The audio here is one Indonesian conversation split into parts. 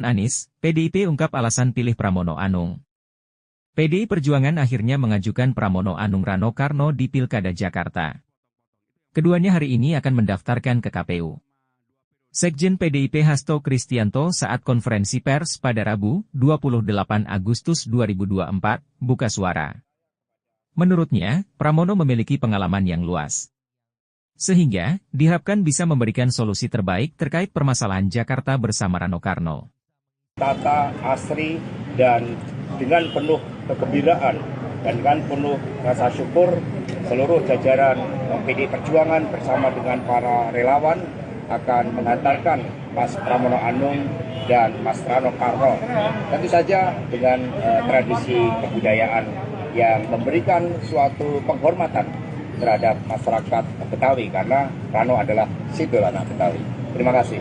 Anies, PDIP ungkap alasan pilih Pramono Anung. PDI Perjuangan akhirnya mengajukan Pramono Anung Rano Karno di Pilkada Jakarta. Keduanya hari ini akan mendaftarkan ke KPU. Sekjen PDIP Hasto Kristianto saat konferensi pers pada Rabu, 28 Agustus 2024, buka suara. Menurutnya, Pramono memiliki pengalaman yang luas. Sehingga, diharapkan bisa memberikan solusi terbaik terkait permasalahan Jakarta bersama Rano Karno. Tata, asri, dan dengan penuh kegembiraan dan dengan penuh rasa syukur seluruh jajaran PDI Perjuangan bersama dengan para relawan akan mengantarkan Mas Pramono Anung dan Mas Rano Karno, tentu saja dengan tradisi kebudayaan yang memberikan suatu penghormatan terhadap masyarakat Betawi karena Rano adalah simbol anak Betawi. Terima kasih.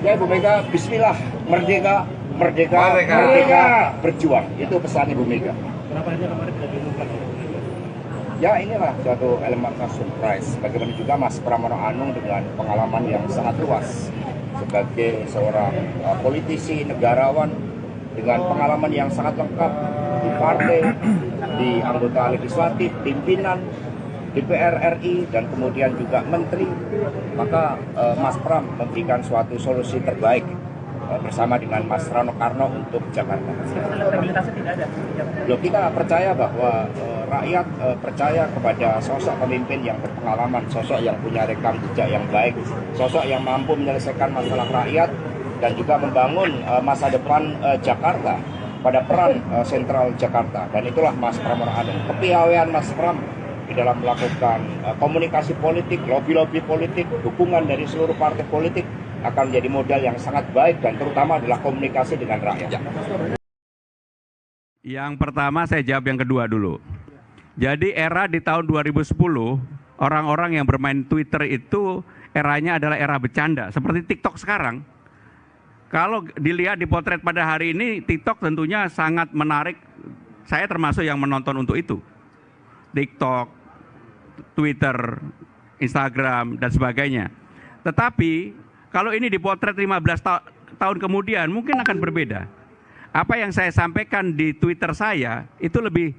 Ya Ibu Mega, Bismillah, merdeka, merdeka, merdeka, merdeka, berjuang. Itu pesan Ibu Mega. Kenapa hanya kemarin tidak diumumkan? Ya inilah suatu elemen surprise. Bagaimana juga Mas Pramono Anung dengan pengalaman yang sangat luas sebagai seorang politisi, negarawan dengan pengalaman yang sangat lengkap di partai, di anggota legislatif, pimpinan DPR RI, dan kemudian juga menteri, maka Mas Pram memberikan suatu solusi terbaik bersama dengan Mas Rano Karno untuk Jakarta. Elektabilitasnya tidak ada. Loh, kita percaya bahwa rakyat percaya kepada sosok pemimpin yang berpengalaman, sosok yang punya rekam jejak yang baik, sosok yang mampu menyelesaikan masalah rakyat dan juga membangun masa depan Jakarta pada peran sentral Jakarta. Dan itulah Mas Pramono Anung. Kepiawaian Mas Pram di dalam melakukan komunikasi politik, lobby-lobby politik, dukungan dari seluruh partai politik akan menjadi modal yang sangat baik dan terutama adalah komunikasi dengan rakyat. Yang pertama saya jawab yang kedua dulu. Jadi era di tahun 2010, orang-orang yang bermain Twitter itu eranya adalah era bercanda, seperti TikTok sekarang. Kalau dilihat di potret pada hari ini, TikTok tentunya sangat menarik. Saya termasuk yang menonton untuk itu. TikTok, Twitter, Instagram, dan sebagainya. Tetapi, kalau ini dipotret 15 tahun kemudian, mungkin akan berbeda. Apa yang saya sampaikan di Twitter saya, itu lebih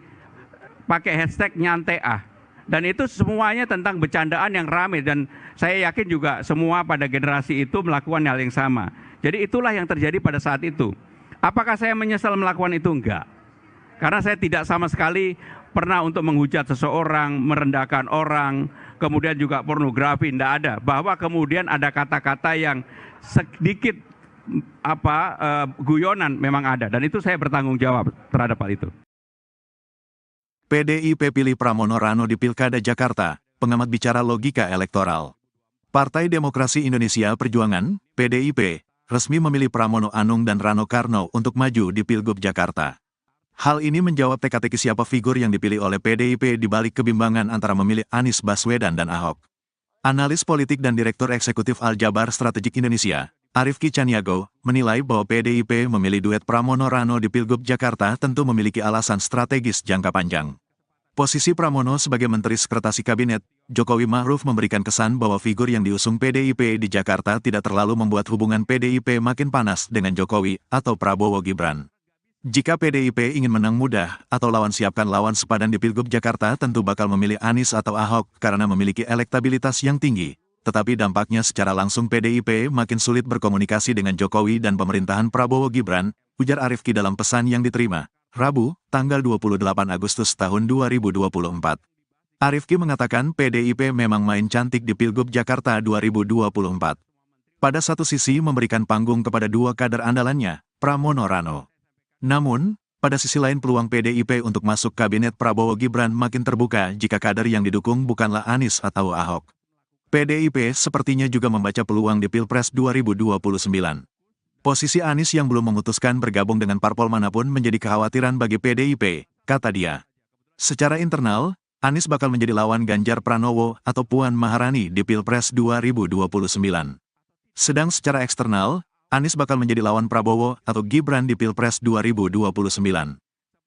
pakai hashtag nyantai ah. Dan itu semuanya tentang bercandaan yang ramai. Dan saya yakin juga semua pada generasi itu melakukan hal yang sama. Jadi itulah yang terjadi pada saat itu. Apakah saya menyesal melakukan itu? Enggak. Karena saya tidak sama sekali pernah untuk menghujat seseorang, merendahkan orang, kemudian juga pornografi, tidak ada. Bahwa kemudian ada kata-kata yang sedikit guyonan memang ada. Dan itu saya bertanggung jawab terhadap hal itu. PDIP pilih Pramono Rano di Pilkada Jakarta, pengamat bicara logika elektoral. Partai Demokrasi Indonesia Perjuangan, PDIP, resmi memilih Pramono Anung dan Rano Karno untuk maju di Pilgub Jakarta. Hal ini menjawab teka-teki siapa figur yang dipilih oleh PDIP di balik kebimbangan antara memilih Anies Baswedan dan Ahok. Analis politik dan Direktur Eksekutif Aljabar Strategik Indonesia, Arifki Caniago, menilai bahwa PDIP memilih duet Pramono Rano di Pilgub Jakarta tentu memiliki alasan strategis jangka panjang. Posisi Pramono sebagai Menteri Sekretaris Kabinet, Jokowi Ma'ruf memberikan kesan bahwa figur yang diusung PDIP di Jakarta tidak terlalu membuat hubungan PDIP makin panas dengan Jokowi atau Prabowo Gibran. Jika PDIP ingin menang mudah atau lawan siapkan lawan sepadan di Pilgub Jakarta tentu bakal memilih Anies atau Ahok karena memiliki elektabilitas yang tinggi. Tetapi dampaknya secara langsung PDIP makin sulit berkomunikasi dengan Jokowi dan pemerintahan Prabowo Gibran, ujar Arifki dalam pesan yang diterima Rabu, tanggal 28 Agustus tahun 2024. Arifki mengatakan PDIP memang main cantik di Pilgub Jakarta 2024. Pada satu sisi memberikan panggung kepada dua kader andalannya, Pramono Rano. Namun, pada sisi lain peluang PDIP untuk masuk kabinet Prabowo Gibran makin terbuka jika kader yang didukung bukanlah Anies atau Ahok. PDIP sepertinya juga membaca peluang di Pilpres 2029. Posisi Anies yang belum memutuskan bergabung dengan parpol manapun menjadi kekhawatiran bagi PDIP, kata dia. Secara internal, Anies bakal menjadi lawan Ganjar Pranowo atau Puan Maharani di Pilpres 2029. Sedang secara eksternal, Anies bakal menjadi lawan Prabowo atau Gibran di Pilpres 2029.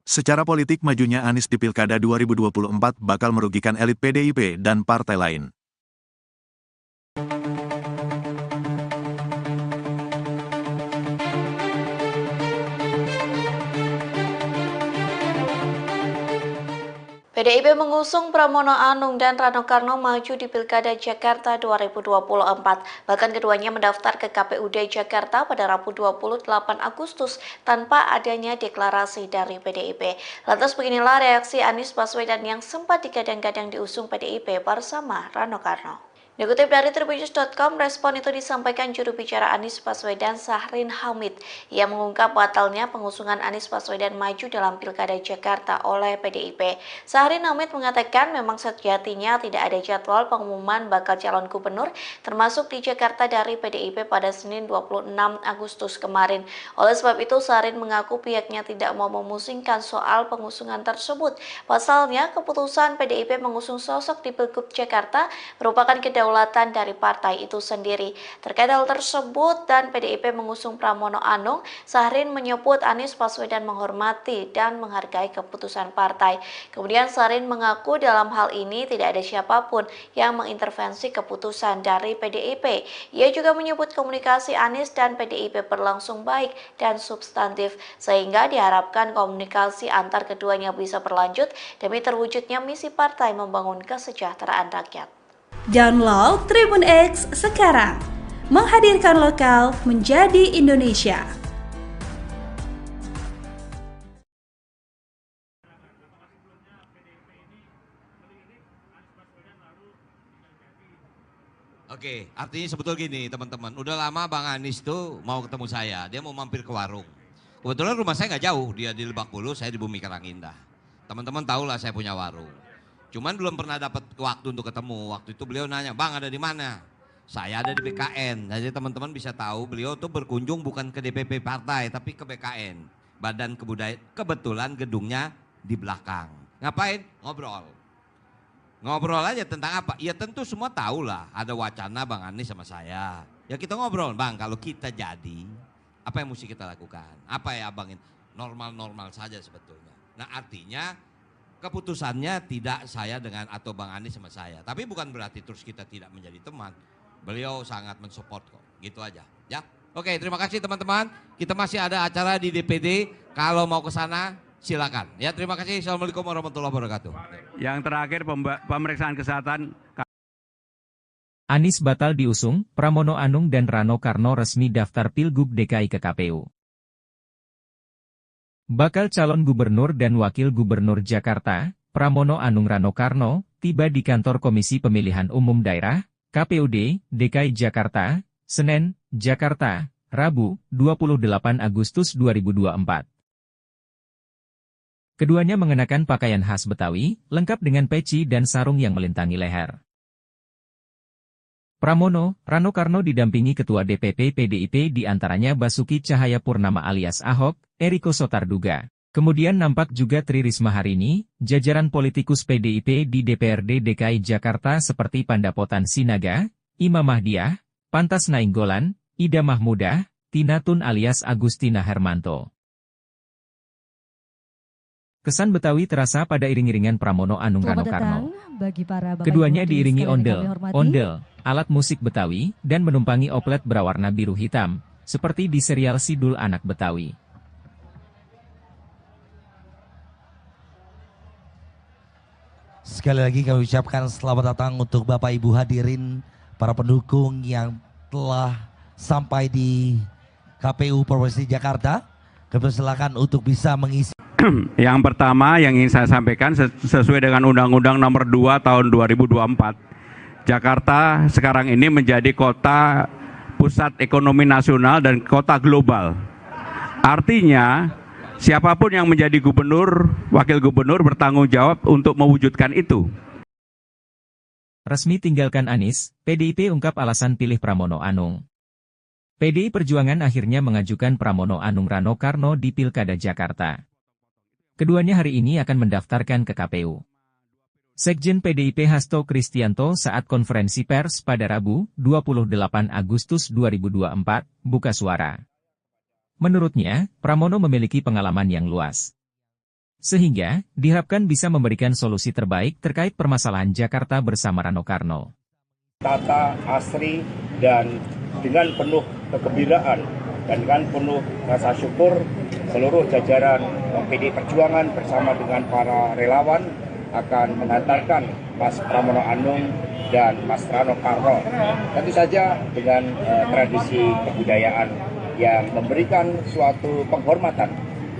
Secara politik majunya Anies di Pilkada 2024 bakal merugikan elit PDIP dan partai lain. PDIP mengusung Pramono Anung dan Rano Karno maju di Pilkada Jakarta 2024. Bahkan keduanya mendaftar ke KPUD Jakarta pada Rabu 28 Agustus tanpa adanya deklarasi dari PDIP. Lantas beginilah reaksi Anies Baswedan yang sempat digadang-gadang diusung PDIP bersama Rano Karno. Dikutip dari Tribunnews.com, respon itu disampaikan juru bicara Anies Baswedan Syahrin Hamid. Ia mengungkap batalnya pengusungan Anies Baswedan maju dalam Pilkada Jakarta oleh PDIP. Syahrin Hamid mengatakan memang sejatinya tidak ada jadwal pengumuman bakal calon gubernur termasuk di Jakarta dari PDIP pada Senin 26 Agustus kemarin. Oleh sebab itu, Syahrin mengaku pihaknya tidak mau memusingkan soal pengusungan tersebut. Pasalnya, keputusan PDIP mengusung sosok di Pilgub Jakarta merupakan kedaulatan dari partai itu sendiri. Terkait hal tersebut dan PDIP mengusung Pramono Anung, Syahrin menyebut Anies Baswedan menghormati dan menghargai keputusan partai. Kemudian Syahrin mengaku dalam hal ini tidak ada siapapun yang mengintervensi keputusan dari PDIP. Ia juga menyebut komunikasi Anies dan PDIP berlangsung baik dan substantif, sehingga diharapkan komunikasi antar keduanya bisa berlanjut demi terwujudnya misi partai membangun kesejahteraan rakyat. Download Tribun X sekarang, menghadirkan lokal menjadi Indonesia. Oke, artinya sebetulnya gini teman-teman, udah lama Bang Anies tuh mau ketemu saya, dia mau mampir ke warung. Kebetulan rumah saya nggak jauh, dia di Lebak Bulus, saya di Bumi Karangindah. Teman-teman tahu lah saya punya warung. Cuman belum pernah dapat waktu untuk ketemu. Waktu itu beliau nanya, Bang ada di mana? Saya ada di BKN. Jadi teman-teman bisa tahu beliau tuh berkunjung bukan ke DPP partai, tapi ke BKN. Badan Kebudayaan. Kebetulan gedungnya di belakang. Ngapain? Ngobrol. Ngobrol aja tentang apa? Ya tentu semua tahu lah. Ada wacana Bang Anies sama saya. Ya kita ngobrol, Bang kalau kita jadi, apa yang mesti kita lakukan? Apa ya Abang? Normal-normal saja sebetulnya. Nah artinya, keputusannya tidak saya dengan atau Bang Anies sama saya. Tapi bukan berarti terus kita tidak menjadi teman. Beliau sangat mensupport kok. Gitu aja. Ya. Oke, terima kasih teman-teman. Kita masih ada acara di DPD. Kalau mau ke sana silakan. Ya, terima kasih. Assalamualaikum warahmatullahi wabarakatuh. Yang terakhir pemeriksaan kesehatan. Anies batal diusung, Pramono Anung dan Rano Karno resmi daftar Pilgub DKI ke KPU. Bakal calon gubernur dan wakil gubernur Jakarta, Pramono Anung Rano Karno, tiba di kantor Komisi Pemilihan Umum Daerah, KPUD, DKI Jakarta, Senen, Jakarta, Rabu, 28 Agustus 2024. Keduanya mengenakan pakaian khas Betawi, lengkap dengan peci dan sarung yang melintangi leher. Pramono, Rano Karno didampingi Ketua DPP PDIP diantaranya Basuki Cahayapurnama alias Ahok, Eriko Sotarduga. Kemudian nampak juga Tri Risma Harini, jajaran politikus PDIP di DPRD DKI Jakarta seperti Pandapotan Sinaga, Imam Mahdiah, Pantas Nainggolan, Ida Mahmudah, Tina Tun alias Agustina Hermanto. Kesan Betawi terasa pada iring-iringan Pramono Anung Rano Karno. Keduanya diiringi ondel, alat musik Betawi, dan menumpangi oplet berwarna biru hitam, seperti di serial Sidul Anak Betawi. Sekali lagi kami ucapkan selamat datang untuk Bapak Ibu hadirin, para pendukung yang telah sampai di KPU Provinsi Jakarta. Kami silakan untuk bisa mengisi. Yang pertama yang ingin saya sampaikan sesuai dengan Undang-Undang Nomor 2 Tahun 2024, Jakarta sekarang ini menjadi kota pusat ekonomi nasional dan kota global. Artinya, siapapun yang menjadi gubernur, wakil gubernur bertanggung jawab untuk mewujudkan itu. Resmi tinggalkan Anies, PDIP ungkap alasan pilih Pramono Anung. PDI Perjuangan akhirnya mengajukan Pramono Anung Rano Karno di Pilkada Jakarta. Keduanya hari ini akan mendaftarkan ke KPU. Sekjen PDIP Hasto Kristianto saat konferensi pers pada Rabu, 28 Agustus 2024, buka suara. Menurutnya, Pramono memiliki pengalaman yang luas. Sehingga, diharapkan bisa memberikan solusi terbaik terkait permasalahan Jakarta bersama Rano Karno. Tata, asri, dan dengan penuh kegembiraan dan dengan penuh rasa syukur seluruh jajaran PDI Perjuangan bersama dengan para relawan akan mengantarkan Mas Pramono Anung dan Mas Rano Karno, tentu saja dengan tradisi kebudayaan yang memberikan suatu penghormatan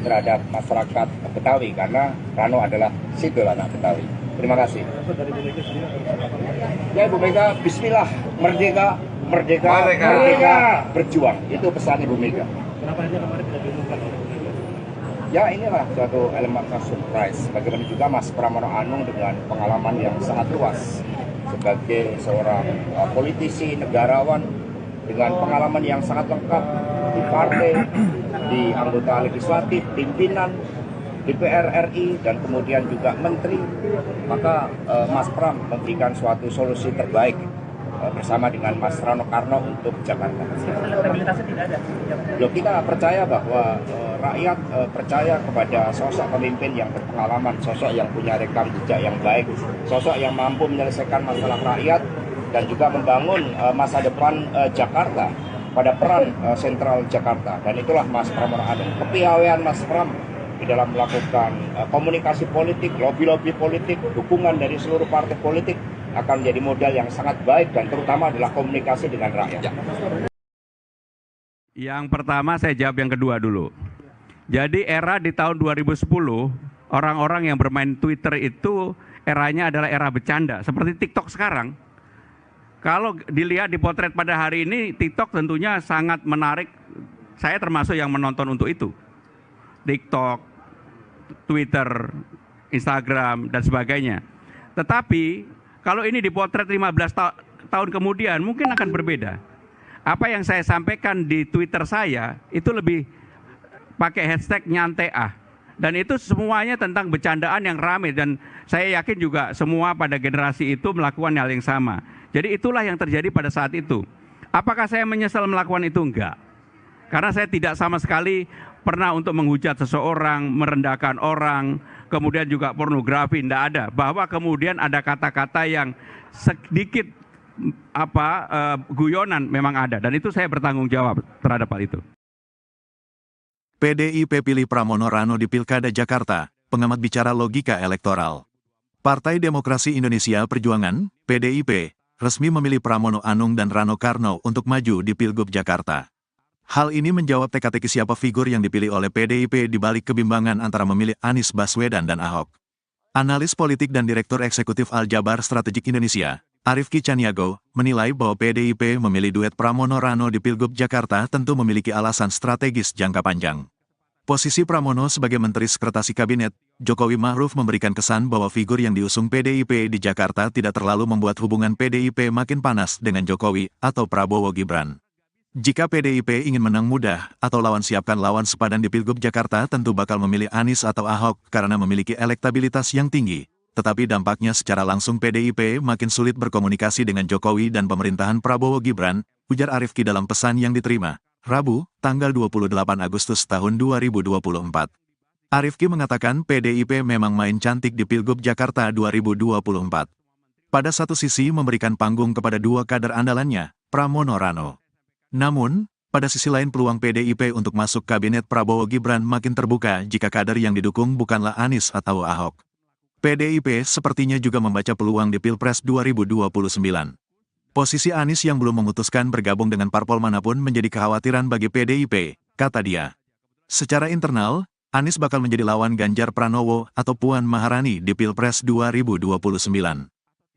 terhadap masyarakat Betawi, karena Rano adalah simbol anak Betawi. Terima kasih. Ya Ibu Mega, Bismillah, merdeka, merdeka, merdeka, berjuang. Itu pesan Ibu Mega. Kenapa hanya kemarin tidak diumumkan? Ya inilah suatu elemen surprise. Bagaimana juga Mas Pramono Anung dengan pengalaman yang sangat luas sebagai seorang politisi, negarawan dengan pengalaman yang sangat lengkap di partai, di anggota legislatif, pimpinan DPR RI, dan kemudian juga menteri. Maka Mas Pram memberikan suatu solusi terbaik bersama dengan Mas Rano Karno untuk Jakarta. Elektabilitasnya tidak ada. Loh, kita percaya bahwa rakyat percaya kepada sosok pemimpin yang berpengalaman, sosok yang punya rekam jejak yang baik, sosok yang mampu menyelesaikan masalah rakyat dan juga membangun masa depan Jakarta pada peran sentral Jakarta. Dan itulah Mas Pramono Anung. Kepiawaian Mas Pram di dalam melakukan komunikasi politik, lobby-lobby politik, dukungan dari seluruh partai politik akan menjadi modal yang sangat baik, dan terutama adalah komunikasi dengan rakyat. Yang pertama saya jawab yang kedua dulu. Jadi era di tahun 2010, orang-orang yang bermain Twitter itu eranya adalah era bercanda, seperti TikTok sekarang. Kalau dilihat di potret pada hari ini, TikTok tentunya sangat menarik. Saya termasuk yang menonton untuk itu. TikTok, Twitter, Instagram, dan sebagainya. Tetapi kalau ini dipotret 15 tahun kemudian mungkin akan berbeda. Apa yang saya sampaikan di Twitter saya itu lebih pakai hashtag nyantai ah. Dan itu semuanya tentang bercandaan yang ramai, dan saya yakin juga semua pada generasi itu melakukan hal yang sama. Jadi itulah yang terjadi pada saat itu. Apakah saya menyesal melakukan itu? Enggak. Karena saya tidak sama sekali pernah untuk menghujat seseorang, merendahkan orang, kemudian juga pornografi, tidak ada. Bahwa kemudian ada kata-kata yang sedikit guyonan memang ada, dan itu saya bertanggung jawab terhadap hal itu. PDIP pilih Pramono Rano di Pilkada Jakarta, pengamat bicara logika elektoral. Partai Demokrasi Indonesia Perjuangan, PDIP, resmi memilih Pramono Anung dan Rano Karno untuk maju di Pilgub Jakarta. Hal ini menjawab teka-teki siapa figur yang dipilih oleh PDIP di balik kebimbangan antara memilih Anies Baswedan dan Ahok. Analis politik dan Direktur Eksekutif Aljabar Strategik Indonesia, Arifki Caniago, menilai bahwa PDIP memilih duet Pramono Rano di Pilgub Jakarta tentu memiliki alasan strategis jangka panjang. Posisi Pramono sebagai Menteri Sekretaris Kabinet, Jokowi Ma'ruf memberikan kesan bahwa figur yang diusung PDIP di Jakarta tidak terlalu membuat hubungan PDIP makin panas dengan Jokowi atau Prabowo Gibran. Jika PDIP ingin menang mudah atau lawan siapkan lawan sepadan di Pilgub Jakarta tentu bakal memilih Anies atau Ahok karena memiliki elektabilitas yang tinggi. Tetapi dampaknya secara langsung PDIP makin sulit berkomunikasi dengan Jokowi dan pemerintahan Prabowo Gibran, ujar Arifki dalam pesan yang diterima Rabu, tanggal 28 Agustus tahun 2024. Arifki mengatakan PDIP memang main cantik di Pilgub Jakarta 2024. Pada satu sisi memberikan panggung kepada dua kader andalannya, Pramono Rano. Namun, pada sisi lain peluang PDIP untuk masuk kabinet Prabowo Gibran makin terbuka jika kader yang didukung bukanlah Anies atau Ahok. PDIP sepertinya juga membaca peluang di Pilpres 2029. Posisi Anies yang belum memutuskan bergabung dengan parpol manapun menjadi kekhawatiran bagi PDIP, kata dia. Secara internal, Anies bakal menjadi lawan Ganjar Pranowo atau Puan Maharani di Pilpres 2029.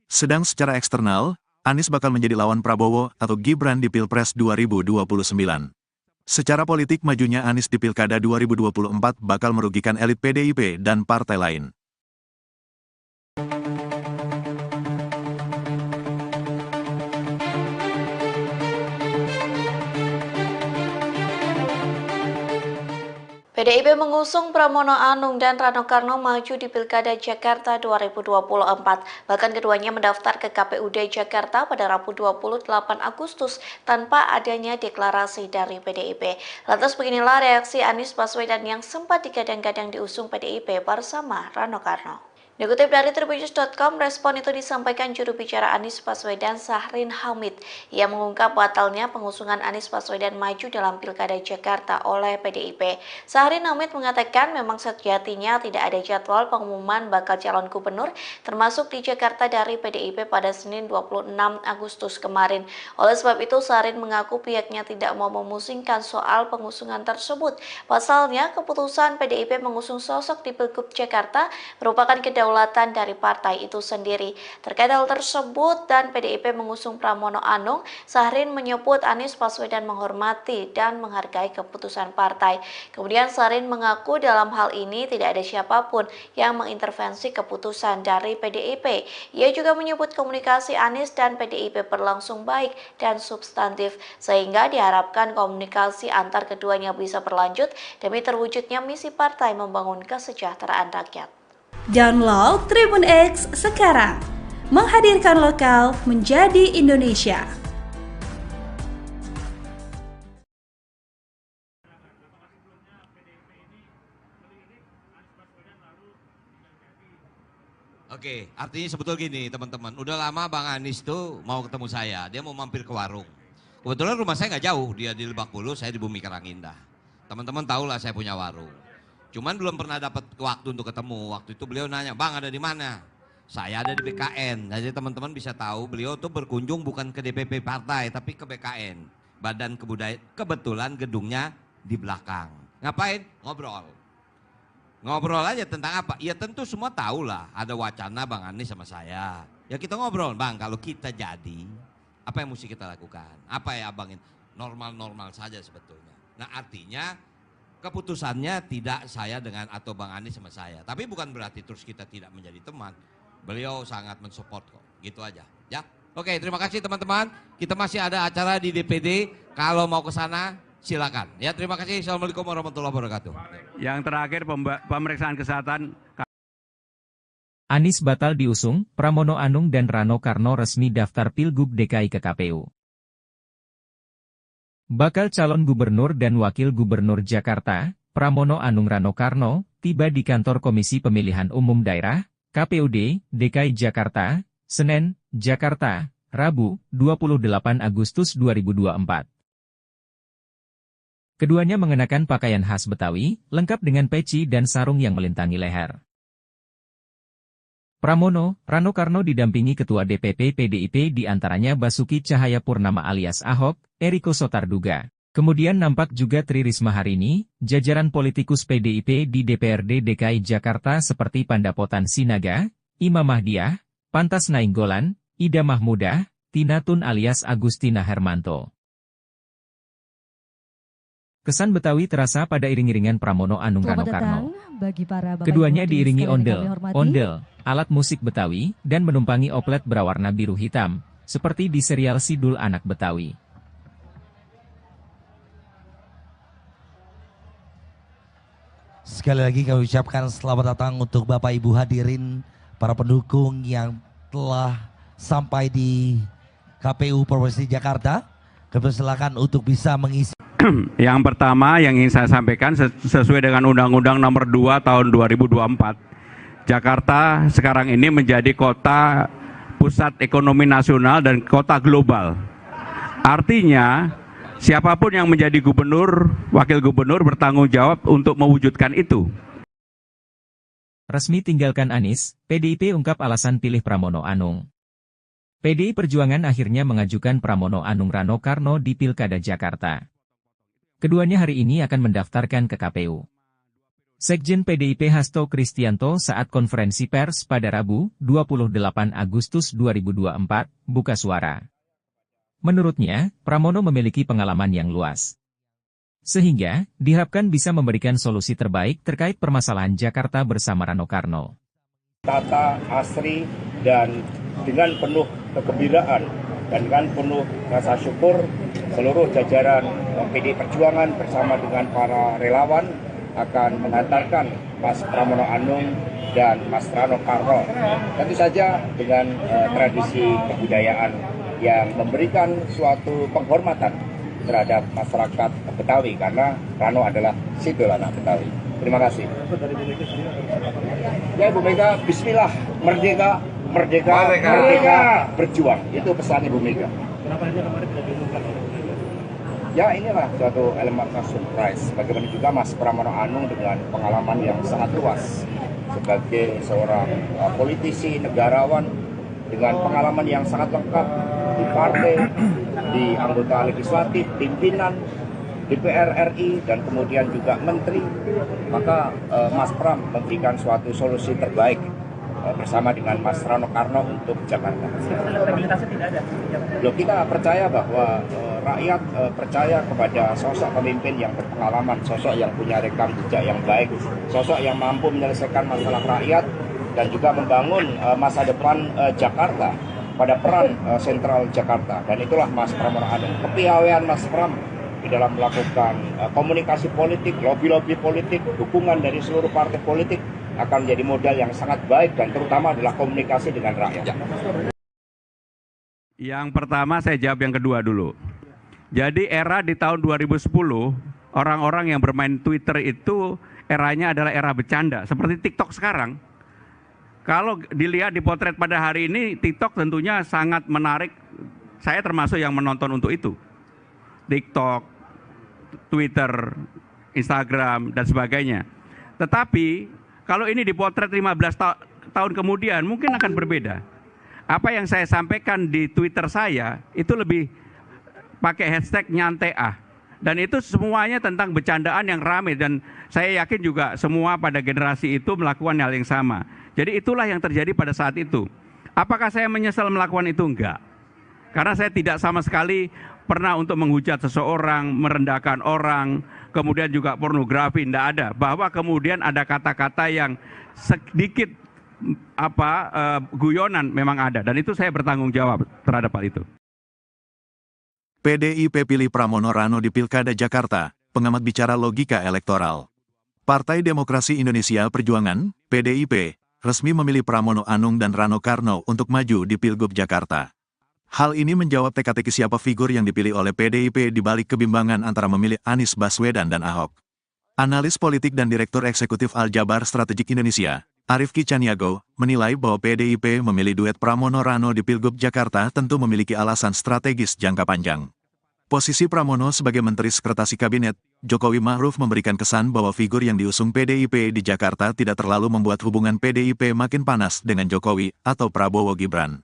Sedang secara eksternal, Anies bakal menjadi lawan Prabowo atau Gibran di Pilpres 2029. Secara politik majunya Anies di Pilkada 2024 bakal merugikan elit PDIP dan partai lain. PDIP mengusung Pramono Anung dan Rano Karno maju di Pilkada Jakarta 2024. Bahkan keduanya mendaftar ke KPUD Jakarta pada Rabu 28 Agustus tanpa adanya deklarasi dari PDIP. Lantas beginilah reaksi Anies Baswedan yang sempat digadang-gadang diusung PDIP bersama Rano Karno. Dikutip dari Tribunnews.com, respon itu disampaikan juru bicara Anies Baswedan Syahrin Hamid. Ia mengungkap batalnya pengusungan Anies Baswedan maju dalam Pilkada Jakarta oleh PDIP. Syahrin Hamid mengatakan memang sejatinya tidak ada jadwal pengumuman bakal calon gubernur termasuk di Jakarta dari PDIP pada Senin 26 Agustus kemarin. Oleh sebab itu, Syahrin mengaku pihaknya tidak mau memusingkan soal pengusungan tersebut. Pasalnya, keputusan PDIP mengusung sosok di Pilgub Jakarta merupakan kedaulatan dari partai itu sendiri. Terkait hal tersebut dan PDIP mengusung Pramono Anung, Syahrin menyebut Anies Baswedan menghormati dan menghargai keputusan partai. Kemudian Syahrin mengaku dalam hal ini tidak ada siapapun yang mengintervensi keputusan dari PDIP. Ia juga menyebut komunikasi Anies dan PDIP berlangsung baik dan substantif, sehingga diharapkan komunikasi antar keduanya bisa berlanjut demi terwujudnya misi partai membangun kesejahteraan rakyat. Download Tribun X sekarang, menghadirkan lokal menjadi Indonesia. Oke, artinya sebetulnya gini teman-teman, udah lama Bang Anies tuh mau ketemu saya, dia mau mampir ke warung. Kebetulan rumah saya nggak jauh, dia di Lebak Bulus, saya di Bumi Karangindah. Teman-teman tahu lah saya punya warung. Cuman belum pernah dapat waktu untuk ketemu. Waktu itu beliau nanya, "Bang, ada di mana?" Saya ada di BKN. Jadi teman-teman bisa tahu beliau tuh berkunjung bukan ke DPP partai, tapi ke BKN. Badan Kebudayaan. Kebetulan gedungnya di belakang. Ngapain? Ngobrol. Ngobrol aja tentang apa? Ya tentu semua tahu lah. Ada wacana Bang Anies sama saya. Ya kita ngobrol, Bang, kalau kita jadi, apa yang mesti kita lakukan? Apa ya abangin? Normal-normal saja sebetulnya. Nah artinya keputusannya tidak saya dengan atau Bang Anies sama saya. Tapi bukan berarti terus kita tidak menjadi teman. Beliau sangat mensupport kok. Gitu aja. Ya. Oke, terima kasih teman-teman. Kita masih ada acara di DPD. Kalau mau ke sana silakan. Ya, terima kasih. Assalamualaikum warahmatullahi wabarakatuh. Yang terakhir pemeriksaan kesehatan. Anies batal diusung, Pramono Anung dan Rano Karno resmi daftar Pilgub DKI ke KPU. Bakal calon gubernur dan wakil gubernur Jakarta, Pramono Anung Rano Karno, tiba di kantor Komisi Pemilihan Umum Daerah, KPUD, DKI Jakarta, Senen, Jakarta, Rabu, 28 Agustus 2024. Keduanya mengenakan pakaian khas Betawi, lengkap dengan peci dan sarung yang melintangi leher. Pramono, Rano Karno didampingi Ketua DPP PDIP diantaranya Basuki Cahayapurnama alias Ahok, Eriko Sotarduga. Kemudian nampak juga Tri Risma Harini, jajaran politikus PDIP di DPRD DKI Jakarta seperti Pandapotan Sinaga, Imam Mahdiah, Pantas Nainggolan, Ida Mahmudah, Tina Tun alias Agustina Hermanto. Kesan Betawi terasa pada iring-iringan Pramono Anung Rano Karno. Keduanya diiringi ondel, alat musik Betawi, dan menumpangi oplet berwarna biru hitam, seperti di serial Sidul Anak Betawi. Sekali lagi kami ucapkan selamat datang untuk Bapak Ibu hadirin, para pendukung yang telah sampai di KPU Provinsi Jakarta. Kami silakan untuk bisa mengisi. Yang pertama yang ingin saya sampaikan sesuai dengan Undang-Undang Nomor 2 Tahun 2024, Jakarta sekarang ini menjadi kota pusat ekonomi nasional dan kota global. Artinya, siapapun yang menjadi gubernur, wakil gubernur bertanggung jawab untuk mewujudkan itu. Resmi tinggalkan Anies, PDIP ungkap alasan pilih Pramono Anung. PDI Perjuangan akhirnya mengajukan Pramono Anung Rano Karno di Pilkada Jakarta. Keduanya hari ini akan mendaftarkan ke KPU. Sekjen PDIP Hasto Kristianto saat konferensi pers pada Rabu, 28 Agustus 2024, buka suara. Menurutnya, Pramono memiliki pengalaman yang luas. Sehingga, diharapkan bisa memberikan solusi terbaik terkait permasalahan Jakarta bersama Rano Karno. Tata, asri, dan dengan penuh kegembiraan dan dengan penuh rasa syukur, seluruh jajaran PDI Perjuangan bersama dengan para relawan akan mengantarkan Mas Pramono Anung dan Mas Rano Karno. Tentu saja dengan tradisi kebudayaan yang memberikan suatu penghormatan terhadap masyarakat Betawi karena Rano adalah simbol anak Betawi. Terima kasih. Ya Ibu Mega, Bismillah, merdeka, merdeka, merdeka, berjuang. Itu pesan Ibu Mega. Kenapa hanya kemarin tidak diumumkan? Ya inilah suatu elemen surprise. Bagaimana juga Mas Pramono Anung dengan pengalaman yang sangat luas sebagai seorang politisi, negarawan dengan pengalaman yang sangat lengkap di partai, di anggota legislatif, pimpinan DPR RI, dan kemudian juga menteri. Maka Mas Pram memberikan suatu solusi terbaik bersama dengan Mas Rano Karno untuk Jakarta. Elektabilitasnya tidak ada. Loh, kita percaya bahwa rakyat percaya kepada sosok pemimpin yang berpengalaman, sosok yang punya rekam jejak yang baik, sosok yang mampu menyelesaikan masalah rakyat dan juga membangun masa depan Jakarta pada peran sentral Jakarta. Dan itulah Mas Pramono Anung. Kepiawaian Mas Pram di dalam melakukan komunikasi politik, lobby-lobby politik, dukungan dari seluruh partai politik akan menjadi modal yang sangat baik, dan terutama adalah komunikasi dengan rakyat. Yang pertama saya jawab yang kedua dulu. Jadi era di tahun 2010, orang-orang yang bermain Twitter itu eranya adalah era bercanda, seperti TikTok sekarang. Kalau dilihat di potret pada hari ini, TikTok tentunya sangat menarik. Saya termasuk yang menonton untuk itu. TikTok, Twitter, Instagram, dan sebagainya. Tetapi kalau ini dipotret 15 tahun kemudian mungkin akan berbeda. Apa yang saya sampaikan di Twitter saya itu lebih pakai hashtag nyantai ah. Dan itu semuanya tentang bercandaan yang ramai, dan saya yakin juga semua pada generasi itu melakukan hal yang sama. Jadi itulah yang terjadi pada saat itu. Apakah saya menyesal melakukan itu? Enggak. Karena saya tidak sama sekali pernah untuk menghujat seseorang, merendahkan orang, kemudian juga pornografi, tidak ada. Bahwa kemudian ada kata-kata yang sedikit guyonan memang ada, dan itu saya bertanggung jawab terhadap hal itu. PDIP pilih Pramono Rano di Pilkada Jakarta, pengamat bicara logika elektoral. Partai Demokrasi Indonesia Perjuangan, PDIP, resmi memilih Pramono Anung dan Rano Karno untuk maju di Pilgub Jakarta. Hal ini menjawab teka-teki siapa figur yang dipilih oleh PDIP di balik kebimbangan antara memilih Anies Baswedan dan Ahok. Analis politik dan Direktur Eksekutif Aljabar Strategik Indonesia, Arifki Caniago, menilai bahwa PDIP memilih duet Pramono Rano di Pilgub Jakarta tentu memiliki alasan strategis jangka panjang. Posisi Pramono sebagai Menteri Sekretaris Kabinet, Jokowi Ma'ruf memberikan kesan bahwa figur yang diusung PDIP di Jakarta tidak terlalu membuat hubungan PDIP makin panas dengan Jokowi atau Prabowo Gibran.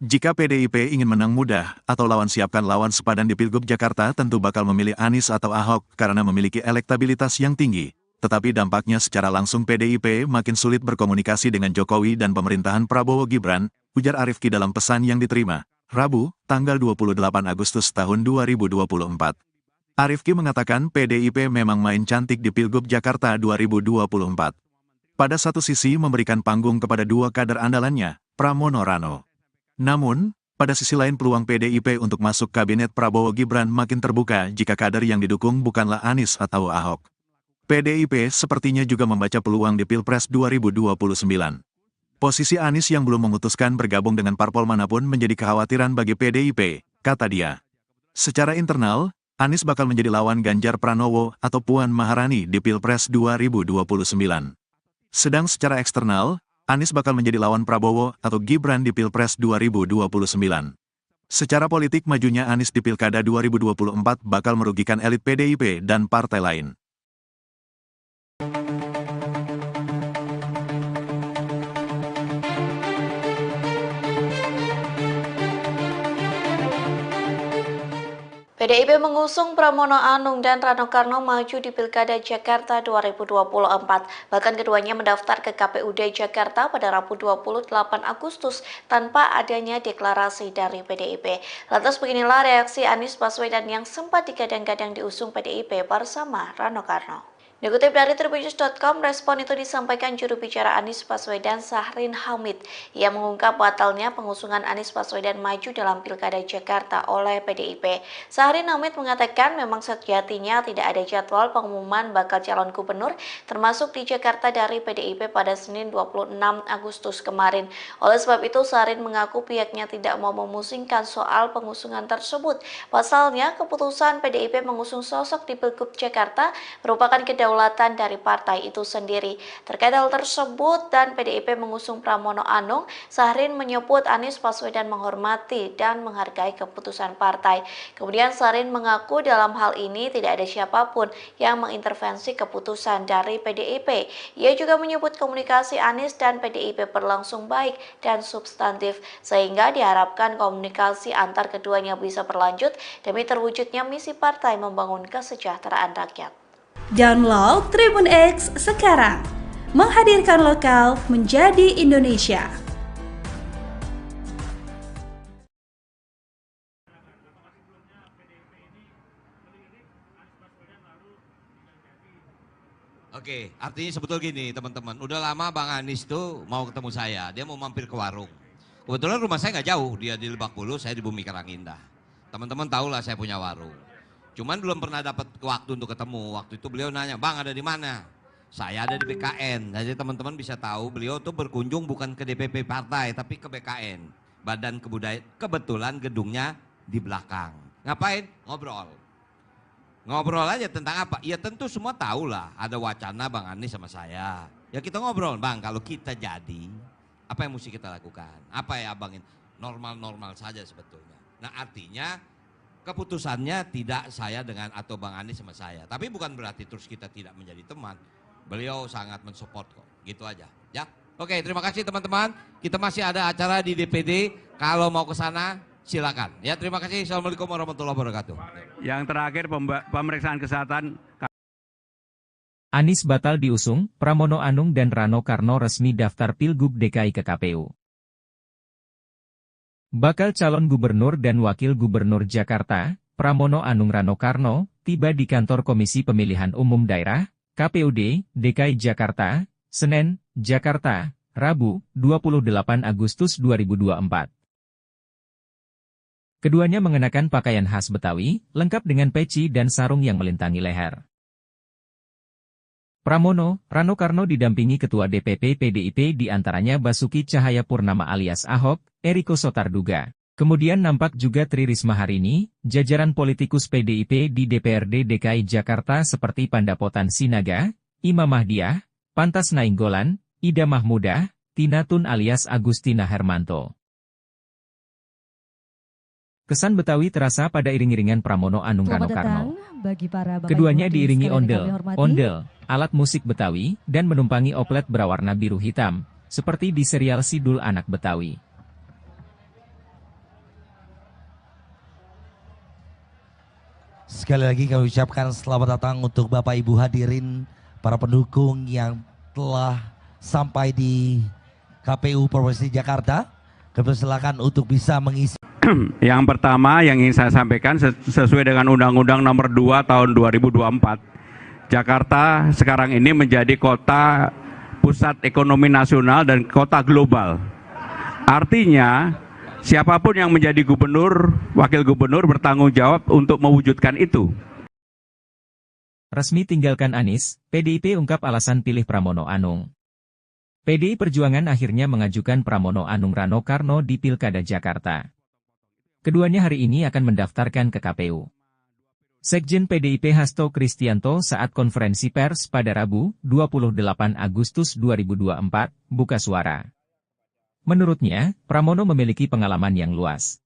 Jika PDIP ingin menang mudah atau lawan siapkan lawan sepadan di Pilgub Jakarta tentu bakal memilih Anies atau Ahok karena memiliki elektabilitas yang tinggi. Tetapi dampaknya secara langsung PDIP makin sulit berkomunikasi dengan Jokowi dan pemerintahan Prabowo Gibran, ujar Arifki dalam pesan yang diterima Rabu, tanggal 28 Agustus tahun 2024. Arifki mengatakan PDIP memang main cantik di Pilgub Jakarta 2024. Pada satu sisi memberikan panggung kepada dua kader andalannya, Pramono Rano. Namun, pada sisi lain peluang PDIP untuk masuk kabinet Prabowo Gibran makin terbuka jika kader yang didukung bukanlah Anies atau Ahok. PDIP sepertinya juga membaca peluang di Pilpres 2029. Posisi Anies yang belum memutuskan bergabung dengan parpol manapun menjadi kekhawatiran bagi PDIP, kata dia. Secara internal, Anies bakal menjadi lawan Ganjar Pranowo atau Puan Maharani di Pilpres 2029. Sedang secara eksternal, Anies bakal menjadi lawan Prabowo atau Gibran di Pilpres 2029. Secara politik majunya Anies di Pilkada 2024 bakal merugikan elit PDIP dan partai lain. PDIP mengusung Pramono Anung dan Rano Karno maju di Pilkada Jakarta 2024. Bahkan keduanya mendaftar ke KPUD Jakarta pada Rabu 28 Agustus tanpa adanya deklarasi dari PDIP. Lantas beginilah reaksi Anies Baswedan yang sempat digadang-gadang diusung PDIP bersama Rano Karno. Dikutip dari Tribunnews.com, respon itu disampaikan juru bicara Anies Baswedan Syahrin Hamid. Ia mengungkap batalnya pengusungan Anies Baswedan maju dalam Pilkada Jakarta oleh PDIP. Syahrin Hamid mengatakan memang sejatinya tidak ada jadwal pengumuman bakal calon gubernur termasuk di Jakarta dari PDIP pada Senin 26 Agustus kemarin. Oleh sebab itu, Syahrin mengaku pihaknya tidak mau memusingkan soal pengusungan tersebut. Pasalnya, keputusan PDIP mengusung sosok di Pilgub Jakarta merupakan kedaulatan kedaulatan dari partai itu sendiri. Terkait hal tersebut dan PDIP mengusung Pramono Anung, Syahrin menyebut Anies Baswedan menghormati dan menghargai keputusan partai. Kemudian Syahrin mengaku dalam hal ini tidak ada siapapun yang mengintervensi keputusan dari PDIP. Ia juga menyebut komunikasi Anies dan PDIP berlangsung baik dan substantif, sehingga diharapkan komunikasi antar keduanya bisa berlanjut demi terwujudnya misi partai membangun kesejahteraan rakyat. Download Tribun X sekarang, menghadirkan lokal menjadi Indonesia. Oke, artinya sebetulnya gini teman-teman, udah lama Bang Anies tuh mau ketemu saya, dia mau mampir ke warung. Kebetulan rumah saya nggak jauh, dia di Lebak Bulus, saya di Bumi Karangindah. Teman-teman tahu lah saya punya warung. Cuman belum pernah dapat waktu untuk ketemu. Waktu itu beliau nanya, Bang ada di mana? Saya ada di BKN. Jadi teman-teman bisa tahu beliau tuh berkunjung bukan ke DPP partai, tapi ke BKN. Badan Kebudayaan. Kebetulan gedungnya di belakang. Ngapain? Ngobrol. Ngobrol aja tentang apa? Ya tentu semua tahu lah, ada wacana Bang Anies sama saya. Ya kita ngobrol, Bang kalau kita jadi, apa yang mesti kita lakukan? Apa ya abangin? Normal-normal saja sebetulnya. Nah artinya keputusannya tidak saya dengan atau Bang Anies sama saya. Tapi bukan berarti terus kita tidak menjadi teman. Beliau sangat mensupport kok, gitu aja. Ya, oke terima kasih teman-teman. Kita masih ada acara di DPD, kalau mau ke sana silakan. Ya terima kasih. Assalamualaikum warahmatullahi wabarakatuh. Yang terakhir pemeriksaan kesehatan. Anies batal diusung, Pramono Anung dan Rano Karno resmi daftar Pilgub DKI ke KPU. Bakal calon gubernur dan wakil gubernur Jakarta, Pramono Anung Rano Karno, tiba di kantor Komisi Pemilihan Umum Daerah, KPUD, DKI Jakarta, Senen, Jakarta, Rabu, 28 Agustus 2024. Keduanya mengenakan pakaian khas Betawi, lengkap dengan peci dan sarung yang melintangi leher. Pramono, Rano Karno didampingi Ketua DPP PDIP diantaranya Basuki Cahayapurnama alias Ahok, Eriko Sotarduga. Kemudian nampak juga Tri Risma Harini, jajaran politikus PDIP di DPRD DKI Jakarta seperti Pandapotan Sinaga, Imam Mahdiah, Pantas Nainggolan, Ida Mahmudah, Tina Tun alias Agustina Hermanto. Kesan Betawi terasa pada iring-iringan Pramono Anung Rano Karno. Keduanya diiringi ondel, alat musik Betawi, dan menumpangi oplet berwarna biru hitam, seperti di serial Sidul Anak Betawi. Sekali lagi kami ucapkan selamat datang untuk Bapak Ibu hadirin, para pendukung yang telah sampai di KPU Provinsi Jakarta. Kami silakan untuk bisa mengisi. Yang pertama yang ingin saya sampaikan sesuai dengan Undang-Undang Nomor 2 Tahun 2024, Jakarta sekarang ini menjadi kota pusat ekonomi nasional dan kota global. Artinya siapapun yang menjadi gubernur, wakil gubernur bertanggung jawab untuk mewujudkan itu. Resmi tinggalkan Anies, PDIP ungkap alasan pilih Pramono Anung. PDI Perjuangan akhirnya mengajukan Pramono Anung Rano Karno di Pilkada Jakarta. Keduanya hari ini akan mendaftarkan ke KPU. Sekjen PDIP Hasto Kristianto saat konferensi pers pada Rabu, 28 Agustus 2024, buka suara. Menurutnya, Pramono memiliki pengalaman yang luas.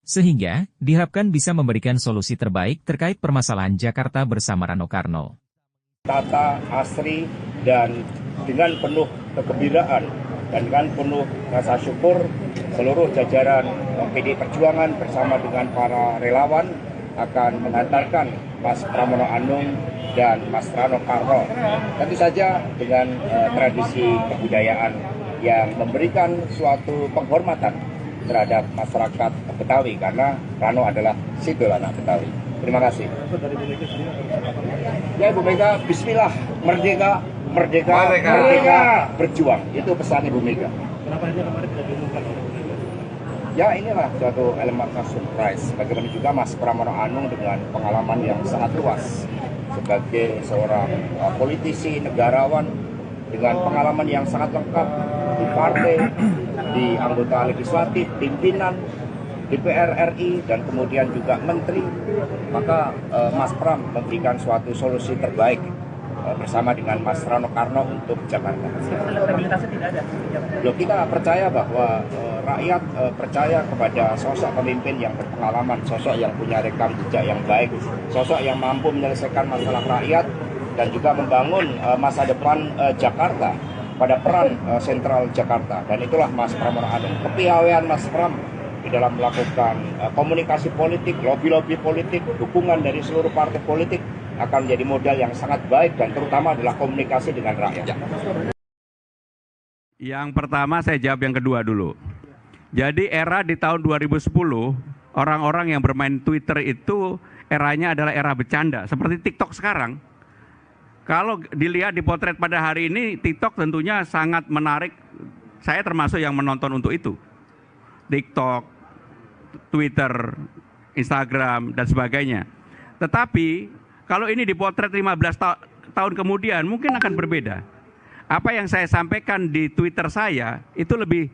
Sehingga, diharapkan bisa memberikan solusi terbaik terkait permasalahan Jakarta bersama Rano Karno. Tata, asri, dan dengan penuh kegembiraan dan dengan penuh rasa syukur seluruh jajaran PDI Perjuangan bersama dengan para relawan akan mengantarkan Mas Pramono Anung dan Mas Rano Karno tentu saja dengan tradisi kebudayaan yang memberikan suatu penghormatan terhadap masyarakat Betawi karena Rano adalah sidul anak Betawi. Terima kasih. Ya Ibu Mega, bismillah, merdeka, merdeka, merdeka, merdeka, berjuang. Itu pesan Ibu Mega. Kenapa aja kemarin tidak diumumkan? Ya inilah suatu elemen surprise. Bagaimana juga Mas Pramono Anung dengan pengalaman yang sangat luas sebagai seorang politisi, negarawan dengan pengalaman yang sangat lengkap di partai, di anggota legislatif, pimpinan DPR RI, dan kemudian juga menteri. Maka Mas Pram memberikan suatu solusi terbaik bersama dengan Mas Rano Karno untuk Jakarta. Elektabilitasnya tidak ada. Loh, kita percaya bahwa rakyat percaya kepada sosok pemimpin yang berpengalaman, sosok yang punya rekam jejak yang baik, sosok yang mampu menyelesaikan masalah rakyat dan juga membangun masa depan Jakarta pada peran sentral Jakarta. Dan itulah Mas Pramono Anung, kepiawaian Mas Pram di dalam melakukan komunikasi politik, lobby-lobby politik, dukungan dari seluruh partai politik akan menjadi modal yang sangat baik dan terutama adalah komunikasi dengan rakyat. Yang pertama saya jawab yang kedua dulu. Jadi era di tahun 2010, orang-orang yang bermain Twitter itu eranya adalah era bercanda, seperti TikTok sekarang. Kalau dilihat di potret pada hari ini, TikTok tentunya sangat menarik. Saya termasuk yang menonton untuk itu. TikTok, Twitter, Instagram, dan sebagainya. Tetapi kalau ini dipotret 15 tahun kemudian mungkin akan berbeda. Apa yang saya sampaikan di Twitter saya itu lebih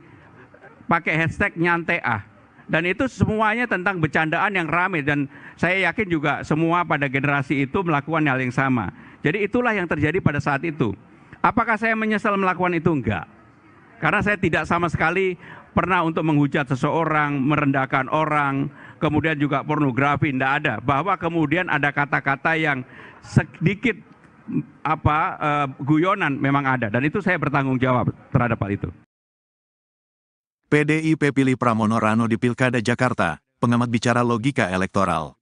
pakai hashtag nyantai ah. Dan itu semuanya tentang bercandaan yang ramai dan saya yakin juga semua pada generasi itu melakukan hal yang sama. Jadi itulah yang terjadi pada saat itu. Apakah saya menyesal melakukan itu? Enggak. Karena saya tidak sama sekali pernah untuk menghujat seseorang, merendahkan orang, kemudian juga pornografi, tidak ada. Bahwa kemudian ada kata-kata yang sedikit guyonan memang ada. Dan itu saya bertanggung jawab terhadap hal itu. PDIP pilih Pramono Rano di Pilkada Jakarta, pengamat bicara logika elektoral.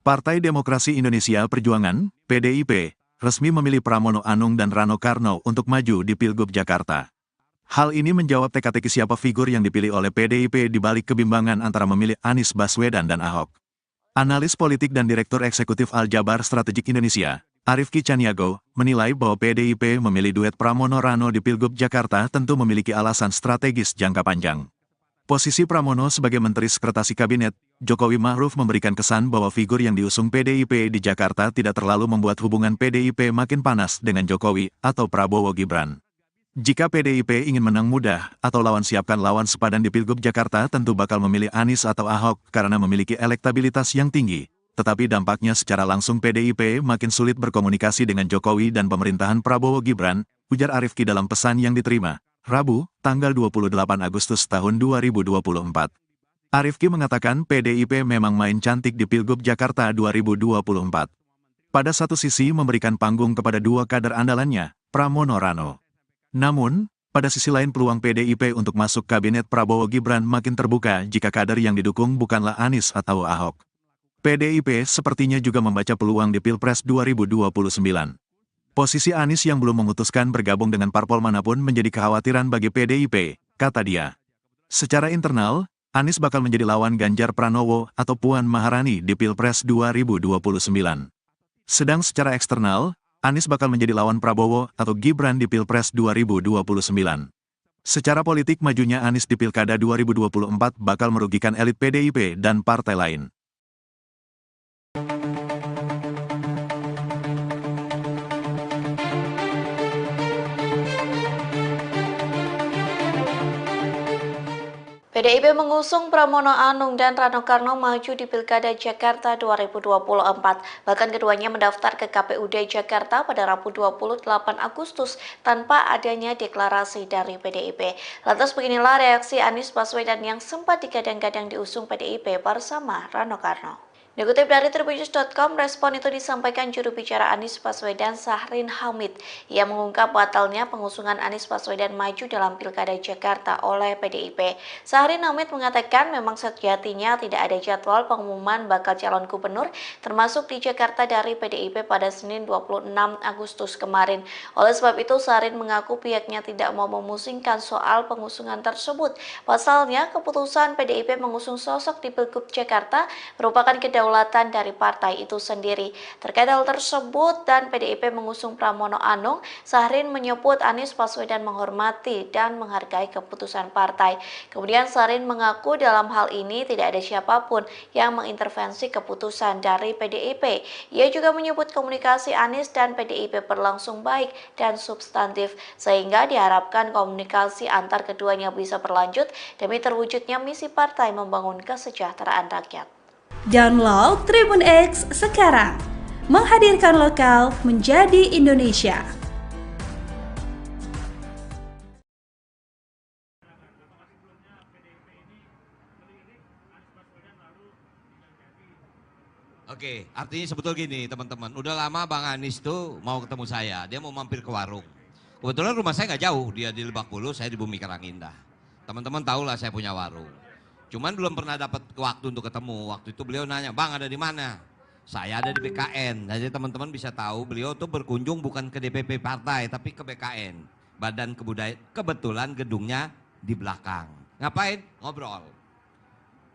Partai Demokrasi Indonesia Perjuangan, PDIP, resmi memilih Pramono Anung dan Rano Karno untuk maju di Pilgub Jakarta. Hal ini menjawab teka-teki siapa figur yang dipilih oleh PDIP di balik kebimbangan antara memilih Anies Baswedan dan Ahok. Analis politik dan Direktur Eksekutif Aljabar Strategik Indonesia, Arifki Caniago, menilai bahwa PDIP memilih duet Pramono Rano di Pilgub Jakarta tentu memiliki alasan strategis jangka panjang. Posisi Pramono sebagai Menteri Sekretaris Kabinet, Jokowi Ma'ruf memberikan kesan bahwa figur yang diusung PDIP di Jakarta tidak terlalu membuat hubungan PDIP makin panas dengan Jokowi atau Prabowo Gibran. Jika PDIP ingin menang mudah atau lawan siapkan lawan sepadan di Pilgub Jakarta tentu bakal memilih Anies atau Ahok karena memiliki elektabilitas yang tinggi. Tetapi dampaknya secara langsung PDIP makin sulit berkomunikasi dengan Jokowi dan pemerintahan Prabowo Gibran, ujar Arifki dalam pesan yang diterima, Rabu, tanggal 28 Agustus tahun 2024. Arifki mengatakan PDIP memang main cantik di Pilgub Jakarta 2024. Pada satu sisi memberikan panggung kepada dua kader andalannya, Pramono Rano. Namun, pada sisi lain peluang PDIP untuk masuk kabinet Prabowo Gibran makin terbuka jika kader yang didukung bukanlah Anies atau Ahok. PDIP sepertinya juga membaca peluang di Pilpres 2029. Posisi Anies yang belum memutuskan bergabung dengan parpol manapun menjadi kekhawatiran bagi PDIP, kata dia. Secara internal, Anies bakal menjadi lawan Ganjar Pranowo atau Puan Maharani di Pilpres 2029. Sedang secara eksternal, Anies bakal menjadi lawan Prabowo atau Gibran di Pilpres 2029. Secara politik majunya Anies di Pilkada 2024 bakal merugikan elit PDIP dan partai lain. PDIP mengusung Pramono Anung dan Rano Karno maju di Pilkada Jakarta 2024. Bahkan keduanya mendaftar ke KPUD Jakarta pada Rabu 28 Agustus tanpa adanya deklarasi dari PDIP. Lantas beginilah reaksi Anies Baswedan yang sempat digadang-gadang diusung PDIP bersama Rano Karno. Dikutip dari Tribunnews.com, respon itu disampaikan juru bicara Anies Baswedan Sahrin Hamid. Ia mengungkap batalnya pengusungan Anies Baswedan maju dalam Pilkada Jakarta oleh PDIP. Sahrin Hamid mengatakan memang sejatinya tidak ada jadwal pengumuman bakal calon gubernur termasuk di Jakarta dari PDIP pada Senin 26 Agustus kemarin. Oleh sebab itu, Sahrin mengaku pihaknya tidak mau memusingkan soal pengusungan tersebut. Pasalnya, keputusan PDIP mengusung sosok di Pilgub Jakarta merupakan kedaulatan dari partai itu sendiri. Terkait hal tersebut dan PDIP mengusung Pramono Anung, Sahrin menyebut Anies Baswedan menghormati dan menghargai keputusan partai. Kemudian Sahrin mengaku dalam hal ini tidak ada siapapun yang mengintervensi keputusan dari PDIP. Ia juga menyebut komunikasi Anies dan PDIP berlangsung baik dan substantif, sehingga diharapkan komunikasi antar keduanya bisa berlanjut demi terwujudnya misi partai membangun kesejahteraan rakyat. Download Tribun X sekarang, menghadirkan lokal menjadi Indonesia. Oke, artinya sebetulnya gini teman-teman, udah lama Bang Anies tuh mau ketemu saya, dia mau mampir ke warung. Kebetulan rumah saya nggak jauh, dia di Lebak Bulus, saya di Bumi Karangindah. Teman-teman tahu lah saya punya warung. Cuman belum pernah dapat waktu untuk ketemu. Waktu itu beliau nanya, Bang ada di mana? Saya ada di BKN. Jadi teman-teman bisa tahu beliau tuh berkunjung bukan ke DPP partai, tapi ke BKN. Badan Kebudayaan. Kebetulan gedungnya di belakang. Ngapain? Ngobrol.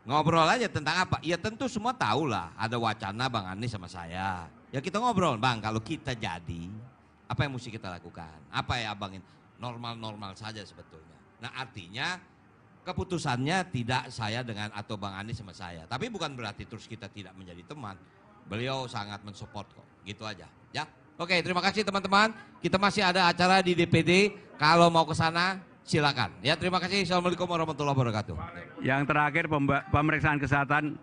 Ngobrol aja tentang apa? Ya tentu semua tahu lah, ada wacana Bang Anies sama saya. Ya kita ngobrol, Bang kalau kita jadi, apa yang mesti kita lakukan? Apa ya abangin? Normal-normal saja sebetulnya. Nah artinya keputusannya tidak saya dengan atau Bang Anies sama saya. Tapi bukan berarti terus kita tidak menjadi teman. Beliau sangat mensupport kok, gitu aja. Ya, oke terima kasih teman-teman. Kita masih ada acara di DPD, kalau mau ke sana silakan. Ya terima kasih. Assalamualaikum warahmatullahi wabarakatuh. Yang terakhir pemeriksaan kesehatan.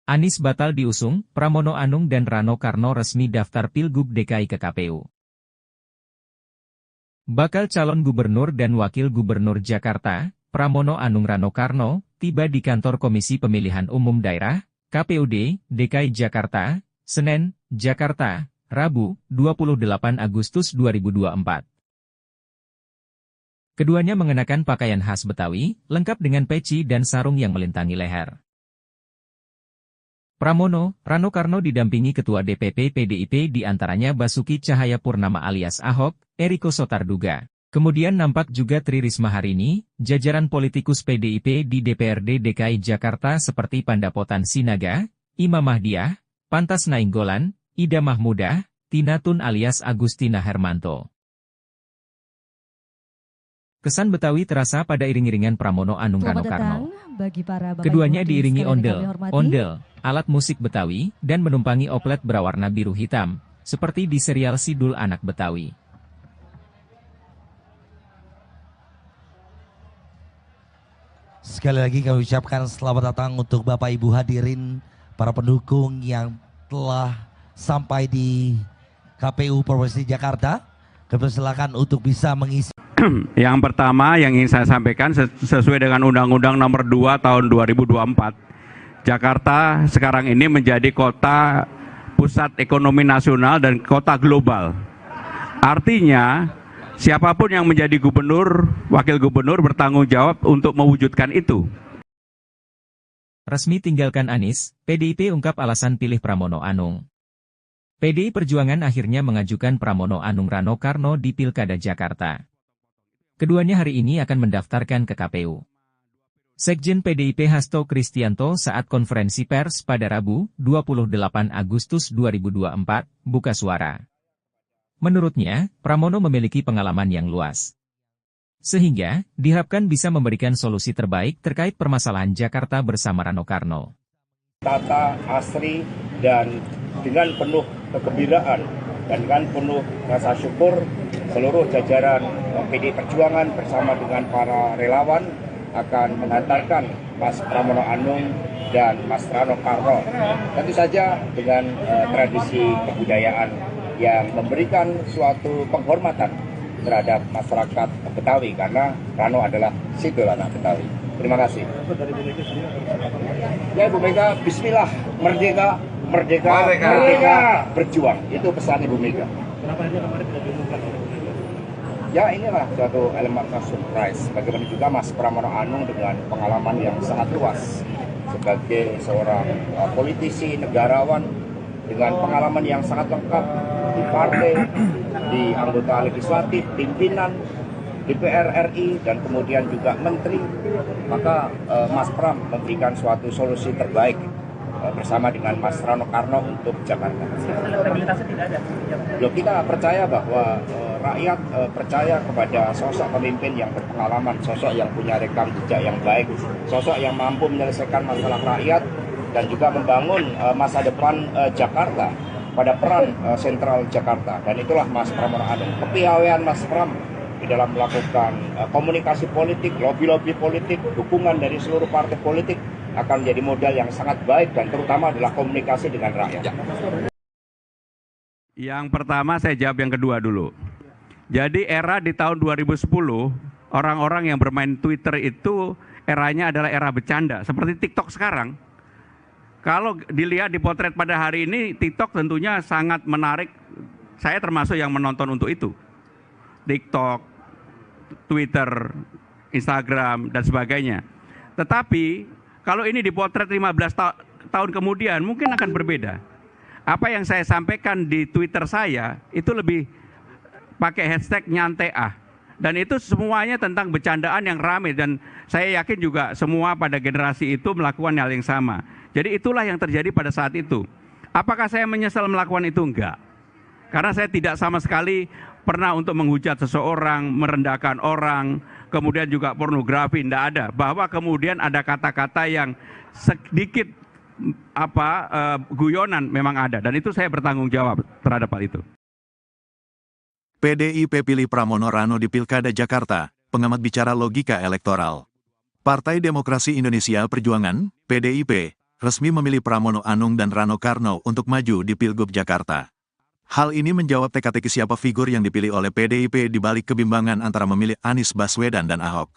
Anies batal diusung, Pramono Anung dan Rano Karno resmi daftar Pilgub DKI ke KPU. Bakal calon gubernur dan wakil gubernur Jakarta, Pramono Anung Rano Karno, tiba di kantor Komisi Pemilihan Umum Daerah, KPUD, DKI Jakarta, Senen, Jakarta, Rabu, 28 Agustus 2024. Keduanya mengenakan pakaian khas Betawi, lengkap dengan peci dan sarung yang melintangi leher. Pramono, Rano Karno didampingi Ketua DPP PDIP diantaranya Basuki Cahayapurnama alias Ahok, Eriko Sotarduga. Kemudian nampak juga Tri Risma Harini, jajaran politikus PDIP di DPRD DKI Jakarta seperti Pandapotan Sinaga, Imam Mahdiah, Pantas Nainggolan, Ida Mahmudah, Tina Tun alias Agustina Hermanto. Kesan Betawi terasa pada iring-iringan Pramono Anung Rano Karno. Keduanya diiringi ondel, alat musik Betawi, dan menumpangi oplet berwarna biru hitam, seperti di serial Sidul Anak Betawi. Sekali lagi kami ucapkan selamat datang untuk Bapak Ibu hadirin, para pendukung yang telah sampai di KPU Provinsi Jakarta. Kami silakan untuk bisa mengisi. Yang pertama yang ingin saya sampaikan sesuai dengan Undang-Undang Nomor 2 Tahun 2024, Jakarta sekarang ini menjadi kota pusat ekonomi nasional dan kota global. Artinya siapapun yang menjadi gubernur, wakil gubernur bertanggung jawab untuk mewujudkan itu. Resmi tinggalkan Anies, PDIP ungkap alasan pilih Pramono Anung. PDI Perjuangan akhirnya mengajukan Pramono Anung Rano Karno di Pilkada Jakarta. Keduanya hari ini akan mendaftarkan ke KPU. Sekjen PDIP Hasto Kristianto saat konferensi pers pada Rabu, 28 Agustus 2024, buka suara. Menurutnya, Pramono memiliki pengalaman yang luas. Sehingga, diharapkan bisa memberikan solusi terbaik terkait permasalahan Jakarta bersama Rano Karno. Tata, asri, dan dengan penuh kegembiraan dan dengan penuh rasa syukur seluruh jajaran PDI Perjuangan bersama dengan para relawan akan mengantarkan Mas Pramono Anung dan Mas Rano Karno tentu saja dengan tradisi kebudayaan yang memberikan suatu penghormatan terhadap masyarakat Betawi karena Rano adalah Sidul Anak Betawi. Terima kasih. Ya Ibu Mega, Bismillah, merdeka, merdeka, merdeka, merdeka, berjuang. Itu pesan Ibu Mega. Kenapa ini kemarin tidak diumumkan? Ya inilah suatu elemen surprise. Bagaimana juga Mas Pramono Anung dengan pengalaman yang sangat luas sebagai seorang politisi, negarawan dengan pengalaman yang sangat lengkap di partai, di anggota legislatif, pimpinan DPR RI, dan kemudian juga menteri. Maka Mas Pram memberikan suatu solusi terbaik bersama dengan Mas Rano Karno untuk Jakarta. Elektabilitasnya tidak ada. Loh, kita percaya bahwa rakyat percaya kepada sosok pemimpin yang berpengalaman, sosok yang punya rekam jejak yang baik, sosok yang mampu menyelesaikan masalah rakyat dan juga membangun masa depan Jakarta pada peran sentral Jakarta. Dan itulah Mas Pramono Anung. Kepiawaian Mas Pram di dalam melakukan komunikasi politik, lobby-lobby politik, dukungan dari seluruh partai politik akan menjadi modal yang sangat baik dan terutama adalah komunikasi dengan rakyat. Yang pertama saya jawab yang kedua dulu. Jadi era di tahun 2010, orang-orang yang bermain Twitter itu eranya adalah era bercanda, seperti TikTok sekarang. Kalau dilihat di potret pada hari ini, TikTok tentunya sangat menarik. Saya termasuk yang menonton untuk itu. TikTok, Twitter, Instagram, dan sebagainya. Tetapi, kalau ini dipotret 15 tahun kemudian, mungkin akan berbeda. Apa yang saya sampaikan di Twitter saya, itu lebih pakai hashtag nyantai ah. Dan itu semuanya tentang bercandaan yang ramai. Dan saya yakin juga semua pada generasi itu melakukan hal yang sama. Jadi itulah yang terjadi pada saat itu. Apakah saya menyesal melakukan itu? Enggak. Karena saya tidak sama sekali pernah untuk menghujat seseorang, merendahkan orang, kemudian juga pornografi, tidak ada. Bahwa kemudian ada kata-kata yang sedikit guyonan memang ada. Dan itu saya bertanggung jawab terhadap hal itu. PDIP pilih Pramono Rano di Pilkada Jakarta, pengamat bicara logika elektoral. Partai Demokrasi Indonesia Perjuangan, PDIP, resmi memilih Pramono Anung dan Rano Karno untuk maju di Pilgub Jakarta. Hal ini menjawab teka-teki siapa figur yang dipilih oleh PDIP di balik kebimbangan antara memilih Anies Baswedan dan Ahok.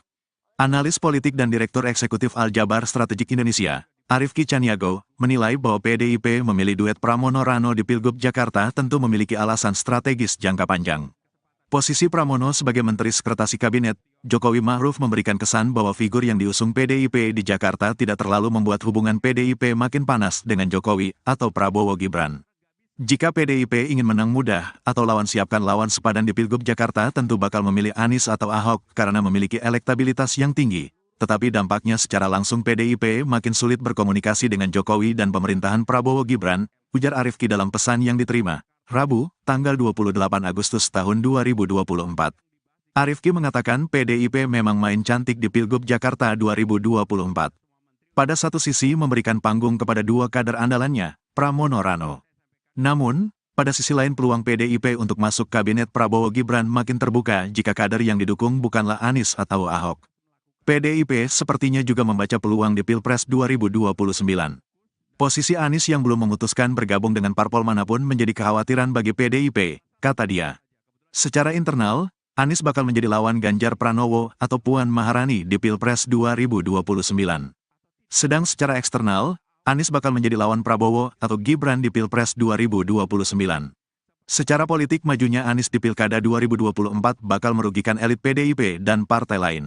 Analis politik dan Direktur Eksekutif Aljabar Strategik Indonesia, Arifki Caniago, menilai bahwa PDIP memilih duet Pramono Rano di Pilgub Jakarta tentu memiliki alasan strategis jangka panjang. Posisi Pramono sebagai Menteri Sekretaris Kabinet, Jokowi Ma'ruf memberikan kesan bahwa figur yang diusung PDIP di Jakarta tidak terlalu membuat hubungan PDIP makin panas dengan Jokowi atau Prabowo Gibran. Jika PDIP ingin menang mudah atau lawan siapkan lawan sepadan di Pilgub Jakarta tentu bakal memilih Anies atau Ahok karena memiliki elektabilitas yang tinggi. Tetapi dampaknya secara langsung PDIP makin sulit berkomunikasi dengan Jokowi dan pemerintahan Prabowo Gibran, ujar Arifki dalam pesan yang diterima, Rabu, tanggal 28 Agustus tahun 2024. Arifki mengatakan PDIP memang main cantik di Pilgub Jakarta 2024. Pada satu sisi memberikan panggung kepada dua kader andalannya, Pramono Rano. Namun, pada sisi lain peluang PDIP untuk masuk kabinet Prabowo Gibran makin terbuka jika kader yang didukung bukanlah Anies atau Ahok. PDIP sepertinya juga membaca peluang di Pilpres 2029. Posisi Anies yang belum memutuskan bergabung dengan parpol manapun menjadi kekhawatiran bagi PDIP, kata dia. Secara internal, Anies bakal menjadi lawan Ganjar Pranowo atau Puan Maharani di Pilpres 2029. Sedang secara eksternal, Anies bakal menjadi lawan Prabowo atau Gibran di Pilpres 2029. Secara politik majunya Anies di Pilkada 2024 bakal merugikan elit PDIP dan partai lain.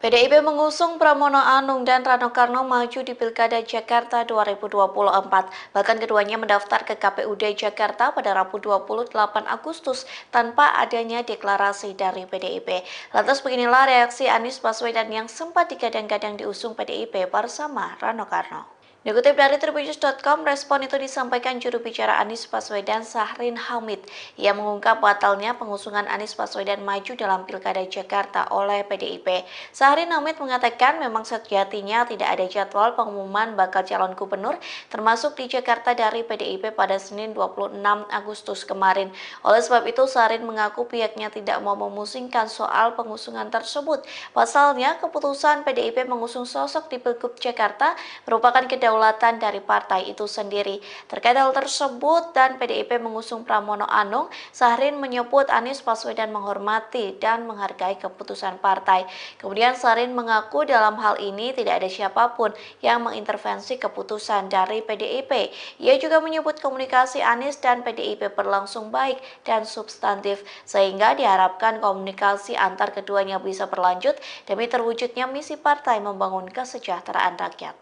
PDIP mengusung Pramono Anung dan Rano Karno maju di Pilkada Jakarta 2024. Bahkan keduanya mendaftar ke KPUD Jakarta pada Rabu 28 Agustus tanpa adanya deklarasi dari PDIP. Lantas beginilah reaksi Anies Baswedan yang sempat digadang-gadang diusung PDIP bersama Rano Karno. Dikutip dari Tribunnews.com, respon itu disampaikan juru bicara Anies Baswedan Sahrin Hamid. Ia mengungkap batalnya pengusungan Anies Baswedan maju dalam Pilkada Jakarta oleh PDIP. Sahrin Hamid mengatakan memang sejatinya tidak ada jadwal pengumuman bakal calon gubernur termasuk di Jakarta dari PDIP pada Senin 26 Agustus kemarin. Oleh sebab itu, Sahrin mengaku pihaknya tidak mau memusingkan soal pengusungan tersebut. Pasalnya, keputusan PDIP mengusung sosok di Pilgub Jakarta merupakan kedaulatan dari partai itu sendiri. Terkait hal tersebut dan PDIP mengusung Pramono Anung, Sahrin menyebut Anies Baswedan menghormati dan menghargai keputusan partai. Kemudian Sahrin mengaku dalam hal ini tidak ada siapapun yang mengintervensi keputusan dari PDIP. Ia juga menyebut komunikasi Anies dan PDIP berlangsung baik dan substantif, sehingga diharapkan komunikasi antar keduanya bisa berlanjut demi terwujudnya misi partai membangun kesejahteraan rakyat.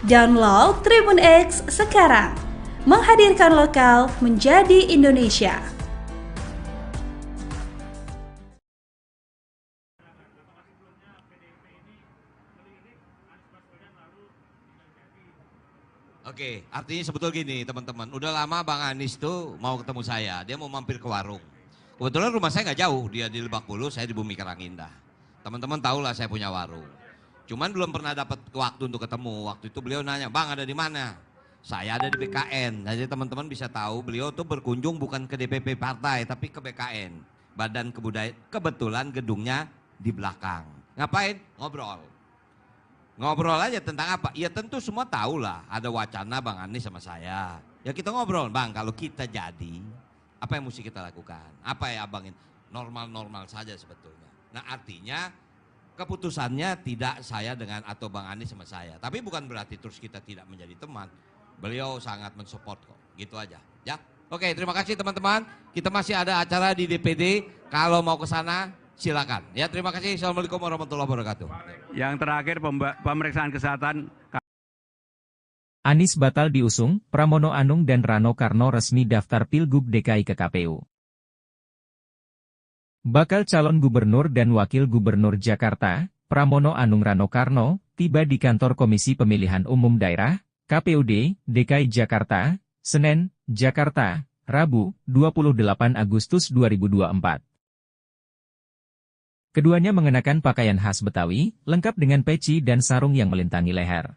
Download Tribun X sekarang, menghadirkan lokal menjadi Indonesia. Oke, artinya sebetulnya gini teman-teman, udah lama Bang Anies tuh mau ketemu saya, dia mau mampir ke warung. Kebetulan rumah saya nggak jauh, dia di Lebak Bulus, saya di Bumi Karangindah. Teman-teman tahu lah saya punya warung. Cuman belum pernah dapat waktu untuk ketemu. Waktu itu beliau nanya, Bang ada di mana? Saya ada di BKN, jadi teman-teman bisa tahu beliau tuh berkunjung bukan ke DPP partai tapi ke BKN, Badan Kebudayaan. Kebetulan gedungnya di belakang. Ngapain? Ngobrol. Ngobrol aja tentang apa? Ya tentu semua tahu lah, ada wacana Bang Anies sama saya. Ya kita ngobrol, Bang, kalau kita jadi, apa yang mesti kita lakukan? Apa ya Abang? Normal-normal saja sebetulnya. Nah artinya keputusannya tidak saya dengan atau Bang Anies sama saya. Tapi bukan berarti terus kita tidak menjadi teman. Beliau sangat mensupport kok, gitu aja. Ya, oke, terima kasih teman-teman. Kita masih ada acara di DPD. Kalau mau ke sana, silakan. Ya, terima kasih. Assalamualaikum warahmatullahi wabarakatuh. Yang terakhir pemeriksaan kesehatan. Anies batal diusung, Pramono Anung dan Rano Karno resmi daftar Pilgub DKI ke KPU. Bakal calon gubernur dan wakil gubernur Jakarta, Pramono Anung Rano Karno, tiba di kantor Komisi Pemilihan Umum Daerah, KPUD, DKI Jakarta, Senen, Jakarta, Rabu, 28 Agustus 2024. Keduanya mengenakan pakaian khas Betawi, lengkap dengan peci dan sarung yang melintangi leher.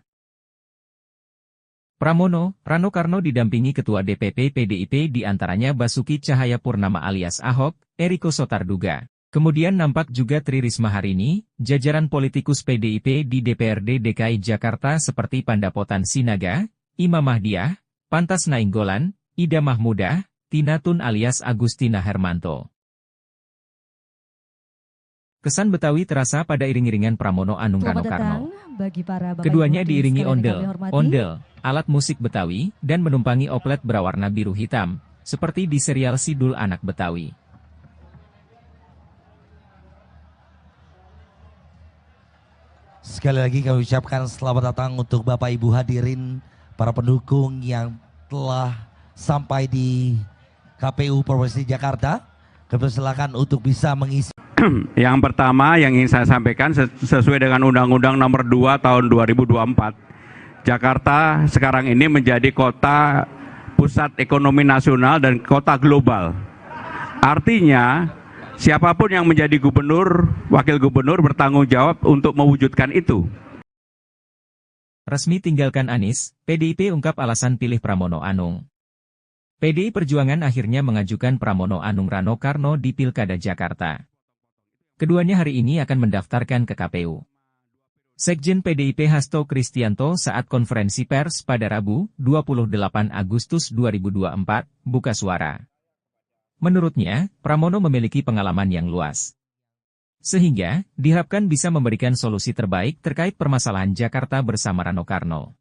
Pramono, Rano Karno didampingi Ketua DPP PDIP diantaranya Basuki Cahayapurnama alias Ahok, Eriko Sotarduga. Kemudian nampak juga Tri Risma Harini, jajaran politikus PDIP di DPRD DKI Jakarta seperti Pandapotan Sinaga, Imam Mahdiah, Pantas Nainggolan, Ida Mahmudah, Tina Tun alias Agustina Hermanto. Kesan Betawi terasa pada iring-iringan Pramono Anung Rano Karno. Keduanya diiringi ondel, alat musik Betawi, dan menumpangi oplet berwarna biru hitam, seperti di serial Sidul Anak Betawi. Sekali lagi kami ucapkan selamat datang untuk Bapak Ibu hadirin, para pendukung yang telah sampai di KPU Provinsi Jakarta. Kami silakan untuk bisa mengisi. Yang pertama yang ingin saya sampaikan sesuai dengan Undang-Undang Nomor 2 Tahun 2024, Jakarta sekarang ini menjadi kota pusat ekonomi nasional dan kota global. Artinya siapapun yang menjadi gubernur, wakil gubernur bertanggung jawab untuk mewujudkan itu. Resmi tinggalkan Anies, PDIP ungkap alasan pilih Pramono Anung. PDI Perjuangan akhirnya mengajukan Pramono Anung Rano Karno di Pilkada Jakarta. Keduanya hari ini akan mendaftarkan ke KPU. Sekjen PDIP Hasto Kristianto saat konferensi pers pada Rabu, 28 Agustus 2024, buka suara. Menurutnya, Pramono memiliki pengalaman yang luas. Sehingga, diharapkan bisa memberikan solusi terbaik terkait permasalahan Jakarta bersama Rano Karno.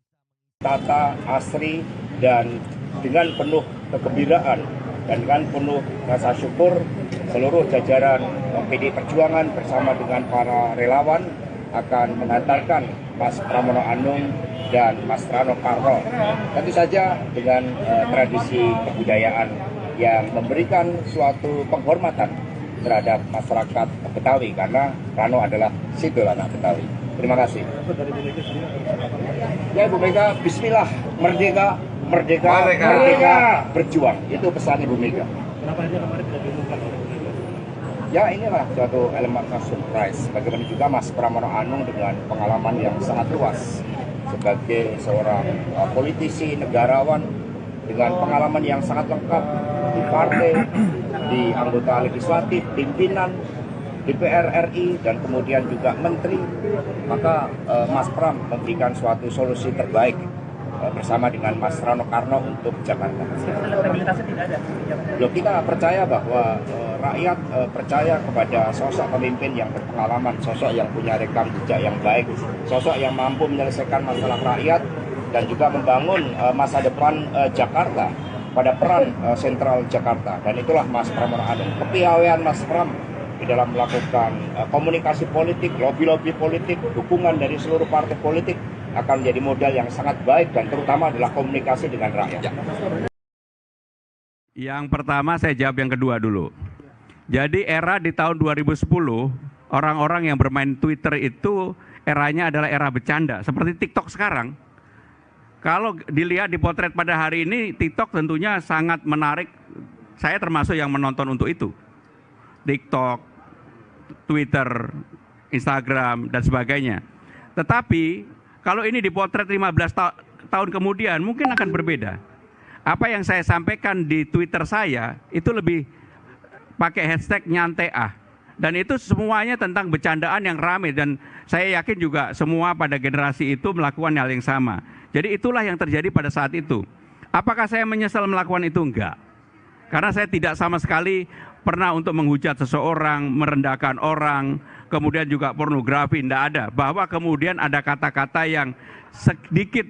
Tata, asri, dan dengan penuh kegembiraan dan dengan penuh rasa syukur, seluruh jajaran PDI Perjuangan bersama dengan para relawan akan mengantarkan Mas Pramono Anung dan Mas Rano Karno. Tentu saja dengan tradisi kebudayaan yang memberikan suatu penghormatan terhadap masyarakat Betawi karena Rano adalah Sidul Anak Betawi. Terima kasih. Ya Bu Mega, Bismillah, merdeka, merdeka, merdeka, berjuang. Itu pesan Ibu Mega. Kenapa aja kemarin tidak diumumkan? Ya inilah suatu elemen surprise. Bagaimana juga Mas Pramono Anung dengan pengalaman yang sangat luas sebagai seorang politisi, negarawan dengan pengalaman yang sangat lengkap di partai, di anggota legislatif, pimpinan DPR RI, dan kemudian juga menteri. Maka Mas Pram memberikan suatu solusi terbaik bersama dengan Mas Rano Karno untuk Jakarta. Elektabilitasnya tidak ada. Loh, kita percaya bahwa rakyat percaya kepada sosok pemimpin yang berpengalaman, sosok yang punya rekam jejak yang baik, sosok yang mampu menyelesaikan masalah rakyat dan juga membangun masa depan Jakarta pada peran sentral Jakarta. Dan itulah Mas Pramono Anung. Kepiawaian Mas Pram di dalam melakukan komunikasi politik, lobby-lobby politik, dukungan dari seluruh partai politik akan menjadi modal yang sangat baik dan terutama adalah komunikasi dengan rakyat. Yang pertama saya jawab yang kedua dulu. Jadi era di tahun 2010, orang-orang yang bermain Twitter itu eranya adalah era bercanda, seperti TikTok sekarang. Kalau dilihat di potret pada hari ini, TikTok tentunya sangat menarik. Saya termasuk yang menonton untuk itu. TikTok, Twitter, Instagram, dan sebagainya. Tetapi kalau ini dipotret 15 tahun kemudian mungkin akan berbeda. Apa yang saya sampaikan di Twitter saya itu lebih pakai hashtag nyantai ah. Dan itu semuanya tentang bercandaan yang ramai, dan saya yakin juga semua pada generasi itu melakukan hal yang sama. Jadi itulah yang terjadi pada saat itu. Apakah saya menyesal melakukan itu? Enggak. Karena saya tidak sama sekali pernah untuk menghujat seseorang, merendahkan orang, kemudian juga pornografi, tidak ada. Bahwa kemudian ada kata-kata yang sedikit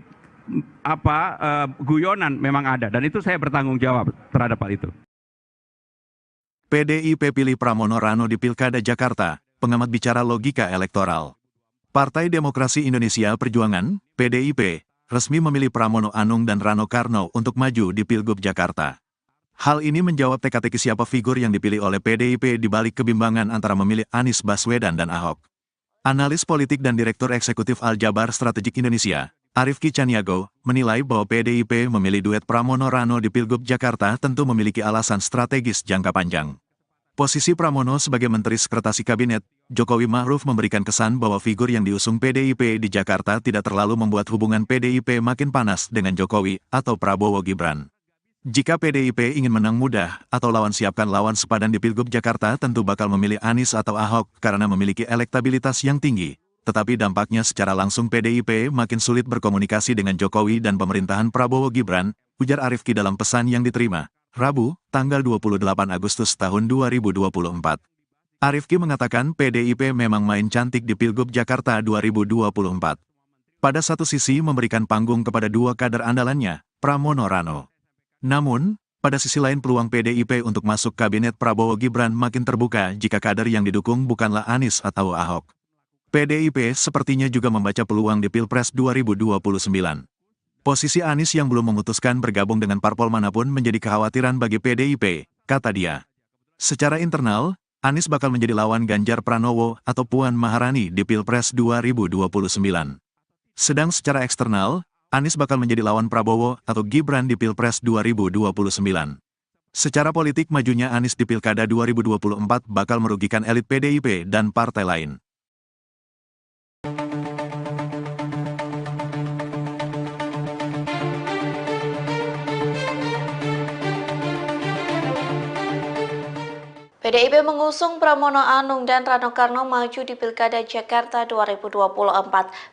guyonan memang ada, dan itu saya bertanggung jawab terhadap hal itu. PDIP pilih Pramono Rano di Pilkada Jakarta, pengamat bicara logika elektoral. Partai Demokrasi Indonesia Perjuangan, PDIP, resmi memilih Pramono Anung dan Rano Karno untuk maju di Pilgub Jakarta. Hal ini menjawab teka-teki siapa figur yang dipilih oleh PDIP di balik kebimbangan antara memilih Anies Baswedan dan Ahok. Analis politik dan Direktur Eksekutif Aljabar Strategik Indonesia, Arifki Caniago, menilai bahwa PDIP memilih duet Pramono Rano di Pilgub Jakarta tentu memiliki alasan strategis jangka panjang. Posisi Pramono sebagai Menteri Sekretaris Kabinet, Jokowi Ma'ruf memberikan kesan bahwa figur yang diusung PDIP di Jakarta tidak terlalu membuat hubungan PDIP makin panas dengan Jokowi atau Prabowo Gibran. Jika PDIP ingin menang mudah atau lawan siapkan lawan sepadan di Pilgub Jakarta tentu bakal memilih Anies atau Ahok karena memiliki elektabilitas yang tinggi. Tetapi dampaknya secara langsung PDIP makin sulit berkomunikasi dengan Jokowi dan pemerintahan Prabowo Gibran, ujar Arifki dalam pesan yang diterima Rabu, tanggal 28 Agustus tahun 2024. Arifki mengatakan PDIP memang main cantik di Pilgub Jakarta 2024. Pada satu sisi memberikan panggung kepada dua kader andalannya, Pramono Rano. Namun, pada sisi lain peluang PDIP untuk masuk kabinet Prabowo Gibran makin terbuka jika kader yang didukung bukanlah Anies atau Ahok. PDIP sepertinya juga membaca peluang di Pilpres 2029. Posisi Anies yang belum memutuskan bergabung dengan parpol manapun menjadi kekhawatiran bagi PDIP, kata dia. Secara internal, Anies bakal menjadi lawan Ganjar Pranowo atau Puan Maharani di Pilpres 2029. Sedang secara eksternal, Anies bakal menjadi lawan Prabowo atau Gibran di Pilpres 2029. Secara politik majunya Anies di Pilkada 2024 bakal merugikan elit PDIP dan partai lain. PDIP mengusung Pramono Anung dan Rano Karno maju di Pilkada Jakarta 2024.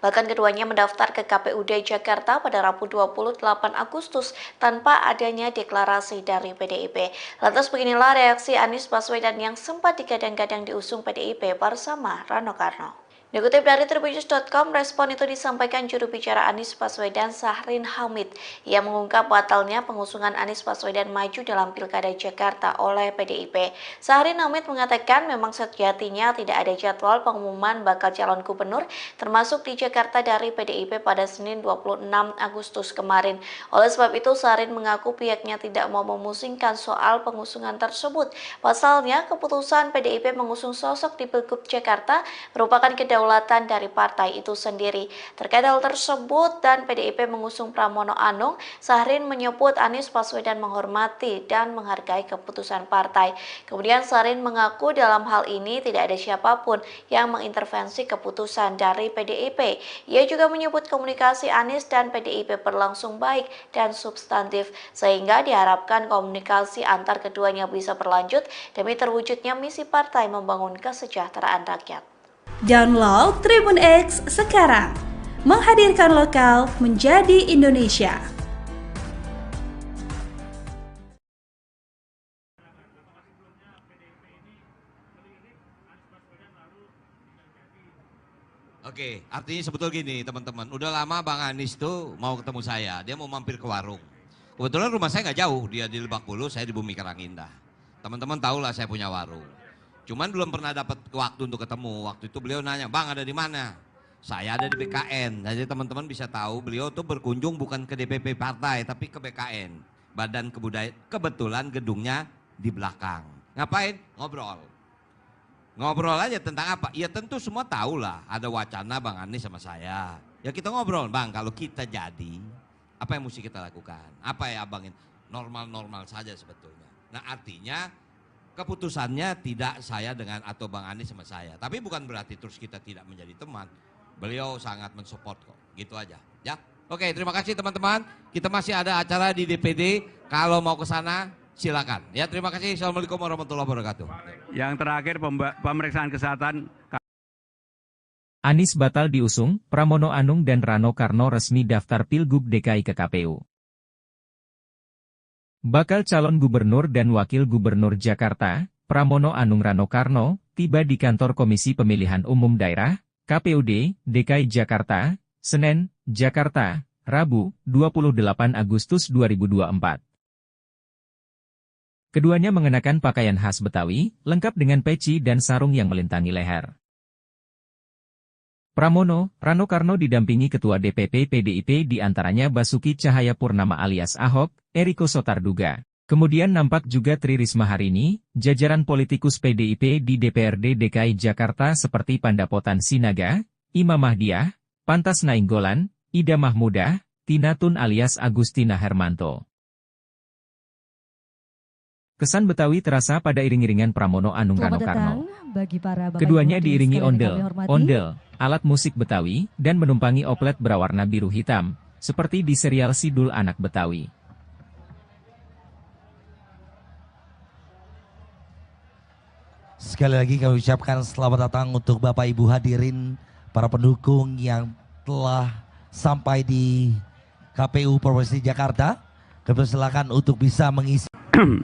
Bahkan keduanya mendaftar ke KPUD Jakarta pada Rabu 28 Agustus tanpa adanya deklarasi dari PDIP. Lantas beginilah reaksi Anies Baswedan yang sempat digadang-gadang diusung PDIP bersama Rano Karno. Dikutip dari Tribunnews.com, respon itu disampaikan juru bicara Anies Baswedan Sahrin Hamid. Ia mengungkap batalnya pengusungan Anies Baswedan maju dalam Pilkada Jakarta oleh PDIP. Sahrin Hamid mengatakan memang sejatinya tidak ada jadwal pengumuman bakal calon gubernur termasuk di Jakarta dari PDIP pada Senin 26 Agustus kemarin. Oleh sebab itu, Sahrin mengaku pihaknya tidak mau memusingkan soal pengusungan tersebut. Pasalnya, keputusan PDIP mengusung sosok di Pilgub Jakarta merupakan kedaulatan dari partai itu sendiri. Terkait hal tersebut dan PDIP mengusung Pramono Anung, Sahrin menyebut Anies Baswedan menghormati dan menghargai keputusan partai. Kemudian Sahrin mengaku dalam hal ini tidak ada siapapun yang mengintervensi keputusan dari PDIP. Ia juga menyebut komunikasi Anies dan PDIP berlangsung baik dan substantif, sehingga diharapkan komunikasi antar keduanya bisa berlanjut demi terwujudnya misi partai membangun kesejahteraan rakyat. Download Tribun X sekarang, menghadirkan lokal menjadi Indonesia. Oke, artinya sebetulnya gini teman-teman, udah lama Bang Anies tuh mau ketemu saya, dia mau mampir ke warung. Kebetulan rumah saya nggak jauh, dia di Lebak Bulus, saya di Bumi Karangindah. Teman-teman tahu lah saya punya warung. Cuman belum pernah dapat waktu untuk ketemu. Waktu itu beliau nanya, Bang ada di mana? Saya ada di BKN. Jadi teman-teman bisa tahu beliau tuh berkunjung bukan ke DPP partai, tapi ke BKN. Badan Kebudayaan. Kebetulan gedungnya di belakang. Ngapain? Ngobrol. Ngobrol aja tentang apa? Ya tentu semua tahu lah. Ada wacana Bang Anies sama saya. Ya kita ngobrol, Bang kalau kita jadi, apa yang mesti kita lakukan? Apa ya abangin? Normal-normal saja sebetulnya. Nah artinya, keputusannya tidak saya dengan atau Bang Anies sama saya. Tapi bukan berarti terus kita tidak menjadi teman. Beliau sangat mensupport kok. Gitu aja. Ya. Oke, terima kasih teman-teman. Kita masih ada acara di DPD. Kalau mau ke sana, silakan. Ya, terima kasih. Assalamualaikum warahmatullahi wabarakatuh. Yang terakhir pemeriksaan kesehatan. Anies batal diusung, Pramono Anung dan Rano Karno resmi daftar Pilgub DKI ke KPU. Bakal calon gubernur dan wakil gubernur Jakarta, Pramono Anung Rano Karno, tiba di kantor Komisi Pemilihan Umum Daerah, KPUD, DKI Jakarta, Senen, Jakarta, Rabu, 28 Agustus 2024. Keduanya mengenakan pakaian khas Betawi, lengkap dengan peci dan sarung yang melintangi leher. Pramono, Rano Karno didampingi Ketua DPP PDIP diantaranya Basuki Cahayapurnama alias Ahok, Eriko Sotarduga. Kemudian nampak juga Tri Risma Harini, jajaran politikus PDIP di DPRD DKI Jakarta seperti Pandapotan Sinaga, Imam Mahdiah, Pantas Nainggolan, Ida Mahmudah, Tina Tun alias Agustina Hermanto. Kesan Betawi terasa pada iring-iringan Pramono Anung Rano Karno. Keduanya diiringi ondel, alat musik Betawi, dan menumpangi oplet berwarna biru hitam, seperti di serial Sidul Anak Betawi. Sekali lagi kami ucapkan selamat datang untuk Bapak Ibu hadirin, para pendukung yang telah sampai di KPU Provinsi Jakarta. Kami silakan untuk bisa mengisi.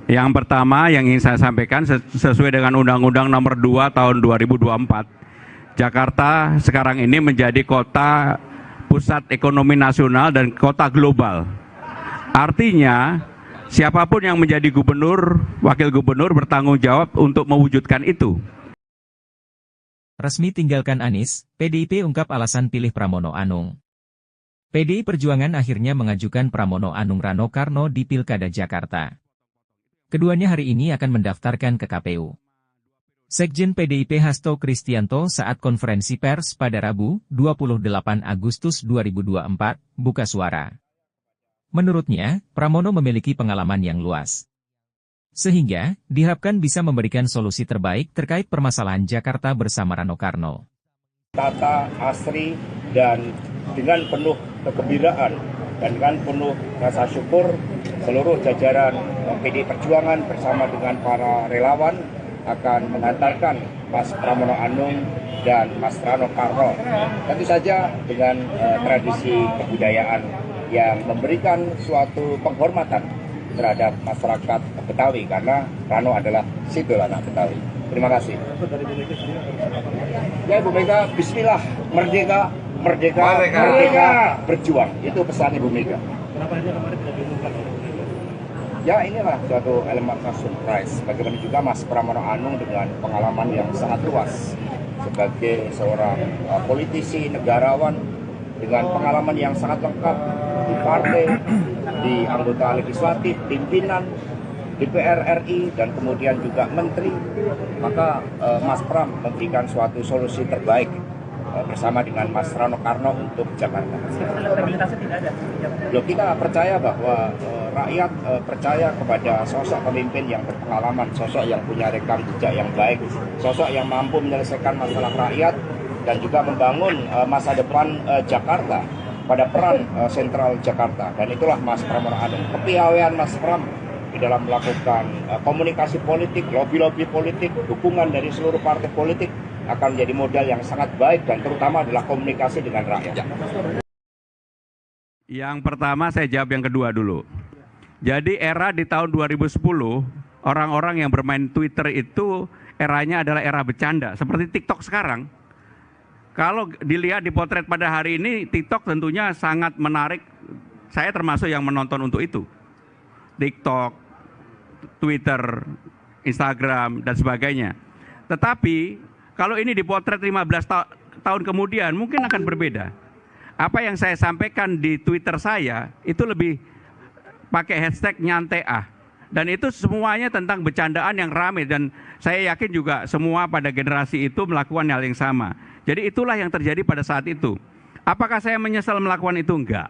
Yang pertama yang ingin saya sampaikan sesuai dengan Undang-Undang Nomor 2 Tahun 2024, Jakarta sekarang ini menjadi kota pusat ekonomi nasional dan kota global. Artinya, siapapun yang menjadi gubernur, wakil gubernur bertanggung jawab untuk mewujudkan itu. Resmi tinggalkan Anies, PDIP ungkap alasan pilih Pramono Anung. PDI Perjuangan akhirnya mengajukan Pramono Anung Rano Karno di Pilkada Jakarta. Keduanya hari ini akan mendaftarkan ke KPU. Sekjen PDIP Hasto Kristianto saat konferensi pers pada Rabu, 28 Agustus 2024, buka suara. Menurutnya, Pramono memiliki pengalaman yang luas. Sehingga, diharapkan bisa memberikan solusi terbaik terkait permasalahan Jakarta bersama Rano Karno. Tata, asri, dan dengan penuh kegembiraan dan dengan penuh rasa syukur, seluruh jajaran PDI Perjuangan bersama dengan para relawan akan mengantarkan Mas Pramono Anung dan Mas Rano Karno. Tentu saja dengan tradisi kebudayaan yang memberikan suatu penghormatan terhadap masyarakat Betawi karena Rano adalah simbol anak Betawi. Terima kasih. Ya Ibu Mega, Bismillah, merdeka, merdeka, merdeka, berjuang. Itu pesan Ibu Mega. Kenapa dia kemarin tidak diumumkan? Ya inilah suatu elemen surprise. Bagaimana juga Mas Pramono Anung dengan pengalaman yang sangat luas sebagai seorang politisi, negarawan dengan pengalaman yang sangat lengkap di partai, di anggota legislatif, pimpinan DPR RI, dan kemudian juga menteri. Maka Mas Pram memberikan suatu solusi terbaik bersama dengan Mas Rano Karno untuk Jakarta. Elektabilitasnya tidak ada. Loh, kita percaya bahwa rakyat percaya kepada sosok pemimpin yang berpengalaman, sosok yang punya rekam jejak yang baik, sosok yang mampu menyelesaikan masalah rakyat dan juga membangun masa depan Jakarta pada peran sentral Jakarta. Dan itulah Mas Pramono Anung. Kepiawaian Mas Pram di dalam melakukan komunikasi politik, lobby-lobby politik, dukungan dari seluruh partai politik akan menjadi modal yang sangat baik dan terutama adalah komunikasi dengan rakyat. Yang pertama saya jawab yang kedua dulu. Jadi era di tahun 2010, orang-orang yang bermain Twitter itu eranya adalah era bercanda, seperti TikTok sekarang. Kalau dilihat di potret pada hari ini, TikTok tentunya sangat menarik. Saya termasuk yang menonton untuk itu. TikTok, Twitter, Instagram, dan sebagainya. Tetapi kalau ini dipotret 15 tahun kemudian mungkin akan berbeda. Apa yang saya sampaikan di Twitter saya itu lebih pakai hashtag nyantai ah. Dan itu semuanya tentang bercandaan yang ramai dan saya yakin juga semua pada generasi itu melakukan hal yang sama. Jadi itulah yang terjadi pada saat itu. Apakah saya menyesal melakukan itu? Enggak.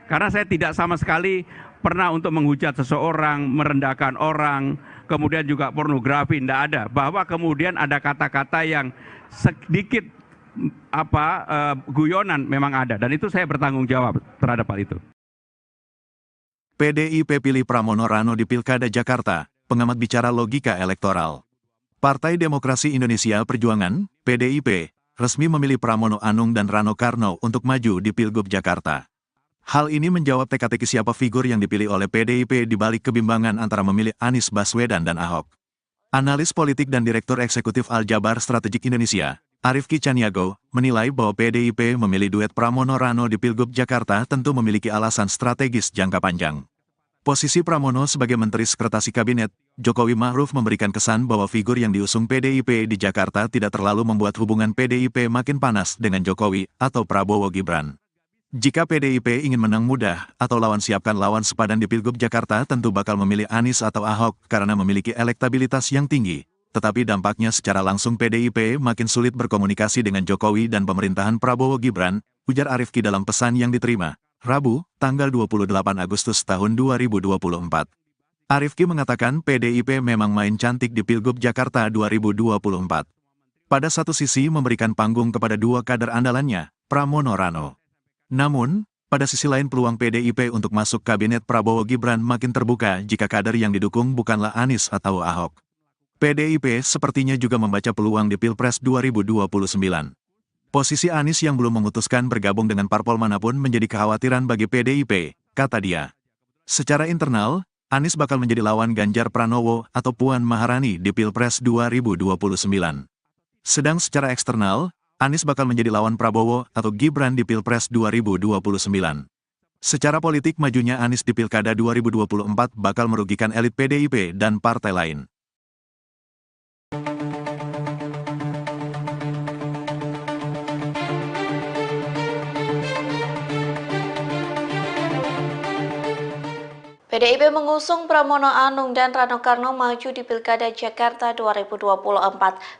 Karena saya tidak sama sekali pernah untuk menghujat seseorang, merendahkan orang, kemudian juga pornografi, tidak ada. Bahwa kemudian ada kata-kata yang sedikit guyonan memang ada, dan itu saya bertanggung jawab terhadap hal itu. PDIP pilih Pramono Rano di Pilkada Jakarta, pengamat bicara logika elektoral. Partai Demokrasi Indonesia Perjuangan, PDIP, resmi memilih Pramono Anung dan Rano Karno untuk maju di Pilgub Jakarta. Hal ini menjawab teka-teki siapa figur yang dipilih oleh PDIP di balik kebimbangan antara memilih Anies Baswedan dan Ahok. Analis politik dan Direktur Eksekutif Aljabar Strategik Indonesia, Arifki Caniago, menilai bahwa PDIP memilih duet Pramono Rano di Pilgub Jakarta tentu memiliki alasan strategis jangka panjang. Posisi Pramono sebagai Menteri Sekretaris Kabinet, Jokowi Ma'ruf memberikan kesan bahwa figur yang diusung PDIP di Jakarta tidak terlalu membuat hubungan PDIP makin panas dengan Jokowi atau Prabowo Gibran. Jika PDIP ingin menang mudah atau lawan siapkan lawan sepadan di Pilgub Jakarta tentu bakal memilih Anies atau Ahok karena memiliki elektabilitas yang tinggi. Tetapi dampaknya secara langsung PDIP makin sulit berkomunikasi dengan Jokowi dan pemerintahan Prabowo Gibran, ujar Arifki dalam pesan yang diterima, Rabu, tanggal 28 Agustus tahun 2024. Arifki mengatakan PDIP memang main cantik di Pilgub Jakarta 2024. Pada satu sisi memberikan panggung kepada dua kader andalannya, Pramono Rano. Namun, pada sisi lain peluang PDIP untuk masuk kabinet Prabowo Gibran makin terbuka jika kader yang didukung bukanlah Anies atau Ahok. PDIP sepertinya juga membaca peluang di Pilpres 2029. Posisi Anies yang belum memutuskan bergabung dengan parpol manapun menjadi kekhawatiran bagi PDIP, kata dia. Secara internal, Anies bakal menjadi lawan Ganjar Pranowo atau Puan Maharani di Pilpres 2029. Sedang secara eksternal, Anies bakal menjadi lawan Prabowo atau Gibran di Pilpres 2029. Secara politik majunya Anies di Pilkada 2024 bakal merugikan elit PDIP dan partai lain. PDIP mengusung Pramono Anung dan Rano Karno maju di Pilkada Jakarta 2024.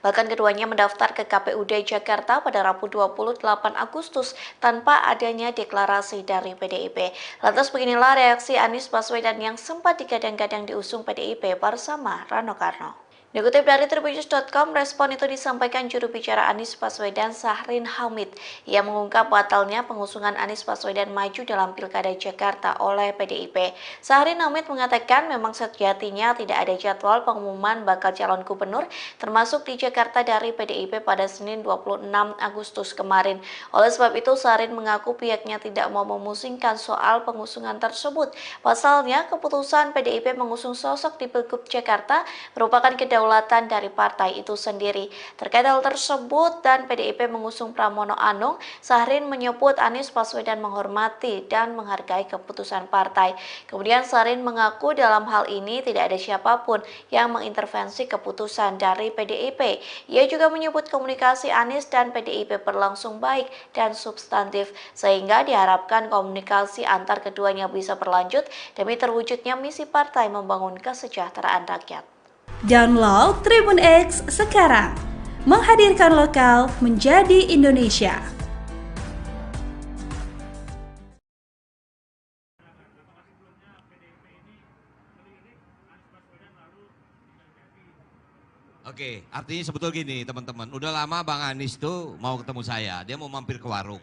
Bahkan keduanya mendaftar ke KPUD Jakarta pada Rabu 28 Agustus tanpa adanya deklarasi dari PDIP. Lantas beginilah reaksi Anies Baswedan yang sempat digadang-gadang diusung PDIP bersama Rano Karno. Dikutip dari Tribunnews.com, respon itu disampaikan juru bicara Anies Baswedan Sahrin Hamid. Ia mengungkap batalnya pengusungan Anies Baswedan maju dalam Pilkada Jakarta oleh PDIP. Sahrin Hamid mengatakan memang sejatinya tidak ada jadwal pengumuman bakal calon gubernur termasuk di Jakarta dari PDIP pada Senin 26 Agustus kemarin. Oleh sebab itu, Sahrin mengaku pihaknya tidak mau memusingkan soal pengusungan tersebut. Pasalnya, keputusan PDIP mengusung sosok di Pilgub Jakarta merupakan kedaulatan dari partai itu sendiri. Terkait hal tersebut dan PDIP mengusung Pramono Anung, Sahrin menyebut Anies Baswedan menghormati dan menghargai keputusan partai. Kemudian Sahrin mengaku dalam hal ini tidak ada siapapun yang mengintervensi keputusan dari PDIP. Ia juga menyebut komunikasi Anies dan PDIP berlangsung baik dan substantif, sehingga diharapkan komunikasi antar keduanya bisa berlanjut demi terwujudnya misi partai membangun kesejahteraan rakyat. Download Tribun X sekarang, menghadirkan lokal menjadi Indonesia. Oke, artinya sebetulnya gini teman-teman, udah lama Bang Anies tuh mau ketemu saya, dia mau mampir ke warung.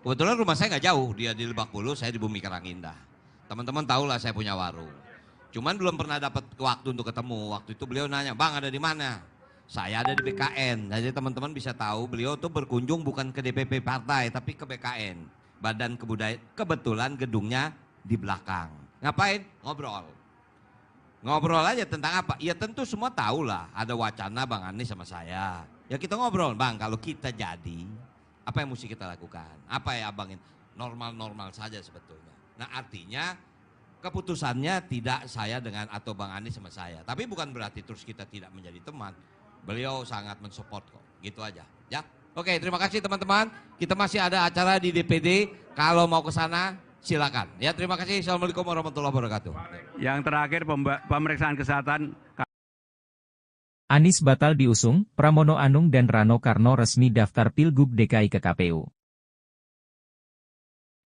Kebetulan rumah saya nggak jauh, dia di Lebak Bulus, saya di Bumi Karangindah. Teman-teman tahulah saya punya warung. Cuman belum pernah dapat waktu untuk ketemu. Waktu itu beliau nanya, Bang ada di mana? Saya ada di BKN. Jadi teman-teman bisa tahu beliau tuh berkunjung bukan ke DPP partai, tapi ke BKN. Badan Kebudayaan. Kebetulan gedungnya di belakang. Ngapain? Ngobrol. Ngobrol aja tentang apa? Ya tentu semua tahu lah. Ada wacana Bang Anies sama saya. Ya kita ngobrol, Bang kalau kita jadi, apa yang mesti kita lakukan? Apa ya abangin? Normal-normal saja sebetulnya. Nah artinya, keputusannya tidak saya dengan atau Bang Anies sama saya. Tapi bukan berarti terus kita tidak menjadi teman. Beliau sangat mensupport kok. Gitu aja. Ya. Oke, terima kasih teman-teman. Kita masih ada acara di DPD. Kalau mau ke sana silakan. Ya, terima kasih. Assalamualaikum warahmatullahi wabarakatuh. Yang terakhir pemeriksaan kesehatan. Anies batal diusung, Pramono Anung dan Rano Karno resmi daftar Pilgub DKI ke KPU.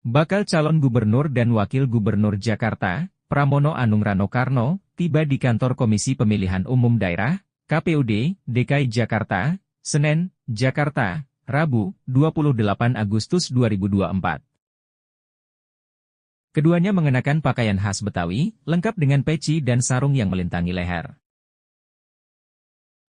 Bakal calon gubernur dan wakil gubernur Jakarta, Pramono Anung Rano Karno, tiba di kantor Komisi Pemilihan Umum Daerah, KPUD, DKI Jakarta, Senen, Jakarta, Rabu, 28 Agustus 2024. Keduanya mengenakan pakaian khas Betawi, lengkap dengan peci dan sarung yang melintangi leher.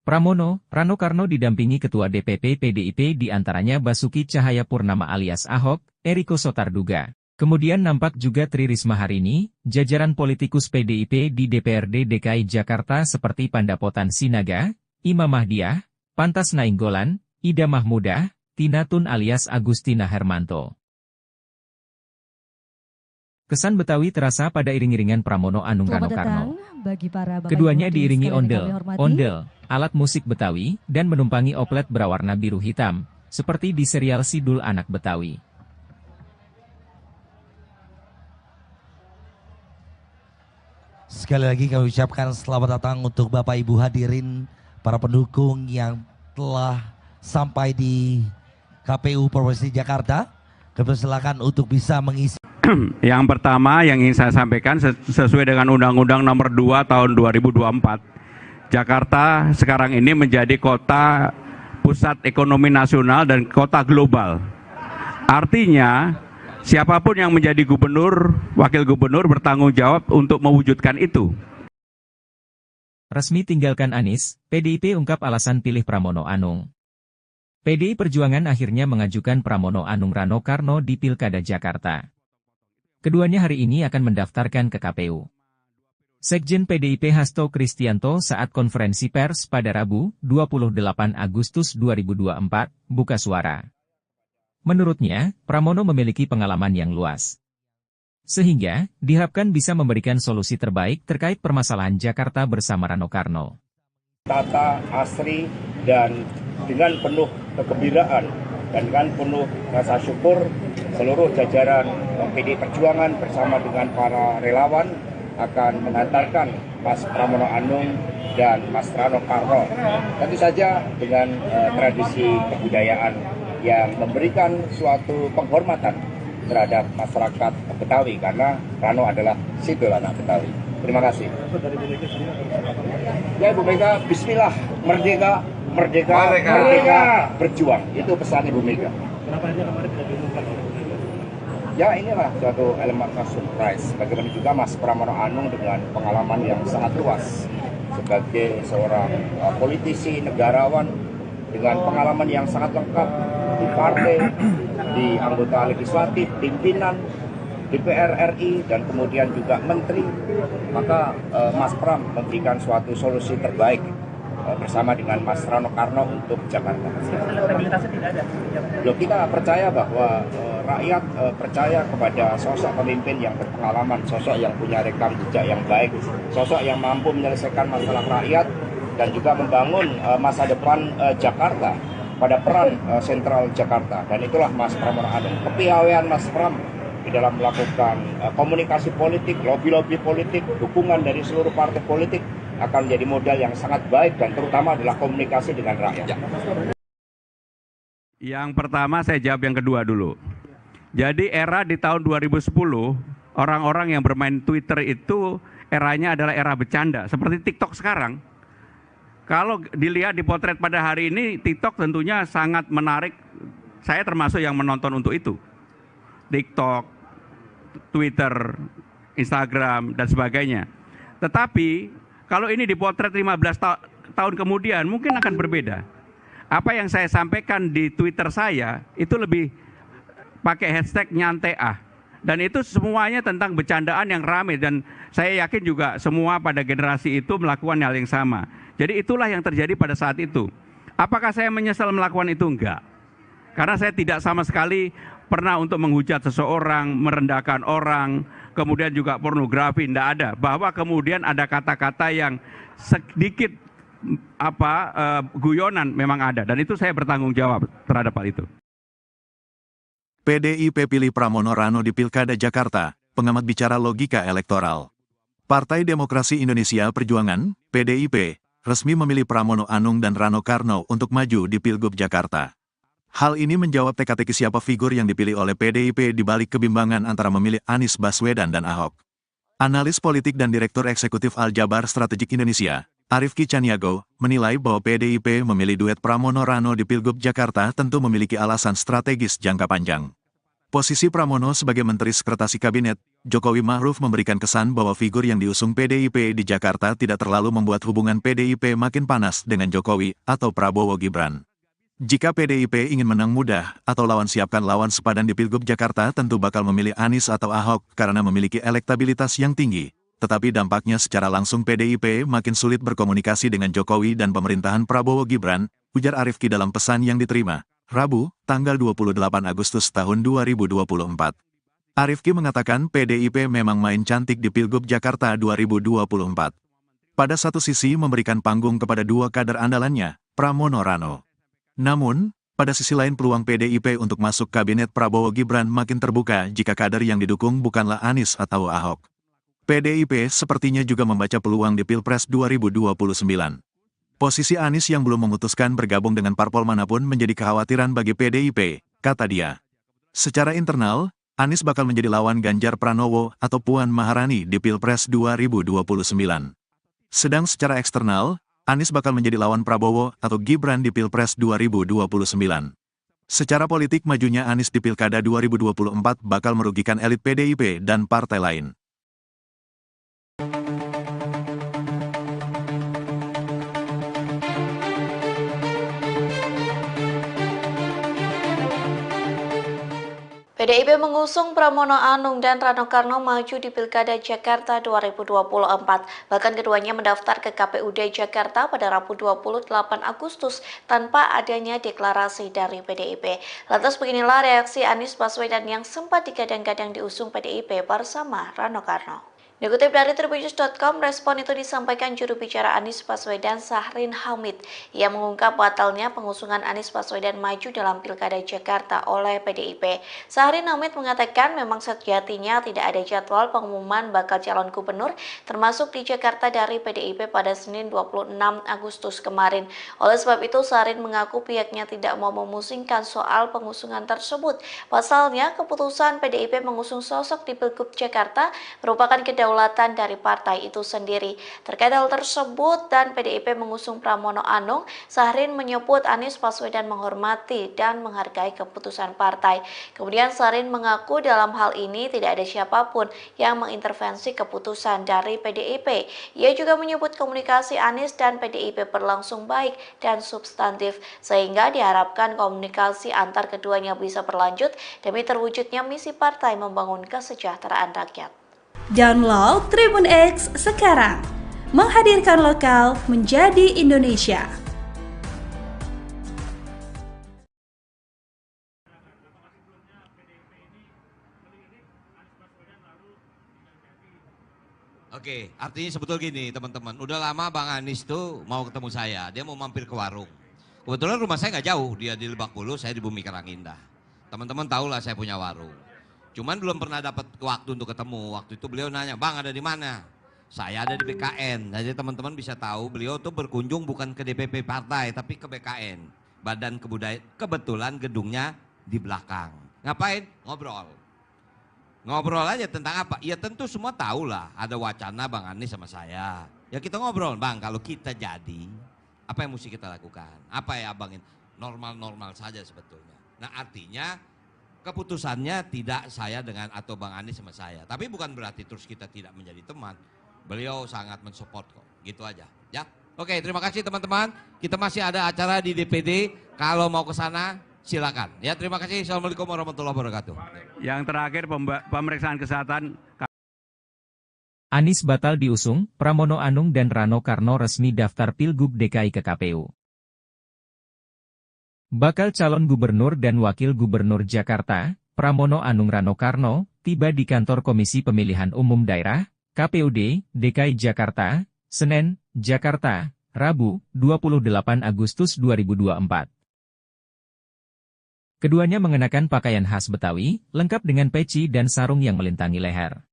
Pramono, Rano Karno didampingi Ketua DPP PDIP diantaranya Basuki Cahayapurnama alias Ahok, Eriko Sotarduga. Kemudian nampak juga Tri Risma Harini, jajaran politikus PDIP di DPRD DKI Jakarta seperti Pandapotan Sinaga, Imam Mahdiah, Pantas Nainggolan, Ida Mahmudah, Tina Tun alias Agustina Hermanto. Kesan Betawi terasa pada iring-iringan Pramono Anung Rano Karno. Keduanya diiringi ondel, alat musik Betawi, dan menumpangi oplet berwarna biru hitam, seperti di serial Sidul Anak Betawi. Sekali lagi kami ucapkan selamat datang untuk Bapak Ibu hadirin para pendukung yang telah sampai di KPU Provinsi Jakarta. Kami silakan untuk bisa mengisi. Yang pertama yang ingin saya sampaikan sesuai dengan Undang-Undang Nomor 2 Tahun 2024, Jakarta sekarang ini menjadi kota pusat ekonomi nasional dan kota global. Artinya siapapun yang menjadi gubernur, wakil gubernur bertanggung jawab untuk mewujudkan itu. Resmi tinggalkan Anies, PDIP ungkap alasan pilih Pramono Anung. PDI Perjuangan akhirnya mengajukan Pramono Anung Rano Karno di Pilkada Jakarta. Keduanya hari ini akan mendaftarkan ke KPU. Sekjen PDIP Hasto Kristianto saat konferensi pers pada Rabu, 28 Agustus 2024, buka suara. Menurutnya, Pramono memiliki pengalaman yang luas. Sehingga, diharapkan bisa memberikan solusi terbaik terkait permasalahan Jakarta bersama Rano Karno. Tata, asri, dan dengan penuh kegembiraan dan dengan penuh rasa syukur, seluruh jajaran PDI Perjuangan bersama dengan para relawan akan mengantarkan Mas Pramono Anung dan Mas Rano Karno. Tentu saja dengan tradisi kebudayaan yang memberikan suatu penghormatan terhadap masyarakat Betawi karena Rano adalah Sidul Anak Betawi. Terima kasih. Ya Ibu Mega, Bismillah, merdeka, merdeka, merdeka, berjuang. Itu pesan Ibu Mega. Kenapa aja kemarin tidak diumumkan? Ya inilah suatu elemen surprise. Bagaimana juga Mas Pramono Anung dengan pengalaman yang sangat luas sebagai seorang politisi, negarawan dengan pengalaman yang sangat lengkap di partai, di anggota legislatif, pimpinan DPR RI, dan kemudian juga menteri. Maka Mas Pram memberikan suatu solusi terbaik bersama dengan Mas Rano Karno untuk Jakarta. Elektabilitasnya tidak ada. Loh, kita percaya bahwa rakyat percaya kepada sosok pemimpin yang berpengalaman, sosok yang punya rekam jejak yang baik, sosok yang mampu menyelesaikan masalah rakyat dan juga membangun masa depan Jakarta pada peran sentral Jakarta. Dan itulah Mas Pramono Anung. Kepiawaian Mas Pram di dalam melakukan komunikasi politik, lobby-lobby politik, dukungan dari seluruh partai politik akan menjadi modal yang sangat baik dan terutama adalah komunikasi dengan rakyat. Yang pertama saya jawab yang kedua dulu. Jadi era di tahun 2010, orang-orang yang bermain Twitter itu eranya adalah era bercanda, seperti TikTok sekarang. Kalau dilihat di potret pada hari ini, TikTok tentunya sangat menarik. Saya termasuk yang menonton untuk itu. TikTok, Twitter, Instagram, dan sebagainya. Tetapi kalau ini dipotret 15 tahun kemudian mungkin akan berbeda. Apa yang saya sampaikan di Twitter saya itu lebih pakai hashtag nyantai ah. Dan itu semuanya tentang bercandaan yang ramai dan saya yakin juga semua pada generasi itu melakukan hal yang sama. Jadi itulah yang terjadi pada saat itu. Apakah saya menyesal melakukan itu? Enggak. Karena saya tidak sama sekali pernah untuk menghujat seseorang, merendahkan orang, kemudian juga pornografi, tidak ada. Bahwa kemudian ada kata-kata yang sedikit guyonan memang ada. Dan itu saya bertanggung jawab terhadap hal itu. PDIP pilih Pramono Rano di Pilkada Jakarta, pengamat bicara logika elektoral. Partai Demokrasi Indonesia Perjuangan, PDIP, resmi memilih Pramono Anung dan Rano Karno untuk maju di Pilgub Jakarta. Hal ini menjawab teka-teki siapa figur yang dipilih oleh PDIP di balik kebimbangan antara memilih Anies Baswedan dan Ahok. Analis politik dan Direktur Eksekutif Aljabar Strategik Indonesia, Arifki Caniago, menilai bahwa PDIP memilih duet Pramono Rano di Pilgub Jakarta tentu memiliki alasan strategis jangka panjang. Posisi Pramono sebagai Menteri Sekretaris Kabinet, Jokowi Ma'ruf memberikan kesan bahwa figur yang diusung PDIP di Jakarta tidak terlalu membuat hubungan PDIP makin panas dengan Jokowi atau Prabowo Gibran. Jika PDIP ingin menang mudah atau lawan siapkan lawan sepadan di Pilgub Jakarta tentu bakal memilih Anies atau Ahok karena memiliki elektabilitas yang tinggi. Tetapi dampaknya secara langsung PDIP makin sulit berkomunikasi dengan Jokowi dan pemerintahan Prabowo Gibran, ujar Arifki dalam pesan yang diterima, Rabu, tanggal 28 Agustus tahun 2024. Arifki mengatakan PDIP memang main cantik di Pilgub Jakarta 2024. Pada satu sisi memberikan panggung kepada dua kader andalannya, Pramono Rano. Namun, pada sisi lain peluang PDIP untuk masuk kabinet Prabowo Gibran makin terbuka jika kader yang didukung bukanlah Anies atau Ahok. PDIP sepertinya juga membaca peluang di Pilpres 2029. Posisi Anies yang belum memutuskan bergabung dengan parpol manapun menjadi kekhawatiran bagi PDIP, kata dia. Secara internal, Anies bakal menjadi lawan Ganjar Pranowo atau Puan Maharani di Pilpres 2029. Sedang secara eksternal, Anies bakal menjadi lawan Prabowo atau Gibran di Pilpres 2029. Secara politik majunya Anies di Pilkada 2024 bakal merugikan elit PDIP dan partai lain. PDIP mengusung Pramono Anung dan Rano Karno maju di Pilkada Jakarta 2024. Bahkan keduanya mendaftar ke KPUD Jakarta pada Rabu 28 Agustus tanpa adanya deklarasi dari PDIP. Lantas beginilah reaksi Anies Baswedan yang sempat digadang-gadang diusung PDIP bersama Rano Karno. Dikutip dari Tribunnews.com, respon itu disampaikan juru bicara Anies Baswedan Syahrin Hamid. Ia mengungkap batalnya pengusungan Anies Baswedan maju dalam Pilkada Jakarta oleh PDIP. Syahrin Hamid mengatakan memang sejatinya tidak ada jadwal pengumuman bakal calon gubernur termasuk di Jakarta dari PDIP pada Senin 26 Agustus kemarin. Oleh sebab itu, Syahrin mengaku pihaknya tidak mau memusingkan soal pengusungan tersebut. Pasalnya, keputusan PDIP mengusung sosok di Pilgub Jakarta merupakan kedaulatan dari partai itu sendiri. Terkait hal tersebut dan PDIP mengusung Pramono Anung, Syahrin menyebut Anies Baswedan menghormati dan menghargai keputusan partai. Kemudian Syahrin mengaku dalam hal ini tidak ada siapapun yang mengintervensi keputusan dari PDIP. Ia juga menyebut komunikasi Anies dan PDIP berlangsung baik dan substantif, sehingga diharapkan komunikasi antar keduanya bisa berlanjut demi terwujudnya misi partai membangun kesejahteraan rakyat. Download Tribun X sekarang, menghadirkan lokal menjadi Indonesia. Oke, artinya sebetulnya gini teman-teman, udah lama Bang Anies tuh mau ketemu saya, dia mau mampir ke warung. Kebetulan rumah saya nggak jauh, dia di Lebak Bulus, saya di Bumi Karangindah. Teman-teman tahu lah saya punya warung. Cuman belum pernah dapat waktu untuk ketemu. Waktu itu beliau nanya, Bang ada di mana? Saya ada di BKN. Jadi teman-teman bisa tahu beliau tuh berkunjung bukan ke DPP partai, tapi ke BKN. Badan Kebudayaan. Kebetulan gedungnya di belakang. Ngapain? Ngobrol. Ngobrol aja tentang apa? Ya tentu semua tahu lah. Ada wacana Bang Anies sama saya. Ya kita ngobrol, Bang kalau kita jadi, apa yang mesti kita lakukan? Apa ya Abang? Normal-normal saja sebetulnya. Nah artinya, keputusannya tidak saya dengan atau Bang Anies sama saya. Tapi bukan berarti terus kita tidak menjadi teman. Beliau sangat mensupport kok. Gitu aja. Ya. Oke, terima kasih teman-teman. Kita masih ada acara di DPD. Kalau mau ke sana silakan. Ya, terima kasih. Assalamualaikum warahmatullahi wabarakatuh. Yang terakhir pemeriksaan kesehatan. Anies batal diusung, Pramono Anung dan Rano Karno resmi daftar Pilgub DKI ke KPU. Bakal calon gubernur dan wakil gubernur Jakarta, Pramono Anung Rano Karno, tiba di kantor Komisi Pemilihan Umum Daerah, KPUD, DKI Jakarta, Senen, Jakarta, Rabu, 28 Agustus 2024. Keduanya mengenakan pakaian khas Betawi, lengkap dengan peci dan sarung yang melintangi leher.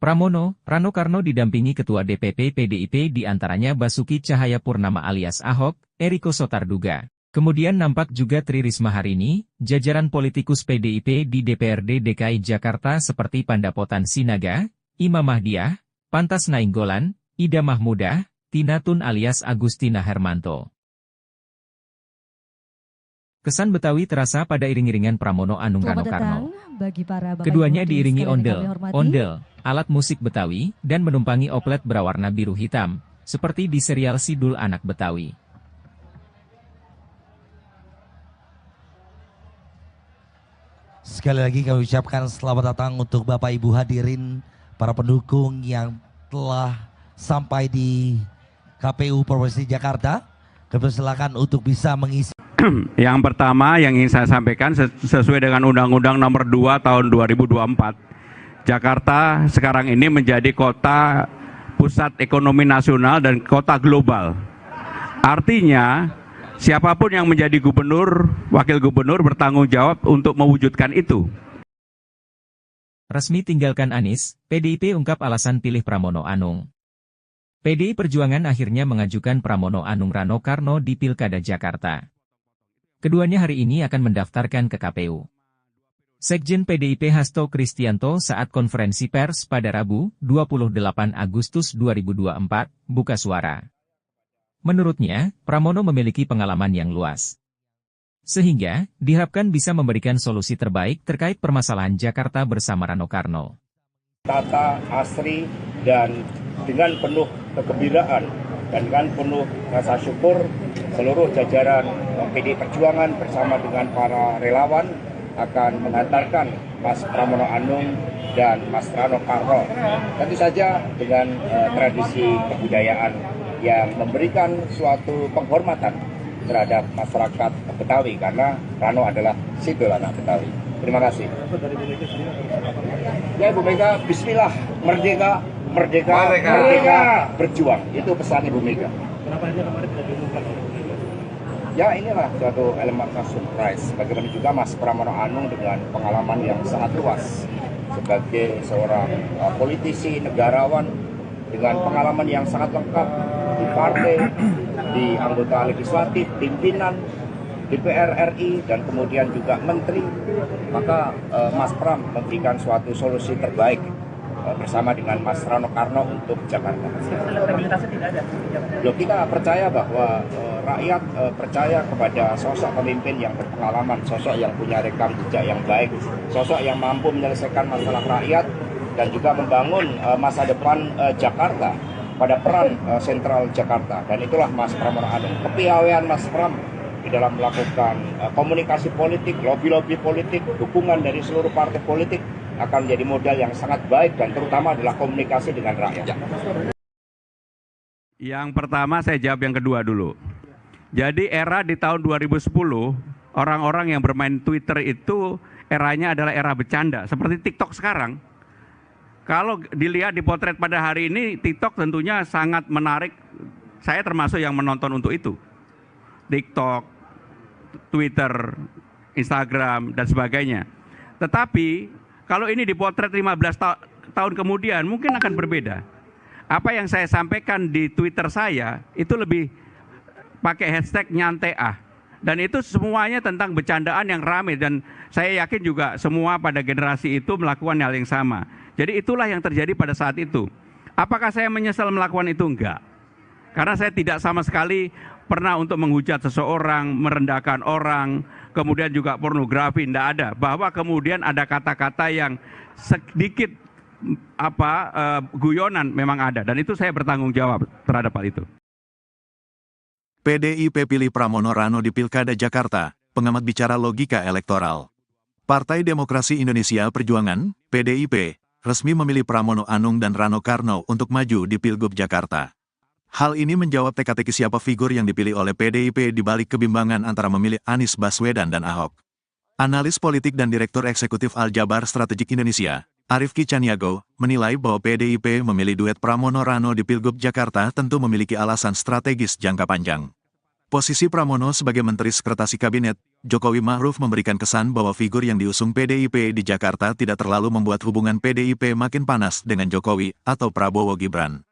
Pramono, Rano Karno didampingi Ketua DPP PDIP diantaranya Basuki Cahayapurnama alias Ahok, Eriko Sotarduga. Kemudian nampak juga Tri Risma Harini, jajaran politikus PDIP di DPRD DKI Jakarta seperti Pandapotan Sinaga, Imam Mahdiah, Pantas Nainggolan, Ida Mahmudah, Tina Tun alias Agustina Hermanto. Kesan Betawi terasa pada iring-iringan Pramono Anung Rano Karno. Keduanya diiringi ondel, alat musik Betawi, dan menumpangi oplet berwarna biru hitam, seperti di serial Sidul Anak Betawi. Sekali lagi kami ucapkan selamat datang untuk Bapak Ibu hadirin, para pendukung yang telah sampai di KPU Provinsi Jakarta. Kami silakan untuk bisa mengisi. Yang pertama yang ingin saya sampaikan sesuai dengan Undang-Undang Nomor 2 Tahun 2024, Jakarta sekarang ini menjadi kota pusat ekonomi nasional dan kota global. Artinya, siapapun yang menjadi gubernur, wakil gubernur bertanggung jawab untuk mewujudkan itu. Resmi tinggalkan Anies, PDIP ungkap alasan pilih Pramono Anung. PDI Perjuangan akhirnya mengajukan Pramono Anung Rano Karno di Pilkada Jakarta. Keduanya hari ini akan mendaftarkan ke KPU. Sekjen PDIP Hasto Kristianto saat konferensi pers pada Rabu, 28 Agustus 2024, buka suara. Menurutnya, Pramono memiliki pengalaman yang luas. Sehingga, diharapkan bisa memberikan solusi terbaik terkait permasalahan Jakarta bersama Rano Karno. Tata, asri, dan dengan penuh kegembiraan dan dengan penuh rasa syukur, seluruh jajaran PDI Perjuangan bersama dengan para relawan akan mengantarkan Mas Pramono Anung dan Mas Rano Karno. Tentu saja dengan tradisi kebudayaan yang memberikan suatu penghormatan terhadap masyarakat Betawi karena Rano adalah Sidul Anak Betawi. Terima kasih. Ya Ibu Mega, Bismillah, merdeka, merdeka, merdeka, berjuang. Itu pesan Ibu Mega. Kenapa aja kemarin tidak diumumkan? Ya inilah suatu elemen surprise. Bagaimana juga Mas Pramono Anung dengan pengalaman yang sangat luas sebagai seorang politisi, negarawan dengan pengalaman yang sangat lengkap di partai, di anggota legislatif, pimpinan DPR RI, dan kemudian juga menteri. Maka Mas Pram memberikan suatu solusi terbaik bersama dengan Mas Rano Karno untuk Jakarta. Elektabilitasnya tidak ada. Loh, kita percaya bahwa rakyat percaya kepada sosok pemimpin yang berpengalaman, sosok yang punya rekam jejak yang baik, sosok yang mampu menyelesaikan masalah rakyat dan juga membangun masa depan Jakarta pada peran sentral Jakarta. Dan itulah Mas Pramono Anung. Kepiawaian Mas Pram di dalam melakukan komunikasi politik, lobby-lobby politik, dukungan dari seluruh partai politik akan menjadi modal yang sangat baik dan terutama adalah komunikasi dengan rakyat. Yang pertama saya jawab yang kedua dulu. Jadi era di tahun 2010, orang-orang yang bermain Twitter itu eranya adalah era bercanda, seperti TikTok sekarang. Kalau dilihat di potret pada hari ini, TikTok tentunya sangat menarik. Saya termasuk yang menonton untuk itu. TikTok, Twitter, Instagram, dan sebagainya. Tetapi kalau ini dipotret 15 tahun kemudian mungkin akan berbeda. Apa yang saya sampaikan di Twitter saya itu lebih pakai hashtag nyantai ah. Dan itu semuanya tentang bercandaan yang ramai dan saya yakin juga semua pada generasi itu melakukan hal yang sama. Jadi itulah yang terjadi pada saat itu. Apakah saya menyesal melakukan itu? Enggak. Karena saya tidak sama sekali pernah untuk menghujat seseorang, merendahkan orang, kemudian juga pornografi, tidak ada. Bahwa kemudian ada kata-kata yang sedikit guyonan memang ada. Dan itu saya bertanggung jawab terhadap hal itu. PDIP pilih Pramono Rano di Pilkada Jakarta, pengamat bicara logika elektoral. Partai Demokrasi Indonesia Perjuangan, PDIP, resmi memilih Pramono Anung dan Rano Karno untuk maju di Pilgub Jakarta. Hal ini menjawab teka-teki siapa figur yang dipilih oleh PDIP di balik kebimbangan antara memilih Anies Baswedan dan Ahok. Analis politik dan Direktur Eksekutif Aljabar Strategik Indonesia, Arief Kicaniago, menilai bahwa PDIP memilih duet Pramono Rano di Pilgub Jakarta tentu memiliki alasan strategis jangka panjang. Posisi Pramono sebagai Menteri Sekretaris Kabinet, Jokowi Ma'ruf memberikan kesan bahwa figur yang diusung PDIP di Jakarta tidak terlalu membuat hubungan PDIP makin panas dengan Jokowi atau Prabowo Gibran.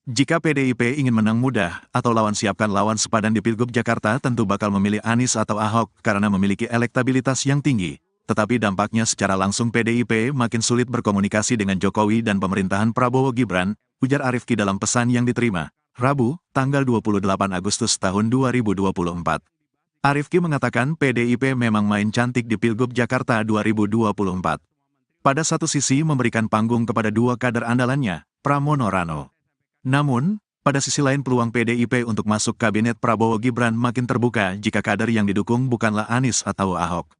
Jika PDIP ingin menang mudah atau lawan siapkan lawan sepadan di Pilgub Jakarta tentu bakal memilih Anies atau Ahok karena memiliki elektabilitas yang tinggi. Tetapi dampaknya secara langsung PDIP makin sulit berkomunikasi dengan Jokowi dan pemerintahan Prabowo Gibran, ujar Arifki dalam pesan yang diterima, Rabu, tanggal 28 Agustus tahun 2024. Arifki mengatakan PDIP memang main cantik di Pilgub Jakarta 2024. Pada satu sisi memberikan panggung kepada dua kader andalannya, Pramono Rano. Namun, pada sisi lain peluang PDIP untuk masuk kabinet Prabowo Gibran makin terbuka jika kader yang didukung bukanlah Anies atau Ahok.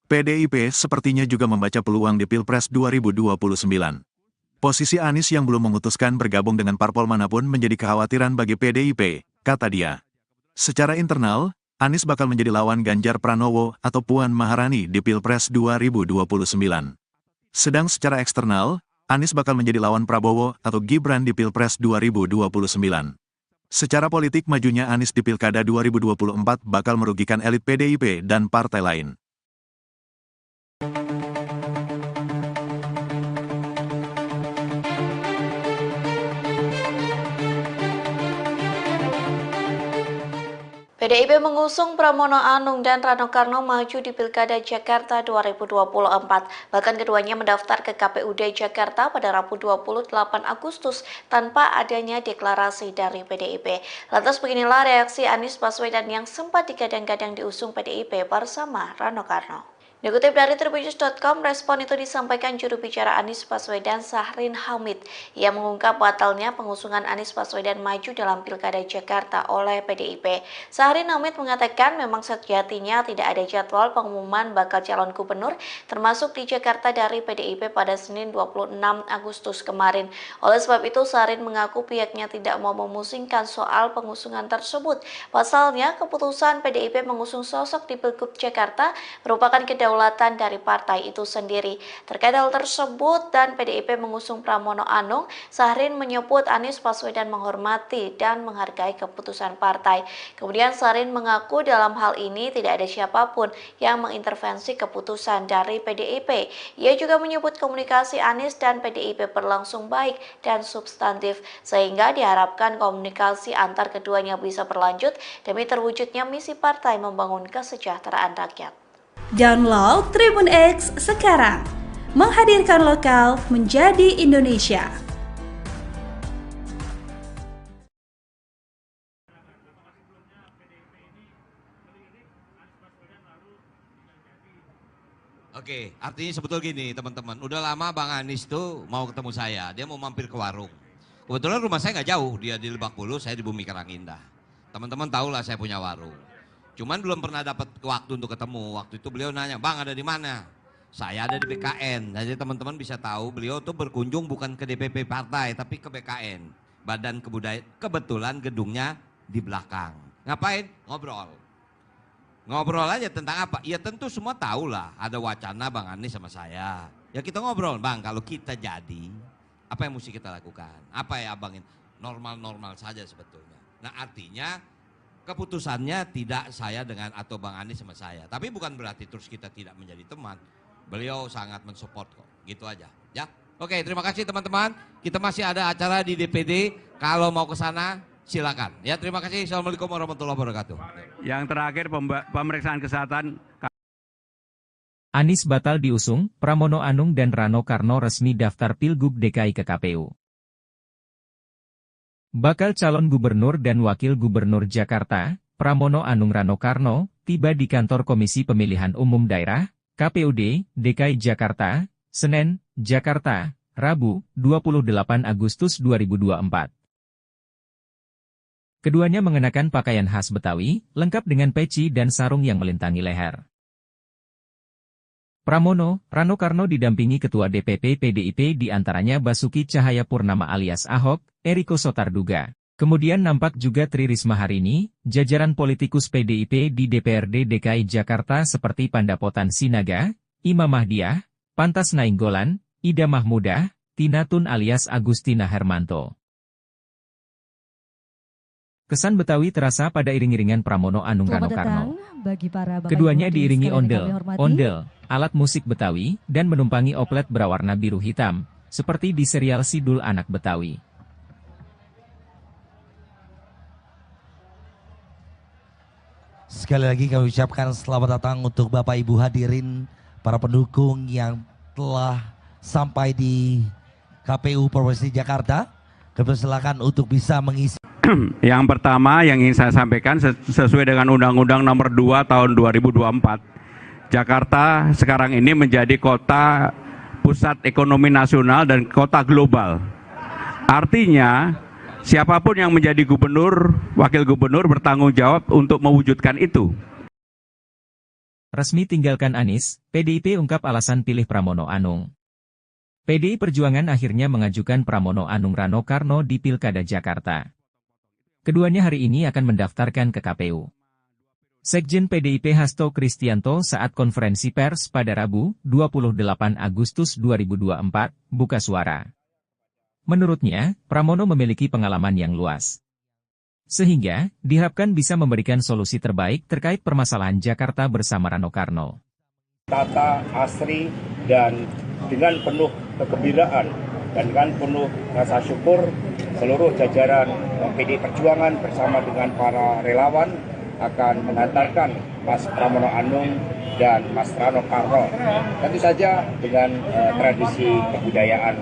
PDIP sepertinya juga membaca peluang di Pilpres 2029. Posisi Anies yang belum memutuskan bergabung dengan parpol manapun menjadi kekhawatiran bagi PDIP, kata dia. Secara internal, Anies bakal menjadi lawan Ganjar Pranowo atau Puan Maharani di Pilpres 2029. Sedang secara eksternal, Anies bakal menjadi lawan Prabowo atau Gibran di Pilpres 2029. Secara politik majunya Anies di Pilkada 2024 bakal merugikan elit PDIP dan partai lain. PDIP mengusung Pramono Anung dan Rano Karno maju di Pilkada Jakarta 2024. Bahkan keduanya mendaftar ke KPUD Jakarta pada Rabu 28 Agustus tanpa adanya deklarasi dari PDIP. Lantas beginilah reaksi Anies Baswedan yang sempat digadang-gadang diusung PDIP bersama Rano Karno. Dikutip dari Tribunnews.com, respon itu disampaikan juru bicara Anies Baswedan Syahrin Hamid. Ia mengungkap batalnya pengusungan Anies Baswedan maju dalam Pilkada Jakarta oleh PDIP. Syahrin Hamid mengatakan memang sejatinya tidak ada jadwal pengumuman bakal calon gubernur termasuk di Jakarta dari PDIP pada Senin 26 Agustus kemarin. Oleh sebab itu, Syahrin mengaku pihaknya tidak mau memusingkan soal pengusungan tersebut. Pasalnya, keputusan PDIP mengusung sosok di Pilgub Jakarta merupakan kedaulatan dari partai itu sendiri. Terkait hal tersebut dan PDIP mengusung Pramono Anung, Syahrin menyebut Anies Baswedan menghormati dan menghargai keputusan partai. Kemudian Syahrin mengaku dalam hal ini tidak ada siapapun yang mengintervensi keputusan dari PDIP. Ia juga menyebut komunikasi Anies dan PDIP berlangsung baik dan substantif, sehingga diharapkan komunikasi antar keduanya bisa berlanjut demi terwujudnya misi partai membangun kesejahteraan rakyat. Download Tribun X sekarang, menghadirkan lokal menjadi Indonesia. Oke, artinya sebetulnya gini teman-teman, udah lama Bang Anies tuh mau ketemu saya, dia mau mampir ke warung. Kebetulan rumah saya nggak jauh, dia di Lebak Bulus, saya di Bumi Karangindah. Teman-teman tahulah saya punya warung. Cuman belum pernah dapat waktu untuk ketemu. Waktu itu beliau nanya, Bang ada di mana? Saya ada di BKN. Jadi teman-teman bisa tahu beliau tuh berkunjung bukan ke DPP partai, tapi ke BKN. Badan Kebudayaan. Kebetulan gedungnya di belakang. Ngapain? Ngobrol. Ngobrol aja tentang apa? Ya tentu semua tahulah ada wacana Bang Anies sama saya. Ya kita ngobrol, Bang kalau kita jadi, apa yang mesti kita lakukan? Apa ya abangin? Normal-normal saja sebetulnya. Nah artinya, keputusannya tidak saya dengan atau Bang Anies sama saya. Tapi bukan berarti terus kita tidak menjadi teman. Beliau sangat mensupport kok. Gitu aja. Ya. Oke, terima kasih teman-teman. Kita masih ada acara di DPD. Kalau mau ke sana silakan. Ya, terima kasih. Assalamualaikum warahmatullahi wabarakatuh. Yang terakhir pemeriksaan kesehatan. Anies batal diusung, Pramono Anung dan Rano Karno resmi daftar Pilgub DKI ke KPU. Bakal calon gubernur dan wakil gubernur Jakarta, Pramono Anung Rano Karno, tiba di kantor Komisi Pemilihan Umum Daerah, KPUD, DKI Jakarta, Senen, Jakarta, Rabu, 28 Agustus 2024. Keduanya mengenakan pakaian khas Betawi, lengkap dengan peci dan sarung yang melintangi leher. Pramono, Rano Karno didampingi Ketua DPP PDIP diantaranya Basuki Cahayapurnama alias Ahok, Eriko Sotarduga. Kemudian nampak juga Tri Risma Harini, jajaran politikus PDIP di DPRD DKI Jakarta seperti Pandapotan Sinaga, Imam Mahdiah, Pantas Nainggolan, Ida Mahmudah, Tina Tun alias Agustina Hermanto. Kesan Betawi terasa pada iring-iringan Pramono Anung Rano Karno. Keduanya diiringi ondel, alat musik Betawi, dan menumpangi oplet berwarna biru hitam, seperti di serial Sidul Anak Betawi. Sekali lagi kami ucapkan selamat datang untuk Bapak Ibu hadirin, para pendukung yang telah sampai di KPU Provinsi Jakarta. Kami silakan untuk bisa mengisi. Yang pertama yang ingin saya sampaikan sesuai dengan Undang-Undang Nomor 2 Tahun 2024, Jakarta sekarang ini menjadi kota pusat ekonomi nasional dan kota global. Artinya, siapapun yang menjadi gubernur, wakil gubernur bertanggung jawab untuk mewujudkan itu. Resmi tinggalkan Anies, PDIP ungkap alasan pilih Pramono Anung. PDI Perjuangan akhirnya mengajukan Pramono Anung Rano Karno di Pilkada Jakarta. Keduanya hari ini akan mendaftarkan ke KPU. Sekjen PDIP Hasto Kristianto saat konferensi pers pada Rabu, 28 Agustus 2024, buka suara. Menurutnya, Pramono memiliki pengalaman yang luas. Sehingga, diharapkan bisa memberikan solusi terbaik terkait permasalahan Jakarta bersama Rano Karno. Tata, asri, dan dengan penuh kegembiraan dan dengan penuh rasa syukur, seluruh jajaran PDI Perjuangan bersama dengan para relawan akan mengantarkan Mas Pramono Anung dan Mas Rano Karno. Tentu saja dengan tradisi kebudayaan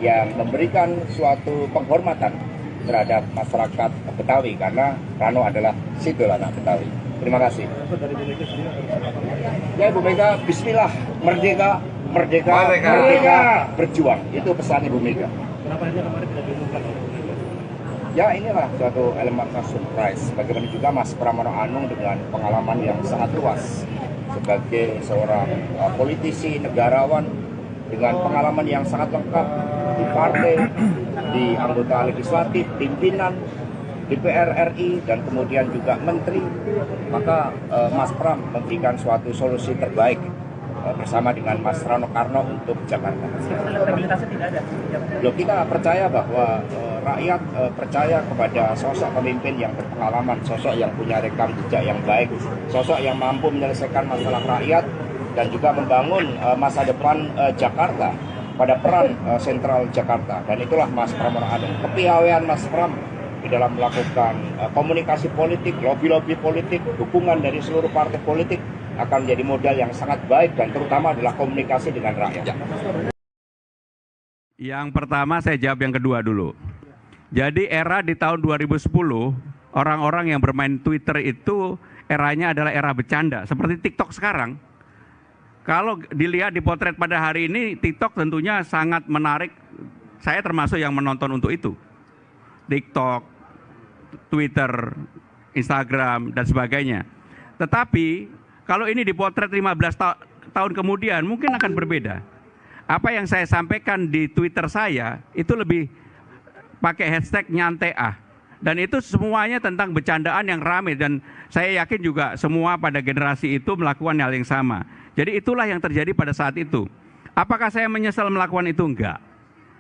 yang memberikan suatu penghormatan terhadap masyarakat Betawi karena Rano adalah simbol anak Betawi. Terima kasih. Ya Ibu Mega, Bismillah, merdeka, merdeka, merdeka, berjuang. Itu pesan Ibu Mega. Kenapa hanya kemarin tidak diumumkan? Ya inilah suatu elemen surprise. Bagaimana juga Mas Pramono Anung dengan pengalaman yang sangat luas sebagai seorang politisi, negarawan dengan pengalaman yang sangat lengkap di partai, di anggota legislatif, pimpinan DPR RI, dan kemudian juga menteri. Maka Mas Pram memberikan suatu solusi terbaik bersama dengan Mas Rano Karno untuk Jakarta. Elektabilitasnya tidak ada. Loh, kita percaya bahwa rakyat percaya kepada sosok pemimpin yang berpengalaman, sosok yang punya rekam jejak yang baik, sosok yang mampu menyelesaikan masalah rakyat dan juga membangun masa depan Jakarta pada peran sentral Jakarta. Dan itulah Mas Pramono Anung. Kepiawaian Mas Pram di dalam melakukan komunikasi politik, lobby-lobby politik, dukungan dari seluruh partai politik akan menjadi modal yang sangat baik dan terutama adalah komunikasi dengan rakyat. Yang pertama saya jawab yang kedua dulu. Jadi era di tahun 2010, orang-orang yang bermain Twitter itu eranya adalah era bercanda, seperti TikTok sekarang. Kalau dilihat di potret pada hari ini, TikTok tentunya sangat menarik. Saya termasuk yang menonton untuk itu. TikTok, Twitter, Instagram, dan sebagainya. Tetapi, kalau ini dipotret 15 tahun kemudian, mungkin akan berbeda. Apa yang saya sampaikan di Twitter saya, itu lebih pakai hashtag nyantai ah. Dan itu semuanya tentang bercandaan yang ramai. Dan saya yakin juga semua pada generasi itu melakukan hal yang sama. Jadi itulah yang terjadi pada saat itu. Apakah saya menyesal melakukan itu? Enggak.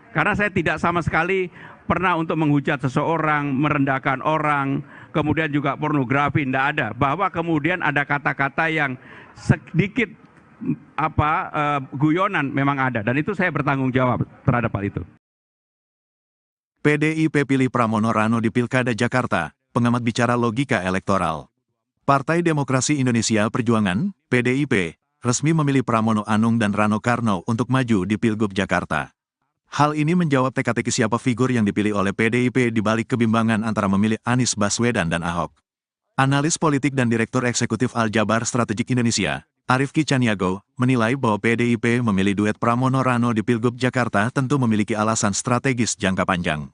Karena saya tidak sama sekali pernah untuk menghujat seseorang, merendahkan orang, kemudian juga pornografi, tidak ada. Bahwa kemudian ada kata-kata yang sedikit guyonan memang ada. Dan itu saya bertanggung jawab terhadap hal itu. PDIP pilih Pramono Rano di Pilkada Jakarta, pengamat bicara logika elektoral. Partai Demokrasi Indonesia Perjuangan, PDIP, resmi memilih Pramono Anung dan Rano Karno untuk maju di Pilgub Jakarta. Hal ini menjawab teka-teki siapa figur yang dipilih oleh PDIP di balik kebimbangan antara memilih Anies Baswedan dan Ahok. Analis politik dan Direktur Eksekutif Aljabar Strategik Indonesia, Arifki Caniago, menilai bahwa PDIP memilih duet Pramono Rano di Pilgub Jakarta tentu memiliki alasan strategis jangka panjang.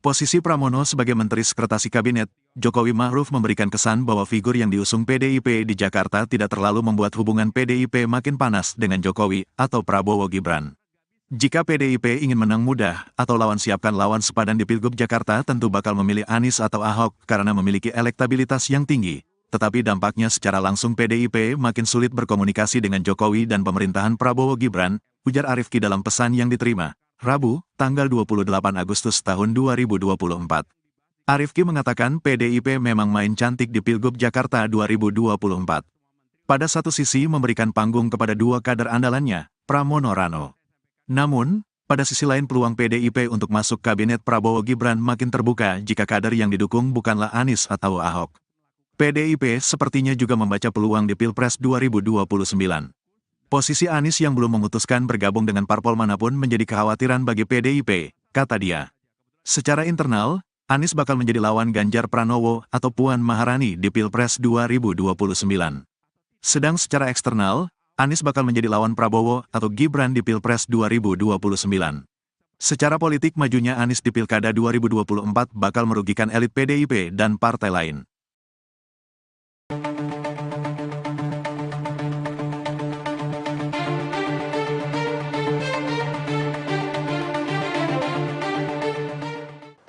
Posisi Pramono sebagai Menteri Sekretaris Kabinet, Jokowi Ma'ruf memberikan kesan bahwa figur yang diusung PDIP di Jakarta tidak terlalu membuat hubungan PDIP makin panas dengan Jokowi atau Prabowo Gibran. Jika PDIP ingin menang mudah atau lawan siapkan lawan sepadan di Pilgub Jakarta tentu bakal memilih Anies atau Ahok karena memiliki elektabilitas yang tinggi. Tetapi dampaknya secara langsung PDIP makin sulit berkomunikasi dengan Jokowi dan pemerintahan Prabowo Gibran, ujar Arifki dalam pesan yang diterima, Rabu, tanggal 28 Agustus tahun 2024. Arifki mengatakan PDIP memang main cantik di Pilgub Jakarta 2024. Pada satu sisi memberikan panggung kepada dua kader andalannya, Pramono Rano. Namun, pada sisi lain peluang PDIP untuk masuk kabinet Prabowo Gibran makin terbuka jika kader yang didukung bukanlah Anies atau Ahok. PDIP sepertinya juga membaca peluang di Pilpres 2029. Posisi Anies yang belum memutuskan bergabung dengan parpol manapun menjadi kekhawatiran bagi PDIP, kata dia. Secara internal, Anies bakal menjadi lawan Ganjar Pranowo atau Puan Maharani di Pilpres 2029. Sedang secara eksternal, Anies bakal menjadi lawan Prabowo atau Gibran di Pilpres 2029. Secara politik majunya Anies di Pilkada 2024 bakal merugikan elit PDIP dan partai lain.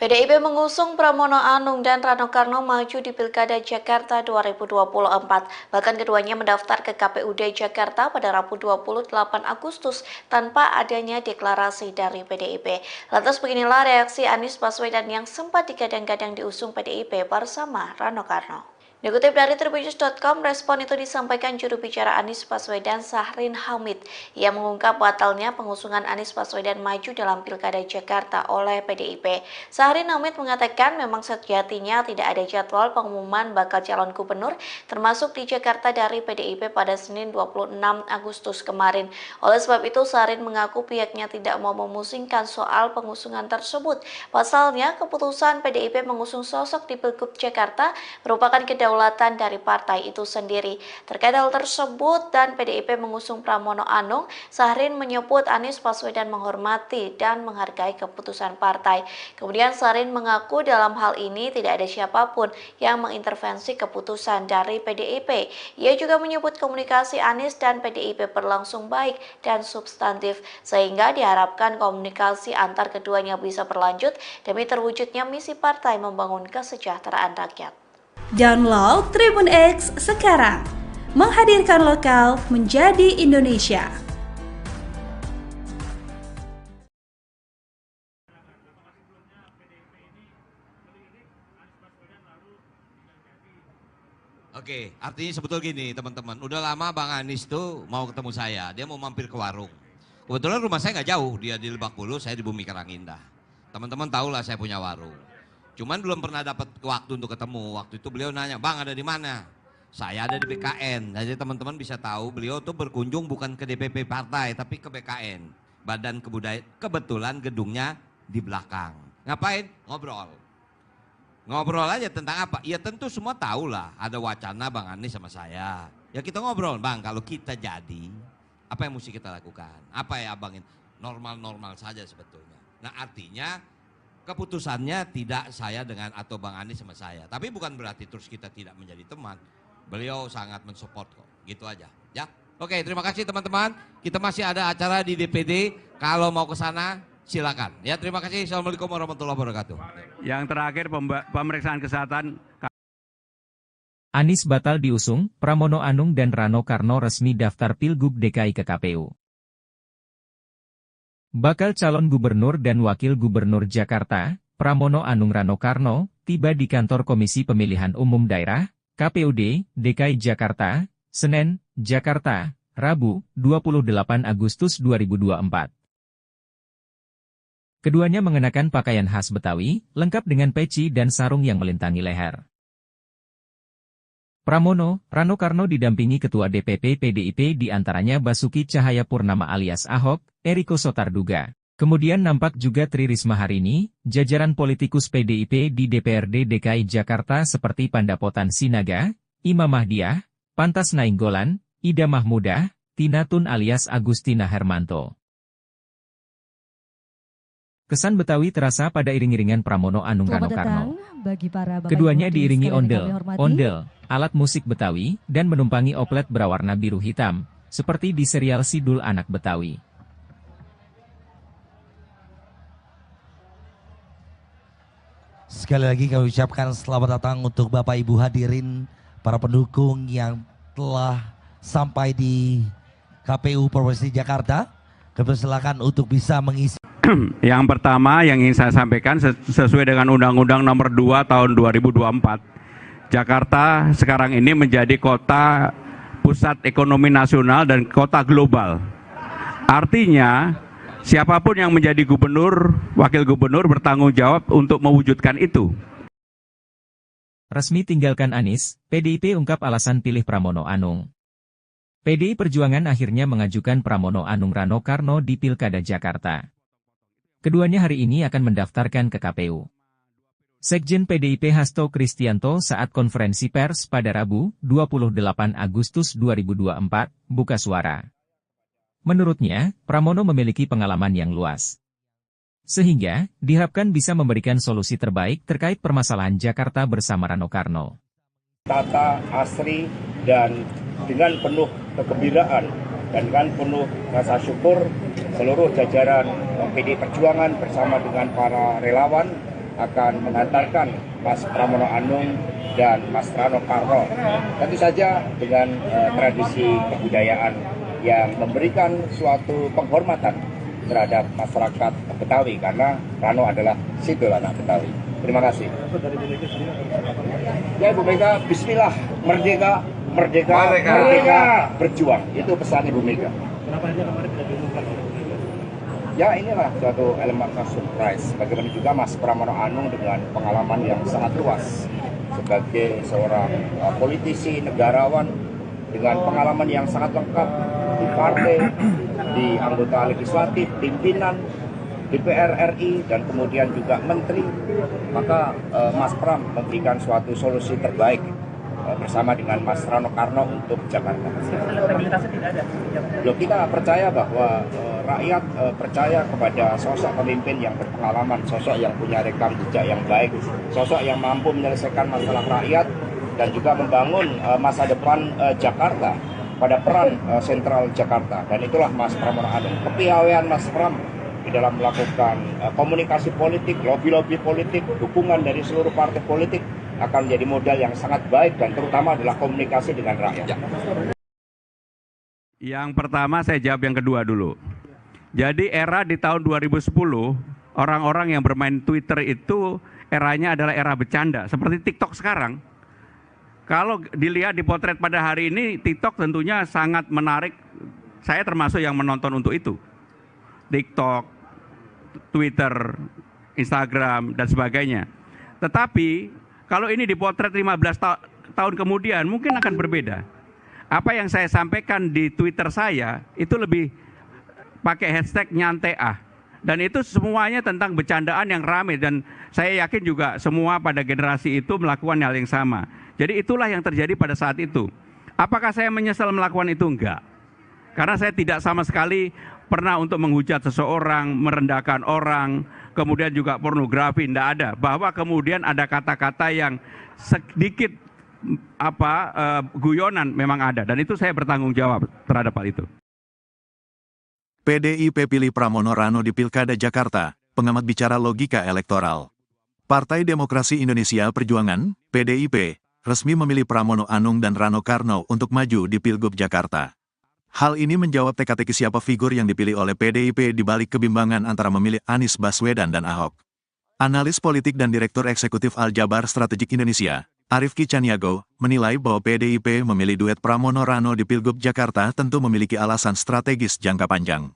PDIP mengusung Pramono Anung dan Rano Karno maju di Pilkada Jakarta 2024. Bahkan keduanya mendaftar ke KPUD Jakarta pada Rabu 28 Agustus tanpa adanya deklarasi dari PDIP. Lantas beginilah reaksi Anies Baswedan yang sempat digadang-gadang diusung PDIP bersama Rano Karno. Dikutip dari Tribunnews.com, respon itu disampaikan juru bicara Anies Baswedan Sahrin Hamid. Ia mengungkap batalnya pengusungan Anies Baswedan maju dalam Pilkada Jakarta oleh PDIP. Sahrin Hamid mengatakan memang sejatinya tidak ada jadwal pengumuman bakal calon gubernur termasuk di Jakarta dari PDIP pada Senin 26 Agustus kemarin. Oleh sebab itu, Sahrin mengaku pihaknya tidak mau memusingkan soal pengusungan tersebut. Pasalnya, keputusan PDIP mengusung sosok di Pilgub Jakarta merupakan kedaulatan dari partai itu sendiri. Terkait hal tersebut dan PDIP mengusung Pramono Anung, Sahrin menyebut Anies Baswedan menghormati dan menghargai keputusan partai. Kemudian Sahrin mengaku dalam hal ini tidak ada siapapun yang mengintervensi keputusan dari PDIP. Ia juga menyebut komunikasi Anies dan PDIP berlangsung baik dan substantif, sehingga diharapkan komunikasi antar keduanya bisa berlanjut demi terwujudnya misi partai membangun kesejahteraan rakyat. Download Tribun X sekarang, menghadirkan lokal menjadi Indonesia. Oke, artinya sebetulnya gini teman-teman, udah lama Bang Anies tuh mau ketemu saya, dia mau mampir ke warung. Kebetulan rumah saya nggak jauh, dia di Lebak Bulus, saya di Bumi Karangindah. Teman-teman tahulah saya punya warung. Cuman belum pernah dapat waktu untuk ketemu. Waktu itu beliau nanya, Bang ada di mana? Saya ada di BKN. Jadi teman-teman bisa tahu beliau tuh berkunjung bukan ke DPP partai, tapi ke BKN. Badan Kebudayaan. Kebetulan gedungnya di belakang. Ngapain? Ngobrol. Ngobrol aja tentang apa? Ya tentu semua tahulah ada wacana Bang Anies sama saya. Ya kita ngobrol, Bang kalau kita jadi, apa yang mesti kita lakukan? Apa ya abangin? Normal-normal saja sebetulnya. Nah artinya keputusannya tidak saya dengan atau Bang Anies sama saya. Tapi bukan berarti terus kita tidak menjadi teman. Beliau sangat mensupport kok. Gitu aja. Ya. Oke, terima kasih teman-teman. Kita masih ada acara di DPD. Kalau mau ke sana silakan. Ya, terima kasih. Assalamualaikum warahmatullahi wabarakatuh. Yang terakhir pemeriksaan kesehatan. Anies batal diusung, Pramono Anung dan Rano Karno resmi daftar Pilgub DKI ke KPU. Bakal calon gubernur dan wakil gubernur Jakarta, Pramono Anung Rano Karno, tiba di kantor Komisi Pemilihan Umum Daerah, KPUD, DKI Jakarta, Senen, Jakarta, Rabu, 28 Agustus 2024. Keduanya mengenakan pakaian khas Betawi, lengkap dengan peci dan sarung yang melintangi leher. Pramono, Rano Karno didampingi Ketua DPP PDIP diantaranya Basuki Cahayapurnama alias Ahok, Eriko Sotarduga. Kemudian nampak juga Tri Risma Harini, jajaran politikus PDIP di DPRD DKI Jakarta seperti Pandapotan Sinaga, Imam Mahdiah, Pantas Nainggolan, Ida Mahmudah, Tina Tun alias Agustina Hermanto. Kesan Betawi terasa pada iring-iringan Pramono Anung Rano Karno. Keduanya diiringi ondel, alat musik Betawi, dan menumpangi oplet berwarna biru hitam, seperti di serial Sidul Anak Betawi. Sekali lagi kami ucapkan selamat datang untuk Bapak Ibu hadirin, para pendukung yang telah sampai di KPU Provinsi Jakarta. Kami silakan untuk bisa mengisi. Yang pertama yang ingin saya sampaikan sesuai dengan Undang-Undang Nomor 2 Tahun 2024, Jakarta sekarang ini menjadi kota pusat ekonomi nasional dan kota global. Artinya, siapapun yang menjadi gubernur, wakil gubernur bertanggung jawab untuk mewujudkan itu. Resmi tinggalkan Anies, PDIP ungkap alasan pilih Pramono Anung. PDI Perjuangan akhirnya mengajukan Pramono Anung Rano Karno di Pilkada Jakarta. Keduanya hari ini akan mendaftarkan ke KPU. Sekjen PDIP Hasto Kristianto saat konferensi pers pada Rabu, 28 Agustus 2024, buka suara. Menurutnya, Pramono memiliki pengalaman yang luas. Sehingga, diharapkan bisa memberikan solusi terbaik terkait permasalahan Jakarta bersama Rano Karno. Tata, asri, dan dengan penuh kegembiraan dan dengan penuh rasa syukur, seluruh jajaran PDI Perjuangan bersama dengan para relawan akan mengantarkan Mas Pramono Anung dan Mas Rano Karno. Tentu saja dengan tradisi kebudayaan yang memberikan suatu penghormatan terhadap masyarakat Betawi karena Rano adalah simbol anak Betawi. Terima kasih. Ya Ibu Mega, bismillah, merdeka, merdeka, merdeka, berjuang. Itu pesan Ibu Mega. Kenapa hanya kemarin tidak diumumkan? Ya inilah suatu elemen surprise. Bagaimana juga Mas Pramono Anung dengan pengalaman yang sangat luas sebagai seorang politisi, negarawan dengan pengalaman yang sangat lengkap di partai, di anggota legislatif, pimpinan DPR RI, dan kemudian juga menteri. Maka Mas Pram memberikan suatu solusi terbaik bersama dengan Mas Rano Karno untuk Jakarta. Elektabilitasnya tidak ada. Loh, kita percaya bahwa rakyat percaya kepada sosok pemimpin yang berpengalaman, sosok yang punya rekam jejak yang baik, sosok yang mampu menyelesaikan masalah rakyat dan juga membangun masa depan Jakarta pada peran sentral Jakarta. Dan itulah Mas Pramono Anung. Kepiawaian Mas Pram di dalam melakukan komunikasi politik, lobby-lobby politik, dukungan dari seluruh partai politik akan menjadi modal yang sangat baik dan terutama adalah komunikasi dengan rakyat. Yang pertama saya jawab yang kedua dulu. Jadi era di tahun 2010, orang-orang yang bermain Twitter itu eranya adalah era bercanda, seperti TikTok sekarang. Kalau dilihat di potret pada hari ini, TikTok tentunya sangat menarik. Saya termasuk yang menonton untuk itu. TikTok, Twitter, Instagram, dan sebagainya. Tetapi, kalau ini dipotret 15 tahun kemudian, mungkin akan berbeda. Apa yang saya sampaikan di Twitter saya, itu lebih pakai hashtag nyantai ah. Dan itu semuanya tentang bercandaan yang ramai. Dan saya yakin juga semua pada generasi itu melakukan hal yang sama. Jadi itulah yang terjadi pada saat itu. Apakah saya menyesal melakukan itu? Enggak. Karena saya tidak sama sekali pernah untuk menghujat seseorang, merendahkan orang, kemudian juga pornografi, tidak ada. Bahwa kemudian ada kata-kata yang sedikit guyonan memang ada. Dan itu saya bertanggung jawab terhadap hal itu. PDIP pilih Pramono Rano di Pilkada Jakarta, pengamat bicara logika elektoral. Partai Demokrasi Indonesia Perjuangan, PDIP, resmi memilih Pramono Anung dan Rano Karno untuk maju di Pilgub Jakarta. Hal ini menjawab teka-teki siapa figur yang dipilih oleh PDIP di balik kebimbangan antara memilih Anies Baswedan dan Ahok. Analis politik dan Direktur Eksekutif Aljabar Strategik Indonesia, Arifki Caniago, menilai bahwa PDIP memilih duet Pramono Rano di Pilgub Jakarta tentu memiliki alasan strategis jangka panjang.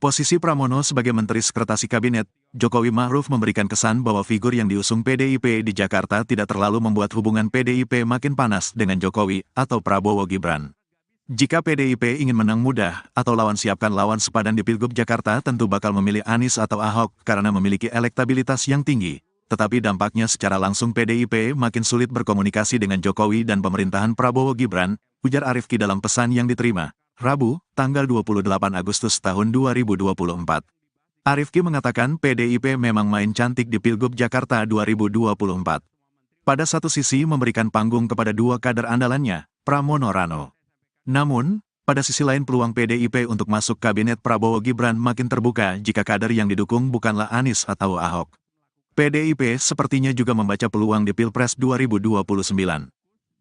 Posisi Pramono sebagai Menteri Sekretaris Kabinet, Jokowi Ma'ruf memberikan kesan bahwa figur yang diusung PDIP di Jakarta tidak terlalu membuat hubungan PDIP makin panas dengan Jokowi atau Prabowo Gibran. Jika PDIP ingin menang mudah atau lawan siapkan lawan sepadan di Pilgub Jakarta tentu bakal memilih Anies atau Ahok karena memiliki elektabilitas yang tinggi. Tetapi dampaknya secara langsung PDIP makin sulit berkomunikasi dengan Jokowi dan pemerintahan Prabowo Gibran, ujar Arifki dalam pesan yang diterima Rabu, tanggal 28 Agustus tahun 2024. Arifki mengatakan PDIP memang main cantik di Pilgub Jakarta 2024. Pada satu sisi memberikan panggung kepada dua kader andalannya, Pramono Rano. Namun, pada sisi lain peluang PDIP untuk masuk kabinet Prabowo Gibran makin terbuka jika kader yang didukung bukanlah Anies atau Ahok. PDIP sepertinya juga membaca peluang di Pilpres 2029.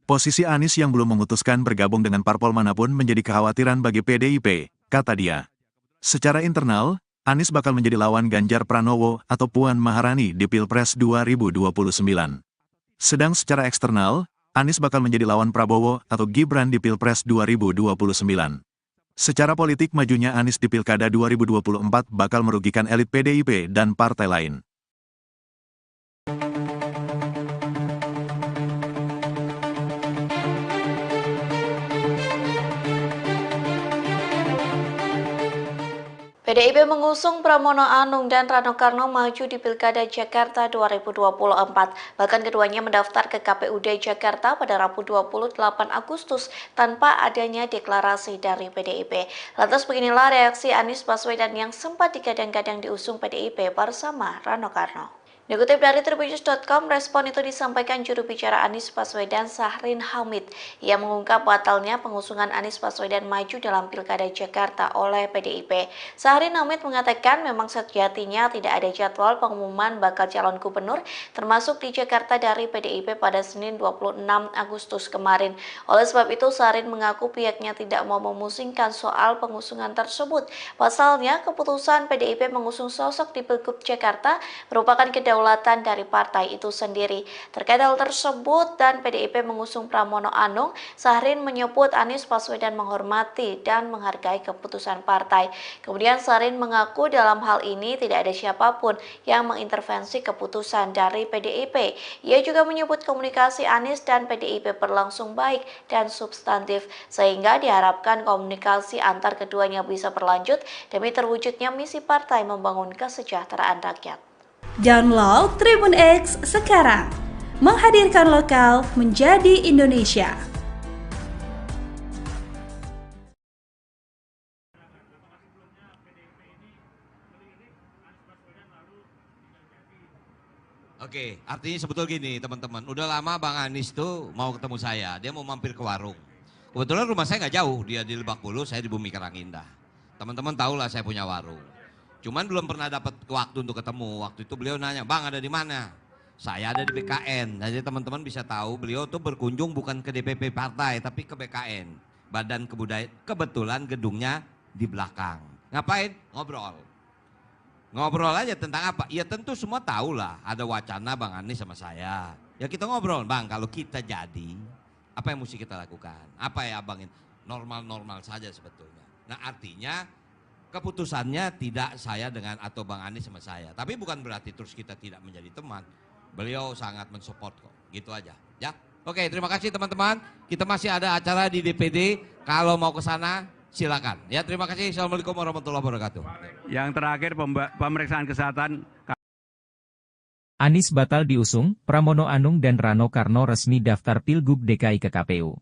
Posisi Anies yang belum memutuskan bergabung dengan parpol manapun menjadi kekhawatiran bagi PDIP, kata dia. Secara internal, Anies bakal menjadi lawan Ganjar Pranowo atau Puan Maharani di Pilpres 2029. Sedang secara eksternal, Anies bakal menjadi lawan Prabowo atau Gibran di Pilpres 2029. Secara politik majunya Anies di Pilkada 2024 bakal merugikan elit PDIP dan partai lain. PDIP mengusung Pramono Anung dan Rano Karno maju di Pilkada Jakarta 2024. Bahkan keduanya mendaftar ke KPUD Jakarta pada Rabu 28 Agustus tanpa adanya deklarasi dari PDIP. Lantas beginilah reaksi Anies Baswedan yang sempat digadang-gadang diusung PDIP bersama Rano Karno. Dikutip dari Tribunnews.com, respon itu disampaikan juru bicara Anies Baswedan, Sahrin Hamid. Ia mengungkap batalnya pengusungan Anies Baswedan maju dalam Pilkada Jakarta oleh PDIP. Sahrin Hamid mengatakan memang sejatinya tidak ada jadwal pengumuman bakal calon gubernur, termasuk di Jakarta dari PDIP pada Senin 26 Agustus kemarin. Oleh sebab itu, Sahrin mengaku pihaknya tidak mau memusingkan soal pengusungan tersebut. Pasalnya, keputusan PDIP mengusung sosok di Pilgub Jakarta merupakan kedaulatan dari partai itu sendiri. Terkait hal tersebut dan PDIP mengusung Pramono Anung, Sahrin menyebut Anies Baswedan menghormati dan menghargai keputusan partai. Kemudian Sahrin mengaku dalam hal ini tidak ada siapapun yang mengintervensi keputusan dari PDIP. Ia juga menyebut komunikasi Anies dan PDIP berlangsung baik dan substantif, sehingga diharapkan komunikasi antar keduanya bisa berlanjut demi terwujudnya misi partai membangun kesejahteraan rakyat. Download Tribun X sekarang, menghadirkan lokal menjadi Indonesia. Oke, artinya sebetulnya gini teman-teman, udah lama Bang Anies tuh mau ketemu saya, dia mau mampir ke warung. Kebetulan rumah saya nggak jauh, dia di Lebak Bulus, saya di Bumi Karangindah. Teman-teman tahu lah saya punya warung. Cuman belum pernah dapat waktu untuk ketemu. Waktu itu beliau nanya, Bang ada di mana? Saya ada di BKN. Jadi teman-teman bisa tahu beliau tuh berkunjung bukan ke DPP partai, tapi ke BKN. Badan Kebudayaan. Kebetulan gedungnya di belakang. Ngapain? Ngobrol. Ngobrol aja tentang apa? Ya tentu semua tahu lah. Ada wacana Bang Anies sama saya. Ya kita ngobrol, Bang kalau kita jadi, apa yang mesti kita lakukan? Apa ya Abang? Normal-normal saja sebetulnya. Nah artinya, keputusannya tidak saya dengan atau Bang Anies sama saya. Tapi bukan berarti terus kita tidak menjadi teman. Beliau sangat mensupport kok. Gitu aja. Ya. Oke, terima kasih teman-teman. Kita masih ada acara di DPD. Kalau mau ke sana silakan. Ya, terima kasih. Assalamualaikum warahmatullahi wabarakatuh. Yang terakhir pemeriksaan kesehatan. Anies batal diusung, Pramono Anung dan Rano Karno resmi daftar Pilgub DKI ke KPU.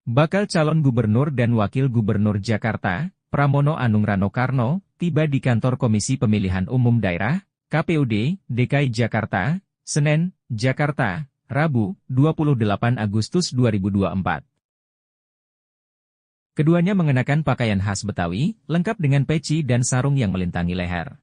Bakal calon gubernur dan wakil gubernur Jakarta, Pramono Anung Rano Karno, tiba di kantor Komisi Pemilihan Umum Daerah, KPUD, DKI Jakarta, Senen, Jakarta, Rabu, 28 Agustus 2024. Keduanya mengenakan pakaian khas Betawi, lengkap dengan peci dan sarung yang melintangi leher.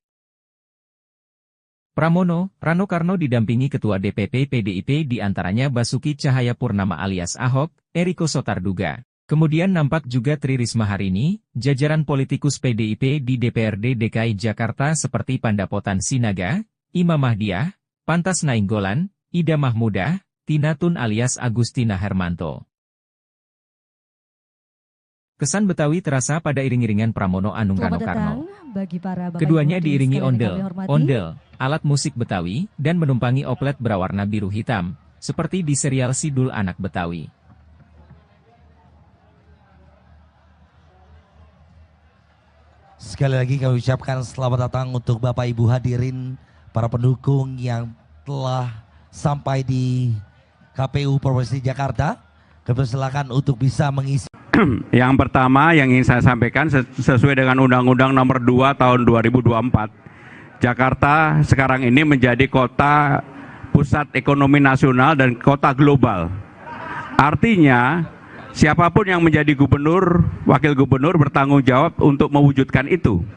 Pramono, Rano Karno didampingi Ketua DPP PDIP diantaranya Basuki Cahayapurnama alias Ahok, Eriko Sotarduga. Kemudian nampak juga Tri Risma Harini, jajaran politikus PDIP di DPRD DKI Jakarta seperti Pandapotan Sinaga, Imam Mahdiah, Pantas Nainggolan, Ida Mahmudah, Tina Tun alias Agustina Hermanto. Kesan Betawi terasa pada iring-iringan Pramono Anung Rano Karno. Keduanya diiringi ondel, alat musik Betawi, dan menumpangi oplet berwarna biru hitam, seperti di serial Sidul Anak Betawi. Sekali lagi kami ucapkan selamat datang untuk Bapak Ibu hadirin, para pendukung yang telah sampai di KPU Provinsi Jakarta. Kami silakan untuk bisa mengisi. Yang pertama yang ingin saya sampaikan sesuai dengan Undang-Undang Nomor 2 Tahun 2024, Jakarta sekarang ini menjadi kota pusat ekonomi nasional dan kota global. Artinya, siapapun yang menjadi gubernur, wakil gubernur bertanggung jawab untuk mewujudkan itu.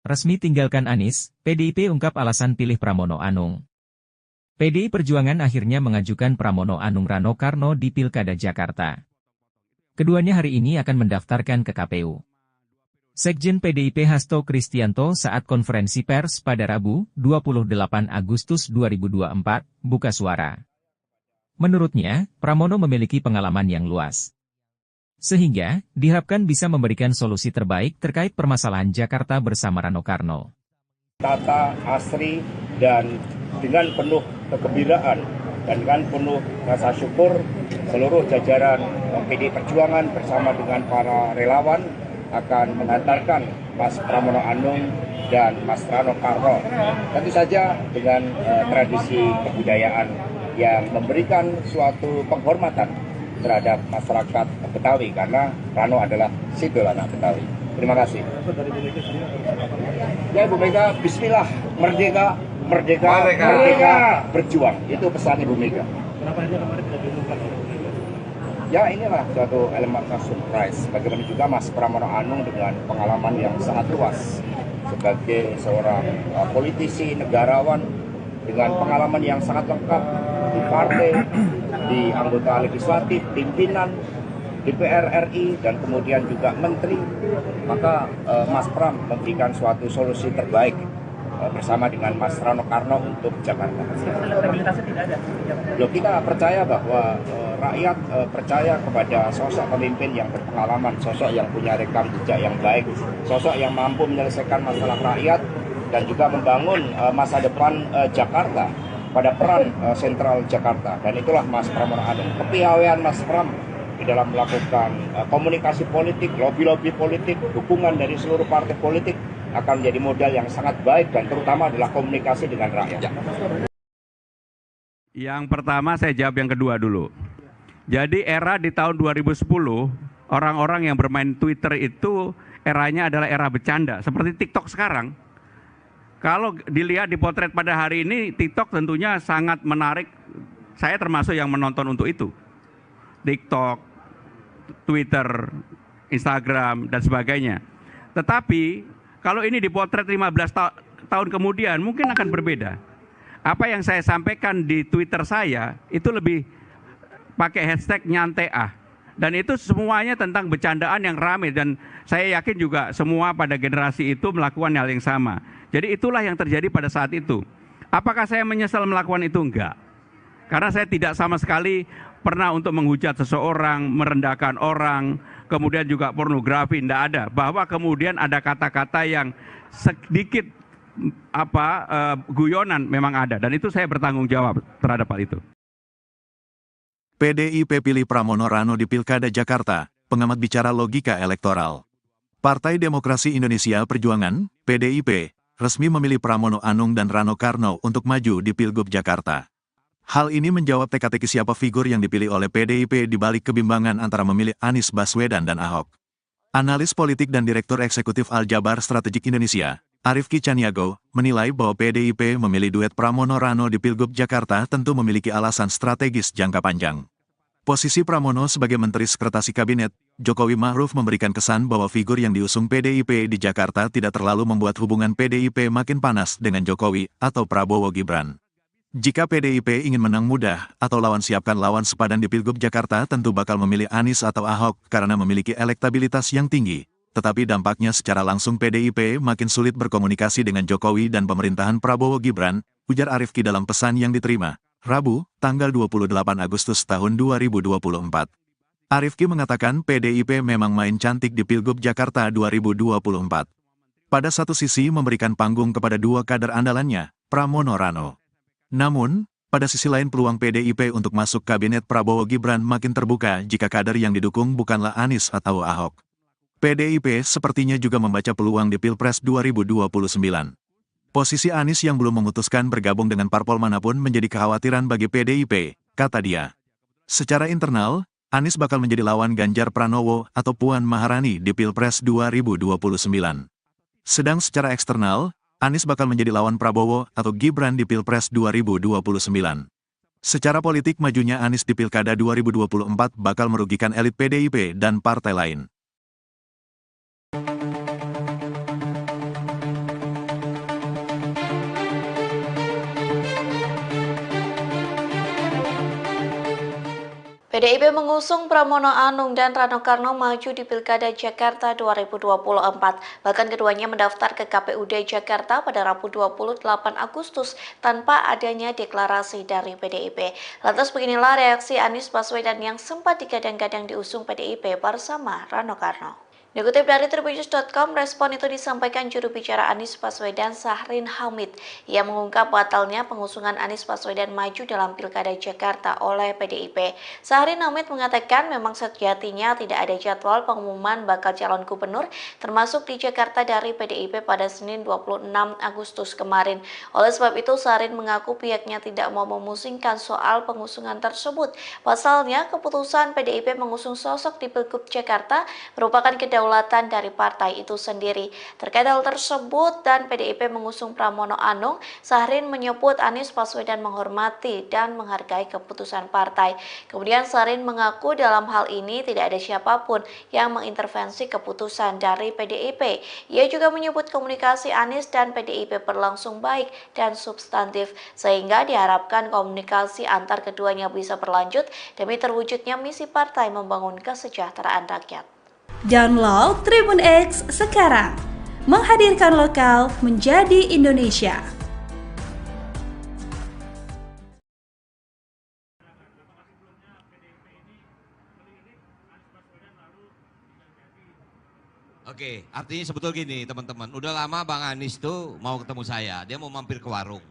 Resmi tinggalkan Anies, PDIP ungkap alasan pilih Pramono Anung. PDI Perjuangan akhirnya mengajukan Pramono Anung Rano Karno di Pilkada Jakarta. Keduanya hari ini akan mendaftarkan ke KPU. Sekjen PDIP Hasto Kristianto saat konferensi pers pada Rabu, 28 Agustus 2024, buka suara. Menurutnya, Pramono memiliki pengalaman yang luas. Sehingga, diharapkan bisa memberikan solusi terbaik terkait permasalahan Jakarta bersama Rano Karno. Tata, asri, dan dengan penuh kegembiraan dan dengan penuh rasa syukur seluruh jajaran PDI Perjuangan bersama dengan para relawan akan mengantarkan Mas Pramono Anung dan Mas Rano Karno, tentu saja dengan tradisi kebudayaan yang memberikan suatu penghormatan terhadap masyarakat Betawi, karena Rano adalah simbol anak Betawi. Terima kasih. Ya Ibu Mega, bismillah, merdeka, merdeka, merdeka, berjuang. Itu pesan Ibu Mega. Kenapa aja kemarin tidak diumumkan? Ya inilah suatu elemen surprise. Bagaimana juga Mas Pramono Anung dengan pengalaman yang sangat luas sebagai seorang politisi, negarawan dengan pengalaman yang sangat lengkap di partai, di anggota legislatif, pimpinan DPR RI, dan kemudian juga menteri. Maka Mas Pram memberikan suatu solusi terbaik bersama dengan Mas Rano Karno untuk Jakarta. Elektabilitasnya tidak ada. Loh, kita percaya bahwa rakyat percaya kepada sosok pemimpin yang berpengalaman, sosok yang punya rekam jejak yang baik, sosok yang mampu menyelesaikan masalah rakyat dan juga membangun masa depan Jakarta pada peran sentral Jakarta. Dan itulah Mas Pramono Anung. Kepiawaian Mas Pram di dalam melakukan komunikasi politik, lobby-lobby politik, dukungan dari seluruh partai politik akan menjadi modal yang sangat baik, dan terutama adalah komunikasi dengan rakyat. Yang pertama saya jawab yang kedua dulu. Jadi era di tahun 2010, orang-orang yang bermain Twitter itu eranya adalah era bercanda, seperti TikTok sekarang. Kalau dilihat di potret pada hari ini, TikTok tentunya sangat menarik. Saya termasuk yang menonton untuk itu. TikTok, Twitter, Instagram, dan sebagainya. Tetapi kalau ini dipotret 15 tahun kemudian mungkin akan berbeda. Apa yang saya sampaikan di Twitter saya itu lebih pakai hashtag nyantai ah. Dan itu semuanya tentang bercandaan yang ramai, dan saya yakin juga semua pada generasi itu melakukan hal yang sama. Jadi itulah yang terjadi pada saat itu. Apakah saya menyesal melakukan itu? Enggak. Karena saya tidak sama sekali pernah untuk menghujat seseorang, merendahkan orang, kemudian juga pornografi, tidak ada. Bahwa kemudian ada kata-kata yang sedikit guyonan memang ada, dan itu saya bertanggung jawab terhadap hal itu. PDIP pilih Pramono Rano di Pilkada Jakarta, pengamat bicara logika elektoral. Partai Demokrasi Indonesia Perjuangan, PDIP, resmi memilih Pramono Anung dan Rano Karno untuk maju di Pilgub Jakarta. Hal ini menjawab teka-teki siapa figur yang dipilih oleh PDIP di balik kebimbangan antara memilih Anies Baswedan dan Ahok. Analis politik dan Direktur Eksekutif Aljabar Strategik Indonesia, Arifki Caniago, menilai bahwa PDIP memilih duet Pramono Rano di Pilgub Jakarta tentu memiliki alasan strategis jangka panjang. Posisi Pramono sebagai Menteri Sekretaris Kabinet, Jokowi Ma'ruf memberikan kesan bahwa figur yang diusung PDIP di Jakarta tidak terlalu membuat hubungan PDIP makin panas dengan Jokowi atau Prabowo Gibran. Jika PDIP ingin menang mudah atau lawan siapkan lawan sepadan di Pilgub Jakarta tentu bakal memilih Anies atau Ahok karena memiliki elektabilitas yang tinggi. Tetapi dampaknya secara langsung PDIP makin sulit berkomunikasi dengan Jokowi dan pemerintahan Prabowo Gibran, ujar Arifki dalam pesan yang diterima Rabu, tanggal 28 Agustus tahun 2024. Arifki mengatakan PDIP memang main cantik di Pilgub Jakarta 2024. Pada satu sisi memberikan panggung kepada dua kader andalannya, Pramono Rano. Namun, pada sisi lain peluang PDIP untuk masuk kabinet Prabowo Gibran makin terbuka jika kader yang didukung bukanlah Anies atau Ahok. PDIP sepertinya juga membaca peluang di Pilpres 2029. Posisi Anies yang belum memutuskan bergabung dengan parpol manapun menjadi kekhawatiran bagi PDIP, kata dia. Secara internal, Anies bakal menjadi lawan Ganjar Pranowo atau Puan Maharani di Pilpres 2029. Sedang secara eksternal, Anies bakal menjadi lawan Prabowo atau Gibran di Pilpres 2029. Secara politik majunya Anies di Pilkada 2024 bakal merugikan elit PDIP dan partai lain. PDIP mengusung Pramono Anung dan Rano Karno maju di Pilkada Jakarta 2024. Bahkan keduanya mendaftar ke KPUD Jakarta pada Rabu 28 Agustus tanpa adanya deklarasi dari PDIP. Lantas beginilah reaksi Anies Baswedan yang sempat digadang-gadang diusung PDIP bersama Rano Karno. Dikutip dari Tribunnews.com, respon itu disampaikan juru bicara Anies Baswedan Syahrin Hamid. Ia mengungkap batalnya pengusungan Anies Baswedan maju dalam Pilkada Jakarta oleh PDIP. Syahrin Hamid mengatakan memang sejatinya tidak ada jadwal pengumuman bakal calon gubernur termasuk di Jakarta dari PDIP pada Senin 26 Agustus kemarin. Oleh sebab itu, Syahrin mengaku pihaknya tidak mau memusingkan soal pengusungan tersebut. Pasalnya, keputusan PDIP mengusung sosok di Pilgub Jakarta merupakan kedaulatan dari partai itu sendiri. Terkait hal tersebut dan PDIP mengusung Pramono Anung, Syahrin menyebut Anies Baswedan menghormati dan menghargai keputusan partai. Kemudian Syahrin mengaku dalam hal ini tidak ada siapapun yang mengintervensi keputusan dari PDIP. Ia juga menyebut komunikasi Anies dan PDIP berlangsung baik dan substantif, sehingga diharapkan komunikasi antar keduanya bisa berlanjut demi terwujudnya misi partai membangun kesejahteraan rakyat. Download Tribun X sekarang, menghadirkan lokal menjadi Indonesia. Oke, artinya sebetulnya gini teman-teman, udah lama Bang Anies tuh mau ketemu saya, dia mau mampir ke warung.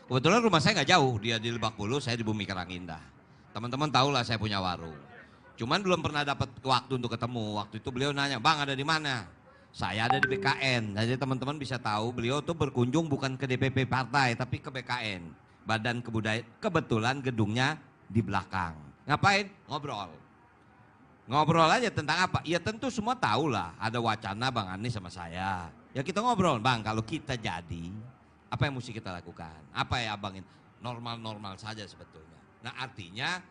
Kebetulan rumah saya nggak jauh, dia di Lebak Bulus, saya di Bumi Karangindah. Teman-teman tahu lah saya punya warung. Cuman belum pernah dapat waktu untuk ketemu. Waktu itu beliau nanya, Bang ada di mana? Saya ada di BKN. Jadi teman-teman bisa tahu beliau tuh berkunjung bukan ke DPP partai, tapi ke BKN. Badan Kebudayaan. Kebetulan gedungnya di belakang. Ngapain? Ngobrol. Ngobrol aja tentang apa? Ya tentu semua tahu lah. Ada wacana Bang Anies sama saya. Ya kita ngobrol, Bang kalau kita jadi, apa yang mesti kita lakukan? Apa ya Abang? Normal-normal saja sebetulnya. Nah artinya,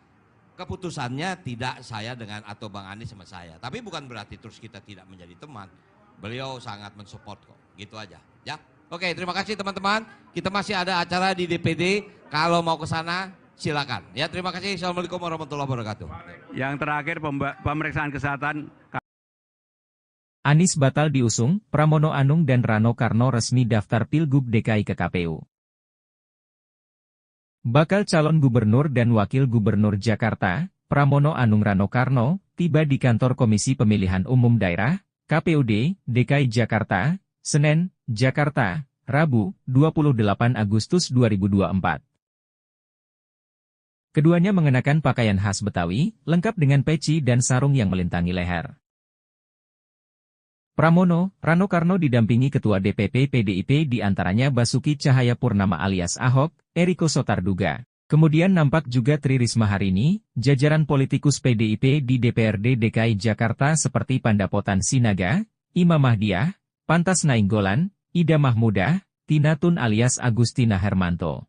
keputusannya tidak saya dengan atau Bang Anies sama saya. Tapi bukan berarti terus kita tidak menjadi teman. Beliau sangat mensupport kok. Gitu aja. Ya. Oke, terima kasih teman-teman. Kita masih ada acara di DPD. Kalau mau ke sana silakan. Ya, terima kasih. Assalamualaikum warahmatullahi wabarakatuh. Yang terakhir pemeriksaan kesehatan. Anies batal diusung, Pramono Anung dan Rano Karno resmi daftar Pilgub DKI ke KPU. Bakal calon gubernur dan wakil gubernur Jakarta, Pramono Anung Rano Karno, tiba di kantor Komisi Pemilihan Umum Daerah, KPUD, DKI Jakarta, Senen, Jakarta, Rabu, 28 Agustus 2024. Keduanya mengenakan pakaian khas Betawi, lengkap dengan peci dan sarung yang melintangi leher. Pramono, Rano Karno didampingi Ketua DPP PDIP diantaranya Basuki Cahayapurnama alias Ahok, Eriko Sotarduga. Kemudian nampak juga Tri Risma Harini, jajaran politikus PDIP di DPRD DKI Jakarta seperti Pandapotan Sinaga, Imam Mahdiah, Pantas Nainggolan, Ida Mahmudah, Tina Tun alias Agustina Hermanto.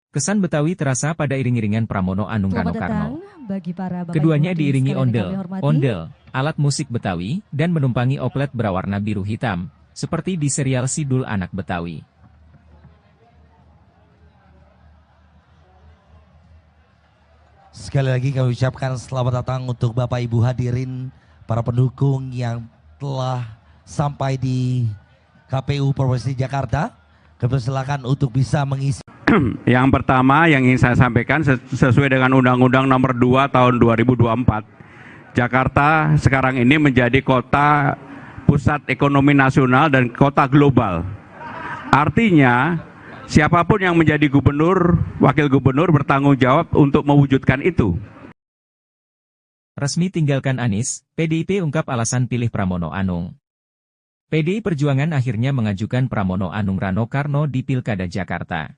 Kesan Betawi terasa pada iring-iringan Pramono Anung Rano Karno. Keduanya diiringi ondel, alat musik Betawi, dan menumpangi oplet berwarna biru hitam, seperti di serial Sidul Anak Betawi. Sekali lagi kami ucapkan selamat datang untuk Bapak Ibu hadirin, para pendukung yang telah sampai di KPU Provinsi Jakarta. Kami silakan untuk bisa mengisi. Yang pertama yang ingin saya sampaikan sesuai dengan Undang-Undang Nomor 2 Tahun 2024, Jakarta sekarang ini menjadi kota pusat ekonomi nasional dan kota global. Artinya, siapapun yang menjadi gubernur, wakil gubernur bertanggung jawab untuk mewujudkan itu. Resmi tinggalkan Anies, PDIP ungkap alasan pilih Pramono Anung. PDI Perjuangan akhirnya mengajukan Pramono Anung Rano Karno di Pilkada Jakarta.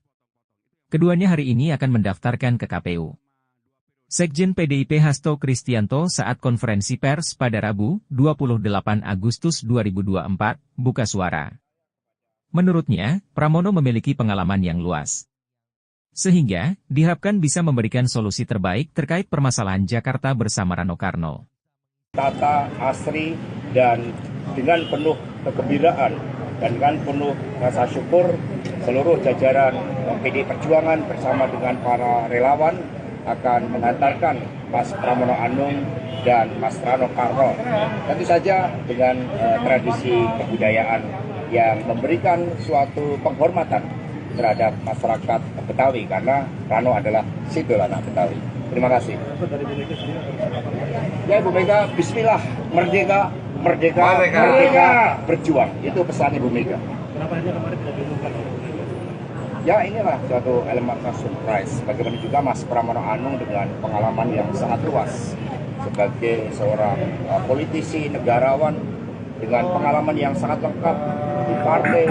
Keduanya hari ini akan mendaftarkan ke KPU. Sekjen PDIP Hasto Kristianto saat konferensi pers pada Rabu, 28 Agustus 2024, buka suara. Menurutnya, Pramono memiliki pengalaman yang luas. Sehingga, diharapkan bisa memberikan solusi terbaik terkait permasalahan Jakarta bersama Rano Karno. Tata, asri, dan dengan penuh kegembiraan dan dengan penuh rasa syukur, seluruh jajaran PDI Perjuangan bersama dengan para relawan akan mengantarkan Mas Pramono Anung dan Mas Rano Karno. Tentu saja dengan tradisi kebudayaan yang memberikan suatu penghormatan terhadap masyarakat Betawi karena Rano adalah simbol anak Betawi. Terima kasih. Ya Ibu Mega, Bismillah, merdeka, merdeka, merdeka, berjuang. Itu pesan Ibu Mega. Kenapa hanya kemarin tidak diumumkan? Ya inilah suatu elemen surprise. Bagaimana juga Mas Pramono Anung dengan pengalaman yang sangat luas sebagai seorang politisi, negarawan dengan pengalaman yang sangat lengkap di partai,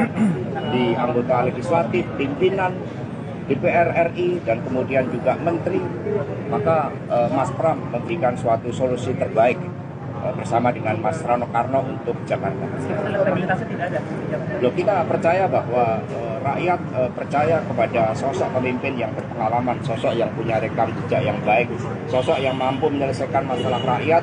di anggota legislatif, pimpinan DPR RI, dan kemudian juga menteri. Maka Mas Pram memberikan suatu solusi terbaik bersama dengan Mas Rano Karno untuk Jakarta. Elektabilitasnya tidak ada. Loh, kita percaya bahwa rakyat percaya kepada sosok pemimpin yang berpengalaman, sosok yang punya rekam jejak yang baik, sosok yang mampu menyelesaikan masalah rakyat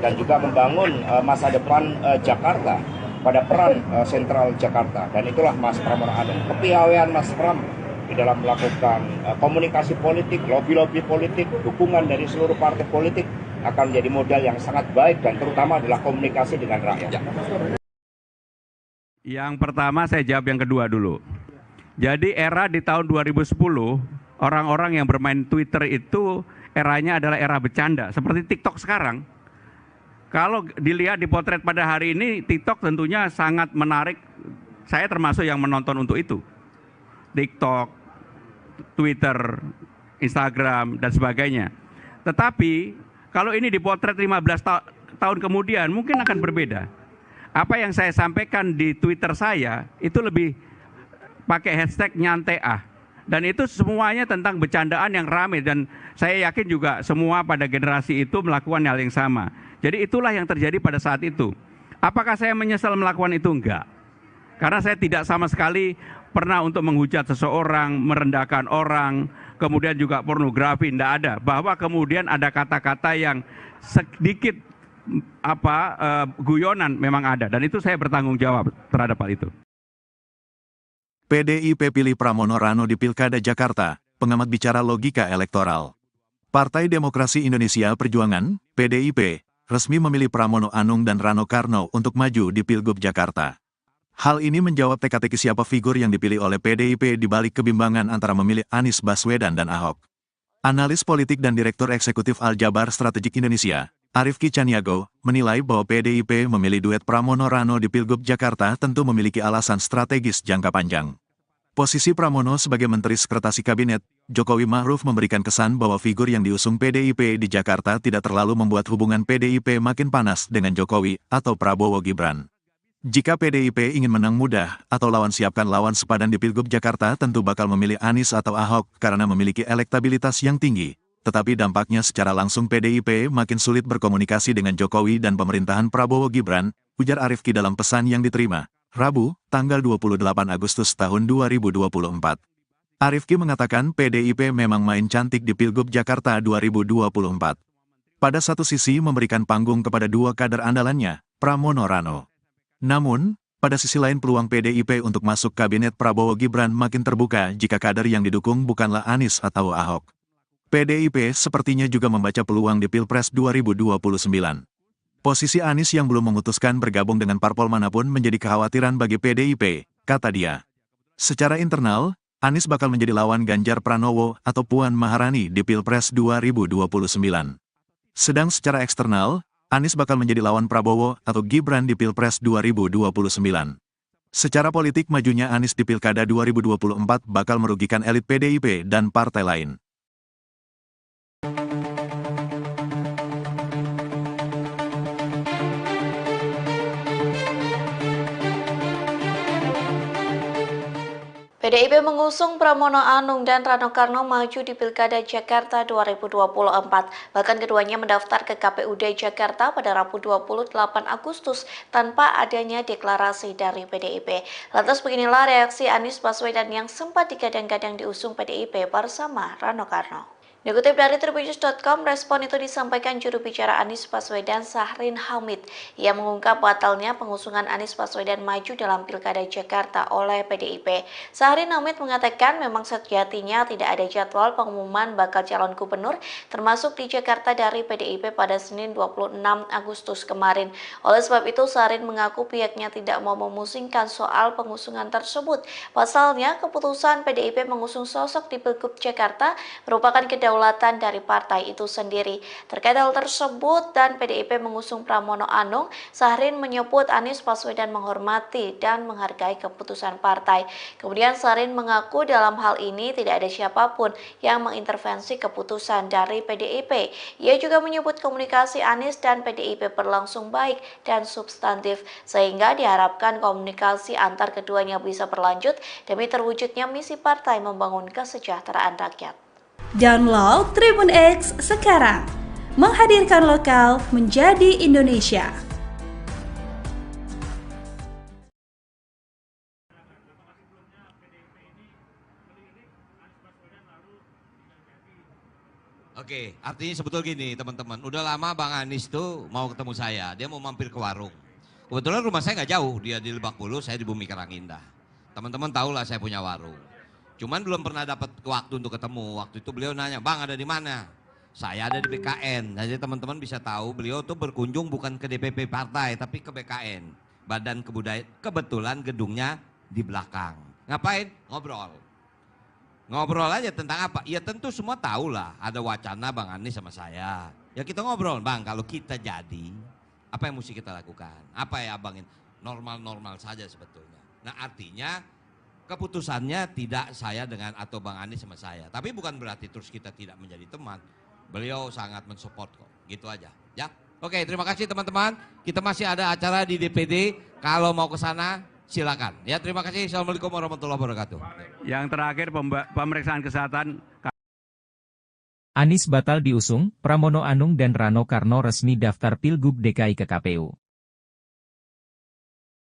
dan juga membangun masa depan Jakarta pada peran sentral Jakarta. Dan itulah Mas Pramono Anung. Kepiawaian Mas Pram di dalam melakukan komunikasi politik, lobby-lobby politik, dukungan dari seluruh partai politik akan menjadi modal yang sangat baik dan terutama adalah komunikasi dengan rakyat. Yang pertama saya jawab yang kedua dulu. Jadi era di tahun 2010, orang-orang yang bermain Twitter itu eranya adalah era bercanda, seperti TikTok sekarang. Kalau dilihat di potret pada hari ini, TikTok tentunya sangat menarik. Saya termasuk yang menonton untuk itu. TikTok, Twitter, Instagram, dan sebagainya. Tetapi kalau ini dipotret 15 tahun kemudian mungkin akan berbeda. Apa yang saya sampaikan di Twitter saya itu lebih pakai hashtag nyantai ah. Dan itu semuanya tentang bercandaan yang ramai dan saya yakin juga semua pada generasi itu melakukan hal yang sama. Jadi itulah yang terjadi pada saat itu. Apakah saya menyesal melakukan itu? Enggak. Karena saya tidak sama sekali pernah untuk menghujat seseorang, merendahkan orang, kemudian juga pornografi, tidak ada. Bahwa kemudian ada kata-kata yang sedikit guyonan memang ada. Dan itu saya bertanggung jawab terhadap hal itu. PDIP pilih Pramono Rano di Pilkada Jakarta, pengamat bicara logika elektoral. Partai Demokrasi Indonesia Perjuangan, PDIP, resmi memilih Pramono Anung dan Rano Karno untuk maju di Pilgub Jakarta. Hal ini menjawab teka-teki siapa figur yang dipilih oleh PDIP di balik kebimbangan antara memilih Anies Baswedan dan Ahok. Analis politik dan Direktur Eksekutif Aljabar Strategik Indonesia, Arifki Caniago, menilai bahwa PDIP memilih duet Pramono Rano di Pilgub Jakarta tentu memiliki alasan strategis jangka panjang. Posisi Pramono sebagai Menteri Sekretaris Kabinet, Jokowi Ma'ruf memberikan kesan bahwa figur yang diusung PDIP di Jakarta tidak terlalu membuat hubungan PDIP makin panas dengan Jokowi atau Prabowo Gibran. Jika PDIP ingin menang mudah atau lawan siapkan lawan sepadan di Pilgub Jakarta tentu bakal memilih Anies atau Ahok karena memiliki elektabilitas yang tinggi. Tetapi dampaknya secara langsung PDIP makin sulit berkomunikasi dengan Jokowi dan pemerintahan Prabowo Gibran, ujar Arifki dalam pesan yang diterima Rabu, tanggal 28 Agustus tahun 2024. Arifki mengatakan PDIP memang main cantik di Pilgub Jakarta 2024. Pada satu sisi memberikan panggung kepada dua kader andalannya, Pramono Rano. Namun, pada sisi lain peluang PDIP untuk masuk kabinet Prabowo Gibran makin terbuka jika kader yang didukung bukanlah Anies atau Ahok. PDIP sepertinya juga membaca peluang di Pilpres 2029. Posisi Anies yang belum memutuskan bergabung dengan parpol manapun menjadi kekhawatiran bagi PDIP, kata dia. Secara internal, Anies bakal menjadi lawan Ganjar Pranowo atau Puan Maharani di Pilpres 2029. Sedang secara eksternal, Anies bakal menjadi lawan Prabowo atau Gibran di Pilpres 2029. Secara politik majunya Anies di Pilkada 2024 bakal merugikan elit PDIP dan partai lain. PDIP mengusung Pramono Anung dan Rano Karno maju di Pilkada Jakarta 2024. Bahkan keduanya mendaftar ke KPUD Jakarta pada Rabu 28 Agustus tanpa adanya deklarasi dari PDIP. Lantas beginilah reaksi Anies Baswedan yang sempat digadang-gadang diusung PDIP bersama Rano Karno. Dikutip dari Tribunnews.com, respon itu disampaikan juru bicara Anies Baswedan Syahrin Hamid. Ia mengungkap batalnya pengusungan Anies Baswedan maju dalam Pilkada Jakarta oleh PDIP. Syahrin Hamid mengatakan memang sejatinya tidak ada jadwal pengumuman bakal calon gubernur termasuk di Jakarta dari PDIP pada Senin 26 Agustus kemarin. Oleh sebab itu, Syahrin mengaku pihaknya tidak mau memusingkan soal pengusungan tersebut. Pasalnya, keputusan PDIP mengusung sosok di Pilgub Jakarta merupakan kedaulatan dari partai itu sendiri. Terkait hal tersebut dan PDIP mengusung Pramono Anung, Syahrin menyebut Anies Baswedan menghormati dan menghargai keputusan partai. Kemudian Syahrin mengaku dalam hal ini tidak ada siapapun yang mengintervensi keputusan dari PDIP. Ia juga menyebut komunikasi Anies dan PDIP berlangsung baik dan substantif, sehingga diharapkan komunikasi antar keduanya bisa berlanjut demi terwujudnya misi partai membangun kesejahteraan rakyat. Download Tribun X sekarang, menghadirkan lokal menjadi Indonesia. Oke, artinya sebetulnya gini teman-teman, udah lama Bang Anies tuh mau ketemu saya, dia mau mampir ke warung. Kebetulan rumah saya nggak jauh, dia di Lebak Bulus, saya di Bumi Karangindah. Teman-teman tahu lah saya punya warung. Cuman belum pernah dapat waktu untuk ketemu. Waktu itu beliau nanya, Bang ada di mana? Saya ada di BKN. Jadi teman-teman bisa tahu beliau tuh berkunjung bukan ke DPP partai, tapi ke BKN. Badan Kebudayaan. Kebetulan gedungnya di belakang. Ngapain? Ngobrol. Ngobrol aja tentang apa? Ya tentu semua tahu lah. Ada wacana Bang Anies sama saya. Ya kita ngobrol, Bang kalau kita jadi, apa yang mesti kita lakukan? Apa ya Abang? Normal-normal saja sebetulnya. Nah artinya, keputusannya tidak saya dengan atau Bang Anies sama saya. Tapi bukan berarti terus kita tidak menjadi teman. Beliau sangat mensupport kok. Gitu aja. Ya. Oke, terima kasih teman-teman. Kita masih ada acara di DPD. Kalau mau ke sana silakan. Ya, terima kasih. Assalamualaikum warahmatullahi wabarakatuh. Yang terakhir pemeriksaan kesehatan. Anies batal diusung, Pramono Anung dan Rano Karno resmi daftar Pilgub DKI ke KPU.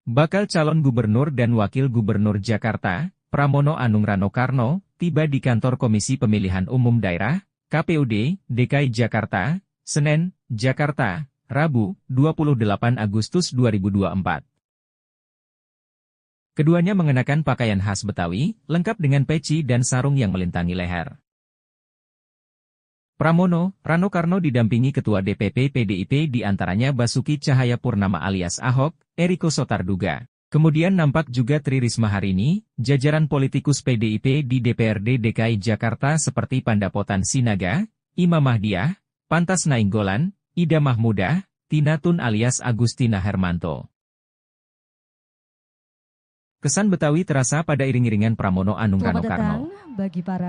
Bakal calon gubernur dan wakil gubernur Jakarta, Pramono Anung Rano Karno, tiba di kantor Komisi Pemilihan Umum Daerah, KPUD, DKI Jakarta, Senen, Jakarta, Rabu, 28 Agustus 2024. Keduanya mengenakan pakaian khas Betawi, lengkap dengan peci dan sarung yang melintangi leher. Pramono, Rano Karno didampingi Ketua DPP PDIP diantaranya Basuki Cahayapurnama alias Ahok, Eriko Sotarduga. Kemudian nampak juga Tri Risma Harini, jajaran politikus PDIP di DPRD DKI Jakarta seperti Pandapotan Sinaga, Imam Mahdiah, Pantas Nainggolan, Ida Mahmudah, Tina Tun alias Agustina Hermanto. Kesan Betawi terasa pada iring-iringan Pramono Anung Rano Karno.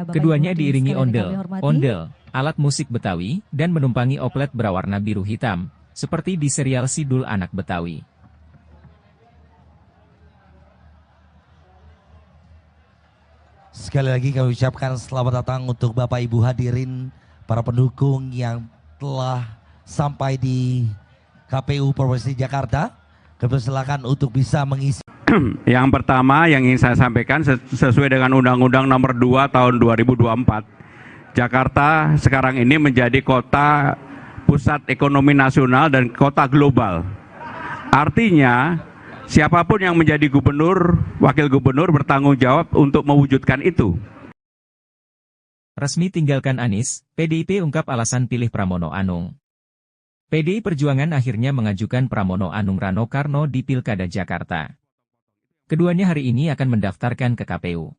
Keduanya diiringi ondel, alat musik Betawi, dan menumpangi oplet berwarna biru hitam, seperti di serial Sidul Anak Betawi. Sekali lagi kami ucapkan selamat datang untuk Bapak Ibu hadirin, para pendukung yang telah sampai di KPU Provinsi Jakarta. Kami silakan untuk bisa mengisi. Yang pertama yang ingin saya sampaikan sesuai dengan Undang-Undang Nomor 2 Tahun 2024, Jakarta sekarang ini menjadi kota pusat ekonomi nasional dan kota global. Artinya, siapapun yang menjadi gubernur, wakil gubernur bertanggung jawab untuk mewujudkan itu. Resmi tinggalkan Anies, PDIP ungkap alasan pilih Pramono Anung. PDI Perjuangan akhirnya mengajukan Pramono Anung Rano Karno di Pilkada Jakarta. Keduanya hari ini akan mendaftarkan ke KPU.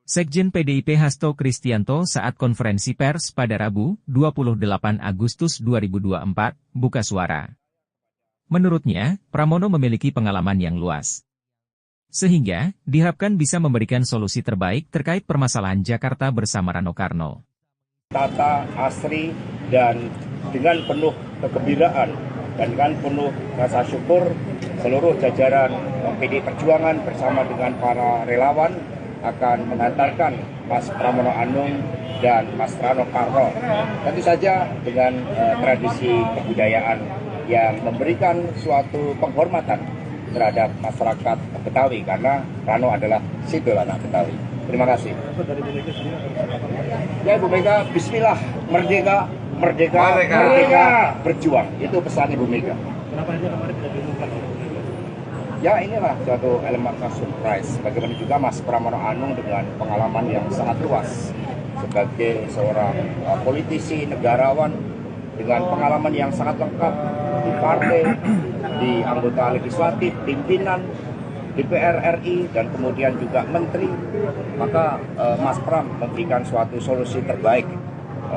Sekjen PDIP Hasto Kristianto saat konferensi pers pada Rabu, 28 Agustus 2024, buka suara. Menurutnya, Pramono memiliki pengalaman yang luas. Sehingga, diharapkan bisa memberikan solusi terbaik terkait permasalahan Jakarta bersama Rano Karno. Tata, asri, dan dengan penuh kegembiraan dan dengan penuh rasa syukur, seluruh jajaran PDI Perjuangan bersama dengan para relawan akan mengantarkan Mas Pramono Anung dan Mas Rano Karno. Tentu saja dengan tradisi kebudayaan yang memberikan suatu penghormatan terhadap masyarakat Betawi karena Rano adalah Sidul Anak Betawi. Terima kasih. Dari Bu Mega sendiri Ya Bu Mega, Bismillah, merdeka, merdeka, merdeka, berjuang. Itu pesan Ibu Mega. kenapa ini kemarin tidak diumumkan? Ya inilah suatu elemen surprise. Bagaimana juga Mas Pramono Anung dengan pengalaman yang sangat luas sebagai seorang politisi, negarawan dengan pengalaman yang sangat lengkap di partai, di anggota legislatif, pimpinan, DPR RI, dan kemudian juga menteri. Maka Mas Pram memberikan suatu solusi terbaik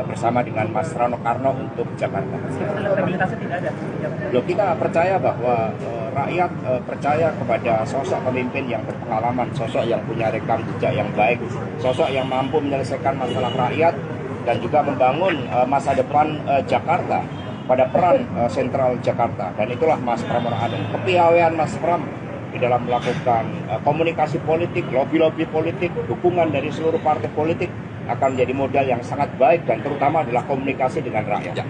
bersama dengan Mas Rano Karno untuk Jakarta. Elektabilitasnya tidak ada. Loh, kita percaya bahwa rakyat percaya kepada sosok pemimpin yang berpengalaman, sosok yang punya rekam jejak yang baik, sosok yang mampu menyelesaikan masalah rakyat dan juga membangun masa depan Jakarta pada peran sentral Jakarta. Dan itulah Mas Pramono Anung. Kepiawaian Mas Pram di dalam melakukan komunikasi politik, lobby-lobby politik, dukungan dari seluruh partai politik akan menjadi modal yang sangat baik dan terutama adalah komunikasi dengan rakyat.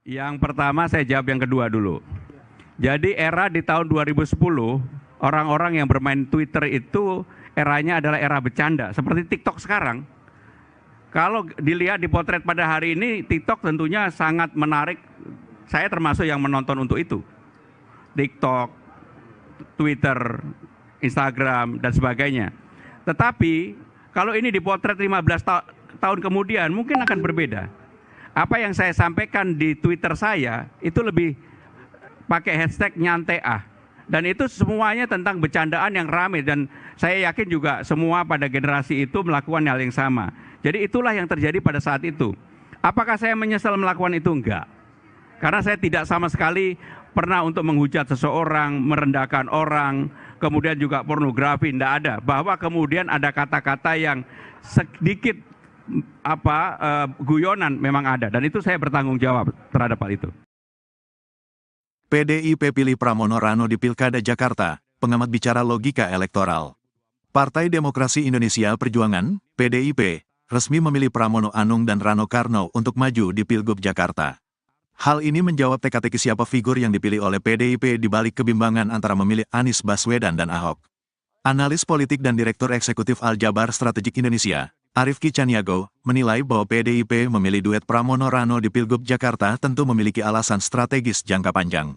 Yang pertama saya jawab yang kedua dulu. Jadi era di tahun 2010, orang-orang yang bermain Twitter itu eranya adalah era bercanda, seperti TikTok sekarang. Kalau dilihat di potret pada hari ini, TikTok tentunya sangat menarik. Saya termasuk yang menonton untuk itu. TikTok, Twitter, Instagram, dan sebagainya. Tetapi kalau ini dipotret 15 tahun kemudian mungkin akan berbeda. Apa yang saya sampaikan di Twitter saya itu lebih pakai hashtag nyantai ah. Dan itu semuanya tentang bercandaan yang ramai dan saya yakin juga semua pada generasi itu melakukan hal yang sama. Jadi itulah yang terjadi pada saat itu. Apakah saya menyesal melakukan itu? Enggak. Karena saya tidak sama sekali pernah untuk menghujat seseorang, merendahkan orang, kemudian juga pornografi, tidak ada. Bahwa kemudian ada kata-kata yang sedikit guyonan memang ada. Dan itu saya bertanggung jawab terhadap hal itu. PDIP pilih Pramono Rano di Pilkada Jakarta, pengamat bicara logika elektoral. Partai Demokrasi Indonesia Perjuangan, PDIP, resmi memilih Pramono Anung dan Rano Karno untuk maju di Pilgub Jakarta. Hal ini menjawab teka-teki siapa figur yang dipilih oleh PDIP di balik kebimbangan antara memilih Anies Baswedan dan Ahok. Analis politik dan Direktur Eksekutif Aljabar Strategik Indonesia, Arifki Caniago, menilai bahwa PDIP memilih duet Pramono Rano di Pilgub Jakarta tentu memiliki alasan strategis jangka panjang.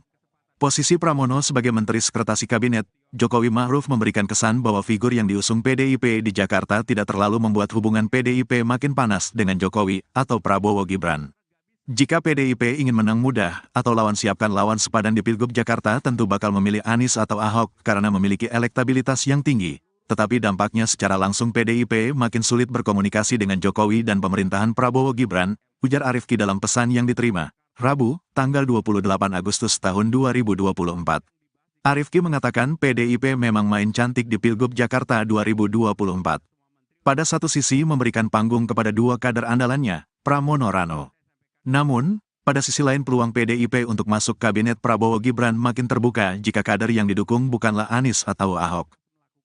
Posisi Pramono sebagai Menteri Sekretaris Kabinet, Jokowi Ma'ruf memberikan kesan bahwa figur yang diusung PDIP di Jakarta tidak terlalu membuat hubungan PDIP makin panas dengan Jokowi atau Prabowo Gibran. Jika PDIP ingin menang mudah atau lawan siapkan lawan sepadan di Pilgub Jakarta tentu bakal memilih Anies atau Ahok karena memiliki elektabilitas yang tinggi. Tetapi dampaknya secara langsung PDIP makin sulit berkomunikasi dengan Jokowi dan pemerintahan Prabowo Gibran, ujar Arifki dalam pesan yang diterima Rabu, tanggal 28 Agustus tahun 2024. Arifki mengatakan PDIP memang main cantik di Pilgub Jakarta 2024. Pada satu sisi memberikan panggung kepada dua kader andalannya, Pramono Rano. Namun, pada sisi lain peluang PDIP untuk masuk kabinet Prabowo Gibran makin terbuka jika kader yang didukung bukanlah Anies atau Ahok.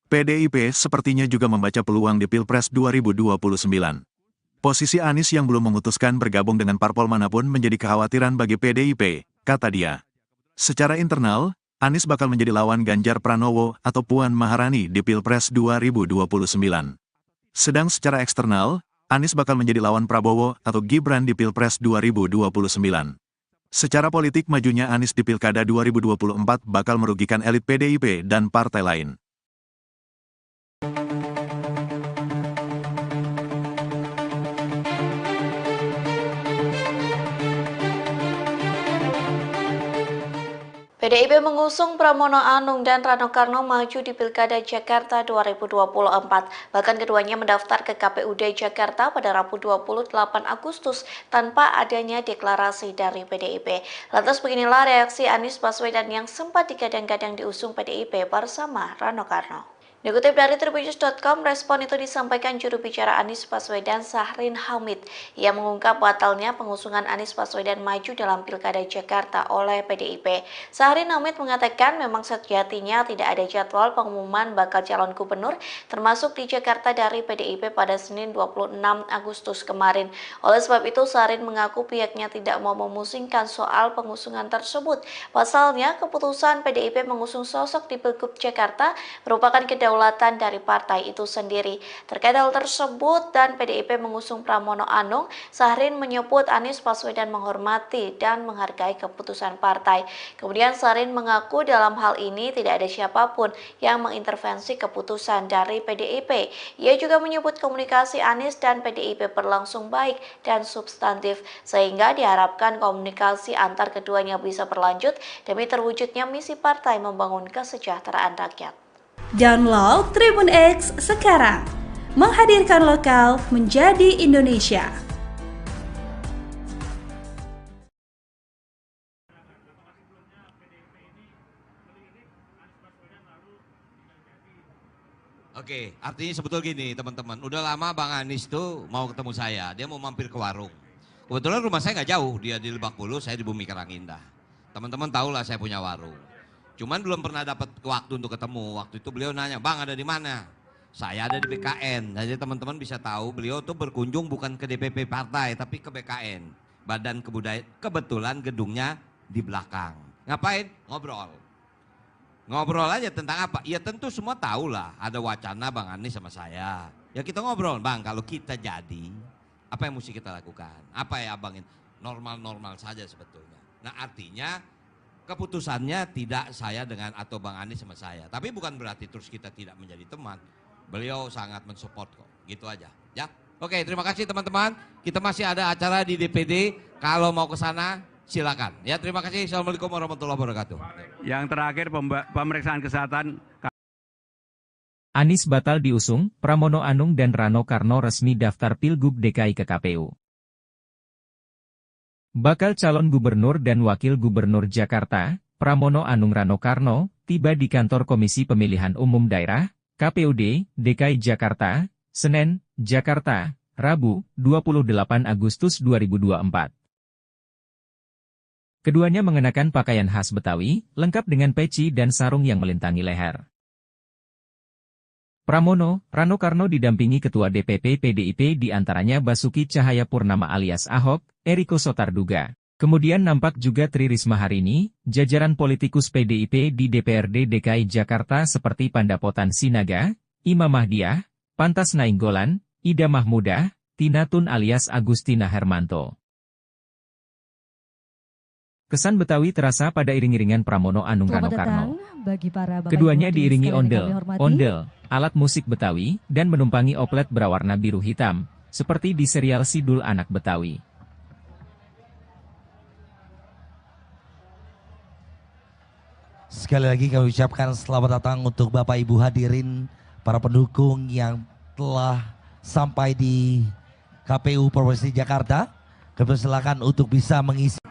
PDIP sepertinya juga membaca peluang di Pilpres 2029. Posisi Anies yang belum memutuskan bergabung dengan parpol manapun menjadi kekhawatiran bagi PDIP, kata dia. Secara internal, Anies bakal menjadi lawan Ganjar Pranowo atau Puan Maharani di Pilpres 2029. Sedang secara eksternal, Anies bakal menjadi lawan Prabowo atau Gibran di Pilpres 2029. Secara politik majunya Anies di Pilkada 2024 bakal merugikan elit PDIP dan partai lain. PDIP mengusung Pramono Anung dan Rano Karno maju di Pilkada Jakarta 2024. Bahkan keduanya mendaftar ke KPUD Jakarta pada Rabu 28 Agustus tanpa adanya deklarasi dari PDIP. Lantas beginilah reaksi Anies Baswedan yang sempat digadang-gadang diusung PDIP bersama Rano Karno. Dikutip dari Tribunnews.com, respon itu disampaikan juru bicara Anies Baswedan Sahrin Hamid. Ia mengungkap batalnya pengusungan Anies Baswedan maju dalam Pilkada Jakarta oleh PDIP. Sahrin Hamid mengatakan memang sejatinya tidak ada jadwal pengumuman bakal calon gubernur termasuk di Jakarta dari PDIP pada Senin 26 Agustus kemarin. Oleh sebab itu, Sahrin mengaku pihaknya tidak mau memusingkan soal pengusungan tersebut. Pasalnya, keputusan PDIP mengusung sosok di Pilgub Jakarta merupakan kedaulatan kedaulatan dari partai itu sendiri. Terkait hal tersebut dan PDIP mengusung Pramono Anung, Syahrin menyebut Anies Baswedan menghormati dan menghargai keputusan partai. Kemudian Syahrin mengaku dalam hal ini tidak ada siapapun yang mengintervensi keputusan dari PDIP. Ia juga menyebut komunikasi Anies dan PDIP berlangsung baik dan substantif, sehingga diharapkan komunikasi antar keduanya bisa berlanjut demi terwujudnya misi partai membangun kesejahteraan rakyat. Download Tribun X sekarang, menghadirkan lokal menjadi Indonesia. Oke, artinya sebetulnya gini teman-teman, udah lama Bang Anies tuh mau ketemu saya, dia mau mampir ke warung. Kebetulan rumah saya nggak jauh, dia di Lebak Bulus, saya di Bumi Karangindah. Teman-teman tahu lah saya punya warung. Cuman belum pernah dapat waktu untuk ketemu. Waktu itu beliau nanya, Bang ada di mana? Saya ada di BKN. Jadi teman-teman bisa tahu beliau tuh berkunjung bukan ke DPP partai, tapi ke BKN. Badan Kebudayaan. Kebetulan gedungnya di belakang. Ngapain? Ngobrol. Ngobrol aja tentang apa? Ya tentu semua tahu lah. Ada wacana Bang Anies sama saya. Ya kita ngobrol, Bang kalau kita jadi, apa yang mesti kita lakukan? Apa ya Abang? Normal-normal saja sebetulnya. Nah artinya keputusannya tidak saya dengan atau Bang Anies sama saya. Tapi bukan berarti terus kita tidak menjadi teman. Beliau sangat mensupport kok. Gitu aja. Ya. Oke, terima kasih teman-teman. Kita masih ada acara di DPD. Kalau mau ke sana silakan. Ya, terima kasih. Assalamualaikum warahmatullahi wabarakatuh. Yang terakhir pemeriksaan kesehatan. Anies batal diusung, Pramono Anung dan Rano Karno resmi daftar Pilgub DKI ke KPU. Bakal calon gubernur dan wakil gubernur Jakarta, Pramono Anung Rano Karno, tiba di kantor Komisi Pemilihan Umum Daerah, KPUD, DKI Jakarta, Senen, Jakarta, Rabu, 28 Agustus 2024. Keduanya mengenakan pakaian khas Betawi, lengkap dengan peci dan sarung yang melintangi leher. Pramono, Rano Karno didampingi Ketua DPP PDIP diantaranya Basuki Cahayapurnama alias Ahok, Eriko Sotarduga. Kemudian nampak juga Tri Risma Harini, jajaran politikus PDIP di DPRD DKI Jakarta seperti Pandapotan Sinaga, Imam Mahdiah, Pantas Nainggolan, Ida Mahmudah, Tina Tun alias Agustina Hermanto. Kesan Betawi terasa pada iring-iringan Pramono Anung Rano Karno. Keduanya diiringi ondel, alat musik Betawi, dan menumpangi oplet berwarna biru hitam, seperti di serial Sidul Anak Betawi. Sekali lagi kami ucapkan selamat datang untuk Bapak Ibu hadirin, para pendukung yang telah sampai di KPU Provinsi Jakarta. Kami silakan untuk bisa mengisi.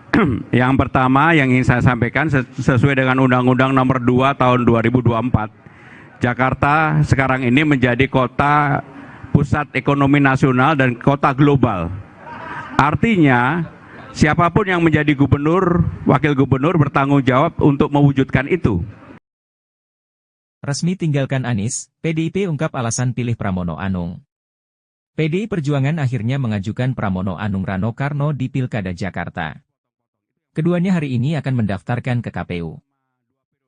Yang pertama yang ingin saya sampaikan sesuai dengan Undang-Undang Nomor 2 Tahun 2024, Jakarta sekarang ini menjadi kota pusat ekonomi nasional dan kota global. Artinya, siapapun yang menjadi gubernur, wakil gubernur bertanggung jawab untuk mewujudkan itu. Resmi tinggalkan Anies, PDIP ungkap alasan pilih Pramono Anung. PDI Perjuangan akhirnya mengajukan Pramono Anung Rano Karno di Pilkada Jakarta. Keduanya hari ini akan mendaftarkan ke KPU.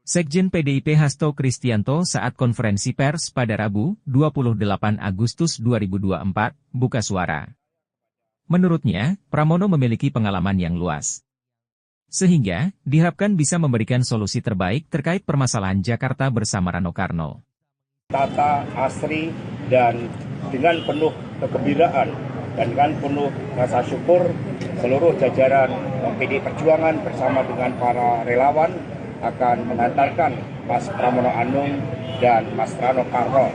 Sekjen PDIP Hasto Kristianto saat konferensi pers pada Rabu, 28 Agustus 2024, buka suara. Menurutnya, Pramono memiliki pengalaman yang luas. Sehingga, diharapkan bisa memberikan solusi terbaik terkait permasalahan Jakarta bersama Rano Karno. Tata, asri, dan dengan penuh kegembiraan dan dengan penuh rasa syukur, seluruh jajaran PDI Perjuangan bersama dengan para relawan akan mengantarkan Mas Pramono Anung dan Mas Rano Karno.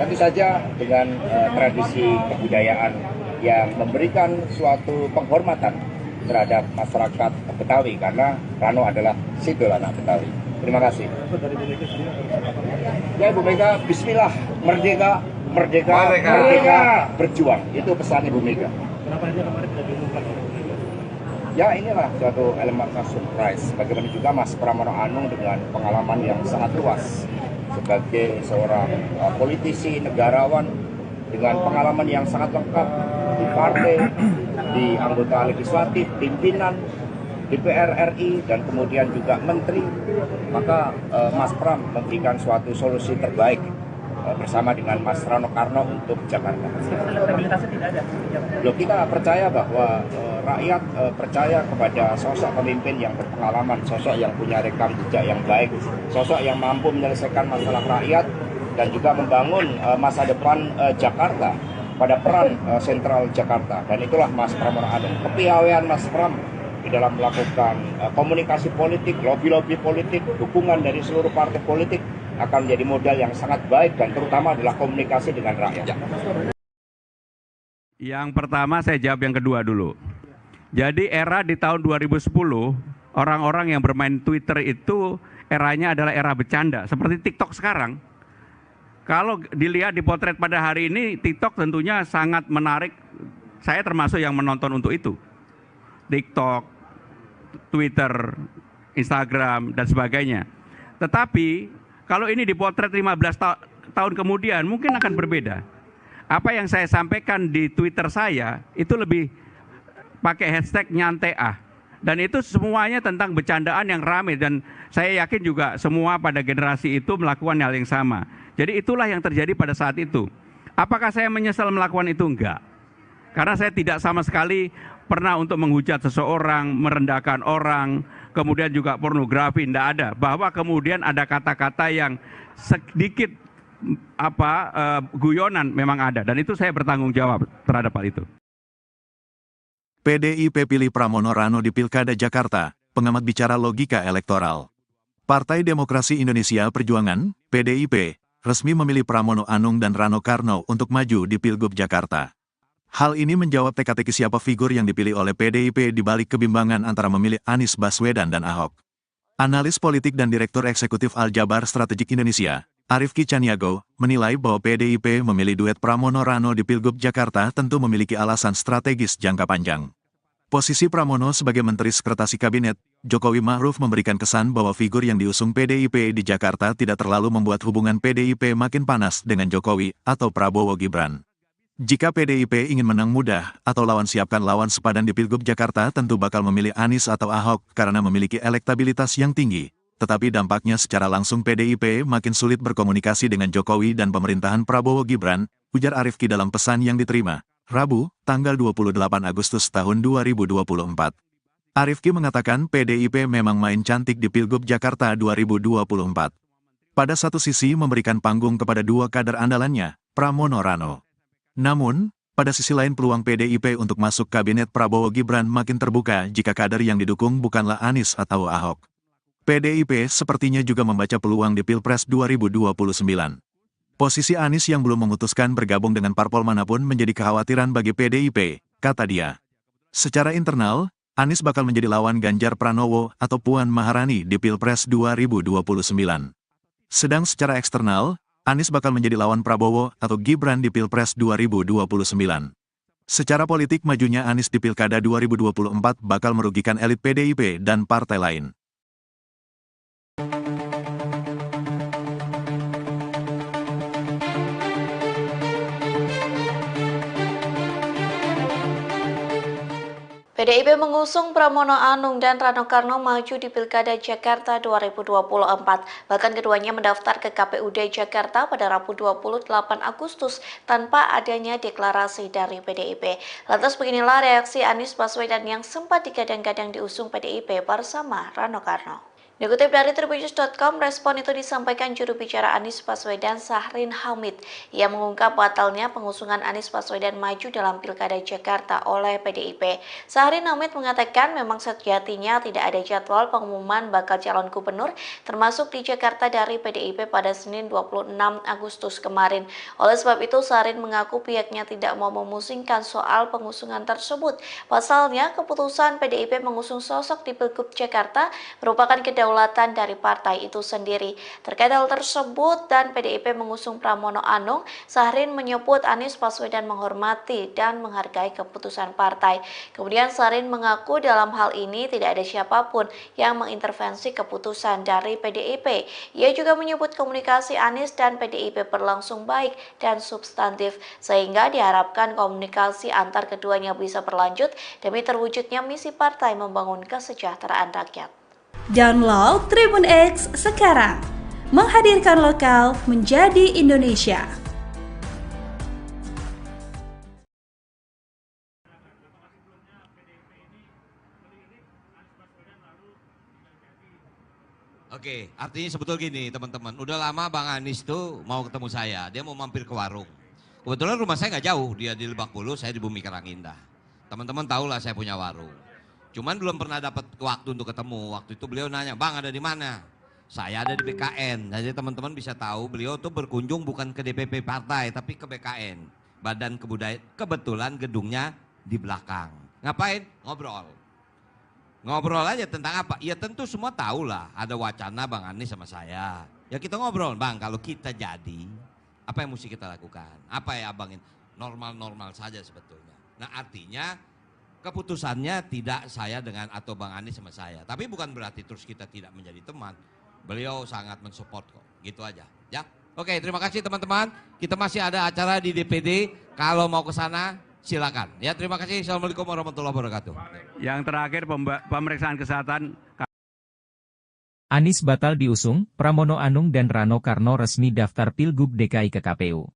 Tentu saja dengan tradisi kebudayaan yang memberikan suatu penghormatan terhadap masyarakat Betawi karena Rano adalah Sidul Anak Betawi. Terima kasih. Ya Ibu Mega, Bismillah, merdeka, merdeka, merdeka, berjuang. Itu pesan Ibu Mega. Kenapa aja kemarin tidak diumumkan? Ya inilah suatu elemen surprise. Bagaimana juga Mas Pramono Anung dengan pengalaman yang sangat luas sebagai seorang politisi, negarawan dengan pengalaman yang sangat lengkap di partai, di anggota legislatif, pimpinan DPR RI, dan kemudian juga menteri. Maka Mas Pram memberikan suatu solusi terbaik bersama dengan Mas Rano Karno untuk Jakarta. Elektabilitasnya tidak ada. Loh, kita percaya bahwa rakyat percaya kepada sosok pemimpin yang berpengalaman, sosok yang punya rekam jejak yang baik, sosok yang mampu menyelesaikan masalah rakyat dan juga membangun masa depan Jakarta pada peran sentral Jakarta. Dan itulah Mas Pramono Anung. Kepiawaian Mas Pram di dalam melakukan komunikasi politik, lobby-lobby politik, dukungan dari seluruh partai politik akan menjadi modal yang sangat baik dan terutama adalah komunikasi dengan rakyat. Yang pertama saya jawab yang kedua dulu. Jadi era di tahun 2010, orang-orang yang bermain Twitter itu eranya adalah era bercanda, seperti TikTok sekarang. Kalau dilihat di potret pada hari ini, TikTok tentunya sangat menarik. Saya termasuk yang menonton untuk itu. TikTok, Twitter, Instagram, dan sebagainya. Tetapi, kalau ini dipotret 15 tahun kemudian, mungkin akan berbeda. Apa yang saya sampaikan di Twitter saya, itu lebih pakai hashtag nyantai ah. Dan itu semuanya tentang bercandaan yang ramai. Dan saya yakin juga semua pada generasi itu melakukan hal yang sama. Jadi itulah yang terjadi pada saat itu. Apakah saya menyesal melakukan itu? Enggak. Karena saya tidak sama sekali pernah untuk menghujat seseorang, merendahkan orang, kemudian juga pornografi, tidak ada. Bahwa kemudian ada kata-kata yang sedikit guyonan memang ada. Dan itu saya bertanggung jawab terhadap hal itu. PDIP pilih Pramono Rano di Pilkada Jakarta, pengamat bicara logika elektoral. Partai Demokrasi Indonesia Perjuangan, PDIP, resmi memilih Pramono Anung dan Rano Karno untuk maju di Pilgub Jakarta. Hal ini menjawab teka-teki siapa figur yang dipilih oleh PDIP di balik kebimbangan antara memilih Anies Baswedan dan Ahok. Analis politik dan Direktur Eksekutif Aljabar Strategik Indonesia, Arifki Caniago, menilai bahwa PDIP memilih duet Pramono Rano di Pilgub Jakarta tentu memiliki alasan strategis jangka panjang. Posisi Pramono sebagai Menteri Sekretaris Kabinet, Jokowi Ma'ruf memberikan kesan bahwa figur yang diusung PDIP di Jakarta tidak terlalu membuat hubungan PDIP makin panas dengan Jokowi atau Prabowo Gibran. Jika PDIP ingin menang mudah atau lawan siapkan lawan sepadan di Pilgub Jakarta tentu bakal memilih Anies atau Ahok karena memiliki elektabilitas yang tinggi. Tetapi dampaknya secara langsung PDIP makin sulit berkomunikasi dengan Jokowi dan pemerintahan Prabowo Gibran, ujar Arifki dalam pesan yang diterima, Rabu, tanggal 28 Agustus tahun 2024. Arifki mengatakan PDIP memang main cantik di Pilgub Jakarta 2024. Pada satu sisi memberikan panggung kepada dua kader andalannya, Pramono Rano. Namun, pada sisi lain peluang PDIP untuk masuk kabinet Prabowo Gibran makin terbuka jika kader yang didukung bukanlah Anies atau Ahok. PDIP sepertinya juga membaca peluang di Pilpres 2029. Posisi Anies yang belum memutuskan bergabung dengan parpol manapun menjadi kekhawatiran bagi PDIP, kata dia. Secara internal, Anies bakal menjadi lawan Ganjar Pranowo atau Puan Maharani di Pilpres 2029. Sedang secara eksternal, Anies bakal menjadi lawan Prabowo atau Gibran di Pilpres 2029. Secara politik majunya Anies di Pilkada 2024 bakal merugikan elit PDIP dan partai lain. PDIP mengusung Pramono Anung dan Rano Karno maju di Pilkada Jakarta 2024. Bahkan keduanya mendaftar ke KPUD Jakarta pada Rabu 28 Agustus tanpa adanya deklarasi dari PDIP. Lantas beginilah reaksi Anies Baswedan yang sempat digadang-gadang diusung PDIP bersama Rano Karno. Dikutip dari Tribunnews.com, respon itu disampaikan juru bicara Anies Baswedan Sahrin Hamid. Ia mengungkap batalnya pengusungan Anies Baswedan maju dalam Pilkada Jakarta oleh PDIP. Sahrin Hamid mengatakan memang sejatinya tidak ada jadwal pengumuman bakal calon gubernur termasuk di Jakarta dari PDIP pada Senin 26 Agustus kemarin. Oleh sebab itu, Sahrin mengaku pihaknya tidak mau memusingkan soal pengusungan tersebut. Pasalnya, keputusan PDIP mengusung sosok di Pilgub Jakarta merupakan kedaulatan dari partai itu sendiri. Terkait hal tersebut dan PDIP mengusung Pramono Anung, Sahrin menyebut Anies Baswedan menghormati dan menghargai keputusan partai. Kemudian Sahrin mengaku dalam hal ini tidak ada siapapun yang mengintervensi keputusan dari PDIP. Ia juga menyebut komunikasi Anies dan PDIP berlangsung baik dan substantif, sehingga diharapkan komunikasi antar keduanya bisa berlanjut demi terwujudnya misi partai membangun kesejahteraan rakyat. Download Tribun X sekarang, menghadirkan lokal menjadi Indonesia. Oke, artinya sebetulnya gini teman-teman, udah lama Bang Anies tuh mau ketemu saya, dia mau mampir ke warung. Kebetulan rumah saya nggak jauh, dia di Lebak Bulus, saya di Bumi Karangindah. Teman-teman tahu lah saya punya warung. Cuman belum pernah dapat waktu untuk ketemu. Waktu itu beliau nanya, Bang ada di mana? Saya ada di BKN. Jadi teman-teman bisa tahu beliau tuh berkunjung bukan ke DPP partai, tapi ke BKN. Badan Kebudayaan. Kebetulan gedungnya di belakang. Ngapain? Ngobrol. Ngobrol aja tentang apa? Ya tentu semua tahu lah, ada wacana Bang Anies sama saya. Ya kita ngobrol, Bang kalau kita jadi, apa yang mesti kita lakukan? Apa ya abangin? Normal-normal saja sebetulnya. Nah artinya keputusannya tidak saya dengan atau Bang Anies sama saya. Tapi bukan berarti terus kita tidak menjadi teman. Beliau sangat mensupport kok, gitu aja. Ya, oke terima kasih teman-teman. Kita masih ada acara di DPD, kalau mau ke sana silakan. Ya terima kasih. Assalamualaikum warahmatullahi wabarakatuh. Yang terakhir pemeriksaan kesehatan. Anies batal diusung, Pramono Anung dan Rano Karno resmi daftar Pilgub DKI ke KPU.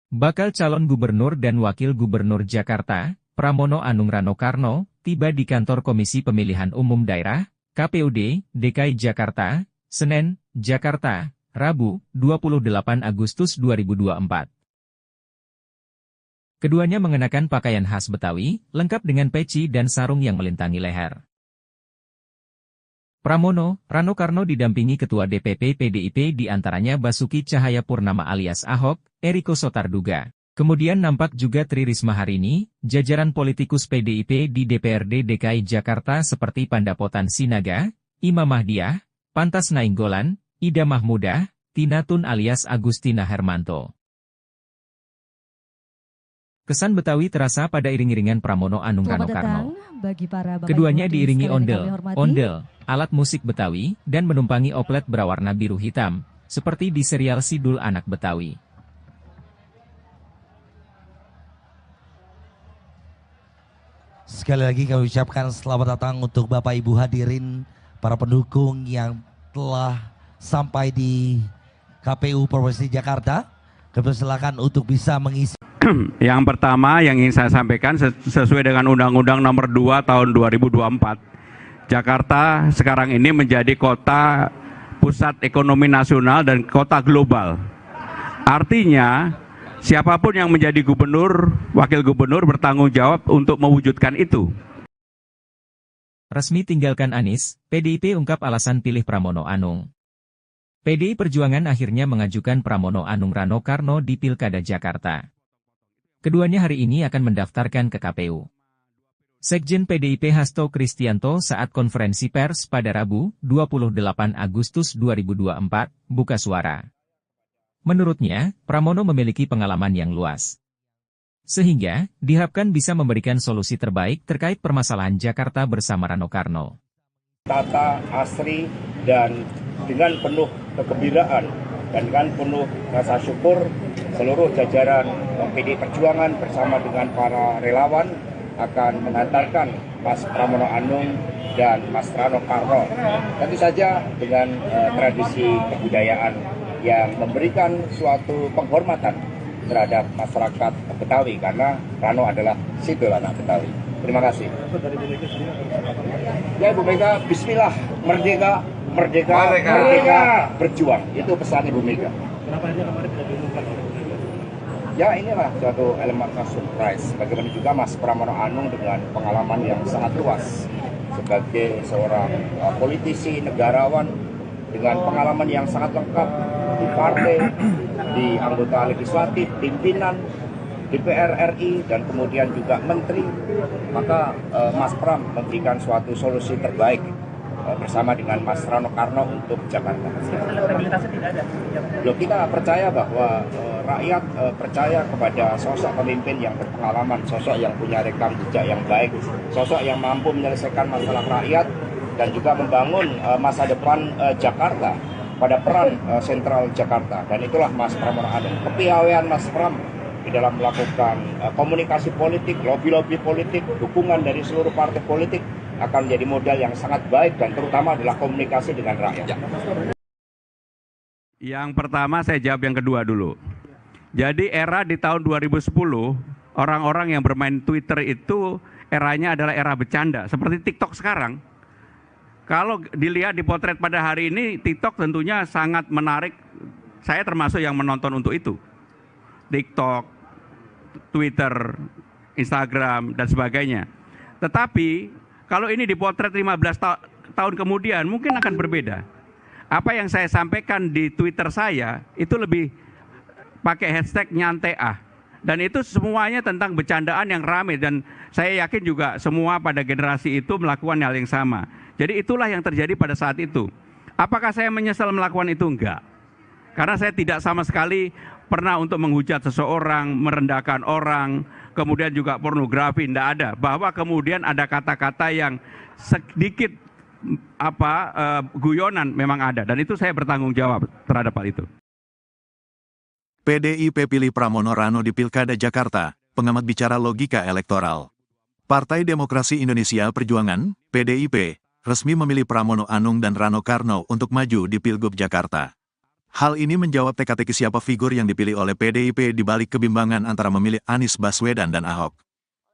Bakal calon gubernur dan wakil gubernur Jakarta, Pramono Anung Rano Karno, tiba di kantor Komisi Pemilihan Umum Daerah, KPUD, DKI Jakarta, Senen, Jakarta, Rabu, 28 Agustus 2024. Keduanya mengenakan pakaian khas Betawi, lengkap dengan peci dan sarung yang melintangi leher. Pramono, Rano Karno didampingi Ketua DPP PDIP diantaranya Basuki Cahayapurnama alias Ahok, Eriko Sotarduga. Kemudian nampak juga Tri Risma Harini, jajaran politikus PDIP di DPRD DKI Jakarta seperti Pandapotan Sinaga, Imam Mahdiah, Pantas Nainggolan, Ida Mahmudah, Tina Tun alias Agustina Hermanto. Kesan Betawi terasa pada iring-iringan Pramono Anung Rano Karno. Keduanya diiringi ondel, alat musik Betawi, dan menumpangi oplet berwarna biru hitam, seperti di serial Sidul Anak Betawi. Sekali lagi kami ucapkan selamat datang untuk Bapak Ibu hadirin, para pendukung yang telah sampai di KPU Provinsi Jakarta. Kami silakan untuk bisa mengisi. Yang pertama yang ingin saya sampaikan sesuai dengan Undang-Undang Nomor 2 Tahun 2024, Jakarta sekarang ini menjadi kota pusat ekonomi nasional dan kota global. Artinya, siapapun yang menjadi gubernur, wakil gubernur bertanggung jawab untuk mewujudkan itu. Resmi tinggalkan Anies, PDIP ungkap alasan pilih Pramono Anung. PDI Perjuangan akhirnya mengajukan Pramono Anung Rano Karno di Pilkada Jakarta. Keduanya hari ini akan mendaftarkan ke KPU. Sekjen PDIP Hasto Kristianto saat konferensi pers pada Rabu, 28 Agustus 2024, buka suara. Menurutnya, Pramono memiliki pengalaman yang luas. Sehingga, diharapkan bisa memberikan solusi terbaik terkait permasalahan Jakarta bersama Rano Karno. Tata, asri, dan dengan penuh kegembiraan dan dengan penuh rasa syukur, seluruh jajaran PDI Perjuangan bersama dengan para relawan akan mengantarkan Mas Pramono Anung dan Mas Rano Karno. Tentu saja dengan tradisi kebudayaan yang memberikan suatu penghormatan terhadap masyarakat Betawi karena Rano adalah Sidul Anak Betawi. Terima kasih. Ya Ibu Mega, Bismillah, merdeka, merdeka, merdeka, berjuang. Itu pesan Ibu Mega. Kenapa aja kemarin tidak diumumkan? Ya inilah suatu elemen surprise. Bagaimana juga Mas Pramono Anung dengan pengalaman yang sangat luas sebagai seorang politisi, negarawan dengan pengalaman yang sangat lengkap di partai, di anggota legislatif, pimpinan DPR RI, dan kemudian juga menteri. Maka Mas Pram memberikan suatu solusi terbaik bersama dengan Mas Rano Karno untuk Jakarta. Elektabilitasnya tidak ada. Loh, kita percaya bahwa rakyat percaya kepada sosok pemimpin yang berpengalaman, sosok yang punya rekam jejak yang baik, sosok yang mampu menyelesaikan masalah rakyat dan juga membangun masa depan Jakarta pada peran sentral Jakarta. Dan itulah Mas Pramono Anung. Kepiawaian Mas Pram di dalam melakukan komunikasi politik, lobby-lobby politik, dukungan dari seluruh partai politik akan menjadi modal yang sangat baik dan terutama adalah komunikasi dengan rakyat. Yang pertama saya jawab yang kedua dulu. Jadi era di tahun 2010, orang-orang yang bermain Twitter itu eranya adalah era bercanda, seperti TikTok sekarang. Kalau dilihat di potret pada hari ini, TikTok tentunya sangat menarik. Saya termasuk yang menonton untuk itu. TikTok, Twitter, Instagram, dan sebagainya. Tetapi kalau ini dipotret 15 tahun kemudian mungkin akan berbeda. Apa yang saya sampaikan di Twitter saya itu lebih pakai hashtag nyantai ah. Dan itu semuanya tentang bercandaan yang ramai dan saya yakin juga semua pada generasi itu melakukan hal yang sama. Jadi itulah yang terjadi pada saat itu. Apakah saya menyesal melakukan itu? Enggak. Karena saya tidak sama sekali pernah untuk menghujat seseorang, merendahkan orang, kemudian juga pornografi, tidak ada. Bahwa kemudian ada kata-kata yang sedikit guyonan memang ada. Dan itu saya bertanggung jawab terhadap hal itu. PDIP pilih Pramono Rano di Pilkada Jakarta, pengamat bicara logika elektoral. Partai Demokrasi Indonesia Perjuangan, PDIP, resmi memilih Pramono Anung dan Rano Karno untuk maju di Pilgub Jakarta. Hal ini menjawab teka-teki siapa figur yang dipilih oleh PDIP di balik kebimbangan antara memilih Anies Baswedan dan Ahok.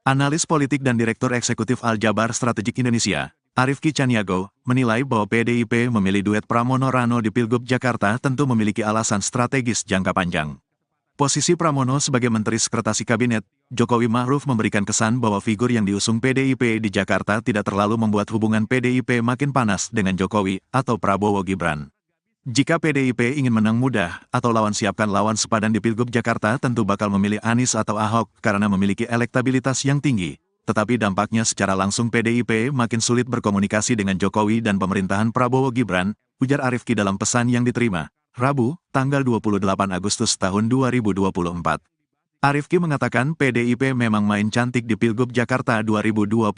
Analis politik dan Direktur Eksekutif Aljabar Strategik Indonesia, Arifki Caniago, menilai bahwa PDIP memilih duet Pramono Rano di Pilgub Jakarta tentu memiliki alasan strategis jangka panjang. Posisi Pramono sebagai Menteri Sekretaris Kabinet, Jokowi Ma'ruf memberikan kesan bahwa figur yang diusung PDIP di Jakarta tidak terlalu membuat hubungan PDIP makin panas dengan Jokowi atau Prabowo Gibran. Jika PDIP ingin menang mudah atau lawan siapkan lawan sepadan di Pilgub Jakarta tentu bakal memilih Anies atau Ahok karena memiliki elektabilitas yang tinggi. Tetapi dampaknya secara langsung PDIP makin sulit berkomunikasi dengan Jokowi dan pemerintahan Prabowo Gibran, ujar Arifki dalam pesan yang diterima Rabu, tanggal 28 Agustus tahun 2024. Arifki mengatakan PDIP memang main cantik di Pilgub Jakarta 2024.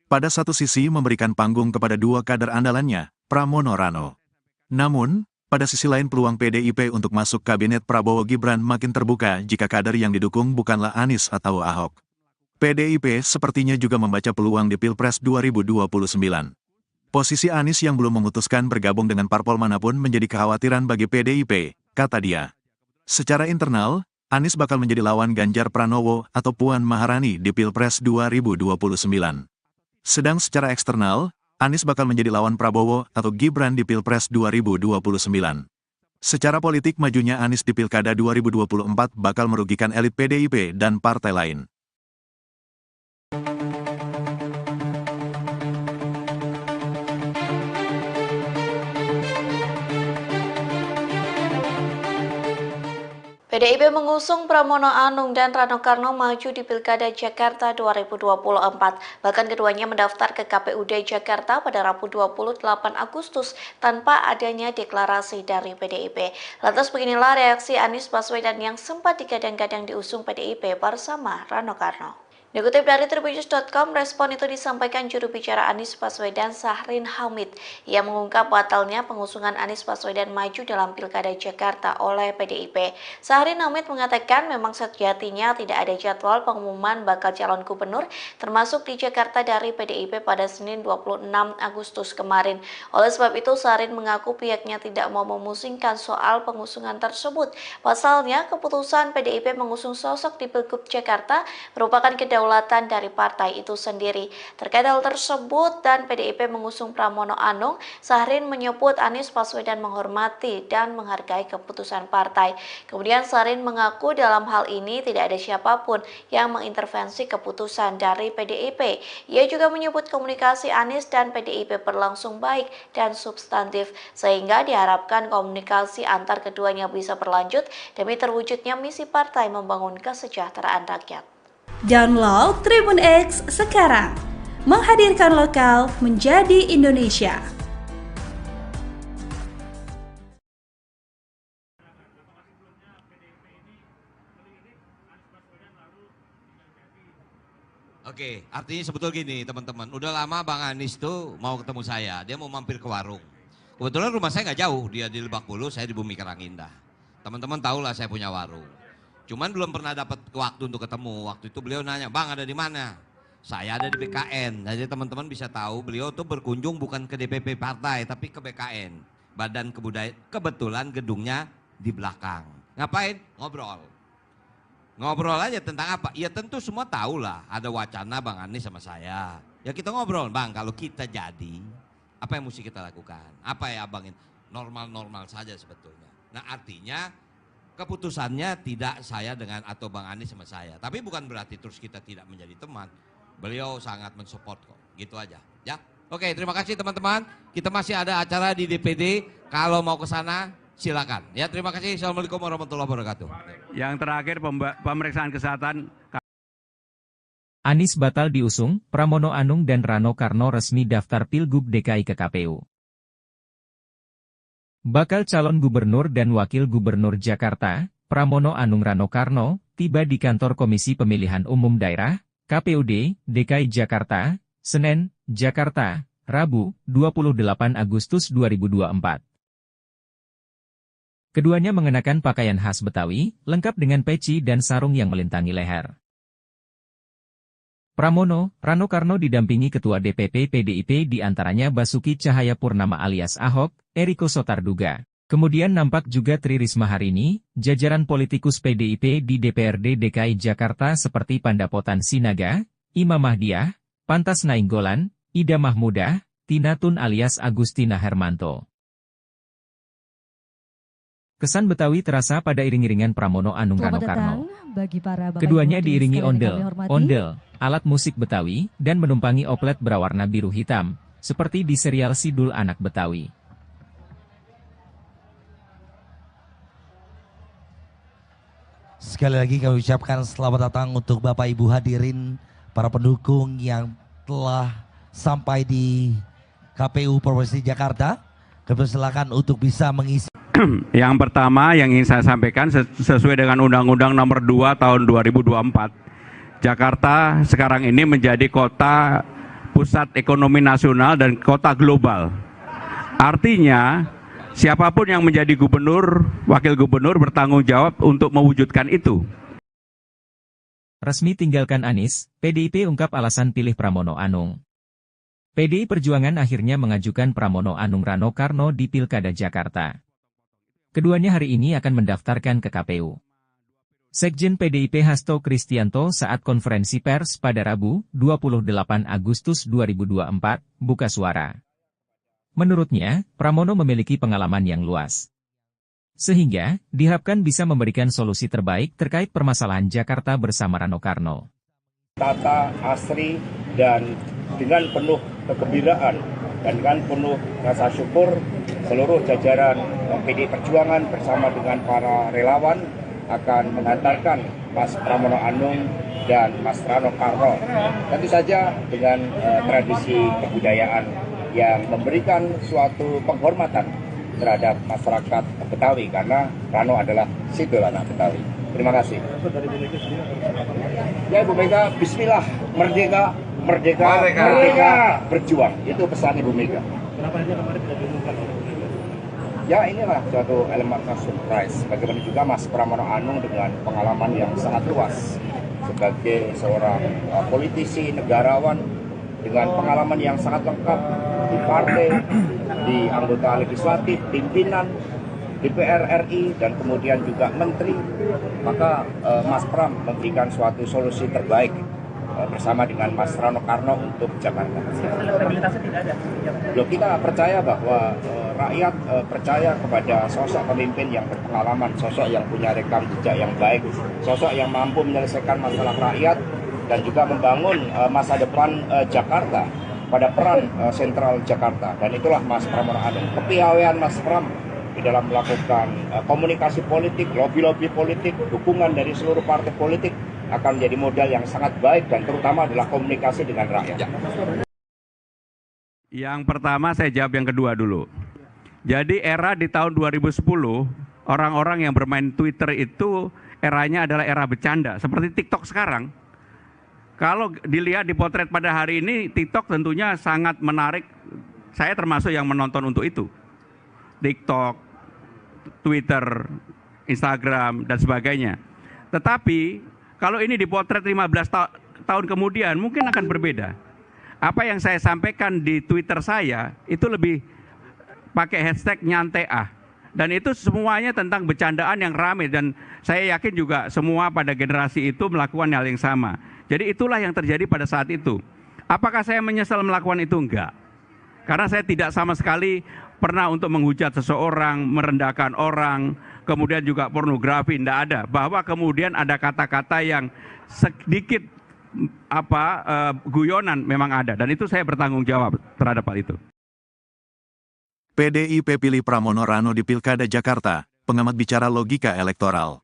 Pada satu sisi memberikan panggung kepada dua kader andalannya, Pramono Rano. Namun, pada sisi lain peluang PDIP untuk masuk kabinet Prabowo Gibran makin terbuka jika kader yang didukung bukanlah Anies atau Ahok. PDIP sepertinya juga membaca peluang di Pilpres 2029. Posisi Anies yang belum memutuskan bergabung dengan parpol manapun menjadi kekhawatiran bagi PDIP, kata dia. Secara internal, Anies bakal menjadi lawan Ganjar Pranowo atau Puan Maharani di Pilpres 2029. Sedang secara eksternal, Anies bakal menjadi lawan Prabowo atau Gibran di Pilpres 2029. Secara politik majunya Anies di Pilkada 2024 bakal merugikan elit PDIP dan partai lain. PDIP mengusung Pramono Anung dan Rano Karno maju di Pilkada Jakarta 2024. Bahkan keduanya mendaftar ke KPUD Jakarta pada Rabu 28 Agustus tanpa adanya deklarasi dari PDIP. Lantas beginilah reaksi Anies Baswedan yang sempat digadang-gadang diusung PDIP bersama Rano Karno. Dikutip dari Tribunnews.com, respon itu disampaikan juru bicara Anies Baswedan Sahrin Hamid. Ia mengungkap batalnya pengusungan Anies Baswedan maju dalam Pilkada Jakarta oleh PDIP. Sahrin Hamid mengatakan memang sejatinya tidak ada jadwal pengumuman bakal calon gubernur termasuk di Jakarta dari PDIP pada Senin 26 Agustus kemarin. Oleh sebab itu, Sahrin mengaku pihaknya tidak mau memusingkan soal pengusungan tersebut. Pasalnya, keputusan PDIP mengusung sosok di Pilgub Jakarta merupakan kedaulatan dari partai itu sendiri. Terkait hal tersebut dan PDIP mengusung Pramono Anung, Sahrin menyebut Anies Baswedan menghormati dan menghargai keputusan partai. Kemudian Sahrin mengaku dalam hal ini tidak ada siapapun yang mengintervensi keputusan dari PDIP. Ia juga menyebut komunikasi Anies dan PDIP berlangsung baik dan substantif, sehingga diharapkan komunikasi antar keduanya bisa berlanjut demi terwujudnya misi partai membangun kesejahteraan rakyat. Download Tribun X sekarang, menghadirkan lokal menjadi Indonesia. Oke, artinya sebetulnya gini teman-teman, udah lama Bang Anies tuh mau ketemu saya, dia mau mampir ke warung. Kebetulan rumah saya nggak jauh, dia di Lebak Bulus, saya di Bumi Karangindah. Teman-teman tahu lah saya punya warung. Cuman belum pernah dapat waktu untuk ketemu. Waktu itu beliau nanya, Bang ada di mana? Saya ada di BKN, jadi teman-teman bisa tahu beliau tuh berkunjung bukan ke DPP partai, tapi ke BKN, Badan Kebudayaan. Kebetulan gedungnya di belakang. Ngapain? Ngobrol. Ngobrol aja tentang apa? Ya tentu semua tahu lah, ada wacana Bang Anies sama saya. Ya kita ngobrol, Bang, kalau kita jadi, apa yang mesti kita lakukan? Apa ya Abang? Normal-normal saja sebetulnya. Nah artinya keputusannya tidak saya dengan atau Bang Anies sama saya. Tapi bukan berarti terus kita tidak menjadi teman. Beliau sangat mensupport kok, gitu aja. Ya, oke, terima kasih teman-teman. Kita masih ada acara di DPD. Kalau mau ke sana, silakan. Ya, terima kasih. Assalamualaikum warahmatullahi wabarakatuh. Yang terakhir pemeriksaan kesehatan. Anies batal diusung, Pramono Anung dan Rano Karno resmi daftar Pilgub DKI ke KPU. Bakal calon gubernur dan wakil gubernur Jakarta, Pramono Anung Rano Karno, tiba di kantor Komisi Pemilihan Umum Daerah, KPUD, DKI Jakarta, Senen, Jakarta, Rabu, 28 Agustus 2024. Keduanya mengenakan pakaian khas Betawi, lengkap dengan peci dan sarung yang melintangi leher. Pramono, Rano Karno didampingi Ketua DPP PDIP diantaranya Basuki Cahayapurnama alias Ahok, Eriko Sotarduga. Kemudian nampak juga Tri Risma Harini, jajaran politikus PDIP di DPRD DKI Jakarta seperti Pandapotan Sinaga, Imam Mahdiah, Pantas Nainggolan, Ida Mahmudah, Tina Tun alias Agustina Hermanto. Kesan Betawi terasa pada iring-iringan Pramono Anung Rano Karno. Keduanya diiringi ondel, alat musik Betawi, dan menumpangi oplet berwarna biru hitam, seperti di serial Sidul Anak Betawi. Sekali lagi kami ucapkan selamat datang untuk Bapak Ibu hadirin, para pendukung yang telah sampai di KPU Provinsi Jakarta. Kami silakan untuk bisa mengisi. Yang pertama yang ingin saya sampaikan sesuai dengan Undang-Undang Nomor 2 Tahun 2024, Jakarta sekarang ini menjadi kota pusat ekonomi nasional dan kota global. Artinya, siapapun yang menjadi gubernur, wakil gubernur bertanggung jawab untuk mewujudkan itu. Resmi tinggalkan Anies, PDIP ungkap alasan pilih Pramono Anung. PDI Perjuangan akhirnya mengajukan Pramono Anung Rano Karno di Pilkada Jakarta. Keduanya hari ini akan mendaftarkan ke KPU. Sekjen PDIP Hasto Kristianto saat konferensi pers pada Rabu, 28 Agustus 2024, buka suara. Menurutnya, Pramono memiliki pengalaman yang luas. Sehingga, diharapkan bisa memberikan solusi terbaik terkait permasalahan Jakarta bersama Rano Karno. Tata, asri, dan dengan penuh kegembiraan dan dengan penuh rasa syukur, seluruh jajaran PDI Perjuangan bersama dengan para relawan akan mengantarkan Mas Pramono Anung dan Mas Rano Karno. Tentu saja dengan tradisi kebudayaan yang memberikan suatu penghormatan terhadap masyarakat Betawi karena Rano adalah Sidul Anak Betawi. Terima kasih. Ya Ibu Mega, Bismillah, merdeka, merdeka, merdeka, berjuang. Itu pesan Ibu Mega. Kenapa aja kemarin tidak diumumkan? Ya inilah suatu elemen surprise. Bagaimana juga Mas Pramono Anung dengan pengalaman yang sangat luas sebagai seorang politisi, negarawan dengan pengalaman yang sangat lengkap di partai, di anggota legislatif, pimpinan DPR RI, dan kemudian juga menteri. Maka Mas Pram memberikan suatu solusi terbaik bersama dengan Mas Rano Karno untuk Jakarta. Elektabilitasnya tidak ada. Loh, kita percaya bahwa rakyat percaya kepada sosok pemimpin yang berpengalaman, sosok yang punya rekam jejak yang baik, sosok yang mampu menyelesaikan masalah rakyat dan juga membangun masa depan Jakarta pada peran sentral Jakarta. Dan itulah Mas Pramono Anung. Kepiawaian Mas Pram di dalam melakukan komunikasi politik, lobby-lobby politik, dukungan dari seluruh partai politik akan menjadi modal yang sangat baik dan terutama adalah komunikasi dengan rakyat. Yang pertama saya jawab yang kedua dulu. Jadi era di tahun 2010, orang-orang yang bermain Twitter itu eranya adalah era bercanda, seperti TikTok sekarang. Kalau dilihat di potret pada hari ini, TikTok tentunya sangat menarik. Saya termasuk yang menonton untuk itu. TikTok, Twitter, Instagram, dan sebagainya. Tetapi, kalau ini dipotret 15 tahun kemudian mungkin akan berbeda. Apa yang saya sampaikan di Twitter saya itu lebih pakai hashtag nyantai ah. Dan itu semuanya tentang bercandaan yang ramai, dan saya yakin juga semua pada generasi itu melakukan hal yang sama. Jadi itulah yang terjadi pada saat itu. Apakah saya menyesal melakukan itu? Enggak. Karena saya tidak sama sekali pernah untuk menghujat seseorang, merendahkan orang, kemudian juga pornografi, tidak ada. Bahwa kemudian ada kata-kata yang sedikit guyonan memang ada, dan itu saya bertanggung jawab terhadap hal itu. PDIP pilih Pramono Rano di Pilkada Jakarta, pengamat bicara logika elektoral.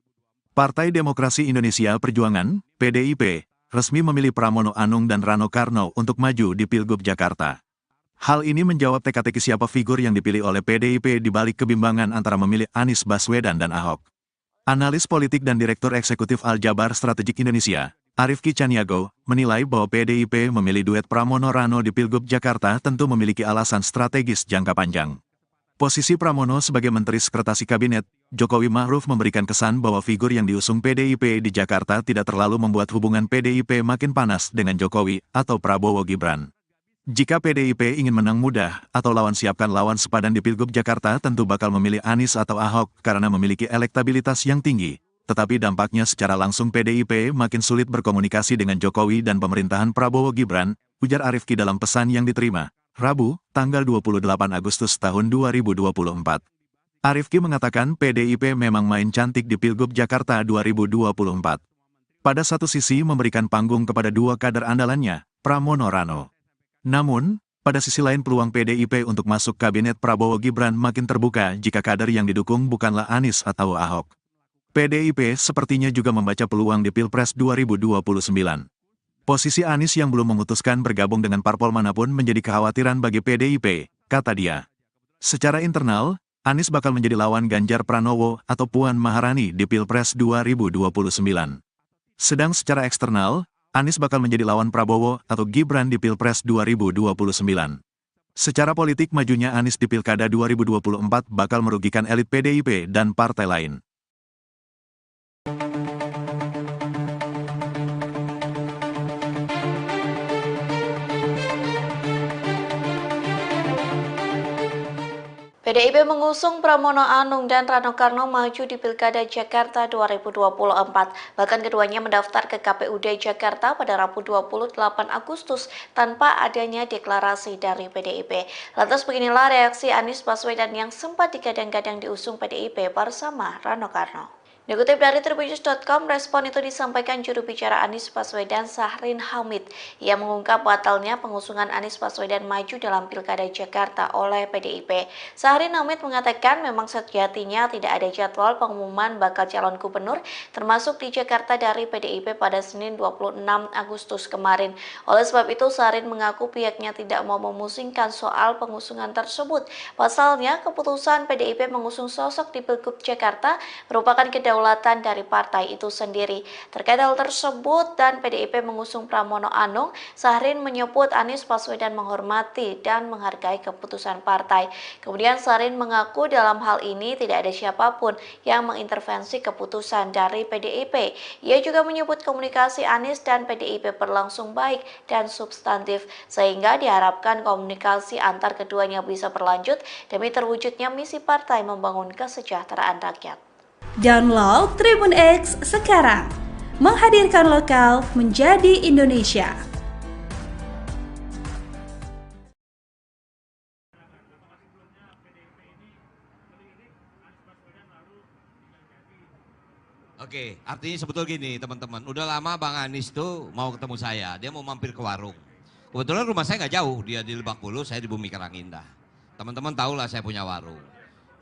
Partai Demokrasi Indonesia Perjuangan, PDIP, resmi memilih Pramono Anung dan Rano Karno untuk maju di Pilgub Jakarta. Hal ini menjawab teka-teki siapa figur yang dipilih oleh PDIP di balik kebimbangan antara memilih Anies Baswedan dan Ahok. Analis politik dan Direktur Eksekutif Aljabar Strategik Indonesia, Arifki Caniago, menilai bahwa PDIP memilih duet Pramono Rano di Pilgub Jakarta tentu memiliki alasan strategis jangka panjang. Posisi Pramono sebagai Menteri Sekretaris Kabinet, Jokowi Ma'ruf memberikan kesan bahwa figur yang diusung PDIP di Jakarta tidak terlalu membuat hubungan PDIP makin panas dengan Jokowi atau Prabowo Gibran. Jika PDIP ingin menang mudah atau lawan siapkan lawan sepadan di Pilgub Jakarta tentu bakal memilih Anies atau Ahok karena memiliki elektabilitas yang tinggi. Tetapi dampaknya secara langsung PDIP makin sulit berkomunikasi dengan Jokowi dan pemerintahan Prabowo Gibran, ujar Arifki dalam pesan yang diterima Rabu, tanggal 28 Agustus tahun 2024. Arifki mengatakan PDIP memang main cantik di Pilgub Jakarta 2024. Pada satu sisi memberikan panggung kepada dua kader andalannya, Pramono Rano. Namun, pada sisi lain peluang PDIP untuk masuk kabinet Prabowo Gibran makin terbuka jika kader yang didukung bukanlah Anies atau Ahok. PDIP sepertinya juga membaca peluang di Pilpres 2029. Posisi Anies yang belum memutuskan bergabung dengan parpol manapun menjadi kekhawatiran bagi PDIP, kata dia. Secara internal, Anies bakal menjadi lawan Ganjar Pranowo atau Puan Maharani di Pilpres 2029. Sedang secara eksternal, Anies bakal menjadi lawan Prabowo atau Gibran di Pilpres 2029. Secara politik majunya Anies di Pilkada 2024 bakal merugikan elit PDIP dan partai lain. PDIP mengusung Pramono Anung dan Rano Karno maju di Pilkada Jakarta 2024. Bahkan keduanya mendaftar ke KPUD Jakarta pada Rabu 28 Agustus tanpa adanya deklarasi dari PDIP. Lantas beginilah reaksi Anies Baswedan yang sempat digadang-gadang diusung PDIP bersama Rano Karno. Dikutip dari Tribunnews.com, respon itu disampaikan juru bicara Anies Baswedan Sahrin Hamid. Ia mengungkap batalnya pengusungan Anies Baswedan maju dalam Pilkada Jakarta oleh PDIP. Sahrin Hamid mengatakan memang sejatinya tidak ada jadwal pengumuman bakal calon gubernur termasuk di Jakarta dari PDIP pada Senin 26 Agustus kemarin. Oleh sebab itu, Sahrin mengaku pihaknya tidak mau memusingkan soal pengusungan tersebut. Pasalnya, keputusan PDIP mengusung sosok di Pilgub Jakarta merupakan kedaulatan dari partai itu sendiri. Terkait hal tersebut dan PDIP mengusung Pramono Anung, Sahrin menyebut Anies Baswedan menghormati dan menghargai keputusan partai. Kemudian Sahrin mengaku dalam hal ini tidak ada siapapun yang mengintervensi keputusan dari PDIP. Ia juga menyebut komunikasi Anies dan PDIP berlangsung baik dan substantif, sehingga diharapkan komunikasi antar keduanya bisa berlanjut demi terwujudnya misi partai membangun kesejahteraan rakyat. Download Tribun X sekarang, menghadirkan lokal menjadi Indonesia. Oke, artinya sebetulnya gini teman-teman, udah lama Bang Anies tuh mau ketemu saya, dia mau mampir ke warung. Kebetulan rumah saya nggak jauh, dia di Lebak Bulus, saya di Bumi Karangindah. Teman-teman tahu lah saya punya warung.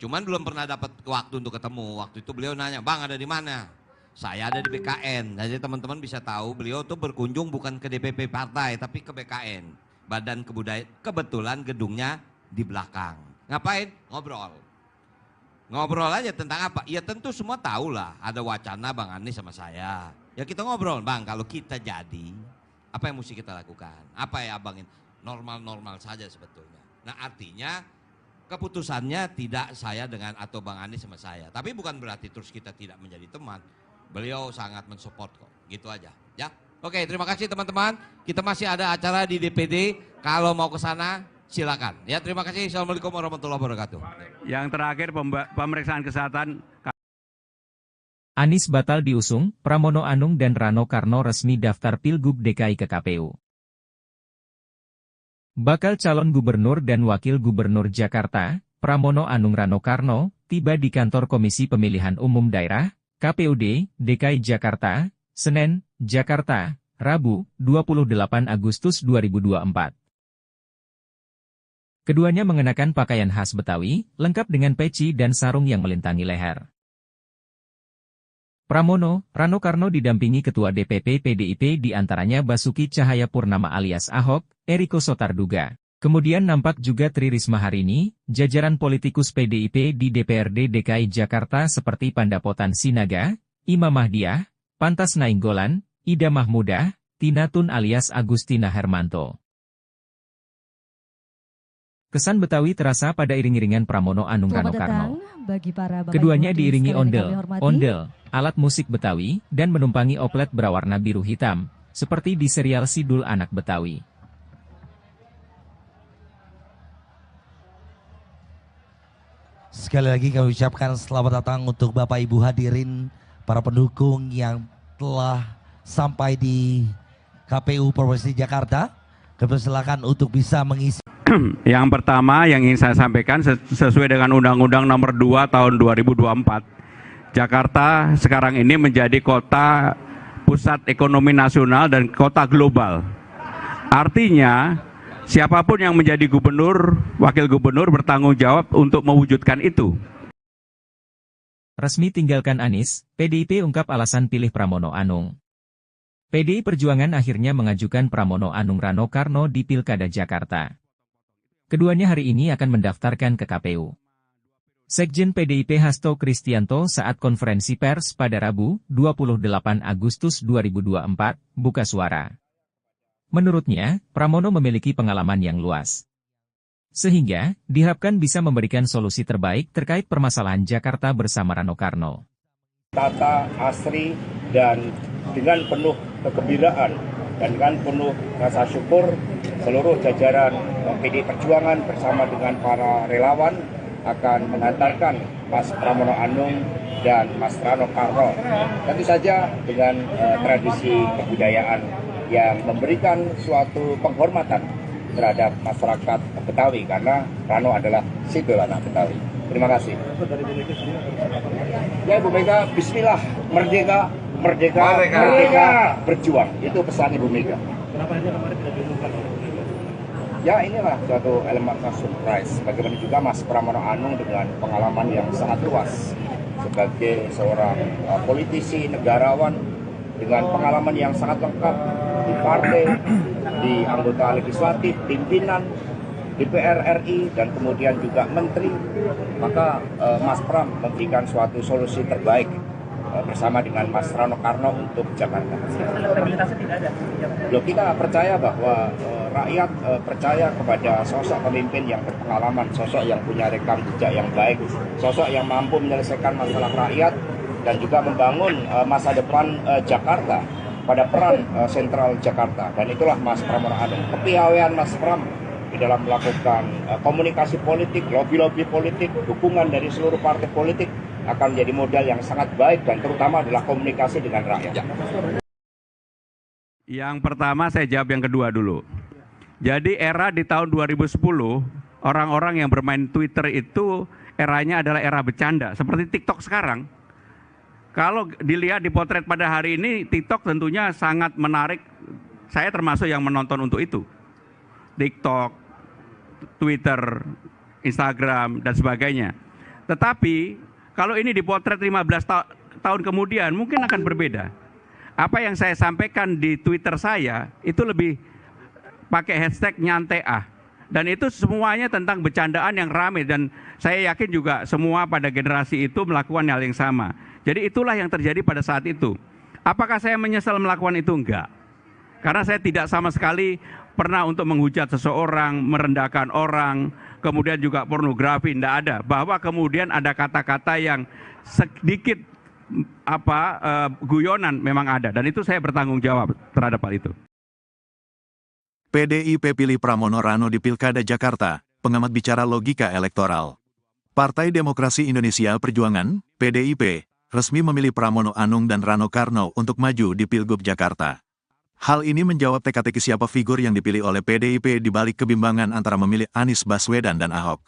Cuman belum pernah dapat waktu untuk ketemu. Waktu itu beliau nanya, Bang ada di mana? Saya ada di BKN. Jadi teman-teman bisa tahu beliau tuh berkunjung bukan ke DPP partai, tapi ke BKN. Badan Kebudayaan. Kebetulan gedungnya di belakang. Ngapain? Ngobrol. Ngobrol aja tentang apa? Ya tentu semua tahu lah. Ada wacana Bang Anies sama saya. Ya kita ngobrol, Bang kalau kita jadi, apa yang mesti kita lakukan? Apa ya Abang? Normal-normal saja sebetulnya. Nah artinya, keputusannya tidak saya dengan atau Bang Anies sama saya. Tapi bukan berarti terus kita tidak menjadi teman. Beliau sangat mensupport kok. Gitu aja. Ya. Oke, terima kasih teman-teman. Kita masih ada acara di DPD. Kalau mau ke sana, silakan. Ya, terima kasih. Assalamualaikum warahmatullahi wabarakatuh. Yang terakhir pemeriksaan kesehatan. Anies batal diusung, Pramono Anung dan Rano Karno resmi daftar Pilgub DKI ke KPU. Bakal calon gubernur dan wakil gubernur Jakarta, Pramono Anung Rano Karno, tiba di kantor Komisi Pemilihan Umum Daerah, KPUD, DKI Jakarta, Senen, Jakarta, Rabu, 28 Agustus 2024. Keduanya mengenakan pakaian khas Betawi, lengkap dengan peci dan sarung yang melintangi leher. Pramono, Rano Karno didampingi Ketua DPP PDIP diantaranya Basuki Cahayapurnama alias Ahok, Eriko Sotarduga. Kemudian nampak juga Tri Risma Harini, jajaran politikus PDIP di DPRD DKI Jakarta seperti Pandapotan Sinaga, Imam Mahdiah, Pantas Nainggolan, Ida Mahmudah, Tina Tun alias Agustina Hermanto. Kesan Betawi terasa pada iring-iringan Pramono Anung Rano Karno. Keduanya diiringi ondel, alat musik Betawi, dan menumpangi oplet berwarna biru hitam, seperti di serial Sidul Anak Betawi. Sekali lagi kami ucapkan selamat datang untuk Bapak Ibu hadirin, para pendukung yang telah sampai di KPU Provinsi Jakarta. Kami silakan untuk bisa mengisi. Yang pertama yang ingin saya sampaikan sesuai dengan Undang-Undang Nomor 2 Tahun 2024, Jakarta sekarang ini menjadi kota pusat ekonomi nasional dan kota global. Artinya, siapapun yang menjadi gubernur, wakil gubernur bertanggung jawab untuk mewujudkan itu. Resmi tinggalkan Anies, PDIP ungkap alasan pilih Pramono Anung. PDI Perjuangan akhirnya mengajukan Pramono Anung Rano Karno di Pilkada Jakarta. Keduanya hari ini akan mendaftarkan ke KPU. Sekjen PDIP Hasto Kristianto saat konferensi pers pada Rabu, 28 Agustus 2024, buka suara. Menurutnya, Pramono memiliki pengalaman yang luas. Sehingga, diharapkan bisa memberikan solusi terbaik terkait permasalahan Jakarta bersama Rano Karno. Tata, asri, dan dengan penuh kegembiraan dan dengan penuh rasa syukur, seluruh jajaran PDI Perjuangan bersama dengan para relawan akan mengantarkan Mas Pramono Anung dan Mas Rano Karno. Tentu saja dengan tradisi kebudayaan yang memberikan suatu penghormatan terhadap masyarakat Betawi karena Rano adalah Sidul Anak Betawi. Terima kasih. Ya Ibu Mega, Bismillah, merdeka, merdeka, merdeka, berjuang. Itu pesan Ibu Mega. Kenapa hanya kemarin tidak diumumkan? Ya inilah suatu elemen surprise. Bagaimana juga Mas Pramono Anung dengan pengalaman yang sangat luas sebagai seorang politisi, negarawan dengan pengalaman yang sangat lengkap di partai, di anggota legislatif, pimpinan DPR RI, dan kemudian juga menteri. Maka Mas Pram memberikan suatu solusi terbaik bersama dengan Mas Rano Karno untuk Jakarta. Elektabilitasnya tidak ada. Loh, kita percaya bahwa rakyat percaya kepada sosok pemimpin yang berpengalaman, sosok yang punya rekam jejak yang baik, sosok yang mampu menyelesaikan masalah rakyat dan juga membangun masa depan Jakarta pada peran sentral Jakarta. Dan itulah Mas Pramono Anung. Kepiawaian Mas Pram di dalam melakukan komunikasi politik, lobby-lobby politik, dukungan dari seluruh partai politik akan menjadi modal yang sangat baik dan terutama adalah komunikasi dengan rakyat. Yang pertama saya jawab yang kedua dulu. Jadi era di tahun 2010, orang-orang yang bermain Twitter itu eranya adalah era bercanda, seperti TikTok sekarang. Kalau dilihat di potret pada hari ini, TikTok tentunya sangat menarik. Saya termasuk yang menonton untuk itu. TikTok, Twitter, Instagram, dan sebagainya. Tetapi, kalau ini dipotret 15 tahun kemudian, mungkin akan berbeda. Apa yang saya sampaikan di Twitter saya, itu lebih pakai hashtag nyantai ah. Dan itu semuanya tentang bercandaan yang ramai. Dan saya yakin juga semua pada generasi itu melakukan hal yang sama. Jadi itulah yang terjadi pada saat itu. Apakah saya menyesal melakukan itu? Enggak. Karena saya tidak sama sekali pernah untuk menghujat seseorang, merendahkan orang, kemudian juga pornografi, tidak ada. Bahwa kemudian ada kata-kata yang sedikit guyonan memang ada, dan itu saya bertanggung jawab terhadap hal itu. PDIP pilih Pramono Rano di Pilkada Jakarta, pengamat bicara logika elektoral. Partai Demokrasi Indonesia Perjuangan, PDIP, resmi memilih Pramono Anung dan Rano Karno untuk maju di Pilgub Jakarta. Hal ini menjawab teka-teki siapa figur yang dipilih oleh PDIP di balik kebimbangan antara memilih Anies Baswedan dan Ahok.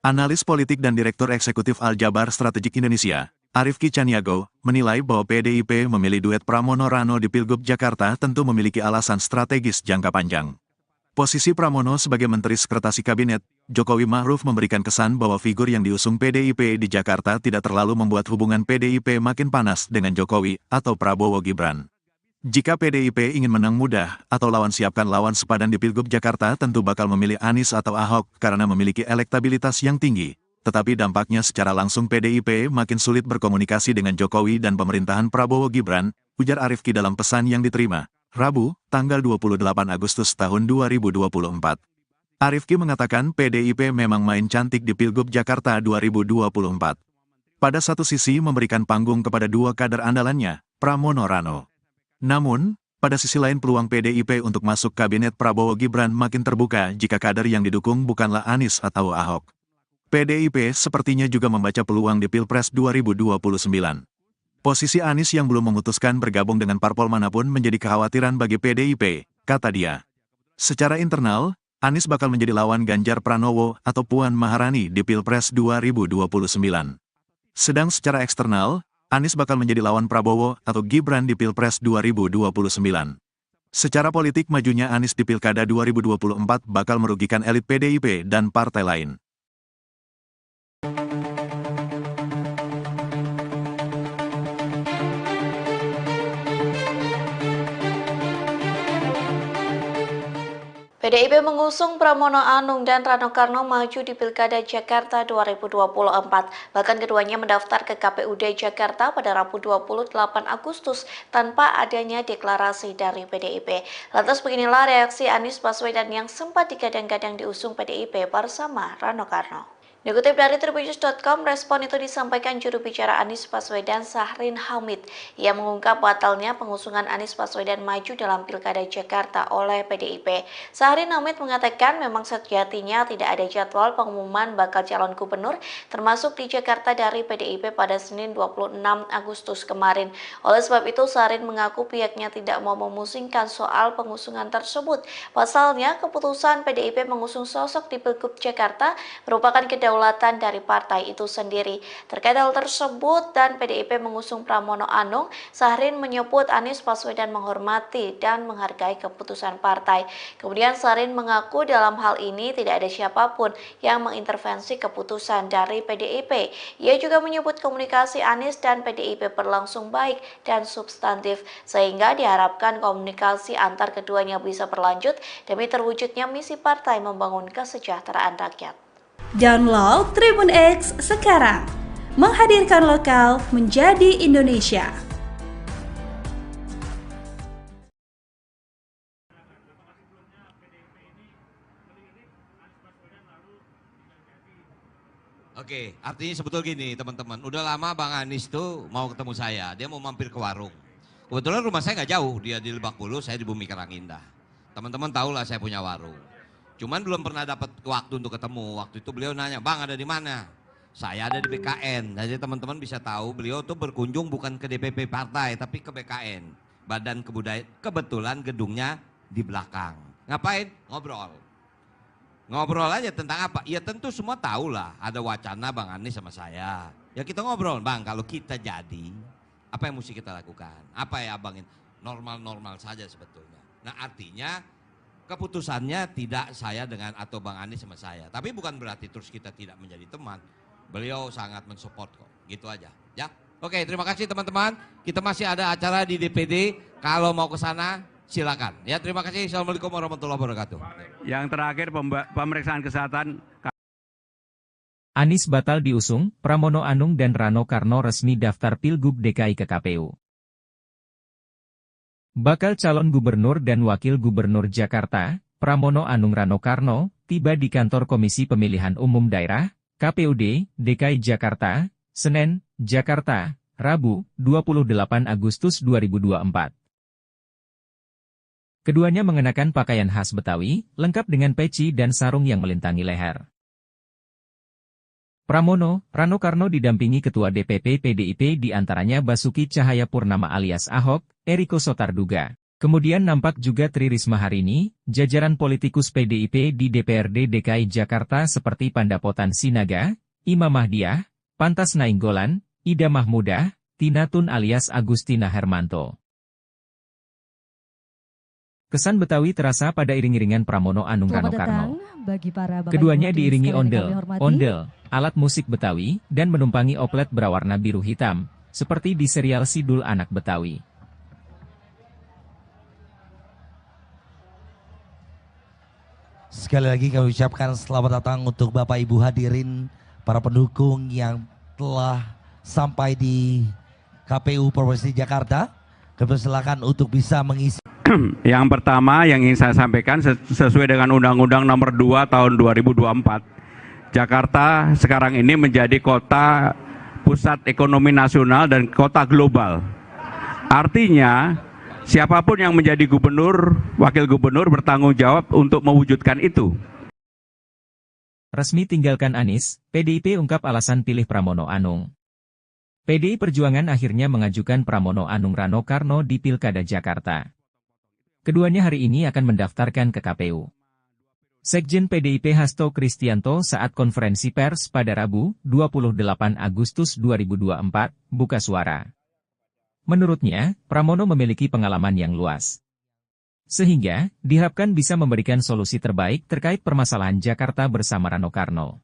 Analis politik dan Direktur Eksekutif Aljabar Strategik Indonesia, Arifki Caniago, menilai bahwa PDIP memilih duet Pramono Rano di Pilgub Jakarta tentu memiliki alasan strategis jangka panjang. Posisi Pramono sebagai Menteri Sekretaris Kabinet, Jokowi Ma'ruf memberikan kesan bahwa figur yang diusung PDIP di Jakarta tidak terlalu membuat hubungan PDIP makin panas dengan Jokowi atau Prabowo Gibran. Jika PDIP ingin menang mudah atau lawan siapkan lawan sepadan di Pilgub Jakarta tentu bakal memilih Anies atau Ahok karena memiliki elektabilitas yang tinggi. Tetapi dampaknya secara langsung PDIP makin sulit berkomunikasi dengan Jokowi dan pemerintahan Prabowo Gibran, ujar Arifki dalam pesan yang diterima Rabu, tanggal 28 Agustus tahun 2024. Arifki mengatakan PDIP memang main cantik di Pilgub Jakarta 2024. Pada satu sisi memberikan panggung kepada dua kader andalannya, Pramono Rano. Namun, pada sisi lain peluang PDIP untuk masuk kabinet Prabowo Gibran makin terbuka jika kader yang didukung bukanlah Anies atau Ahok. PDIP sepertinya juga membaca peluang di Pilpres 2029. Posisi Anies yang belum memutuskan bergabung dengan parpol manapun menjadi kekhawatiran bagi PDIP, kata dia. Secara internal, Anies bakal menjadi lawan Ganjar Pranowo atau Puan Maharani di Pilpres 2029. Sedang secara eksternal, Anies bakal menjadi lawan Prabowo atau Gibran di Pilpres 2029. Secara politik majunya Anies di Pilkada 2024 bakal merugikan elit PDIP dan partai lain. PDIP mengusung Pramono Anung dan Rano Karno maju di Pilkada Jakarta 2024. Bahkan keduanya mendaftar ke KPUD Jakarta pada Rabu 28 Agustus tanpa adanya deklarasi dari PDIP. Lantas beginilah reaksi Anies Baswedan yang sempat digadang-gadang diusung PDIP bersama Rano Karno. Dikutip dari Tribunnews.com, respon itu disampaikan juru bicara Anies Baswedan Sahrin Hamid. Ia mengungkap batalnya pengusungan Anies Baswedan maju dalam Pilkada Jakarta oleh PDIP. Sahrin Hamid mengatakan memang sejatinya tidak ada jadwal pengumuman bakal calon gubernur termasuk di Jakarta dari PDIP pada Senin 26 Agustus kemarin. Oleh sebab itu, Sahrin mengaku pihaknya tidak mau memusingkan soal pengusungan tersebut. Pasalnya, keputusan PDIP mengusung sosok di Pilgub Jakarta merupakan kedaulatan dari partai itu sendiri. Terkait hal tersebut dan PDIP mengusung Pramono Anung, Sahrin menyebut Anies Baswedan menghormati dan menghargai keputusan partai. Kemudian Sahrin mengaku dalam hal ini tidak ada siapapun yang mengintervensi keputusan dari PDIP. Ia juga menyebut komunikasi Anies dan PDIP berlangsung baik dan substantif, sehingga diharapkan komunikasi antar keduanya bisa berlanjut demi terwujudnya misi partai membangun kesejahteraan rakyat. Download Tribun X sekarang, menghadirkan lokal menjadi Indonesia. Oke, artinya sebetulnya gini teman-teman, udah lama Bang Anies tuh mau ketemu saya, dia mau mampir ke warung. Kebetulan rumah saya nggak jauh, dia di Lebak Bulus, saya di Bumi Karangindah. Teman-teman tahu lah saya punya warung. Cuman belum pernah dapat waktu untuk ketemu. Waktu itu beliau nanya, Bang ada di mana? Saya ada di BKN. Jadi teman-teman bisa tahu beliau tuh berkunjung bukan ke DPP partai, tapi ke BKN. Badan Kebudayaan. Kebetulan gedungnya di belakang. Ngapain? Ngobrol. Ngobrol aja tentang apa? Ya tentu semua tahu lah. Ada wacana Bang Anies sama saya. Ya kita ngobrol, Bang kalau kita jadi, apa yang mesti kita lakukan? Apa ya Abang? Normal-normal saja sebetulnya. Nah artinya, keputusannya tidak saya dengan atau Bang Anies sama saya. Tapi bukan berarti terus kita tidak menjadi teman. Beliau sangat mensupport kok. Gitu aja. Ya. Oke, terima kasih teman-teman. Kita masih ada acara di DPD. Kalau mau ke sana silakan. Ya, terima kasih. Assalamualaikum warahmatullahi wabarakatuh. Yang terakhir pemeriksaan kesehatan. Anies batal diusung, Pramono Anung dan Rano Karno resmi daftar Pilgub DKI ke KPU. Bakal calon gubernur dan wakil gubernur Jakarta, Pramono Anung Rano Karno, tiba di kantor Komisi Pemilihan Umum Daerah, KPUD, DKI Jakarta, Senen, Jakarta, Rabu, 28 Agustus 2024. Keduanya mengenakan pakaian khas Betawi, lengkap dengan peci dan sarung yang melintangi leher. Pramono, Rano Karno didampingi Ketua DPP PDIP diantaranya Basuki Cahayapurnama alias Ahok, Eriko Sotarduga. Kemudian nampak juga Tri Risma Harini, jajaran politikus PDIP di DPRD DKI Jakarta seperti Pandapotan Sinaga, Imam Mahdiah, Pantas Nainggolan, Ida Mahmudah, Tina Tun alias Agustina Hermanto. Kesan Betawi terasa pada iring-iringan Pramono Anung Rano Karno. Keduanya diiringi ondel, alat musik Betawi, dan menumpangi oplet berwarna biru hitam, seperti di serial Sidul Anak Betawi. Sekali lagi kami ucapkan selamat datang untuk Bapak Ibu hadirin, para pendukung yang telah sampai di KPU Provinsi Jakarta. Kami silakan untuk bisa mengisi. Yang pertama yang ingin saya sampaikan sesuai dengan Undang-Undang Nomor 2 Tahun 2024, Jakarta sekarang ini menjadi kota pusat ekonomi nasional dan kota global. Artinya, siapapun yang menjadi gubernur, wakil gubernur bertanggung jawab untuk mewujudkan itu. Resmi tinggalkan Anies, PDIP ungkap alasan pilih Pramono Anung. PDI Perjuangan akhirnya mengajukan Pramono Anung Rano Karno di Pilkada Jakarta. Keduanya hari ini akan mendaftarkan ke KPU. Sekjen PDIP Hasto Kristianto saat konferensi pers pada Rabu, 28 Agustus 2024, buka suara. Menurutnya, Pramono memiliki pengalaman yang luas. Sehingga, diharapkan bisa memberikan solusi terbaik terkait permasalahan Jakarta bersama Rano Karno.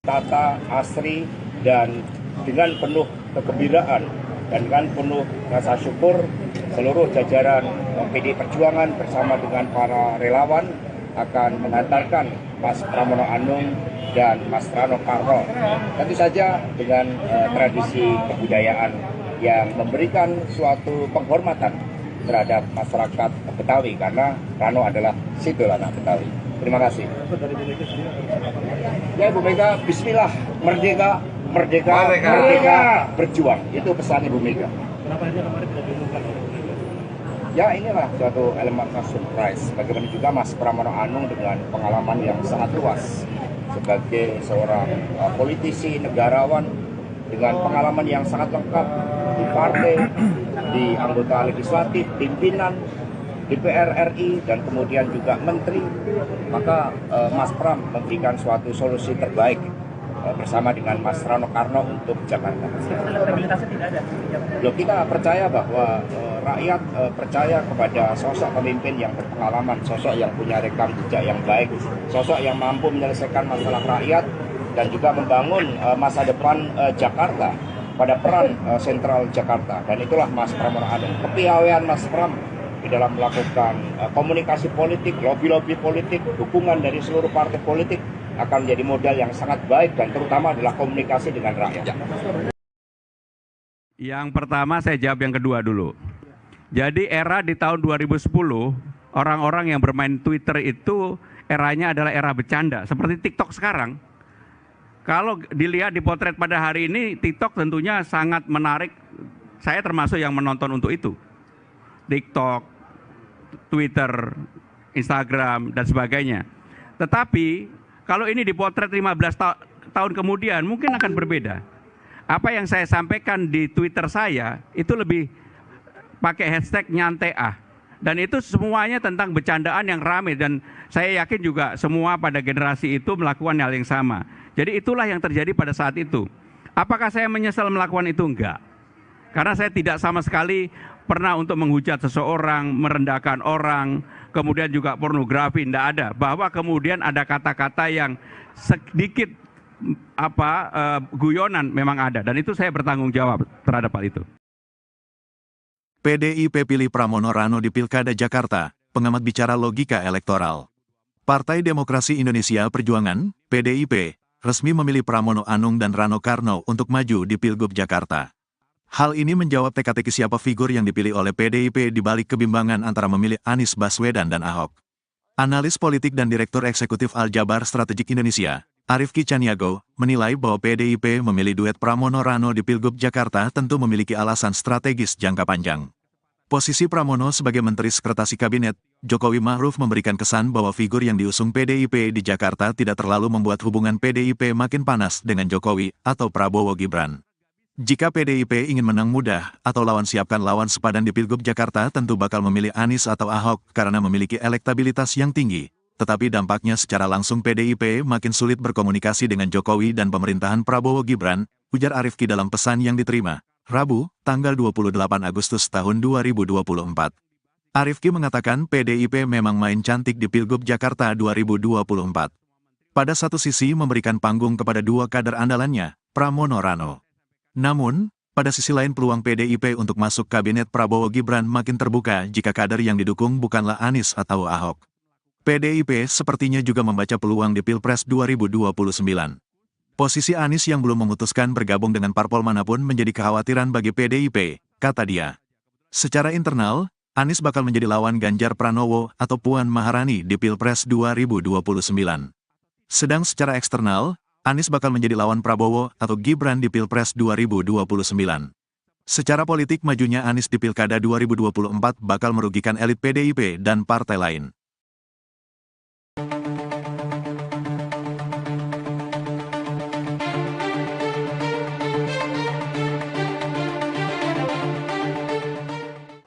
Tata, asri, dan dengan penuh kegembiraan dan dengan penuh rasa syukur, seluruh jajaran PDI Perjuangan bersama dengan para relawan akan mengantarkan Mas Pramono Anung dan Mas Rano Karno. Tentu saja dengan tradisi kebudayaan yang memberikan suatu penghormatan terhadap masyarakat Betawi karena Rano adalah Sidul Anak Betawi. Terima kasih. Ya Ibu Mega, Bismillah, merdeka, merdeka, merdeka, berjuang. Itu pesan Ibu Mega. Kenapa aja kemarin tidak diumumkan? Ya inilah suatu elemen surprise. Bagaimana juga Mas Pramono Anung dengan pengalaman yang sangat luas sebagai seorang politisi, negarawan dengan pengalaman yang sangat lengkap di partai, di anggota legislatif, pimpinan DPR RI, dan kemudian juga menteri, maka Mas Pram memberikan suatu solusi terbaik bersama dengan Mas Rano Karno untuk Jakarta. Elektabilitasnya tidak ada. Loh, kita percaya bahwa rakyat percaya kepada sosok pemimpin yang berpengalaman, sosok yang punya rekam jejak yang baik, sosok yang mampu menyelesaikan masalah rakyat dan juga membangun masa depan Jakarta pada peran sentral Jakarta. Dan itulah Mas Pramono Anung. Kepiawaian Mas Pram di dalam melakukan komunikasi politik, lobby-lobby politik, dukungan dari seluruh partai politik akan menjadi modal yang sangat baik dan terutama adalah komunikasi dengan rakyat. Yang pertama saya jawab yang kedua dulu. Jadi era di tahun 2010, orang-orang yang bermain Twitter itu eranya adalah era bercanda, seperti TikTok sekarang. Kalau dilihat di potret pada hari ini, TikTok tentunya sangat menarik. Saya termasuk yang menonton untuk itu. TikTok, Twitter, Instagram, dan sebagainya. Tetapi, kalau ini dipotret 15 tahun kemudian, mungkin akan berbeda. Apa yang saya sampaikan di Twitter saya, itu lebih pakai hashtag nyantai ah. Dan itu semuanya tentang bercandaan yang ramai. Dan saya yakin juga semua pada generasi itu melakukan hal yang sama. Jadi itulah yang terjadi pada saat itu. Apakah saya menyesal melakukan itu? Enggak. Karena saya tidak sama sekali pernah untuk menghujat seseorang, merendahkan orang, kemudian juga pornografi, tidak ada. Bahwa kemudian ada kata-kata yang sedikit guyonan memang ada. Dan itu saya bertanggung jawab terhadap hal itu. PDIP pilih Pramono Rano di Pilkada Jakarta, pengamat bicara logika elektoral. Partai Demokrasi Indonesia Perjuangan, PDIP, resmi memilih Pramono Anung dan Rano Karno untuk maju di Pilgub Jakarta. Hal ini menjawab teka-teki siapa figur yang dipilih oleh PDIP di balik kebimbangan antara memilih Anies Baswedan dan Ahok. Analis politik dan Direktur Eksekutif Al-Jabar Strategik Indonesia, Arifki Caniago, menilai bahwa PDIP memilih duet Pramono-Rano di Pilgub Jakarta tentu memiliki alasan strategis jangka panjang. Posisi Pramono sebagai Menteri Sekretaris Kabinet, Jokowi Ma'ruf memberikan kesan bahwa figur yang diusung PDIP di Jakarta tidak terlalu membuat hubungan PDIP makin panas dengan Jokowi atau Prabowo Gibran. Jika PDIP ingin menang mudah atau lawan siapkan lawan sepadan di Pilgub Jakarta tentu bakal memilih Anies atau Ahok karena memiliki elektabilitas yang tinggi. Tetapi dampaknya secara langsung PDIP makin sulit berkomunikasi dengan Jokowi dan pemerintahan Prabowo Gibran, ujar Arifki dalam pesan yang diterima, Rabu, tanggal 28 Agustus tahun 2024. Arifki mengatakan PDIP memang main cantik di Pilgub Jakarta 2024. Pada satu sisi memberikan panggung kepada dua kader andalannya, Pramono-Rano. Namun, pada sisi lain peluang PDIP untuk masuk kabinet Prabowo Gibran makin terbuka jika kader yang didukung bukanlah Anies atau Ahok. PDIP sepertinya juga membaca peluang di Pilpres 2029. Posisi Anies yang belum memutuskan bergabung dengan parpol manapun menjadi kekhawatiran bagi PDIP, kata dia. Secara internal, Anies bakal menjadi lawan Ganjar Pranowo atau Puan Maharani di Pilpres 2029. Sedang secara eksternal, Anies bakal menjadi lawan Prabowo atau Gibran di Pilpres 2029. Secara politik majunya Anies di Pilkada 2024 bakal merugikan elit PDIP dan partai lain.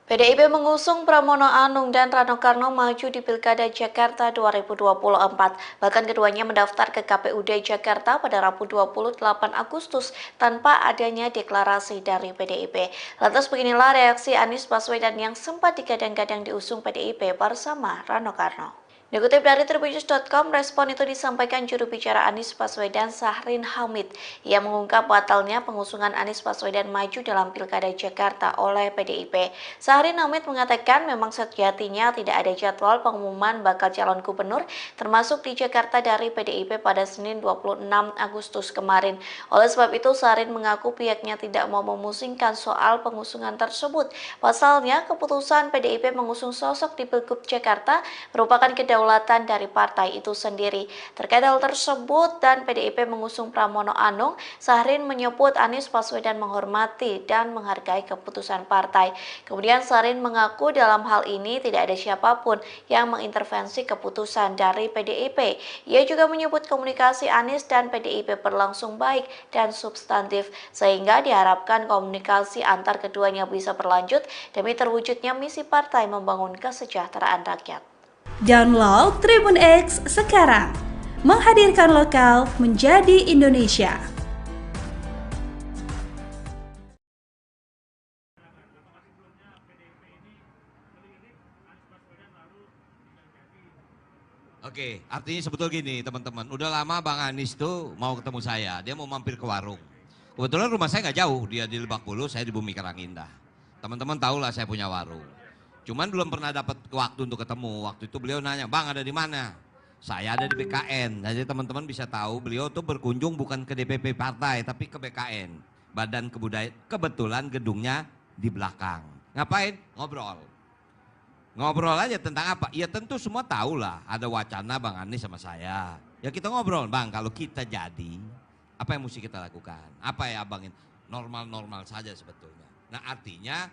PDIP mengusung Pramono Anung dan Rano Karno maju di Pilkada Jakarta 2024. Bahkan keduanya mendaftar ke KPUD Jakarta pada Rabu 28 Agustus tanpa adanya deklarasi dari PDIP. Lantas beginilah reaksi Anies Baswedan yang sempat digadang-gadang diusung PDIP bersama Rano Karno. Dikutip dari Tribunnews.com, respon itu disampaikan juru bicara Anies Baswedan Sahrin Hamid. Ia mengungkap batalnya pengusungan Anies Baswedan maju dalam Pilkada Jakarta oleh PDIP. Sahrin Hamid mengatakan memang sejatinya tidak ada jadwal pengumuman bakal calon gubernur termasuk di Jakarta dari PDIP pada Senin 26 Agustus kemarin. Oleh sebab itu, Sahrin mengaku pihaknya tidak mau memusingkan soal pengusungan tersebut. Pasalnya, keputusan PDIP mengusung sosok di Pilgub Jakarta merupakan kedaulatan dari partai itu sendiri. Terkait hal tersebut dan PDIP mengusung Pramono Anung, Sahrin menyebut Anies Baswedan menghormati dan menghargai keputusan partai. Kemudian Sahrin mengaku dalam hal ini tidak ada siapapun yang mengintervensi keputusan dari PDIP. Ia juga menyebut komunikasi Anies dan PDIP berlangsung baik dan substantif, sehingga diharapkan komunikasi antar keduanya bisa berlanjut demi terwujudnya misi partai membangun kesejahteraan rakyat. Download Tribun X sekarang, menghadirkan lokal menjadi Indonesia. Oke, artinya sebetulnya gini teman-teman, udah lama Bang Anies tuh mau ketemu saya, dia mau mampir ke warung. Kebetulan rumah saya nggak jauh, dia di Lebak Bulus, saya di Bumi Karangindah. Teman-teman tahulah saya punya warung. Cuman belum pernah dapat waktu untuk ketemu. Waktu itu beliau nanya, Bang ada di mana? Saya ada di BKN. Jadi teman-teman bisa tahu beliau tuh berkunjung bukan ke DPP partai, tapi ke BKN. Badan Kebudayaan. Kebetulan gedungnya di belakang. Ngapain? Ngobrol. Ngobrol aja tentang apa? Ya tentu semua tahu lah. Ada wacana Bang Anies sama saya. Ya kita ngobrol, Bang kalau kita jadi, apa yang mesti kita lakukan? Apa ya Abang? Normal-normal saja sebetulnya. Nah artinya,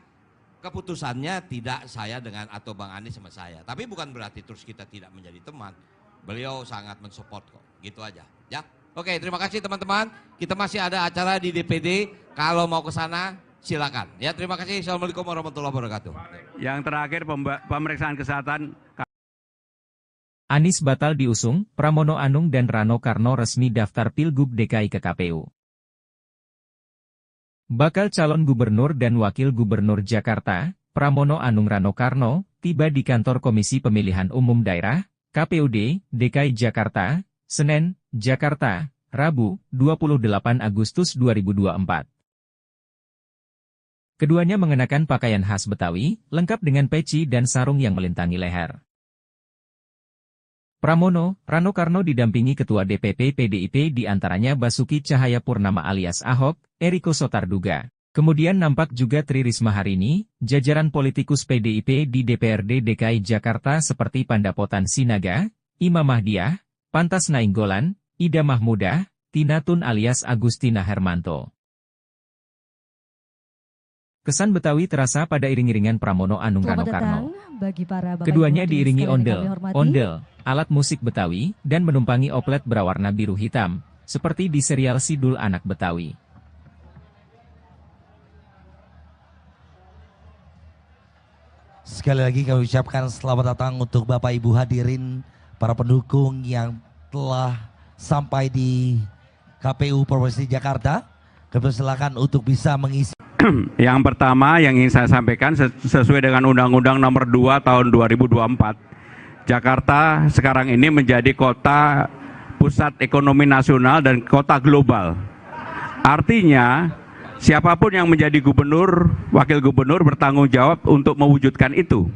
keputusannya tidak saya dengan atau Bang Anies sama saya. Tapi bukan berarti terus kita tidak menjadi teman. Beliau sangat mensupport kok. Gitu aja. Ya. Oke, terima kasih teman-teman. Kita masih ada acara di DPD. Kalau mau ke sana silakan. Ya, terima kasih. Assalamualaikum warahmatullahi wabarakatuh. Yang terakhir pemeriksaan kesehatan. Anies batal diusung, Pramono Anung dan Rano Karno resmi daftar Pilgub DKI ke KPU. Bakal calon gubernur dan wakil gubernur Jakarta, Pramono Anung Rano Karno, tiba di kantor Komisi Pemilihan Umum Daerah, KPUD, DKI Jakarta, Senen, Jakarta, Rabu, 28 Agustus 2024. Keduanya mengenakan pakaian khas Betawi, lengkap dengan peci dan sarung yang melintangi leher. Pramono, Rano Karno didampingi Ketua DPP PDIP diantaranya Basuki Cahayapurnama alias Ahok, Eriko Sotarduga. Kemudian nampak juga Tri Risma Harini, jajaran politikus PDIP di DPRD DKI Jakarta seperti Pandapotan Sinaga, Imam Mahdiah, Pantas Nainggolan, Ida Mahmudah, Tina Tun alias Agustina Hermanto. Kesan Betawi terasa pada iring-iringan Pramono Anung Rano Karno. Bagi para Bapak Keduanya Ibu diiringi sekalian ondel, kami hormati. ondel, alat musik Betawi, dan menumpangi oplet berwarna biru hitam, seperti di serial Sidul Anak Betawi. Sekali lagi kami ucapkan selamat datang untuk Bapak Ibu hadirin para pendukung yang telah sampai di KPU Provinsi Jakarta. Kami silakan untuk bisa mengisi. Yang pertama yang ingin saya sampaikan sesuai dengan Undang-Undang Nomor 2 Tahun 2024, Jakarta sekarang ini menjadi kota pusat ekonomi nasional dan kota global. Artinya, siapapun yang menjadi gubernur, wakil gubernur bertanggung jawab untuk mewujudkan itu.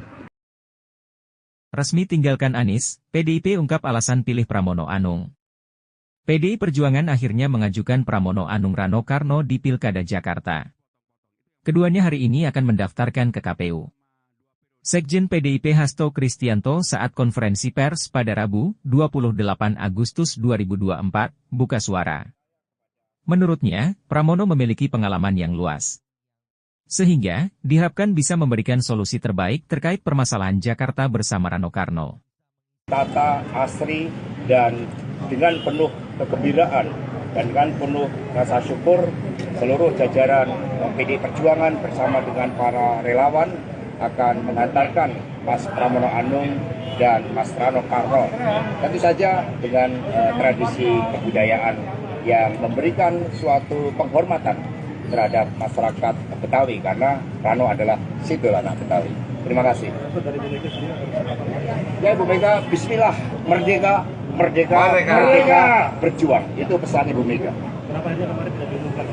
Resmi tinggalkan Anies, PDIP ungkap alasan pilih Pramono Anung. PDI Perjuangan akhirnya mengajukan Pramono Anung Rano Karno di Pilkada Jakarta. Keduanya hari ini akan mendaftarkan ke KPU. Sekjen PDIP Hasto Kristianto saat konferensi pers pada Rabu, 28 Agustus 2024, buka suara. Menurutnya, Pramono memiliki pengalaman yang luas. Sehingga, diharapkan bisa memberikan solusi terbaik terkait permasalahan Jakarta bersama Rano Karno. Tata, asri, dan dengan penuh kegembiraan dan dengan penuh rasa syukur, seluruh jajaran PDI Perjuangan bersama dengan para relawan akan mengantarkan Mas Pramono Anung dan Mas Rano Karno. Tentu saja dengan tradisi kebudayaan yang memberikan suatu penghormatan terhadap masyarakat Betawi karena Rano adalah Sidul Anak Betawi. Terima kasih. Ya Ibu Mega, Bismillah, merdeka, merdeka, merdeka, berjuang. Itu pesan Ibu Mega. Kenapa aja kemarin tidak diumumkan?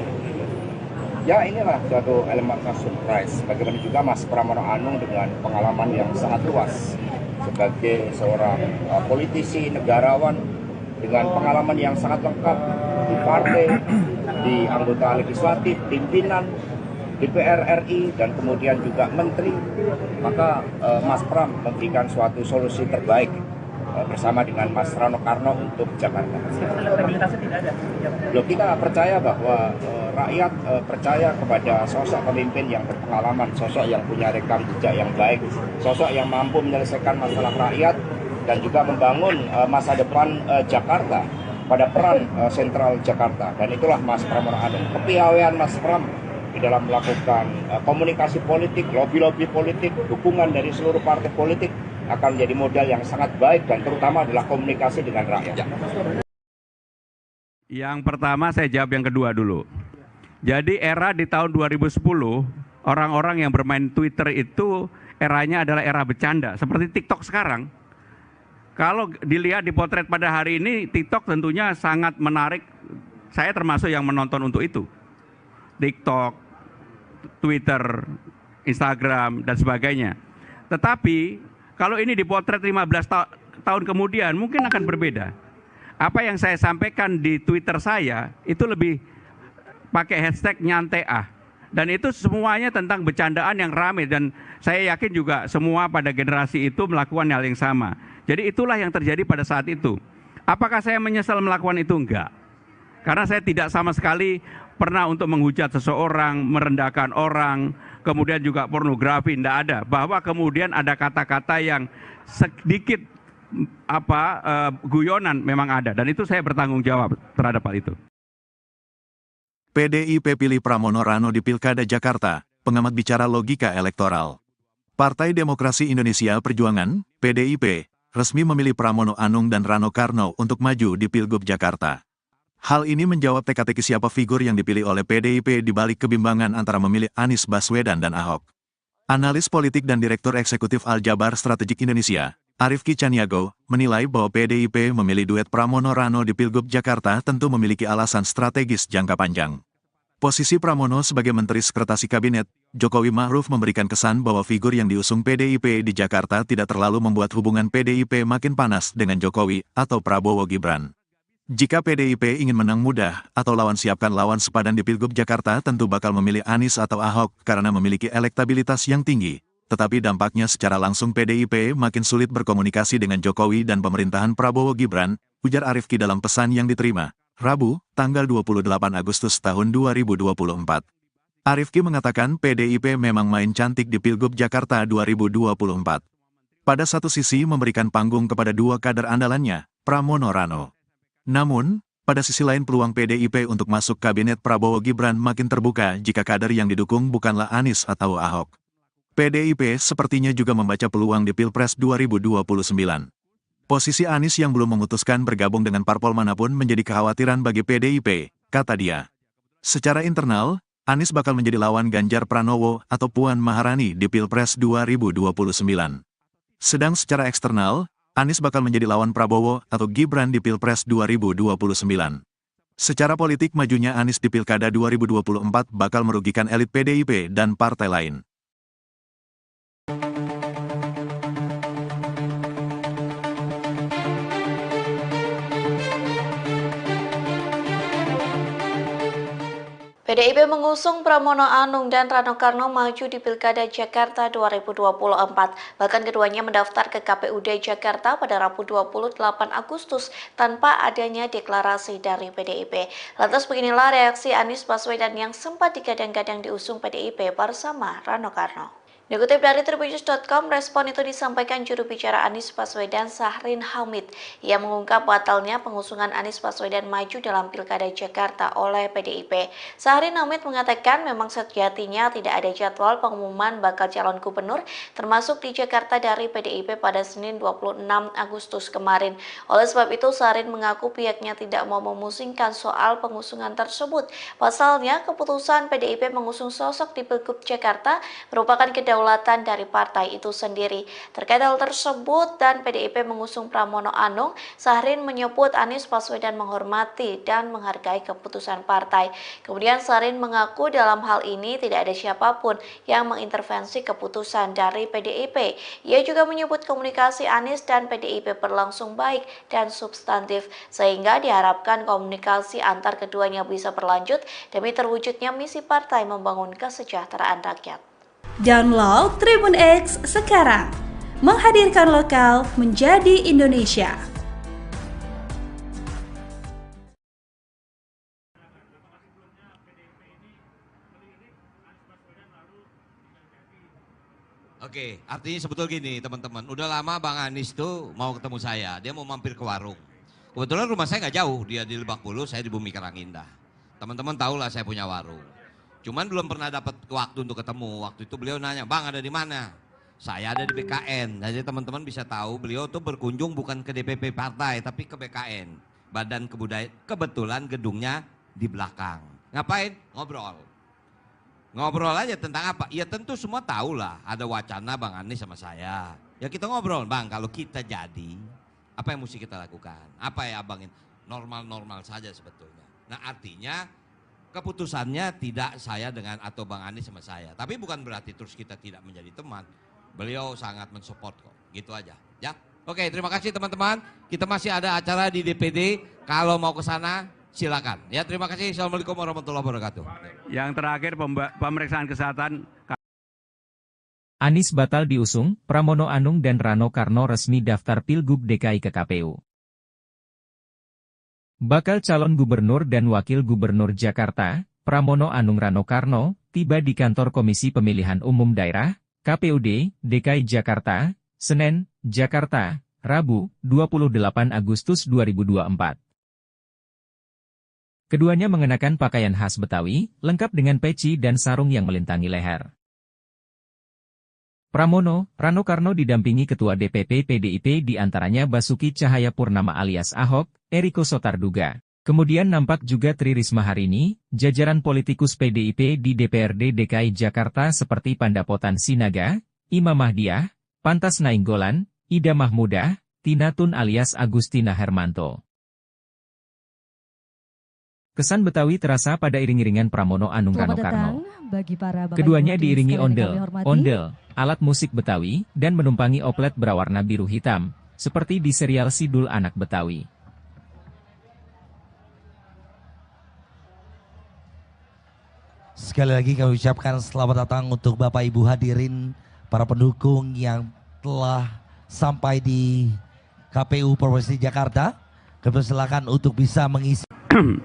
Ya inilah suatu elemen surprise. Bagaimana juga Mas Pramono Anung dengan pengalaman yang sangat luas sebagai seorang politisi, negarawan dengan pengalaman yang sangat lengkap di partai, di anggota legislatif, pimpinan DPR RI, dan kemudian juga menteri, maka Mas Pram memberikan suatu solusi terbaik bersama dengan Mas Rano Karno untuk Jakarta. Elektabilitasnya tidak ada. Loh, kita percaya bahwa rakyat percaya kepada sosok pemimpin yang berpengalaman, sosok yang punya rekam jejak yang baik, sosok yang mampu menyelesaikan masalah rakyat dan juga membangun masa depan Jakarta pada peran sentral Jakarta. Dan itulah Mas Pramono Anung. Kepiawaian Mas Pram di dalam melakukan komunikasi politik, lobby-lobby politik, dukungan dari seluruh partai politik akan menjadi modal yang sangat baik dan terutama adalah komunikasi dengan rakyat. Yang pertama saya jawab yang kedua dulu. Jadi era di tahun 2010, orang-orang yang bermain Twitter itu eranya adalah era bercanda, seperti TikTok sekarang. Kalau dilihat di potret pada hari ini, TikTok tentunya sangat menarik. Saya termasuk yang menonton untuk itu. TikTok, Twitter, Instagram, dan sebagainya. Tetapi, kalau ini dipotret 15 tahun kemudian, mungkin akan berbeda. Apa yang saya sampaikan di Twitter saya, itu lebih pakai hashtag nyantai ah. Dan itu semuanya tentang bercandaan yang ramai. Dan saya yakin juga semua pada generasi itu melakukan hal yang sama. Jadi itulah yang terjadi pada saat itu. Apakah saya menyesal melakukan itu? Enggak. Karena saya tidak sama sekali pernah untuk menghujat seseorang, merendahkan orang, kemudian juga pornografi, tidak ada. Bahwa kemudian ada kata-kata yang sedikit guyonan memang ada. Dan itu saya bertanggung jawab terhadap hal itu. PDIP pilih Pramono Rano di Pilkada Jakarta, pengamat bicara logika elektoral. Partai Demokrasi Indonesia Perjuangan, PDIP, resmi memilih Pramono Anung dan Rano Karno untuk maju di Pilgub Jakarta. Hal ini menjawab teka-teki siapa figur yang dipilih oleh PDIP di balik kebimbangan antara memilih Anies Baswedan dan Ahok. Analis politik dan Direktur Eksekutif Aljabar Strategik Indonesia, Arief Kicaniago, menilai bahwa PDIP memilih duet Pramono Rano di Pilgub Jakarta tentu memiliki alasan strategis jangka panjang. Posisi Pramono sebagai Menteri Sekretaris Kabinet, Jokowi Ma'ruf memberikan kesan bahwa figur yang diusung PDIP di Jakarta tidak terlalu membuat hubungan PDIP makin panas dengan Jokowi atau Prabowo Gibran. Jika PDIP ingin menang mudah atau lawan siapkan lawan sepadan di Pilgub Jakarta tentu bakal memilih Anies atau Ahok karena memiliki elektabilitas yang tinggi. Tetapi dampaknya secara langsung PDIP makin sulit berkomunikasi dengan Jokowi dan pemerintahan Prabowo Gibran ujar Arifki dalam pesan yang diterima, Rabu, tanggal 28 Agustus tahun 2024. Arifki mengatakan PDIP memang main cantik di Pilgub Jakarta 2024. Pada satu sisi memberikan panggung kepada dua kader andalannya, Pramono Rano. Namun, pada sisi lain peluang PDIP untuk masuk kabinet Prabowo Gibran makin terbuka jika kader yang didukung bukanlah Anies atau Ahok. PDIP sepertinya juga membaca peluang di Pilpres 2029. Posisi Anies yang belum memutuskan bergabung dengan parpol manapun menjadi kekhawatiran bagi PDIP, kata dia. Secara internal, Anies bakal menjadi lawan Ganjar Pranowo atau Puan Maharani di Pilpres 2029. Sedang secara eksternal, Anies bakal menjadi lawan Prabowo atau Gibran di Pilpres 2029. Secara politik majunya Anies di Pilkada 2024 bakal merugikan elit PDIP dan partai lain. PDIP mengusung Pramono Anung dan Rano Karno maju di Pilkada Jakarta 2024. Bahkan keduanya mendaftar ke KPUD Jakarta pada Rabu 28 Agustus tanpa adanya deklarasi dari PDIP. Lantas beginilah reaksi Anies Baswedan yang sempat digadang-gadang diusung PDIP bersama Rano Karno. Dikutip dari Tribunnews.com, respon itu disampaikan juru bicara Anies Baswedan Sahrin Hamid. Ia mengungkap batalnya pengusungan Anies Baswedan maju dalam Pilkada Jakarta oleh PDIP. Sahrin Hamid mengatakan memang sejatinya tidak ada jadwal pengumuman bakal calon gubernur termasuk di Jakarta dari PDIP pada Senin 26 Agustus kemarin. Oleh sebab itu, Sahrin mengaku pihaknya tidak mau memusingkan soal pengusungan tersebut. Pasalnya, keputusan PDIP mengusung sosok di Pilgub Jakarta merupakan kedaulatan dari partai itu sendiri. Terkait hal tersebut dan PDIP mengusung Pramono Anung, Sahrin menyebut Anies Baswedan menghormati dan menghargai keputusan partai. Kemudian Sahrin mengaku dalam hal ini tidak ada siapapun yang mengintervensi keputusan dari PDIP. Ia juga menyebut komunikasi Anies dan PDIP berlangsung baik dan substantif, sehingga diharapkan komunikasi antar keduanya bisa berlanjut demi terwujudnya misi partai membangun kesejahteraan rakyat. Download Tribun X sekarang, menghadirkan lokal menjadi Indonesia. Oke, artinya sebetulnya gini teman-teman, udah lama Bang Anies tuh mau ketemu saya, dia mau mampir ke warung. Kebetulan rumah saya nggak jauh, dia di Lebak Bulus, saya di Bumi Karangindah. Teman-teman tahu lah saya punya warung. Cuman belum pernah dapat waktu untuk ketemu. Waktu itu beliau nanya, Bang ada di mana? Saya ada di BKN. Jadi teman-teman bisa tahu beliau tuh berkunjung bukan ke DPP partai, tapi ke BKN. Badan Kebudayaan. Kebetulan gedungnya di belakang. Ngapain? Ngobrol. Ngobrol aja tentang apa? Ya tentu semua tahu lah. Ada wacana Bang Anies sama saya. Ya kita ngobrol, Bang kalau kita jadi, apa yang mesti kita lakukan? Apa ya Abang? Normal-normal saja sebetulnya. Nah artinya, keputusannya tidak saya dengan atau Bang Anies sama saya. Tapi bukan berarti terus kita tidak menjadi teman. Beliau sangat mensupport kok. Gitu aja. Ya. Oke, terima kasih teman-teman. Kita masih ada acara di DPD. Kalau mau ke sana silakan. Ya, terima kasih. Assalamualaikum warahmatullahi wabarakatuh. Yang terakhir pemeriksaan kesehatan. Anies batal diusung, Pramono Anung dan Rano Karno resmi daftar Pilgub DKI ke KPU. Bakal calon gubernur dan wakil gubernur Jakarta, Pramono Anung Rano Karno, tiba di kantor Komisi Pemilihan Umum Daerah, KPUD, DKI Jakarta, Senen, Jakarta, Rabu, 28 Agustus 2024. Keduanya mengenakan pakaian khas Betawi, lengkap dengan peci dan sarung yang melintangi leher. Pramono, Rano Karno didampingi Ketua DPP PDIP diantaranya Basuki Cahayapurnama alias Ahok, Eriko Sotarduga. Kemudian nampak juga Tri Risma Harini, jajaran politikus PDIP di DPRD DKI Jakarta seperti Pandapotan Sinaga, Imam Mahdiah, Pantas Nainggolan, Ida Mahmudah, Tina Tun alias Agustina Hermanto. Kesan Betawi terasa pada iring-iringan Pramono Anung Rano Karno. Keduanya diiringi ondel, alat musik Betawi, dan menumpangi oplet berwarna biru hitam, seperti di serial Sidul Anak Betawi. Sekali lagi kami ucapkan selamat datang untuk Bapak Ibu hadirin, para pendukung yang telah sampai di KPU Provinsi Jakarta. Kami silakan untuk bisa mengisi.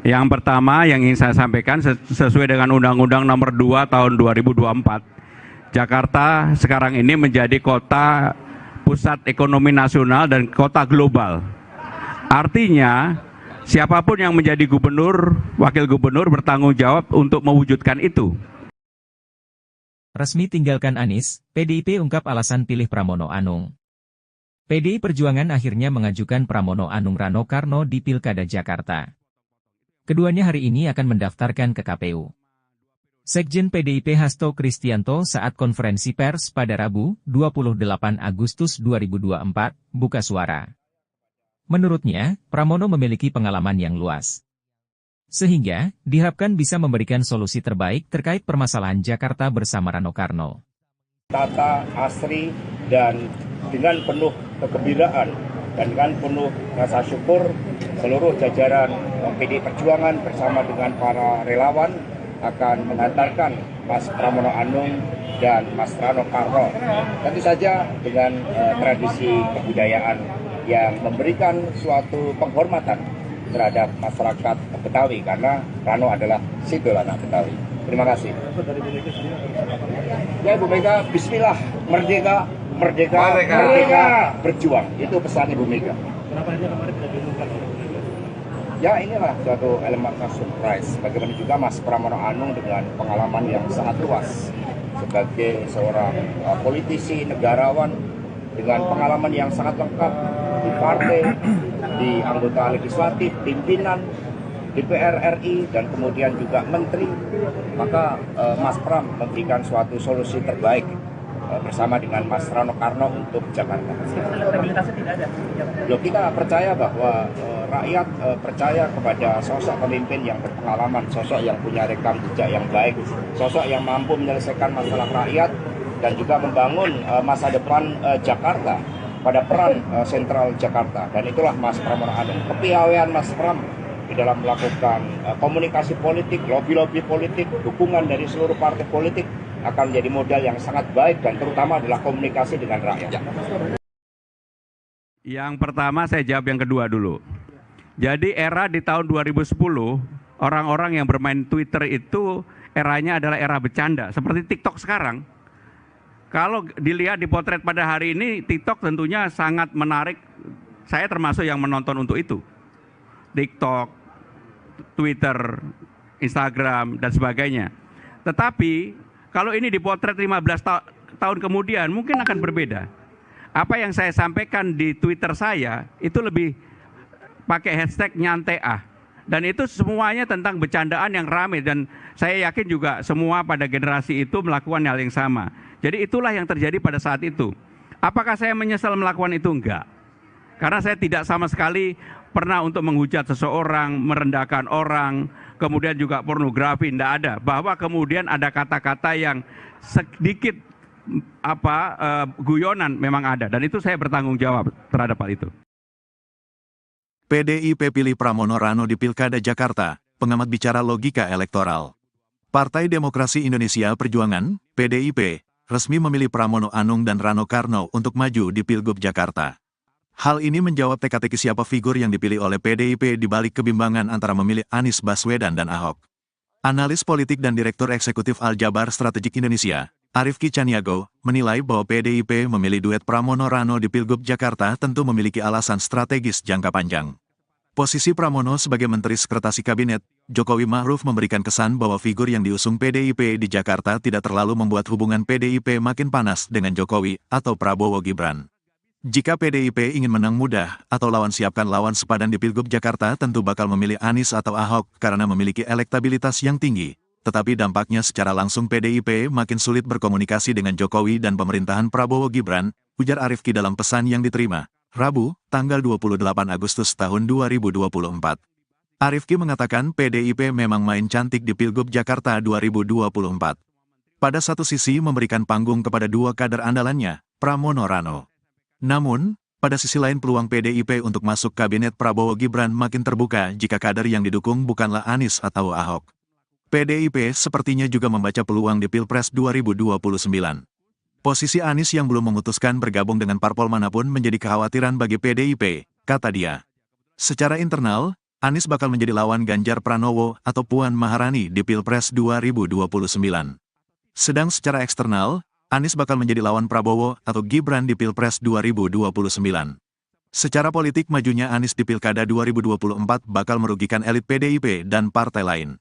Yang pertama yang ingin saya sampaikan sesuai dengan Undang-Undang Nomor 2 Tahun 2024, Jakarta sekarang ini menjadi kota pusat ekonomi nasional dan kota global. Artinya, siapapun yang menjadi gubernur, wakil gubernur bertanggung jawab untuk mewujudkan itu. Resmi tinggalkan Anies, PDIP ungkap alasan pilih Pramono Anung. PDI Perjuangan akhirnya mengajukan Pramono Anung Rano Karno di Pilkada Jakarta. Keduanya hari ini akan mendaftarkan ke KPU. Sekjen PDIP Hasto Kristianto saat konferensi pers pada Rabu, 28 Agustus 2024, buka suara. Menurutnya, Pramono memiliki pengalaman yang luas. Sehingga, diharapkan bisa memberikan solusi terbaik terkait permasalahan Jakarta bersama Rano Karno. Tata, asri, dan dengan penuh kegembiraan dan dengan penuh rasa syukur, seluruh jajaran PDI Perjuangan bersama dengan para relawan akan mengantarkan Mas Pramono Anung dan Mas Rano Karno. Tentu saja dengan tradisi kebudayaan yang memberikan suatu penghormatan terhadap masyarakat Betawi karena Rano adalah simbol anak Betawi. Terima kasih. Ya Ibu Mega, Bismillah, merdeka, merdeka, merdeka, berjuang. Itu pesan Ibu Mega. Kenapa aja kemarin tidak diumumkan? Ya inilah suatu elemen surprise. Bagaimana juga Mas Pramono Anung dengan pengalaman yang sangat luas sebagai seorang politisi, negarawan dengan pengalaman yang sangat lengkap di partai, di anggota legislatif, pimpinan DPR RI, dan kemudian juga menteri, maka Mas Pram memberikan suatu solusi terbaik bersama dengan Mas Rano Karno untuk Jakarta. Elektabilitasnya tidak ada. Loh, kita percaya bahwa rakyat percaya kepada sosok pemimpin yang berpengalaman, sosok yang punya rekam jejak yang baik, sosok yang mampu menyelesaikan masalah rakyat dan juga membangun masa depan Jakarta pada peran sentral Jakarta. Dan itulah Mas Pramono Anung. Kepiawaian Mas Pram di dalam melakukan komunikasi politik, lobby-lobby politik, dukungan dari seluruh partai politik akan menjadi modal yang sangat baik dan terutama adalah komunikasi dengan rakyat. Yang pertama saya jawab yang kedua dulu. Jadi era di tahun 2010, orang-orang yang bermain Twitter itu eranya adalah era bercanda, seperti TikTok sekarang. Kalau dilihat di potret pada hari ini, TikTok tentunya sangat menarik. Saya termasuk yang menonton untuk itu. TikTok, Twitter, Instagram, dan sebagainya. Tetapi, kalau ini dipotret 15 tahun kemudian, mungkin akan berbeda. Apa yang saya sampaikan di Twitter saya, itu lebih pakai hashtag nyantai ah. Dan itu semuanya tentang bercandaan yang ramai. Dan saya yakin juga semua pada generasi itu melakukan hal yang sama. Jadi itulah yang terjadi pada saat itu. Apakah saya menyesal melakukan itu? Enggak. Karena saya tidak sama sekali pernah untuk menghujat seseorang, merendahkan orang, kemudian juga pornografi, tidak ada. Bahwa kemudian ada kata-kata yang sedikit guyonan memang ada. Dan itu saya bertanggung jawab terhadap hal itu. PDIP pilih Pramono Rano di Pilkada Jakarta, pengamat bicara logika elektoral. Partai Demokrasi Indonesia Perjuangan, PDIP, resmi memilih Pramono Anung dan Rano Karno untuk maju di Pilgub Jakarta. Hal ini menjawab teka-teki siapa figur yang dipilih oleh PDIP di balik kebimbangan antara memilih Anies Baswedan dan Ahok. Analis politik dan Direktur Eksekutif Aljabar Strategik Indonesia, Arifki Caniago, menilai bahwa PDIP memilih duet Pramono Rano di Pilgub Jakarta tentu memiliki alasan strategis jangka panjang. Posisi Pramono sebagai Menteri Sekretaris Kabinet, Jokowi Ma'ruf memberikan kesan bahwa figur yang diusung PDIP di Jakarta tidak terlalu membuat hubungan PDIP makin panas dengan Jokowi atau Prabowo Gibran. Jika PDIP ingin menang mudah atau lawan siapkan lawan sepadan di Pilgub Jakarta tentu bakal memilih Anies atau Ahok karena memiliki elektabilitas yang tinggi. Tetapi dampaknya secara langsung PDIP makin sulit berkomunikasi dengan Jokowi dan pemerintahan Prabowo Gibran, ujar Arifki dalam pesan yang diterima Rabu, tanggal 28 Agustus tahun 2024. Arifki mengatakan PDIP memang main cantik di Pilgub Jakarta 2024. Pada satu sisi memberikan panggung kepada dua kader andalannya, Pramono Rano. Namun, pada sisi lain peluang PDIP untuk masuk kabinet Prabowo Gibran makin terbuka jika kader yang didukung bukanlah Anies atau Ahok. PDIP sepertinya juga membaca peluang di Pilpres 2029. Posisi Anies yang belum memutuskan bergabung dengan parpol manapun menjadi kekhawatiran bagi PDIP, kata dia. Secara internal, Anies bakal menjadi lawan Ganjar Pranowo atau Puan Maharani di Pilpres 2029. Sedang secara eksternal, Anies bakal menjadi lawan Prabowo atau Gibran di Pilpres 2029. Secara politik majunya Anies di Pilkada 2024 bakal merugikan elit PDIP dan partai lain.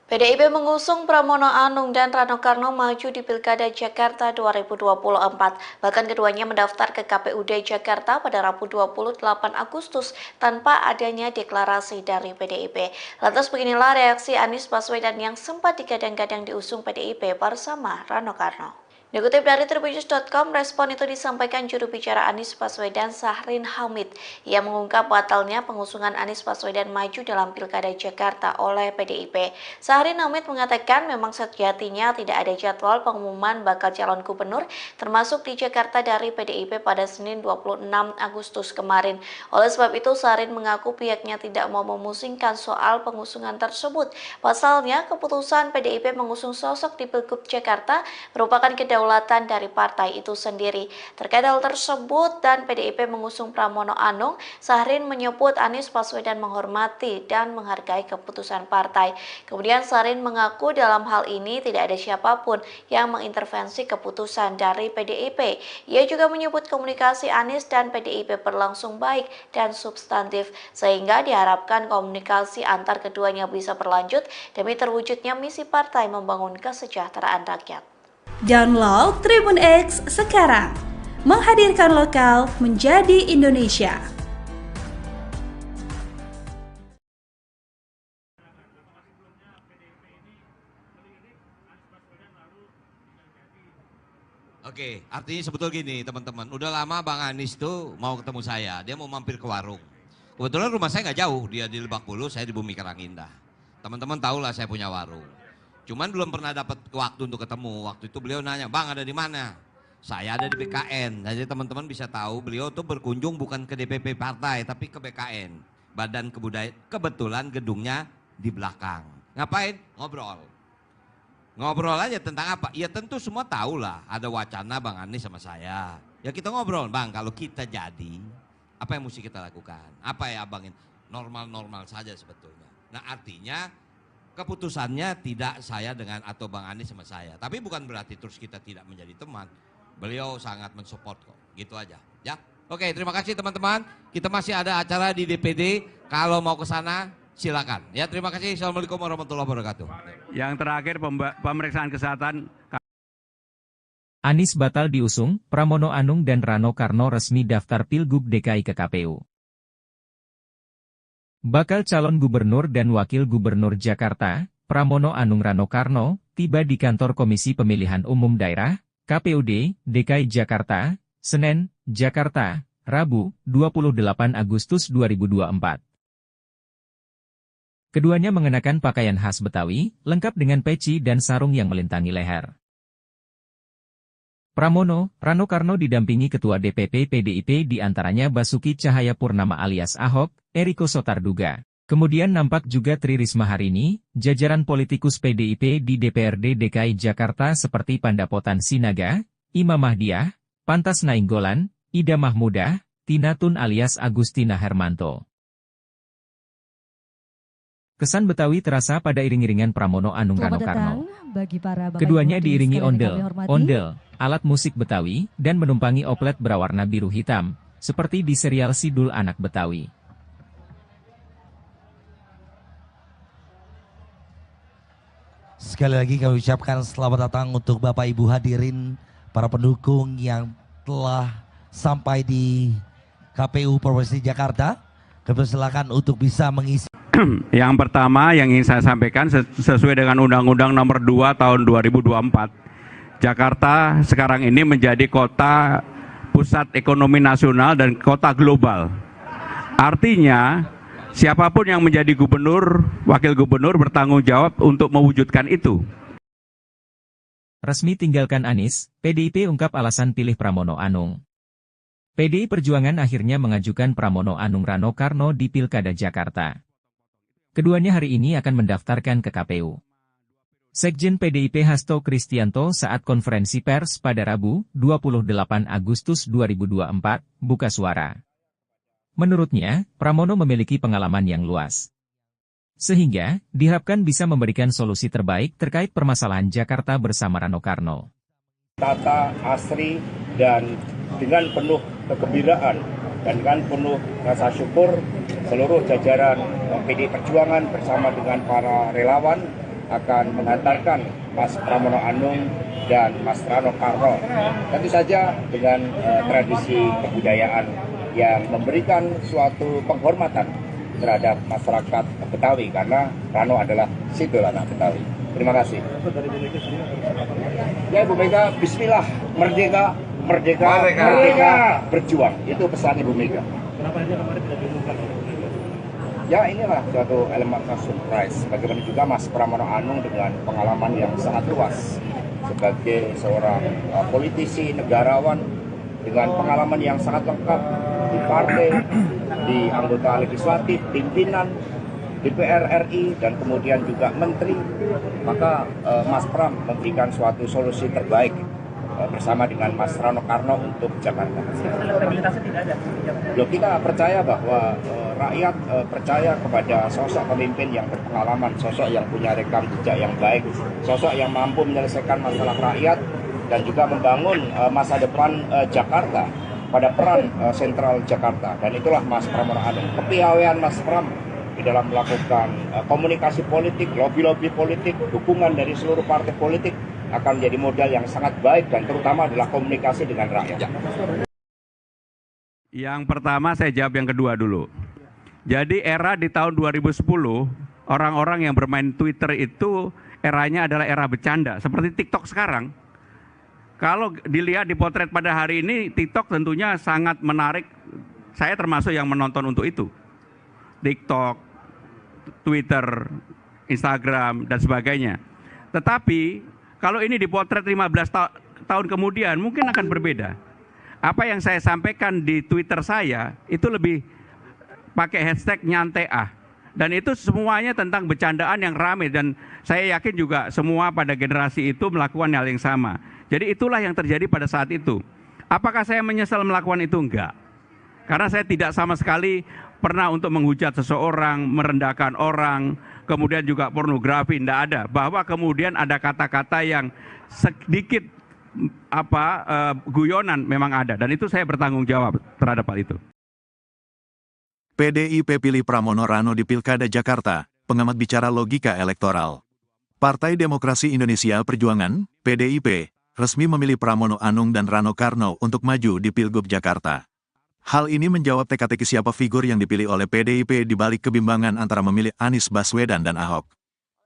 PDIP mengusung Pramono Anung dan Rano Karno maju di Pilkada Jakarta 2024. Bahkan keduanya mendaftar ke KPUD Jakarta pada Rabu 28 Agustus tanpa adanya deklarasi dari PDIP. Lantas beginilah reaksi Anies Baswedan yang sempat digadang-gadang diusung PDIP bersama Rano Karno. Dikutip dari Tribunnews.com, respon itu disampaikan juru bicara Anies Baswedan Sahrin Hamid. Ia mengungkap batalnya pengusungan Anies Baswedan maju dalam Pilkada Jakarta oleh PDIP. Sahrin Hamid mengatakan memang sejatinya tidak ada jadwal pengumuman bakal calon gubernur termasuk di Jakarta dari PDIP pada Senin 26 Agustus kemarin. Oleh sebab itu, Sahrin mengaku pihaknya tidak mau memusingkan soal pengusungan tersebut. Pasalnya, keputusan PDIP mengusung sosok di Pilgub Jakarta merupakan kedaulatan dari partai itu sendiri. Terkait hal tersebut dan PDIP mengusung Pramono Anung, Sahrin menyebut Anies Baswedan menghormati dan menghargai keputusan partai. Kemudian Sahrin mengaku dalam hal ini tidak ada siapapun yang mengintervensi keputusan dari PDIP. Ia juga menyebut komunikasi Anies dan PDIP berlangsung baik dan substantif, sehingga diharapkan komunikasi antar keduanya bisa berlanjut demi terwujudnya misi partai membangun kesejahteraan rakyat. Download Tribun X sekarang, menghadirkan lokal menjadi Indonesia. Oke, artinya sebetulnya gini teman-teman, udah lama Bang Anies tuh mau ketemu saya, dia mau mampir ke warung. Kebetulan rumah saya nggak jauh, dia di Lebak Bulus, saya di Bumi Karangindah. Teman-teman tahulah saya punya warung. Cuman belum pernah dapat waktu untuk ketemu. Waktu itu beliau nanya, Bang ada di mana? Saya ada di BKN. Jadi teman-teman bisa tahu beliau tuh berkunjung bukan ke DPP partai, tapi ke BKN. Badan Kebudayaan. Kebetulan gedungnya di belakang. Ngapain? Ngobrol. Ngobrol aja tentang apa? Ya tentu semua tahu lah. Ada wacana Bang Anies sama saya. Ya kita ngobrol, Bang kalau kita jadi, apa yang mesti kita lakukan? Apa ya abangin? Normal-normal saja sebetulnya. Nah artinya keputusannya tidak saya dengan atau Bang Anies sama saya. Tapi bukan berarti terus kita tidak menjadi teman. Beliau sangat mensupport kok. Gitu aja. Ya. Oke, terima kasih teman-teman. Kita masih ada acara di DPD. Kalau mau ke sana silakan. Ya, terima kasih. Assalamualaikum warahmatullahi wabarakatuh. Yang terakhir pemeriksaan kesehatan. Anies batal diusung, Pramono Anung dan Rano Karno resmi daftar Pilgub DKI ke KPU. Bakal calon gubernur dan wakil gubernur Jakarta, Pramono Anung Rano Karno, tiba di kantor Komisi Pemilihan Umum Daerah, KPUD, DKI Jakarta, Senen, Jakarta, Rabu, 28 Agustus 2024. Keduanya mengenakan pakaian khas Betawi, lengkap dengan peci dan sarung yang melintangi leher. Pramono, Rano Karno didampingi Ketua DPP PDIP diantaranya Basuki Cahayapurnama alias Ahok, Eriko Sotarduga. Kemudian nampak juga Tri Risma Harini, jajaran politikus PDIP di DPRD DKI Jakarta seperti Pandapotan Sinaga, Imam Mahdiah, Pantas Nainggolan, Ida Mahmudah, Tina Tun alias Agustina Hermanto. Kesan Betawi terasa pada iring-iringan Pramono Anung Rano Karno. Keduanya diiringi ondel, alat musik Betawi, dan menumpangi oplet berwarna biru hitam, seperti di serial Sidul Anak Betawi. Sekali lagi kami ucapkan selamat datang untuk Bapak Ibu hadirin, para pendukung yang telah sampai di KPU Provinsi Jakarta. Kami silakan untuk bisa mengisi. Yang pertama yang ingin saya sampaikan sesuai dengan Undang-Undang Nomor 2 Tahun 2024, Jakarta sekarang ini menjadi kota pusat ekonomi nasional dan kota global. Artinya, siapapun yang menjadi gubernur, wakil gubernur bertanggung jawab untuk mewujudkan itu. Resmi tinggalkan Anies, PDIP ungkap alasan pilih Pramono Anung. PDI Perjuangan akhirnya mengajukan Pramono Anung Rano Karno di Pilkada Jakarta. Keduanya hari ini akan mendaftarkan ke KPU. Sekjen PDIP Hasto Kristianto saat konferensi pers pada Rabu, 28 Agustus 2024, buka suara. Menurutnya, Pramono memiliki pengalaman yang luas. Sehingga, diharapkan bisa memberikan solusi terbaik terkait permasalahan Jakarta bersama Rano Karno. Tata, asri, dan dengan penuh kegembiraan dan dengan penuh rasa syukur, seluruh jajaran PDI Perjuangan bersama dengan para relawan akan mengantarkan Mas Pramono Anung dan Mas Rano Karno. Tentu saja dengan tradisi kebudayaan yang memberikan suatu penghormatan terhadap masyarakat Betawi karena Rano adalah simbol anak Betawi. Terima kasih. Ya Ibu Mega, Bismillah, merdeka, merdeka, merdeka, berjuang. Itu pesan Ibu Mega. Kenapa aja kemarin tidak diumumkan? Ya inilah suatu elemen surprise. Bagaimana juga Mas Pramono Anung dengan pengalaman yang sangat luas sebagai seorang politisi, negarawan dengan pengalaman yang sangat lengkap di partai, di anggota legislatif, pimpinan DPR RI, dan kemudian juga menteri. Maka Mas Pram memberikan suatu solusi terbaik bersama dengan Mas Rano Karno untuk Jakarta. Elektabilitasnya tidak ada. Loh, kita percaya bahwa rakyat percaya kepada sosok pemimpin yang berpengalaman, sosok yang punya rekam jejak yang baik, sosok yang mampu menyelesaikan masalah rakyat dan juga membangun masa depan Jakarta pada peran sentral Jakarta. Dan itulah Mas Pramono Anung. Kepiawaian Mas Pram di dalam melakukan komunikasi politik, lobby-lobby politik, dukungan dari seluruh partai politik akan menjadi modal yang sangat baik dan terutama adalah komunikasi dengan rakyat. Yang pertama saya jawab yang kedua dulu. Jadi era di tahun 2010, orang-orang yang bermain Twitter itu eranya adalah era bercanda, seperti TikTok sekarang. Kalau dilihat dipotret pada hari ini, TikTok tentunya sangat menarik. Saya termasuk yang menonton untuk itu. TikTok, Twitter, Instagram, dan sebagainya. Tetapi, kalau ini dipotret 15 tahun kemudian, mungkin akan berbeda. Apa yang saya sampaikan di Twitter saya, itu lebih pakai hashtag nyantai ah. Dan itu semuanya tentang bercandaan yang ramai. Dan saya yakin juga semua pada generasi itu melakukan hal yang sama. Jadi itulah yang terjadi pada saat itu. Apakah saya menyesal melakukan itu? Enggak. Karena saya tidak sama sekali pernah untuk menghujat seseorang, merendahkan orang, kemudian juga pornografi, tidak ada. Bahwa kemudian ada kata-kata yang sedikit guyonan memang ada. Dan itu saya bertanggung jawab terhadap hal itu. PDIP pilih Pramono Rano di Pilkada Jakarta, pengamat bicara logika elektoral. Partai Demokrasi Indonesia Perjuangan, PDIP, resmi memilih Pramono Anung dan Rano Karno untuk maju di Pilgub Jakarta. Hal ini menjawab teka-teki siapa figur yang dipilih oleh PDIP di balik kebimbangan antara memilih Anies Baswedan dan Ahok.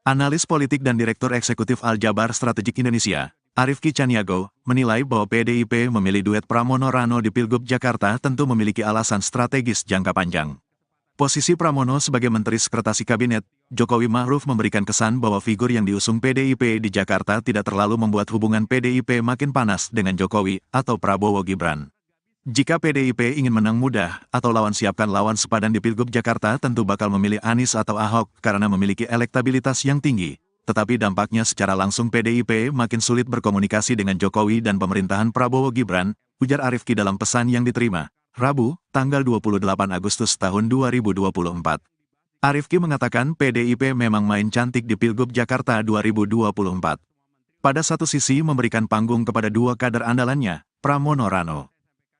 Analis politik dan Direktur Eksekutif Aljabar Strategik Indonesia, Arif Ki Caniago, menilai bahwa PDIP memilih duet Pramono Rano di Pilgub Jakarta tentu memiliki alasan strategis jangka panjang. Posisi Pramono sebagai Menteri Sekretaris Kabinet, Jokowi Ma'ruf memberikan kesan bahwa figur yang diusung PDIP di Jakarta tidak terlalu membuat hubungan PDIP makin panas dengan Jokowi atau Prabowo Gibran. Jika PDIP ingin menang mudah atau lawan siapkan lawan sepadan di Pilgub Jakarta tentu bakal memilih Anies atau Ahok karena memiliki elektabilitas yang tinggi. Tetapi dampaknya secara langsung PDIP makin sulit berkomunikasi dengan Jokowi dan pemerintahan Prabowo Gibran, ujar Arif Ki dalam pesan yang diterima Rabu, tanggal 28 Agustus tahun 2024. Arif Ki mengatakan PDIP memang main cantik di Pilgub Jakarta 2024. Pada satu sisi memberikan panggung kepada dua kader andalannya, Pramono Rano.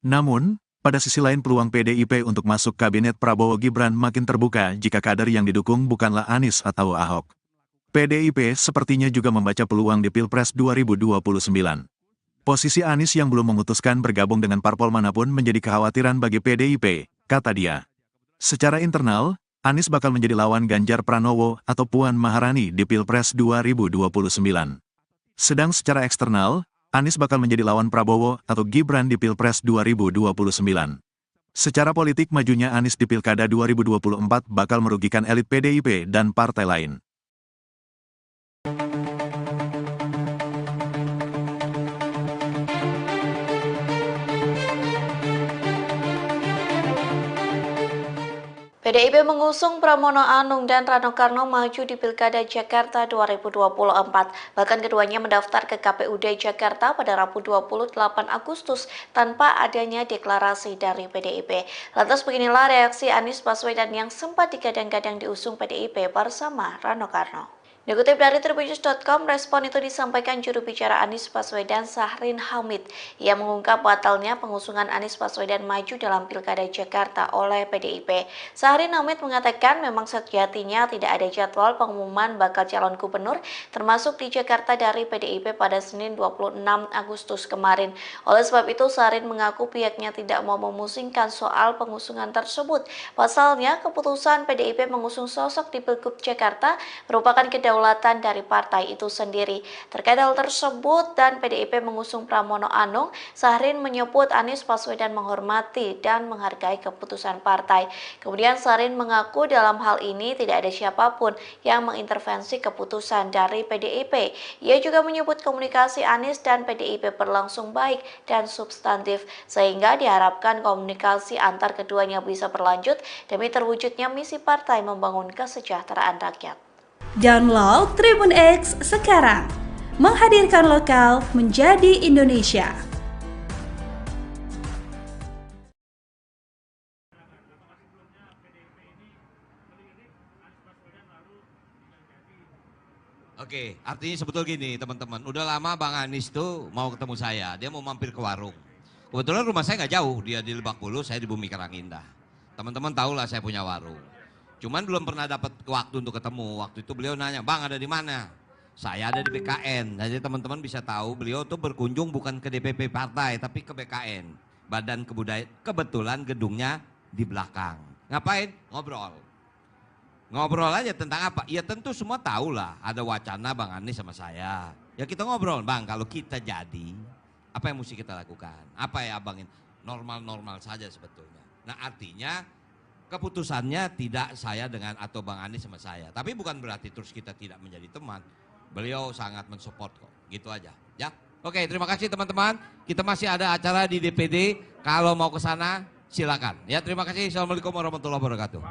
Namun, pada sisi lain peluang PDIP untuk masuk kabinet Prabowo Gibran makin terbuka jika kader yang didukung bukanlah Anies atau Ahok. PDIP sepertinya juga membaca peluang di Pilpres 2029. Posisi Anies yang belum memutuskan bergabung dengan parpol manapun menjadi kekhawatiran bagi PDIP, kata dia. Secara internal, Anies bakal menjadi lawan Ganjar Pranowo atau Puan Maharani di Pilpres 2029. Sedang secara eksternal, Anies bakal menjadi lawan Prabowo atau Gibran di Pilpres 2029. Secara politik majunya Anies di Pilkada 2024 bakal merugikan elit PDIP dan partai lain. PDIP mengusung Pramono Anung dan Rano Karno maju di Pilkada Jakarta 2024. Bahkan keduanya mendaftar ke KPUD Jakarta pada Rabu 28 Agustus tanpa adanya deklarasi dari PDIP. Lantas beginilah reaksi Anies Baswedan yang sempat digadang-gadang diusung PDIP bersama Rano Karno. Dikutip dari Tribunnews.com, respon itu disampaikan juru bicara Anies Baswedan Sahrin Hamid. Ia mengungkap batalnya pengusungan Anies Baswedan maju dalam Pilkada Jakarta oleh PDIP. Sahrin Hamid mengatakan memang sejatinya tidak ada jadwal pengumuman bakal calon gubernur termasuk di Jakarta dari PDIP pada Senin 26 Agustus kemarin. Oleh sebab itu, Sahrin mengaku pihaknya tidak mau memusingkan soal pengusungan tersebut. Pasalnya, keputusan PDIP mengusung sosok di Pilgub Jakarta merupakan kedaulatan dari partai itu sendiri. Terkait hal tersebut dan PDIP mengusung Pramono Anung, Sahrin menyebut Anies Baswedan menghormati dan menghargai keputusan partai. Kemudian Sahrin mengaku dalam hal ini tidak ada siapapun yang mengintervensi keputusan dari PDIP. Ia juga menyebut komunikasi Anies dan PDIP berlangsung baik dan substantif, sehingga diharapkan komunikasi antar keduanya bisa berlanjut demi terwujudnya misi partai membangun kesejahteraan rakyat. Download Tribun X sekarang, menghadirkan lokal menjadi Indonesia. Oke, artinya sebetulnya gini teman-teman, udah lama Bang Anies tuh mau ketemu saya, dia mau mampir ke warung. Kebetulan rumah saya nggak jauh, dia di Lebak Bulus, saya di Bumi Karangindah. Teman-teman tahu lah saya punya warung. Cuman belum pernah dapat waktu untuk ketemu. Waktu itu beliau nanya, Bang ada di mana? Saya ada di BKN. Jadi teman-teman bisa tahu beliau tuh berkunjung bukan ke DPP partai, tapi ke BKN. Badan Kebudayaan. Kebetulan gedungnya di belakang. Ngapain? Ngobrol. Ngobrol aja tentang apa? Ya tentu semua tahu lah. Ada wacana Bang Anies sama saya. Ya kita ngobrol, Bang kalau kita jadi, apa yang mesti kita lakukan? Apa ya Abang? Normal-normal saja sebetulnya. Nah artinya, keputusannya tidak saya dengan atau Bang Anies sama saya. Tapi bukan berarti terus kita tidak menjadi teman. Beliau sangat mensupport kok. Gitu aja. Ya. Oke, terima kasih teman-teman. Kita masih ada acara di DPD. Kalau mau ke sana silakan. Ya, terima kasih. Assalamualaikum warahmatullahi wabarakatuh.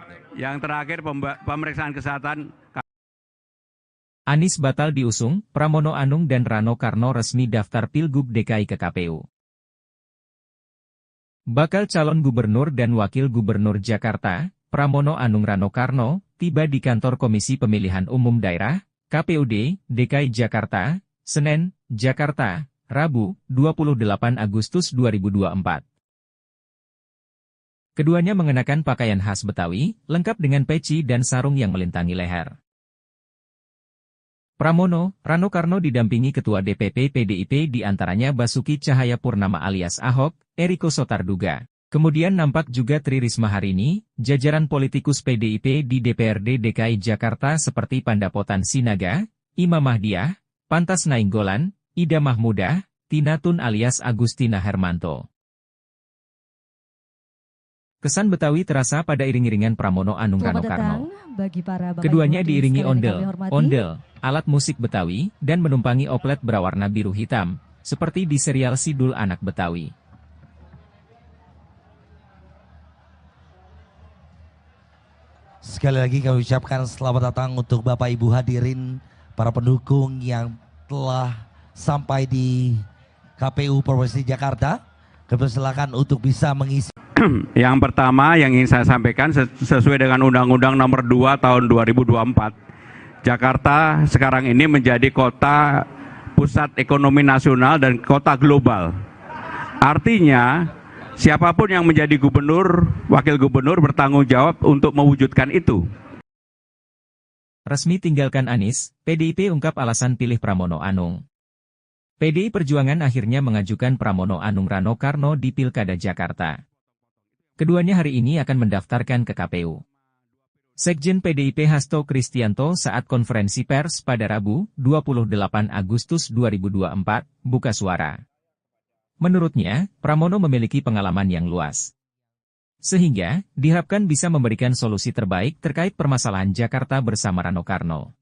Yang terakhir pemeriksaan kesehatan. Anies batal diusung, Pramono Anung dan Rano Karno resmi daftar Pilgub DKI ke KPU. Bakal calon gubernur dan wakil gubernur Jakarta, Pramono Anung Rano Karno, tiba di kantor Komisi Pemilihan Umum Daerah, KPUD, DKI Jakarta, Senen, Jakarta, Rabu, 28 Agustus 2024. Keduanya mengenakan pakaian khas Betawi, lengkap dengan peci dan sarung yang melintangi leher. Pramono, Rano Karno didampingi Ketua DPP PDIP diantaranya Basuki Cahayapurnama alias Ahok, Eriko Sotarduga. Kemudian nampak juga Tri Risma Harini, jajaran politikus PDIP di DPRD DKI Jakarta seperti Pandapotan Sinaga, Imam Mahdiah, Pantas Nainggolan, Ida Mahmudah, Tina Tun alias Agustina Hermanto. Kesan Betawi terasa pada iring-iringan Pramono Anung Rano Karno. Keduanya diiringi ondel, alat musik Betawi, dan menumpangi oplet berwarna biru hitam, seperti di serial Sidul Anak Betawi. Sekali lagi kami ucapkan selamat datang untuk Bapak Ibu hadirin, para pendukung yang telah sampai di KPU Provinsi Jakarta. Kami silakan untuk bisa mengisi. Yang pertama yang ingin saya sampaikan sesuai dengan Undang-Undang Nomor 2 Tahun 2024, Jakarta sekarang ini menjadi kota pusat ekonomi nasional dan kota global. Artinya, siapapun yang menjadi gubernur, wakil gubernur bertanggung jawab untuk mewujudkan itu. Resmi tinggalkan Anies, PDIP ungkap alasan pilih Pramono Anung. PDI Perjuangan akhirnya mengajukan Pramono Anung Rano Karno di Pilkada Jakarta. Keduanya hari ini akan mendaftarkan ke KPU. Sekjen PDIP Hasto Kristianto saat konferensi pers pada Rabu, 28 Agustus 2024, buka suara. Menurutnya, Pramono memiliki pengalaman yang luas. Sehingga, diharapkan bisa memberikan solusi terbaik terkait permasalahan Jakarta bersama Rano Karno.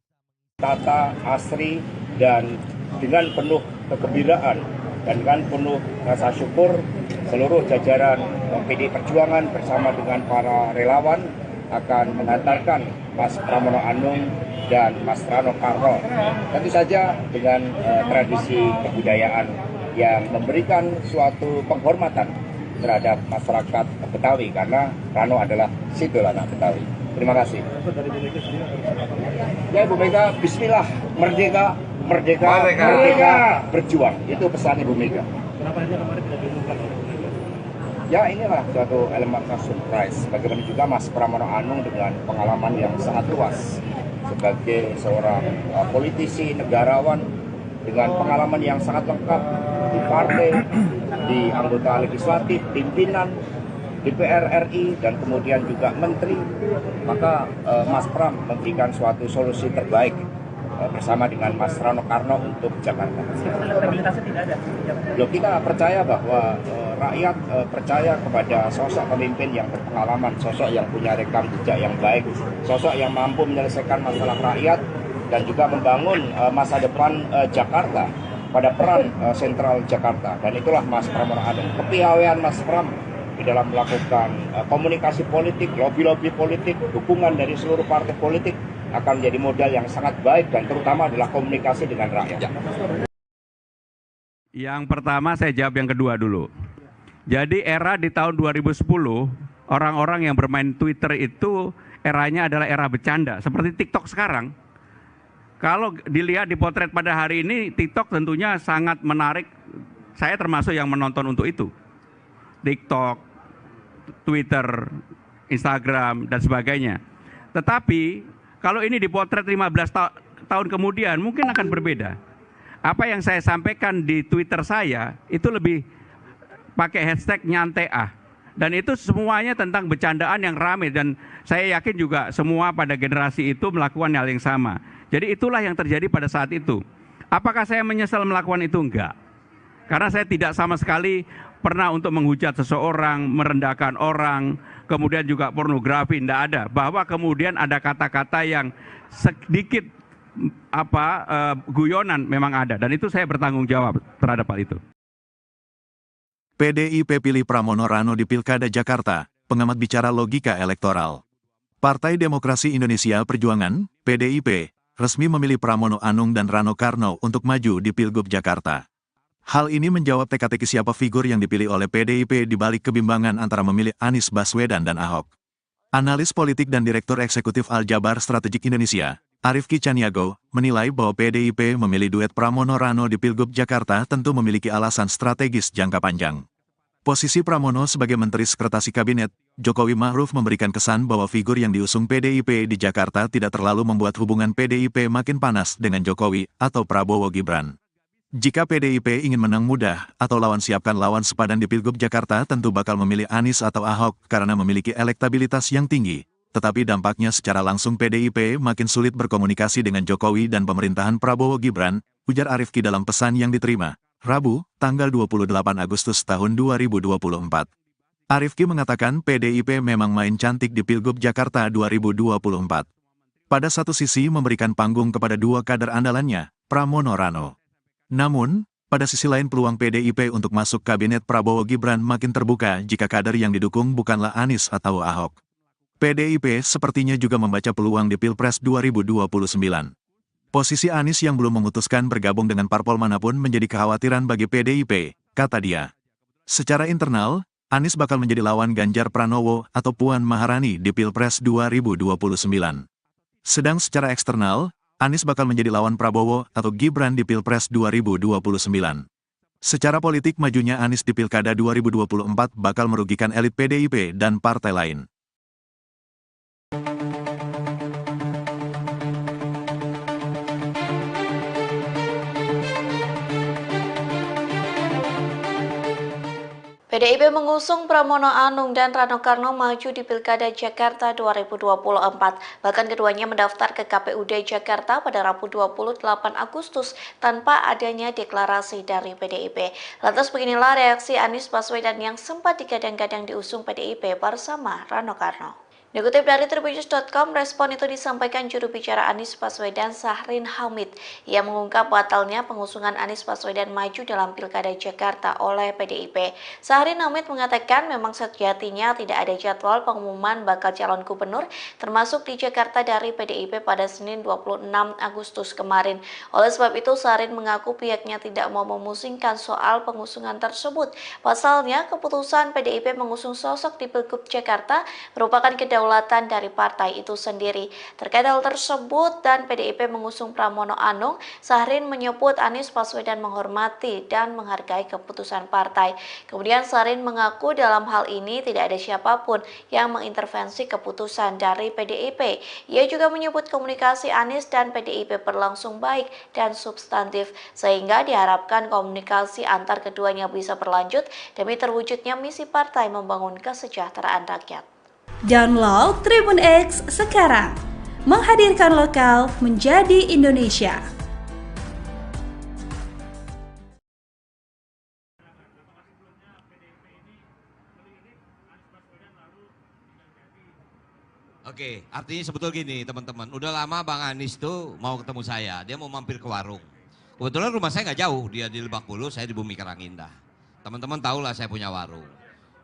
Tata, asri, dan dengan penuh kegembiraan dan dengan penuh rasa syukur, seluruh jajaran PDI Perjuangan bersama dengan para relawan akan mengantarkan Mas Pramono Anung dan Mas Rano Karno. Tentu saja dengan tradisi kebudayaan yang memberikan suatu penghormatan terhadap masyarakat Betawi karena Rano adalah simbol anak Betawi. Terima kasih. Ya Ibu Mega, Bismillah, merdeka, merdeka, merdeka, berjuang. Itu pesan Ibu Mega. Kenapa aja kemarin tidak diumumkan? Ya inilah suatu elemen surprise. Bagaimana juga Mas Pramono Anung dengan pengalaman yang sangat luas sebagai seorang politisi, negarawan dengan pengalaman yang sangat lengkap di partai, di anggota legislatif, pimpinan DPR RI dan kemudian juga menteri. Maka Mas Pram memberikan suatu solusi terbaik bersama dengan Mas Rano Karno untuk Jakarta. Elektabilitasnya tidak ada. Loh, kita percaya bahwa rakyat percaya kepada sosok pemimpin yang berpengalaman, sosok yang punya rekam jejak yang baik, sosok yang mampu menyelesaikan masalah rakyat dan juga membangun masa depan Jakarta pada peran sentral Jakarta. Dan itulah Mas Pramono Anung. Kepiawaian Mas Pram di dalam melakukan komunikasi politik, lobby-lobby politik, dukungan dari seluruh partai politik akan menjadi modal yang sangat baik dan terutama adalah komunikasi dengan rakyat. Yang pertama saya jawab yang kedua dulu. Jadi era di tahun 2010, orang-orang yang bermain Twitter itu eranya adalah era bercanda, seperti TikTok sekarang. Kalau dilihat di potret pada hari ini, TikTok tentunya sangat menarik. Saya termasuk yang menonton untuk itu. TikTok, Twitter, Instagram, dan sebagainya. Tetapi kalau ini dipotret 15 tahun kemudian mungkin akan berbeda. Apa yang saya sampaikan di Twitter saya itu lebih pakai hashtag nyantai ah. Dan itu semuanya tentang bercandaan yang ramai dan saya yakin juga semua pada generasi itu melakukan hal yang sama. Jadi itulah yang terjadi pada saat itu. Apakah saya menyesal melakukan itu? Enggak. Karena saya tidak sama sekali pernah untuk menghujat seseorang, merendahkan orang, kemudian juga pornografi, tidak ada. Bahwa kemudian ada kata-kata yang sedikit guyonan memang ada. Dan itu saya bertanggung jawab terhadap hal itu. PDIP pilih Pramono Rano di Pilkada Jakarta, pengamat bicara logika elektoral. Partai Demokrasi Indonesia Perjuangan, PDIP, resmi memilih Pramono Anung dan Rano Karno untuk maju di Pilgub Jakarta. Hal ini menjawab teka-teki siapa figur yang dipilih oleh PDIP di balik kebimbangan antara memilih Anies Baswedan dan Ahok. Analis politik dan Direktur Eksekutif Aljabar Strategik Indonesia, Arif Ki Caniago, menilai bahwa PDIP memilih duet Pramono Rano di Pilgub Jakarta tentu memiliki alasan strategis jangka panjang. Posisi Pramono sebagai Menteri Sekretaris Kabinet, Jokowi Ma'ruf memberikan kesan bahwa figur yang diusung PDIP di Jakarta tidak terlalu membuat hubungan PDIP makin panas dengan Jokowi atau Prabowo Gibran. Jika PDIP ingin menang mudah atau lawan siapkan lawan sepadan di Pilgub Jakarta tentu bakal memilih Anies atau Ahok karena memiliki elektabilitas yang tinggi. Tetapi dampaknya secara langsung PDIP makin sulit berkomunikasi dengan Jokowi dan pemerintahan Prabowo Gibran, ujar Arif Ki dalam pesan yang diterima Rabu, tanggal 28 Agustus tahun 2024. Arif Ki mengatakan PDIP memang main cantik di Pilgub Jakarta 2024. Pada satu sisi memberikan panggung kepada dua kader andalannya, Pramono Rano. Namun, pada sisi lain peluang PDIP untuk masuk kabinet Prabowo Gibran makin terbuka jika kader yang didukung bukanlah Anies atau Ahok. PDIP sepertinya juga membaca peluang di Pilpres 2029. Posisi Anies yang belum memutuskan bergabung dengan parpol manapun menjadi kekhawatiran bagi PDIP, kata dia. Secara internal, Anies bakal menjadi lawan Ganjar Pranowo atau Puan Maharani di Pilpres 2029. Sedang secara eksternal, Anies bakal menjadi lawan Prabowo atau Gibran di Pilpres 2029. Secara politik majunya Anies di Pilkada 2024 bakal merugikan elit PDIP dan partai lain. PDIP mengusung Pramono Anung dan Rano Karno maju di Pilkada Jakarta 2024. Bahkan keduanya mendaftar ke KPUD Jakarta pada Rabu 28 Agustus tanpa adanya deklarasi dari PDIP. Lantas beginilah reaksi Anies Baswedan yang sempat digadang-gadang diusung PDIP bersama Rano Karno. Dikutip dari Tribunnews.com, respon itu disampaikan juru bicara Anies Baswedan Syahrin Hamid. Ia mengungkap batalnya pengusungan Anies Baswedan maju dalam Pilkada Jakarta oleh PDIP. Syahrin Hamid mengatakan memang sejatinya tidak ada jadwal pengumuman bakal calon gubernur termasuk di Jakarta dari PDIP pada Senin 26 Agustus kemarin. Oleh sebab itu, Syahrin mengaku pihaknya tidak mau memusingkan soal pengusungan tersebut. Pasalnya, keputusan PDIP mengusung sosok di Pilgub Jakarta merupakan kedaulatan dari partai itu sendiri. Terkait hal tersebut dan PDIP mengusung Pramono Anung, Syahrin menyebut Anies Baswedan menghormati dan menghargai keputusan partai. Kemudian Syahrin mengaku dalam hal ini tidak ada siapapun yang mengintervensi keputusan dari PDIP. Ia juga menyebut komunikasi Anies dan PDIP berlangsung baik dan substantif, sehingga diharapkan komunikasi antar keduanya bisa berlanjut demi terwujudnya misi partai membangun kesejahteraan rakyat. Download Tribun X sekarang, menghadirkan lokal menjadi Indonesia. Oke, artinya sebetulnya gini teman-teman, udah lama Bang Anies tuh mau ketemu saya, dia mau mampir ke warung. Kebetulan rumah saya nggak jauh, dia di Lebak Bulus, saya di Bumi Karangindah. Teman-teman tahu lah saya punya warung.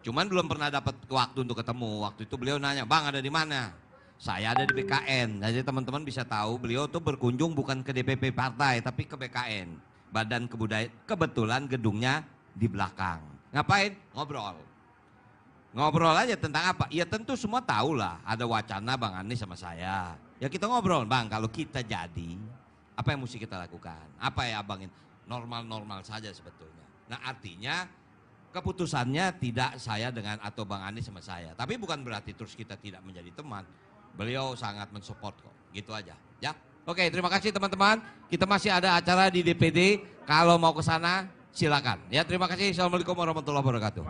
Cuman belum pernah dapat waktu untuk ketemu. Waktu itu beliau nanya, Bang ada di mana? Saya ada di BKN. Jadi teman-teman bisa tahu beliau tuh berkunjung bukan ke DPP partai, tapi ke BKN. Badan Kebudayaan. Kebetulan gedungnya di belakang. Ngapain? Ngobrol. Ngobrol aja tentang apa? Ya tentu semua tahu lah. Ada wacana Bang Anies sama saya. Ya kita ngobrol, Bang kalau kita jadi, apa yang mesti kita lakukan? Apa ya Abang? Normal-normal saja sebetulnya. Nah artinya keputusannya tidak saya dengan atau Bang Anies sama saya. Tapi bukan berarti terus kita tidak menjadi teman. Beliau sangat mensupport kok. Gitu aja. Ya. Oke, terima kasih teman-teman. Kita masih ada acara di DPD. Kalau mau ke sana silakan. Ya, terima kasih. Assalamualaikum warahmatullahi wabarakatuh.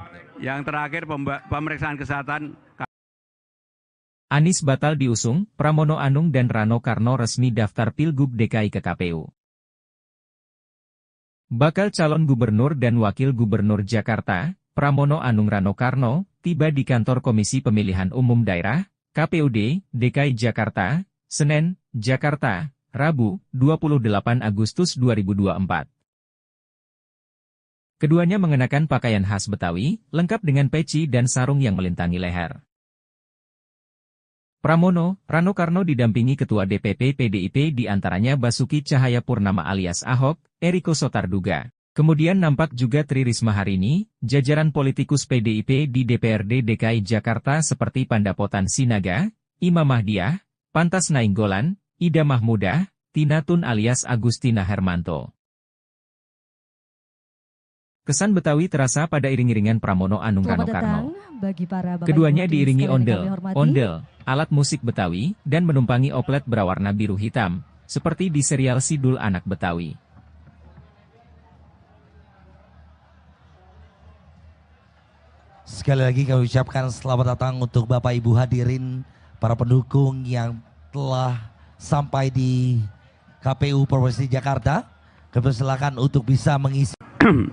Yang terakhir pemeriksaan kesehatan. Anies batal diusung, Pramono Anung dan Rano Karno resmi daftar Pilgub DKI ke KPU. Bakal calon gubernur dan wakil gubernur Jakarta, Pramono Anung Rano Karno, tiba di kantor Komisi Pemilihan Umum Daerah, KPUD, DKI Jakarta, Senen, Jakarta, Rabu, 28 Agustus 2024. Keduanya mengenakan pakaian khas Betawi, lengkap dengan peci dan sarung yang melintangi leher. Pramono, Rano Karno didampingi Ketua DPP PDIP diantaranya Basuki Cahayapurnama alias Ahok, Eriko Sotarduga. Kemudian nampak juga Tri Risma Harini, jajaran politikus PDIP di DPRD DKI Jakarta seperti Pandapotan Sinaga, Imam Mahdiah, Pantas Nainggolan, Ida Mahmudah, Tina Tun alias Agustina Hermanto. Kesan Betawi terasa pada iring-iringan Pramono Anung Rano Karno. Keduanya diiringi ondel, alat musik Betawi, dan menumpangi oplet berwarna biru hitam, seperti di serial Sidul Anak Betawi. Sekali lagi kami ucapkan selamat datang untuk Bapak Ibu hadirin, para pendukung yang telah sampai di KPU Provinsi Jakarta. Kami silakan untuk bisa mengisi.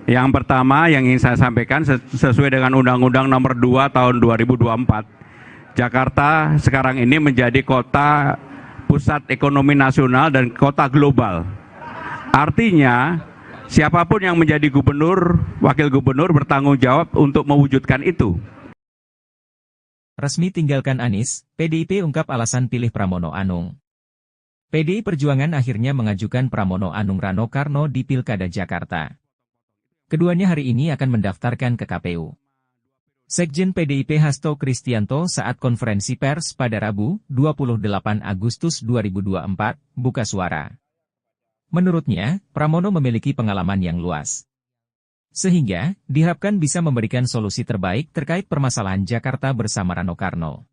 Yang pertama yang ingin saya sampaikan sesuai dengan Undang-Undang Nomor 2 Tahun 2024, Jakarta sekarang ini menjadi kota pusat ekonomi nasional dan kota global. Artinya, siapapun yang menjadi gubernur, wakil gubernur bertanggung jawab untuk mewujudkan itu. Resmi tinggalkan Anies, PDIP ungkap alasan pilih Pramono Anung. PDI Perjuangan akhirnya mengajukan Pramono Anung Rano Karno di Pilkada Jakarta. Keduanya hari ini akan mendaftarkan ke KPU. Sekjen PDIP Hasto Kristianto saat konferensi pers pada Rabu, 28 Agustus 2024, buka suara. Menurutnya, Pramono memiliki pengalaman yang luas. Sehingga, diharapkan bisa memberikan solusi terbaik terkait permasalahan Jakarta bersama Rano Karno.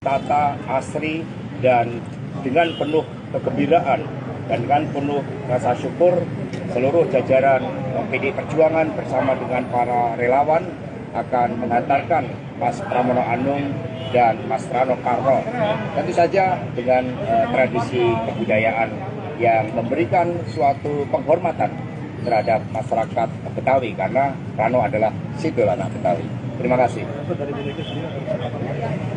Tata, asri, dan dengan penuh kegembiraan dan dengan penuh rasa syukur, seluruh jajaran PDI Perjuangan bersama dengan para relawan akan mengantarkan Mas Pramono Anung dan Mas Rano Karno. Tentu saja dengan tradisi kebudayaan yang memberikan suatu penghormatan terhadap masyarakat Betawi karena Rano adalah Sidul Anak Betawi. Terima kasih.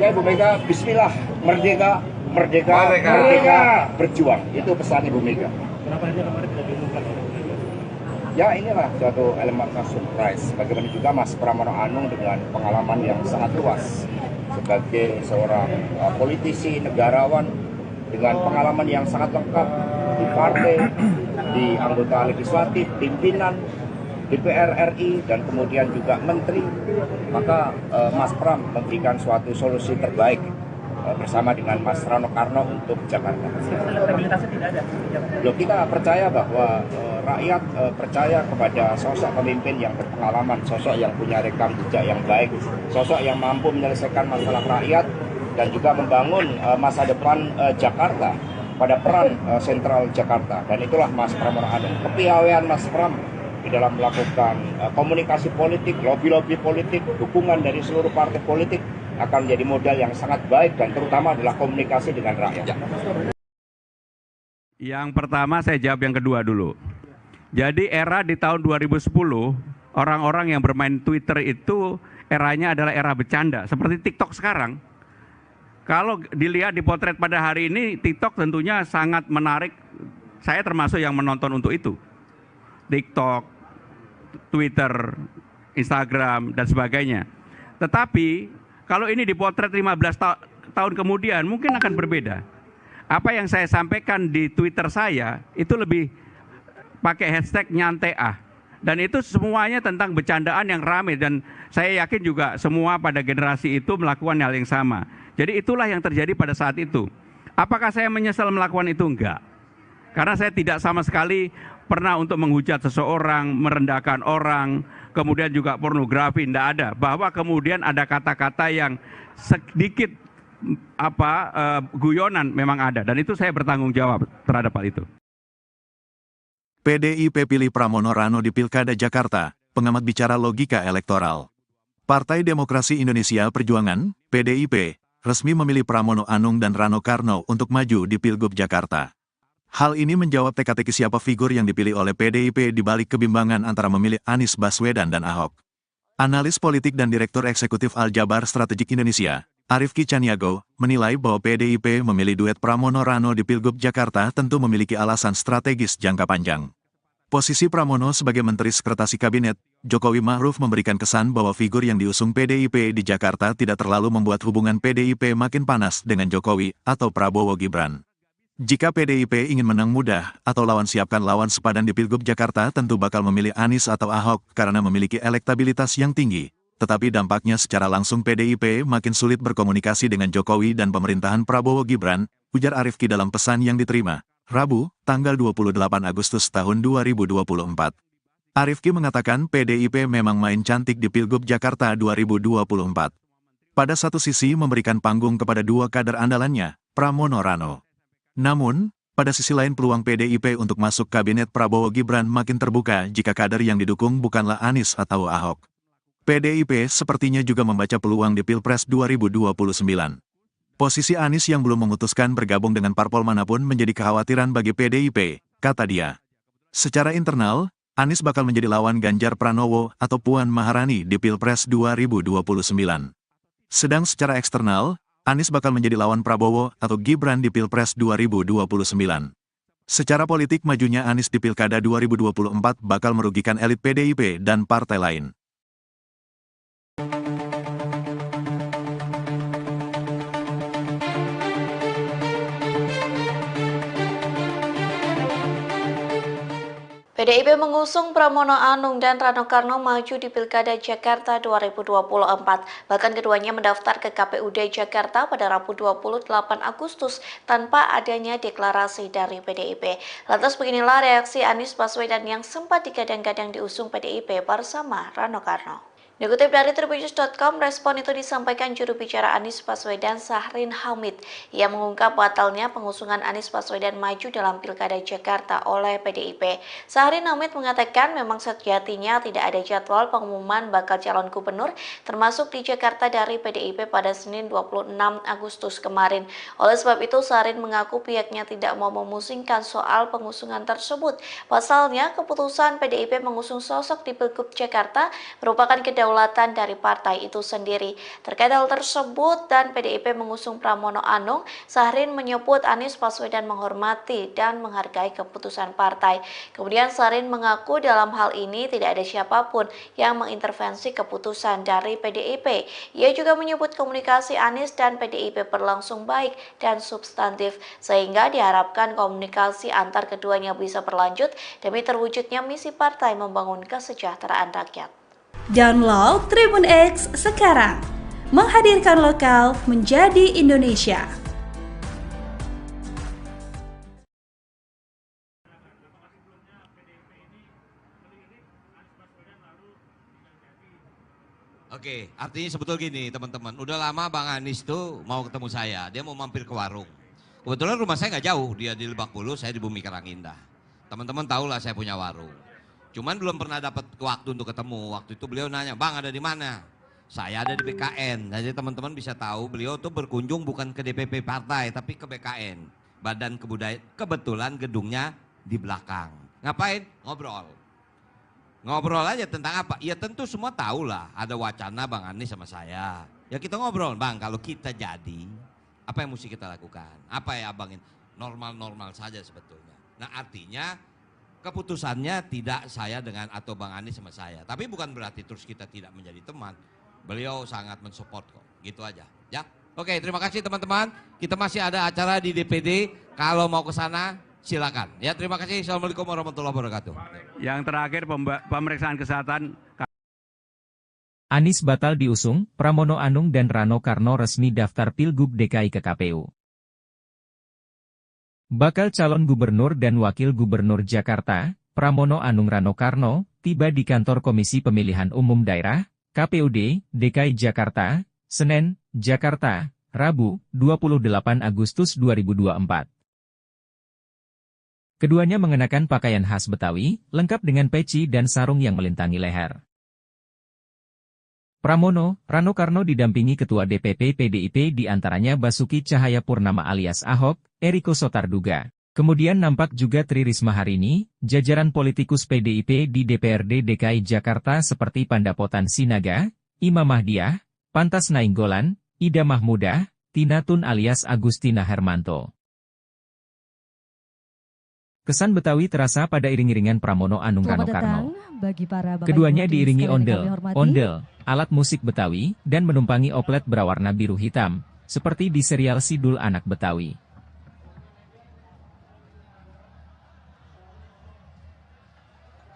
Ya Ibu Mega, Bismillah, merdeka, merdeka, merdeka, berjuang. Itu pesan Ibu Mega. Kenapa aja kemarin tidak diumumkan? Ya inilah suatu elemen surprise. Bagaimana juga Mas Pramono Anung dengan pengalaman yang sangat luas sebagai seorang politisi, negarawan dengan pengalaman yang sangat lengkap di partai, di anggota legislatif, pimpinan DPR RI, dan kemudian juga menteri. Maka Mas Pram memberikan suatu solusi terbaik bersama dengan Mas Rano Karno untuk Jakarta. Elektabilitasnya tidak ada. Loh, kita percaya bahwa rakyat percaya kepada sosok pemimpin yang berpengalaman, sosok yang punya rekam jejak yang baik, sosok yang mampu menyelesaikan masalah rakyat dan juga membangun masa depan Jakarta pada peran sentral Jakarta. Dan itulah Mas Pramono Anung. Kepiawaian Mas Pram di dalam melakukan komunikasi politik, lobby-lobby politik, dukungan dari seluruh partai politik akan menjadi modal yang sangat baik, dan terutama adalah komunikasi dengan rakyat. Yang pertama saya jawab yang kedua dulu. Jadi era di tahun 2010, orang-orang yang bermain Twitter itu eranya adalah era bercanda, seperti TikTok sekarang. Kalau dilihat dipotret pada hari ini, TikTok tentunya sangat menarik. Saya termasuk yang menonton untuk itu. TikTok, Twitter, Instagram, dan sebagainya. Tetapi kalau ini dipotret 15 tahun kemudian mungkin akan berbeda. Apa yang saya sampaikan di Twitter saya itu lebih pakai hashtag nyantai ah. Dan itu semuanya tentang bercandaan yang ramai, dan saya yakin juga semua pada generasi itu melakukan hal yang sama. Jadi itulah yang terjadi pada saat itu. Apakah saya menyesal melakukan itu? Enggak. Karena saya tidak sama sekali pernah untuk menghujat seseorang, merendahkan orang, kemudian juga pornografi, tidak ada. Bahwa kemudian ada kata-kata yang sedikit guyonan memang ada, dan itu saya bertanggung jawab terhadap hal itu. PDIP pilih Pramono Rano di Pilkada Jakarta, pengamat bicara logika elektoral. Partai Demokrasi Indonesia Perjuangan, PDIP, resmi memilih Pramono Anung dan Rano Karno untuk maju di Pilgub Jakarta. Hal ini menjawab teka-teki siapa figur yang dipilih oleh PDIP di balik kebimbangan antara memilih Anies Baswedan dan Ahok. Analis politik dan Direktur Eksekutif Aljabar Strategik Indonesia, Arif Ki Caniago, menilai bahwa PDIP memilih duet Pramono Rano di Pilgub Jakarta tentu memiliki alasan strategis jangka panjang. Posisi Pramono sebagai Menteri Sekretaris Kabinet, Jokowi Ma'ruf memberikan kesan bahwa figur yang diusung PDIP di Jakarta tidak terlalu membuat hubungan PDIP makin panas dengan Jokowi atau Prabowo Gibran. Jika PDIP ingin menang mudah atau lawan siapkan lawan sepadan di Pilgub Jakarta tentu bakal memilih Anies atau Ahok karena memiliki elektabilitas yang tinggi. Tetapi dampaknya secara langsung PDIP makin sulit berkomunikasi dengan Jokowi dan pemerintahan Prabowo Gibran, ujar Arif Ki dalam pesan yang diterima Rabu, tanggal 28 Agustus tahun 2024. Arif Ki mengatakan PDIP memang main cantik di Pilgub Jakarta 2024. Pada satu sisi memberikan panggung kepada dua kader andalannya, Pramono Rano. Namun, pada sisi lain peluang PDIP untuk masuk kabinet Prabowo Gibran makin terbuka jika kader yang didukung bukanlah Anies atau Ahok. PDIP sepertinya juga membaca peluang di Pilpres 2029. Posisi Anies yang belum memutuskan bergabung dengan parpol manapun menjadi kekhawatiran bagi PDIP, kata dia. Secara internal, Anies bakal menjadi lawan Ganjar Pranowo atau Puan Maharani di Pilpres 2029. Sedang secara eksternal, Anies bakal menjadi lawan Prabowo atau Gibran di Pilpres 2029. Secara politik majunya Anies di Pilkada 2024 bakal merugikan elit PDIP dan partai lain. PDIP mengusung Pramono Anung dan Rano Karno maju di Pilkada Jakarta 2024. Bahkan keduanya mendaftar ke KPUD Jakarta pada Rabu 28 Agustus tanpa adanya deklarasi dari PDIP. Lantas beginilah reaksi Anies Baswedan yang sempat digadang-gadang diusung PDIP bersama Rano Karno. Dikutip dari Tribunnews.com, respon itu disampaikan juru bicara Anies Baswedan Sahrin Hamid. Ia mengungkap batalnya pengusungan Anies Baswedan maju dalam Pilkada Jakarta oleh PDIP. Sahrin Hamid mengatakan memang sejatinya tidak ada jadwal pengumuman bakal calon gubernur termasuk di Jakarta dari PDIP pada Senin 26 Agustus kemarin. Oleh sebab itu, Sahrin mengaku pihaknya tidak mau memusingkan soal pengusungan tersebut. Pasalnya, keputusan PDIP mengusung sosok di Pilgub Jakarta merupakan kedaulatan kedaulatan dari partai itu sendiri. Terkait hal tersebut dan PDIP mengusung Pramono Anung, Syahrin menyebut Anies Baswedan menghormati dan menghargai keputusan partai. Kemudian Syahrin mengaku dalam hal ini tidak ada siapapun yang mengintervensi keputusan dari PDIP. Ia juga menyebut komunikasi Anies dan PDIP berlangsung baik dan substantif, sehingga diharapkan komunikasi antar keduanya bisa berlanjut demi terwujudnya misi partai membangun kesejahteraan rakyat. Download Tribun X sekarang, menghadirkan lokal menjadi Indonesia. Oke, artinya sebetulnya gini teman-teman, udah lama Bang Anies tuh mau ketemu saya, dia mau mampir ke warung. Kebetulan rumah saya nggak jauh, dia di Lebak Bulus, saya di Bumi Karangindah. Teman-teman tahu lah saya punya warung. Cuman belum pernah dapat waktu untuk ketemu. Waktu itu beliau nanya, Bang ada di mana? Saya ada di BKN. Jadi teman-teman bisa tahu beliau tuh berkunjung bukan ke DPP partai, tapi ke BKN. Badan Kebudayaan. Kebetulan gedungnya di belakang. Ngapain? Ngobrol. Ngobrol aja tentang apa? Ya tentu semua tahu lah. Ada wacana Bang Anies sama saya. Ya kita ngobrol, Bang kalau kita jadi, apa yang mesti kita lakukan? Apa ya Abang? Normal-normal saja sebetulnya. Nah artinya keputusannya tidak saya dengan atau Bang Anies sama saya. Tapi bukan berarti terus kita tidak menjadi teman. Beliau sangat mensupport kok. Gitu aja. Ya. Oke, terima kasih teman-teman. Kita masih ada acara di DPD. Kalau mau ke sana silakan. Ya, terima kasih. Assalamualaikum warahmatullahi wabarakatuh. Yang terakhir pemeriksaan kesehatan. Anies batal diusung, Pramono Anung dan Rano Karno resmi daftar Pilgub DKI ke KPU. Bakal calon gubernur dan wakil gubernur Jakarta, Pramono Anung Rano Karno, tiba di kantor Komisi Pemilihan Umum Daerah, KPUD, DKI Jakarta, Senen, Jakarta, Rabu, 28 Agustus 2024. Keduanya mengenakan pakaian khas Betawi, lengkap dengan peci dan sarung yang melintangi leher. Pramono, Rano Karno didampingi Ketua DPP PDIP diantaranya Basuki Cahayapurnama alias Ahok, Eriko Sotarduga. Kemudian nampak juga Tri Risma Harini, jajaran politikus PDIP di DPRD DKI Jakarta seperti Pandapotan Sinaga, Imam Mahdiah, Pantas Nainggolan, Ida Mahmudah, Tina Tun alias Agustina Hermanto. Kesan Betawi terasa pada iring-iringan Pramono Anung Rano Karno. Keduanya diiringi ondel, alat musik Betawi, dan menumpangi oplet berwarna biru hitam, seperti di serial Sidul Anak Betawi.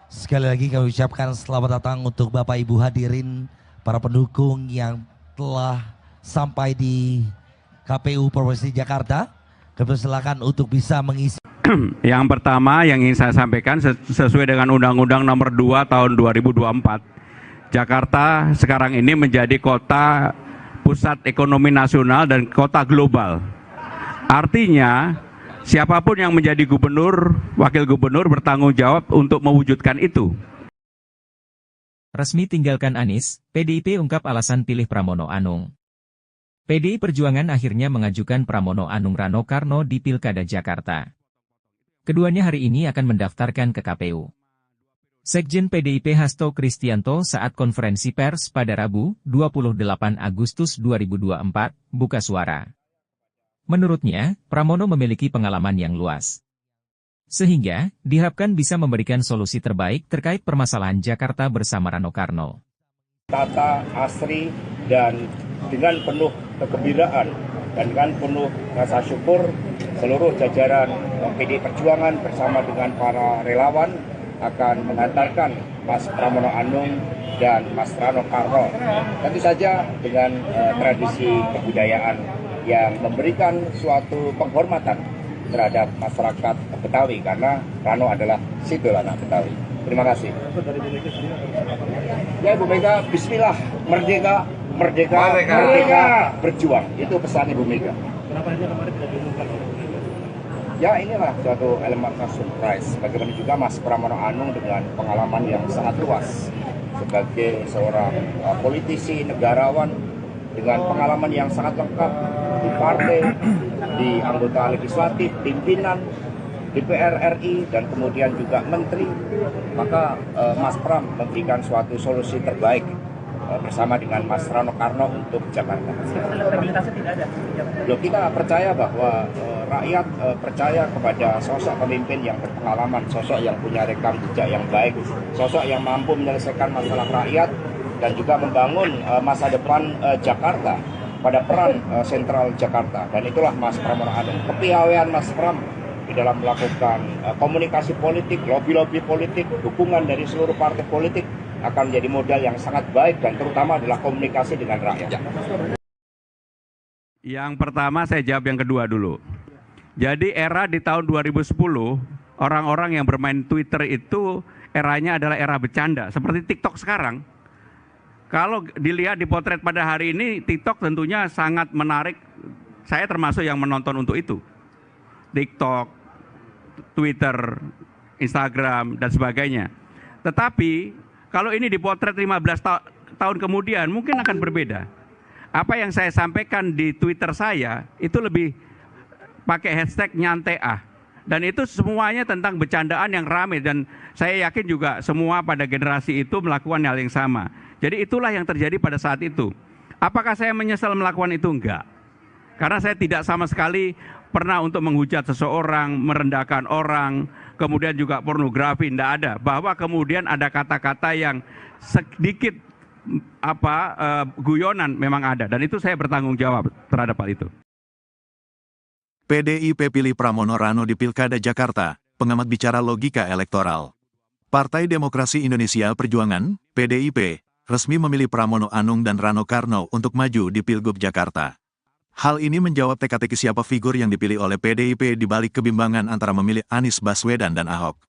Sekali lagi kami ucapkan selamat datang untuk Bapak Ibu hadirin, para pendukung yang telah sampai di KPU Provinsi Jakarta. Kami silakan untuk bisa mengisi. Yang pertama yang ingin saya sampaikan sesuai dengan Undang-Undang Nomor 2 Tahun 2024, Jakarta sekarang ini menjadi kota pusat ekonomi nasional dan kota global. Artinya siapapun yang menjadi gubernur, wakil gubernur bertanggung jawab untuk mewujudkan itu. Resmi tinggalkan Anies, PDIP ungkap alasan pilih Pramono Anung. PDI Perjuangan akhirnya mengajukan Pramono Anung Rano Karno di Pilkada Jakarta. Keduanya hari ini akan mendaftarkan ke KPU. Sekjen PDIP Hasto Kristianto saat konferensi pers pada Rabu, 28 Agustus 2024, buka suara. Menurutnya, Pramono memiliki pengalaman yang luas. Sehingga, diharapkan bisa memberikan solusi terbaik terkait permasalahan Jakarta bersama Rano Karno. Tata, asri, dan dengan penuh kegembiraan dan dengan penuh rasa syukur, seluruh jajaran PDI Perjuangan bersama dengan para relawan akan mengantarkan Mas Pramono Anung dan Mas Rano Karno. Tentu saja dengan tradisi kebudayaan yang memberikan suatu penghormatan terhadap masyarakat Betawi karena Rano adalah Sidul Anak Betawi. Terima kasih. Ya Ibu Mega, Bismillah, merdeka, merdeka, merdeka, berjuang. Itu pesan Ibu Mega. Kenapa aja kemarin tidak diumumkan? Ya inilah suatu elemen surprise. Bagaimana juga Mas Pramono Anung dengan pengalaman yang sangat luas sebagai seorang politisi, negarawan dengan pengalaman yang sangat lengkap di partai, di anggota legislatif, pimpinan DPR RI, dan kemudian juga menteri. Maka Mas Pram memberikan suatu solusi terbaik bersama dengan Mas Rano Karno untuk Jakarta. Rehabilitasi tidak ada. Loh, kita percaya bahwa rakyat percaya kepada sosok pemimpin yang berpengalaman, sosok yang punya rekam jejak yang baik, sosok yang mampu menyelesaikan masalah rakyat dan juga membangun masa depan Jakarta pada peran sentral Jakarta. Dan itulah Mas Pramono Anung. Kepiawaian Mas Pram di dalam melakukan komunikasi politik, lobby-lobby politik, dukungan dari seluruh partai politik akan menjadi modal yang sangat baik dan terutama adalah komunikasi dengan rakyat. Yang pertama saya jawab yang kedua dulu. Jadi era di tahun 2010, orang-orang yang bermain Twitter itu eranya adalah era bercanda, seperti TikTok sekarang. Kalau dilihat dipotret pada hari ini, TikTok tentunya sangat menarik. Saya termasuk yang menonton untuk itu. TikTok, Twitter, Instagram, dan sebagainya. Tetapi kalau ini dipotret 15 tahun kemudian mungkin akan berbeda. Apa yang saya sampaikan di Twitter saya itu lebih pakai hashtag nyantai ah. Dan itu semuanya tentang bercandaan yang ramai dan saya yakin juga semua pada generasi itu melakukan hal yang sama. Jadi itulah yang terjadi pada saat itu. Apakah saya menyesal melakukan itu? Enggak. Karena saya tidak sama sekali pernah untuk menghujat seseorang, merendahkan orang, kemudian juga pornografi, tidak ada. Bahwa kemudian ada kata-kata yang sedikit guyonan memang ada. Dan itu saya bertanggung jawab terhadap hal itu. PDIP pilih Pramono Rano di Pilkada Jakarta, pengamat bicara logika elektoral. Partai Demokrasi Indonesia Perjuangan, PDIP, resmi memilih Pramono Anung dan Rano Karno untuk maju di Pilgub Jakarta. Hal ini menjawab teka-teki siapa figur yang dipilih oleh PDIP di balik kebimbangan antara memilih Anies Baswedan dan Ahok.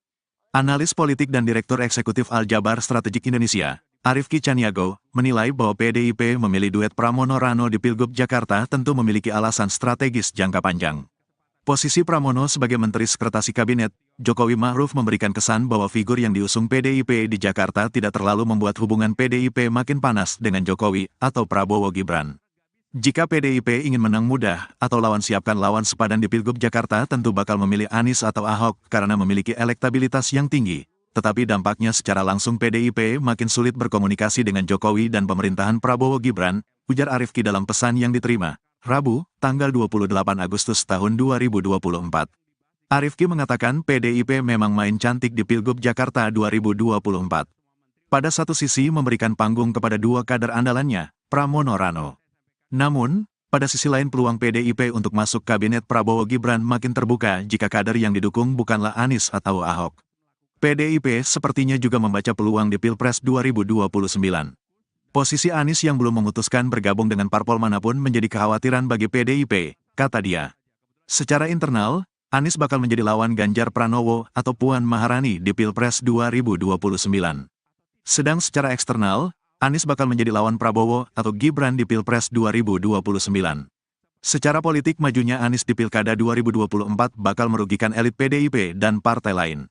Analis politik dan Direktur Eksekutif Aljabar Strategik Indonesia, Arif Ki Caniago, menilai bahwa PDIP memilih duet Pramono Rano di Pilgub Jakarta tentu memiliki alasan strategis jangka panjang. Posisi Pramono sebagai Menteri Sekretaris Kabinet, Jokowi Ma'ruf memberikan kesan bahwa figur yang diusung PDIP di Jakarta tidak terlalu membuat hubungan PDIP makin panas dengan Jokowi atau Prabowo Gibran. Jika PDIP ingin menang mudah atau lawan siapkan lawan sepadan di Pilgub Jakarta tentu bakal memilih Anies atau Ahok karena memiliki elektabilitas yang tinggi. Tetapi dampaknya secara langsung PDIP makin sulit berkomunikasi dengan Jokowi dan pemerintahan Prabowo Gibran, ujar Arif Ki dalam pesan yang diterima Rabu, tanggal 28 Agustus tahun 2024. Arif Ki mengatakan PDIP memang main cantik di Pilgub Jakarta 2024. Pada satu sisi memberikan panggung kepada dua kader andalannya, Pramono Rano. Namun, pada sisi lain peluang PDIP untuk masuk kabinet Prabowo Gibran makin terbuka jika kader yang didukung bukanlah Anies atau Ahok. PDIP sepertinya juga membaca peluang di Pilpres 2029. Posisi Anies yang belum memutuskan bergabung dengan parpol manapun menjadi kekhawatiran bagi PDIP, kata dia. Secara internal, Anies bakal menjadi lawan Ganjar Pranowo atau Puan Maharani di Pilpres 2029. Sedang secara eksternal, Anies bakal menjadi lawan Prabowo atau Gibran di Pilpres 2029. Secara politik majunya Anies di Pilkada 2024 bakal merugikan elit PDIP dan partai lain.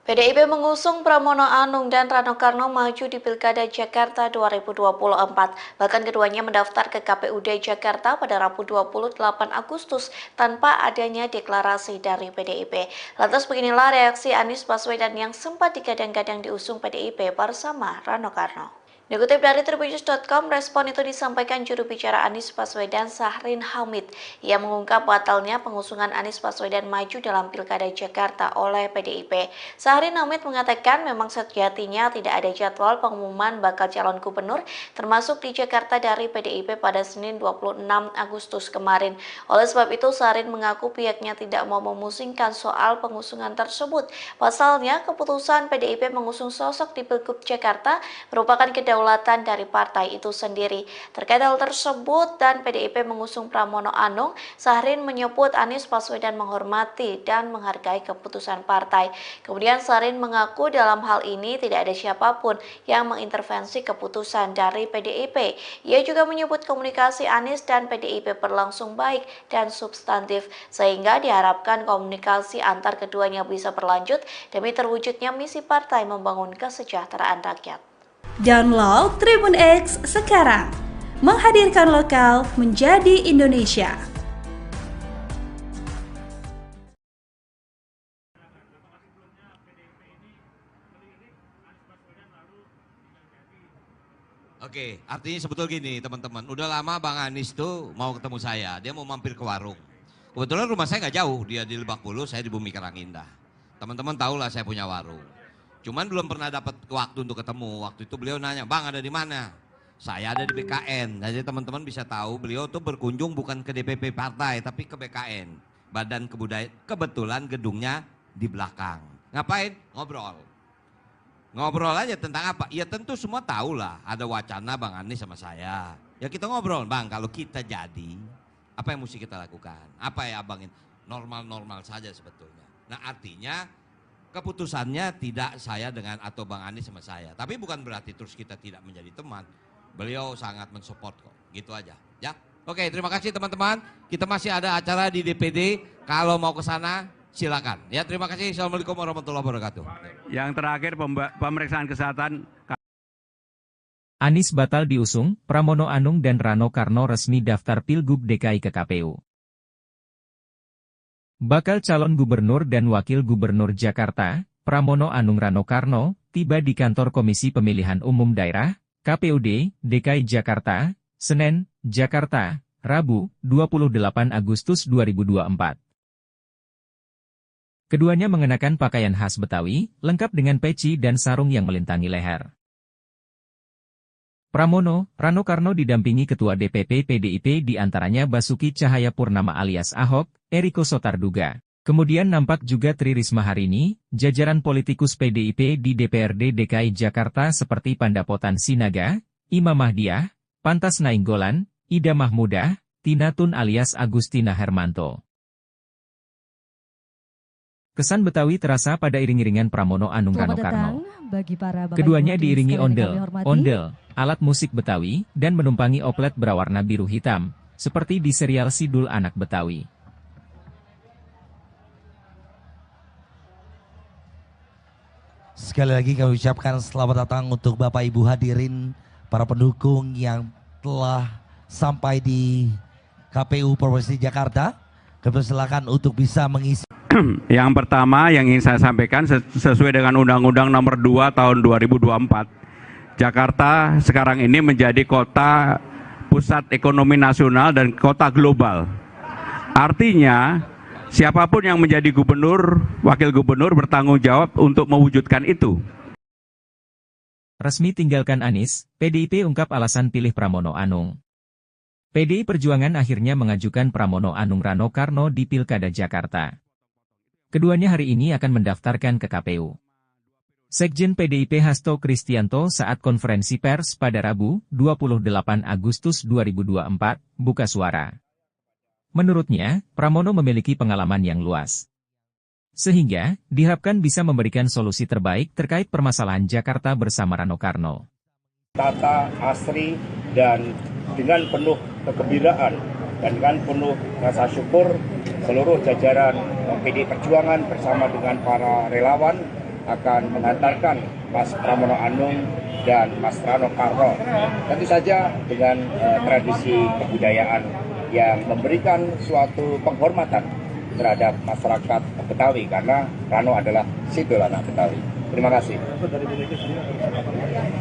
PDIP mengusung Pramono Anung dan Rano Karno maju di Pilkada Jakarta 2024. Bahkan keduanya mendaftar ke KPUD Jakarta pada Rabu 28 Agustus tanpa adanya deklarasi dari PDIP. Lantas beginilah reaksi Anies Baswedan yang sempat digadang-gadang diusung PDIP bersama Rano Karno. Dikutip dari Tribunnews.com, respon itu disampaikan juru bicara Anies Baswedan Sahrin Hamid. Ia mengungkap batalnya pengusungan Anies Baswedan maju dalam Pilkada Jakarta oleh PDIP. Sahrin Hamid mengatakan memang sejatinya tidak ada jadwal pengumuman bakal calon gubernur termasuk di Jakarta dari PDIP pada Senin 26 Agustus kemarin. Oleh sebab itu, Sahrin mengaku pihaknya tidak mau memusingkan soal pengusungan tersebut. Pasalnya, keputusan PDIP mengusung sosok di Pilgub Jakarta merupakan kedaulatan dari partai itu sendiri. Terkait hal tersebut dan PDIP mengusung Pramono Anung, Sahrin menyebut Anies Baswedan menghormati dan menghargai keputusan partai. Kemudian Sahrin mengaku dalam hal ini tidak ada siapapun yang mengintervensi keputusan dari PDIP. Ia juga menyebut komunikasi Anies dan PDIP berlangsung baik dan substantif, sehingga diharapkan komunikasi antar keduanya bisa berlanjut demi terwujudnya misi partai membangun kesejahteraan rakyat. Download Tribun X sekarang, menghadirkan lokal menjadi Indonesia. Oke, artinya sebetulnya gini teman-teman, udah lama Bang Anies tuh mau ketemu saya, dia mau mampir ke warung. Kebetulan rumah saya nggak jauh, dia di Lebak Bulus, saya di Bumi Karangindah. Teman-teman tahu lah saya punya warung. Cuman belum pernah dapat waktu untuk ketemu. Waktu itu beliau nanya, Bang ada di mana? Saya ada di BKN. Jadi teman-teman bisa tahu beliau tuh berkunjung bukan ke DPP partai, tapi ke BKN. Badan Kebudayaan. Kebetulan gedungnya di belakang. Ngapain? Ngobrol. Ngobrol aja tentang apa? Ya tentu semua tahu lah, ada wacana Bang Anies sama saya. Ya kita ngobrol, Bang kalau kita jadi, apa yang mesti kita lakukan? Apa ya abangin? Normal-normal saja sebetulnya. Nah artinya keputusannya tidak saya dengan atau Bang Anies sama saya. Tapi bukan berarti terus kita tidak menjadi teman. Beliau sangat mensupport kok, gitu aja. Ya, oke terima kasih teman-teman. Kita masih ada acara di DPD, kalau mau ke sana silakan. Ya terima kasih. Assalamualaikum warahmatullahi wabarakatuh. Yang terakhir pemeriksaan kesehatan. Anies batal diusung, Pramono Anung dan Rano Karno resmi daftar Pilgub DKI ke KPU. Bakal calon gubernur dan wakil gubernur Jakarta, Pramono Anung Rano Karno, tiba di kantor Komisi Pemilihan Umum Daerah, KPUD, DKI Jakarta, Senen, Jakarta, Rabu, 28 Agustus 2024. Keduanya mengenakan pakaian khas Betawi, lengkap dengan peci dan sarung yang melintangi leher. Pramono, Rano Karno didampingi Ketua DPP PDIP diantaranya Basuki Cahayapurnama alias Ahok, Eriko Sotarduga. Kemudian nampak juga Tri Risma Harini, jajaran politikus PDIP di DPRD DKI Jakarta seperti Pandapotan Sinaga, Imam Mahdiah, Pantas Nainggolan, Ida Mahmudah, Tina Tun alias Agustina Hermanto. Kesan Betawi terasa pada iring-iringan Pramono Anung Rano Karno. Keduanya diiringi ondel, alat musik Betawi, dan menumpangi oplet berwarna biru hitam, seperti di serial Sidul Anak Betawi. Sekali lagi kami ucapkan selamat datang untuk Bapak Ibu hadirin, para pendukung yang telah sampai di KPU Provinsi Jakarta. Kami silakan untuk bisa mengisi. Yang pertama yang ingin saya sampaikan sesuai dengan Undang-Undang Nomor 2 Tahun 2024, Jakarta sekarang ini menjadi kota pusat ekonomi nasional dan kota global. Artinya siapapun yang menjadi gubernur, wakil gubernur bertanggung jawab untuk mewujudkan itu. Resmi tinggalkan Anies, PDIP ungkap alasan pilih Pramono Anung. PDI Perjuangan akhirnya mengajukan Pramono Anung Rano Karno di Pilkada Jakarta. Keduanya hari ini akan mendaftarkan ke KPU. Sekjen PDIP Hasto Kristianto saat konferensi pers pada Rabu, 28 Agustus 2024, buka suara. Menurutnya, Pramono memiliki pengalaman yang luas. Sehingga, diharapkan bisa memberikan solusi terbaik terkait permasalahan Jakarta bersama Rano Karno. Tata, asri, dan dengan penuh kegembiraan dan dengan penuh rasa syukur, seluruh jajaran PDI Perjuangan bersama dengan para relawan akan mengantarkan Mas Pramono Anung dan Mas Rano Karno. Tentu saja dengan tradisi kebudayaan yang memberikan suatu penghormatan terhadap masyarakat Betawi karena Rano adalah Sidul Anak Betawi. Terima kasih.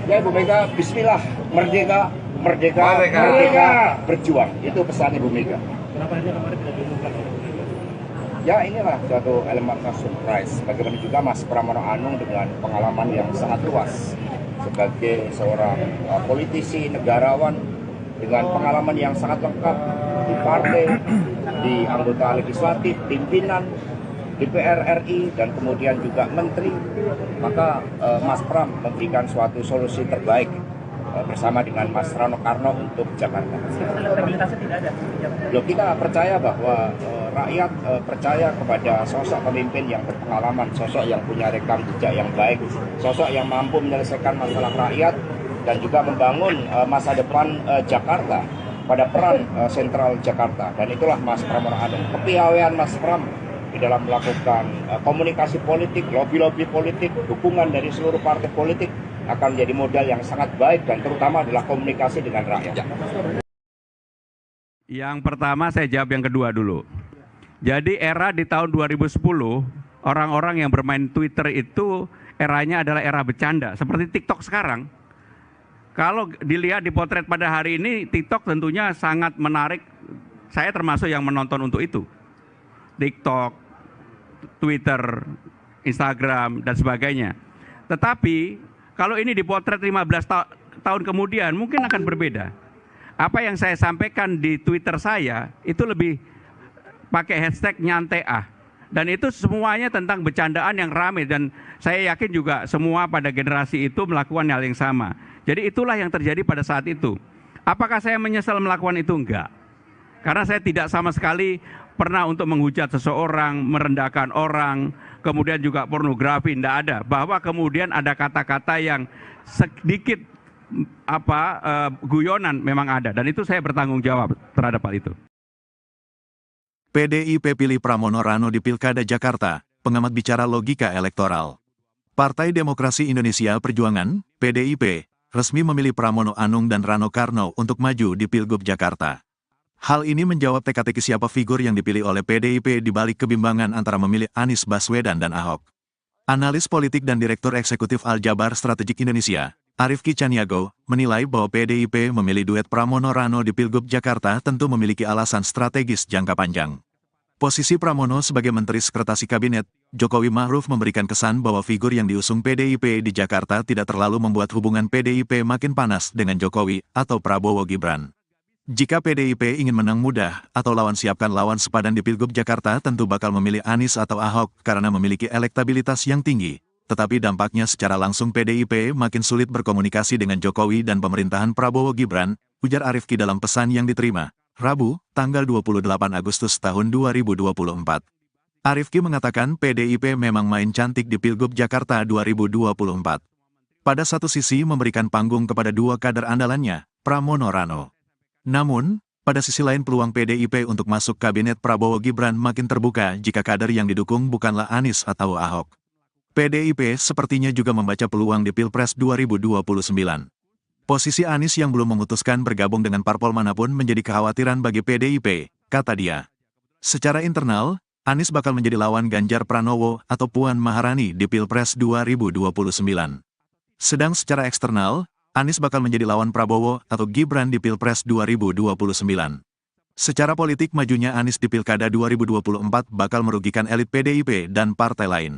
Ya Ibu Mega, Bismillah, merdeka, merdeka, merdeka, berjuang. Itu pesan Ibu Mega. Kenapa aja kemarin tidak diumumkan? Ya inilah suatu elemen surprise. Bagaimana juga Mas Pramono Anung dengan pengalaman yang sangat luas sebagai seorang politisi, negarawan dengan pengalaman yang sangat lengkap di partai, di anggota legislatif, pimpinan DPR RI, dan kemudian juga menteri. Maka Mas Pram memberikan suatu solusi terbaik bersama dengan Mas Rano Karno untuk Jakarta. Loh, kita percaya bahwa rakyat percaya kepada sosok pemimpin yang berpengalaman, sosok yang punya rekam jejak yang baik, sosok yang mampu menyelesaikan masalah rakyat dan juga membangun masa depan Jakarta pada peran sentral Jakarta. Dan itulah Mas Pramono Anung. Kepiawaian Mas Pram di dalam melakukan komunikasi politik, lobby-lobby politik, dukungan dari seluruh partai politik akan menjadi modal yang sangat baik dan terutama adalah komunikasi dengan rakyat. Yang pertama saya jawab yang kedua dulu. Jadi era di tahun 2010, orang-orang yang bermain Twitter itu eranya adalah era bercanda, seperti TikTok sekarang. Kalau dilihat di potret pada hari ini, TikTok tentunya sangat menarik. Saya termasuk yang menonton untuk itu. TikTok, Twitter, Instagram, dan sebagainya. Tetapi, kalau ini dipotret 15 tahun kemudian, mungkin akan berbeda. Apa yang saya sampaikan di Twitter saya, itu lebih pakai hashtag nyantai ah. Dan itu semuanya tentang bercandaan yang ramai. Dan saya yakin juga semua pada generasi itu melakukan hal yang sama. Jadi itulah yang terjadi pada saat itu. Apakah saya menyesal melakukan itu? Enggak. Karena saya tidak sama sekali pernah untuk menghujat seseorang, merendahkan orang, kemudian juga pornografi, tidak ada. Bahwa kemudian ada kata-kata yang sedikit guyonan memang ada. Dan itu saya bertanggung jawab terhadap hal itu. PDIP pilih Pramono Rano di Pilkada Jakarta, pengamat bicara logika elektoral. Partai Demokrasi Indonesia Perjuangan, PDIP, resmi memilih Pramono Anung dan Rano Karno untuk maju di Pilgub Jakarta. Hal ini menjawab teka-teki siapa figur yang dipilih oleh PDIP di balik kebimbangan antara memilih Anies Baswedan dan Ahok. Analis politik dan Direktur Eksekutif Aljabar Strategik Indonesia, Arif Ki Caniago, menilai bahwa PDIP memilih duet Pramono Rano di Pilgub Jakarta tentu memiliki alasan strategis jangka panjang. Posisi Pramono sebagai Menteri Sekretaris Kabinet, Jokowi Ma'ruf memberikan kesan bahwa figur yang diusung PDIP di Jakarta tidak terlalu membuat hubungan PDIP makin panas dengan Jokowi atau Prabowo Gibran. Jika PDIP ingin menang mudah atau lawan siapkan lawan sepadan di Pilgub Jakarta tentu bakal memilih Anies atau Ahok karena memiliki elektabilitas yang tinggi. Tetapi dampaknya secara langsung PDIP makin sulit berkomunikasi dengan Jokowi dan pemerintahan Prabowo Gibran, ujar Arif Ki dalam pesan yang diterima Rabu, tanggal 28 Agustus tahun 2024. Arif Ki mengatakan PDIP memang main cantik di Pilgub Jakarta 2024. Pada satu sisi memberikan panggung kepada dua kader andalannya, Pramono Rano. Namun, pada sisi lain peluang PDIP untuk masuk kabinet Prabowo Gibran makin terbuka jika kader yang didukung bukanlah Anies atau Ahok. PDIP sepertinya juga membaca peluang di Pilpres 2029. Posisi Anies yang belum memutuskan bergabung dengan parpol manapun menjadi kekhawatiran bagi PDIP, kata dia. Secara internal, Anies bakal menjadi lawan Ganjar Pranowo atau Puan Maharani di Pilpres 2029. Sedang secara eksternal, Anies bakal menjadi lawan Prabowo atau Gibran di Pilpres 2029. Secara politik majunya Anies di Pilkada 2024 bakal merugikan elit PDIP dan partai lain.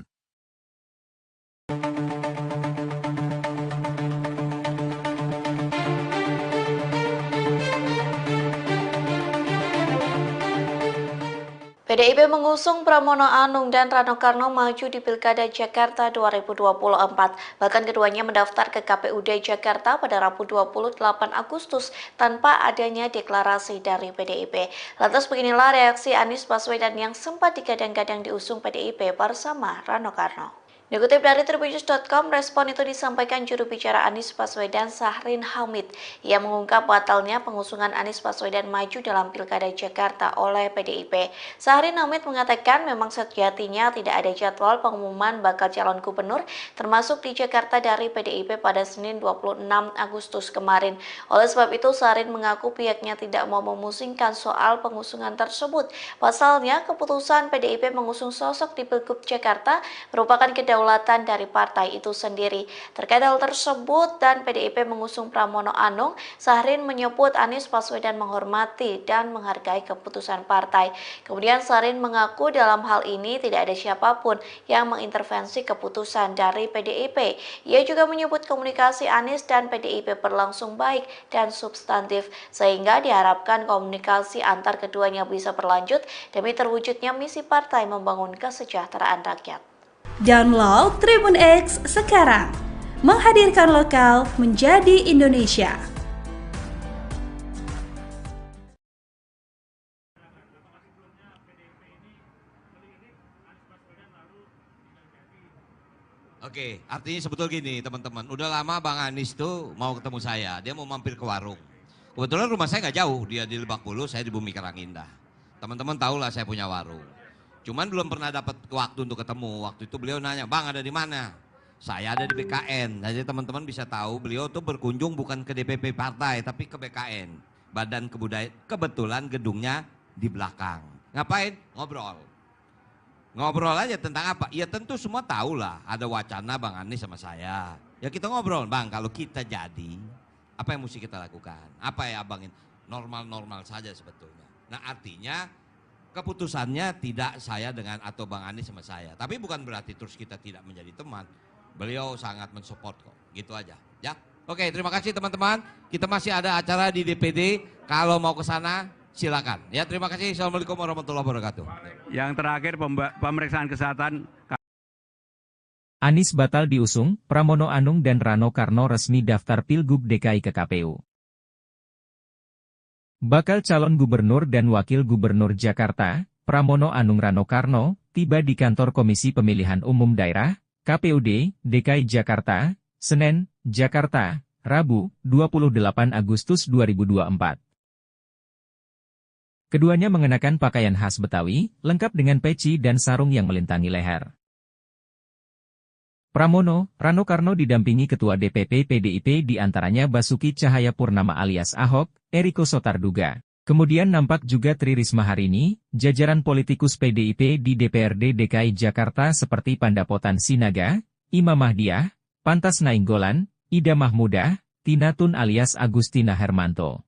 PDIP mengusung Pramono Anung dan Rano Karno maju di Pilkada Jakarta 2024. Bahkan keduanya mendaftar ke KPUD Jakarta pada Rabu 28 Agustus tanpa adanya deklarasi dari PDIP. Lantas beginilah reaksi Anies Baswedan yang sempat digadang-gadang diusung PDIP bersama Rano Karno. Dikutip dari Tribunnews.com, respon itu disampaikan juru bicara Anies Baswedan Sahrin Hamid. Ia mengungkap batalnya pengusungan Anies Baswedan maju dalam Pilkada Jakarta oleh PDIP. Sahrin Hamid mengatakan memang sejatinya tidak ada jadwal pengumuman bakal calon gubernur termasuk di Jakarta dari PDIP pada Senin 26 Agustus kemarin. Oleh sebab itu, Sahrin mengaku pihaknya tidak mau memusingkan soal pengusungan tersebut. Pasalnya, keputusan PDIP mengusung sosok di Pilgub Jakarta merupakan kedaulatan dari partai itu sendiri. Terkait hal tersebut dan PDIP mengusung Pramono Anung, Sahrin menyebut Anies Baswedan menghormati dan menghargai keputusan partai. Kemudian Sahrin mengaku dalam hal ini tidak ada siapapun yang mengintervensi keputusan dari PDIP. Ia juga menyebut komunikasi Anies dan PDIP berlangsung baik dan substantif, sehingga diharapkan komunikasi antar keduanya bisa berlanjut demi terwujudnya misi partai membangun kesejahteraan rakyat. Download Tribun X sekarang, menghadirkan lokal menjadi Indonesia. Oke, artinya sebetulnya gini teman-teman, udah lama Bang Anies tuh mau ketemu saya, dia mau mampir ke warung. Kebetulan rumah saya nggak jauh, dia di Lebak Bulus, saya di Bumi Karangindah. Teman-teman tahu lah saya punya warung. Cuman belum pernah dapat waktu untuk ketemu. Waktu itu beliau nanya, Bang ada di mana? Saya ada di BKN, jadi teman-teman bisa tahu beliau tuh berkunjung bukan ke DPP partai, tapi ke BKN, Badan Kebudayaan. Kebetulan gedungnya di belakang. Ngapain? Ngobrol. Ngobrol aja tentang apa? Ya tentu semua tahu lah, ada wacana Bang Anies sama saya. Ya kita ngobrol, Bang, kalau kita jadi, apa yang mesti kita lakukan? Apa ya Abang? Normal-normal saja sebetulnya. Nah artinya keputusannya tidak saya dengan atau Bang Anies sama saya. Tapi bukan berarti terus kita tidak menjadi teman. Beliau sangat mensupport kok, gitu aja. Ya, oke, terima kasih teman-teman. Kita masih ada acara di DPD. Kalau mau ke sana, silakan. Ya, terima kasih. Assalamualaikum warahmatullahi wabarakatuh. Yang terakhir pemeriksaan kesehatan. Anies batal diusung, Pramono Anung dan Rano Karno resmi daftar Pilgub DKI ke KPU. Bakal calon gubernur dan wakil gubernur Jakarta, Pramono Anung Rano Karno, tiba di kantor Komisi Pemilihan Umum Daerah, KPUD, DKI Jakarta, Senen, Jakarta, Rabu, 28 Agustus 2024. Keduanya mengenakan pakaian khas Betawi, lengkap dengan peci dan sarung yang melintangi leher. Pramono, Rano Karno didampingi Ketua DPP PDIP diantaranya Basuki Cahayapurnama alias Ahok, Eriko Sotarduga. Kemudian nampak juga Tri Risma Harini, jajaran politikus PDIP di DPRD DKI Jakarta seperti Pandapotan Sinaga, Imam Mahdiah, Pantas Nainggolan, Ida Mahmudah, Tina Tun alias Agustina Hermanto.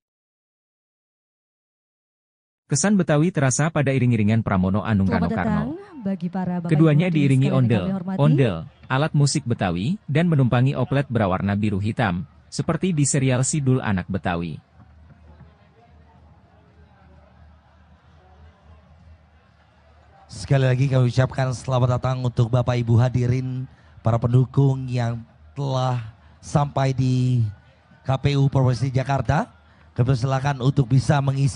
Kesan Betawi terasa pada iring-iringan Pramono Anung Rano Karno. Keduanya diiringi ondel, alat musik Betawi, dan menumpangi oplet berwarna biru hitam, seperti di serial Sidul Anak Betawi. Sekali lagi kami ucapkan selamat datang untuk Bapak Ibu hadirin para pendukung yang telah sampai di KPU Provinsi Jakarta. Kami silakan untuk bisa mengisi.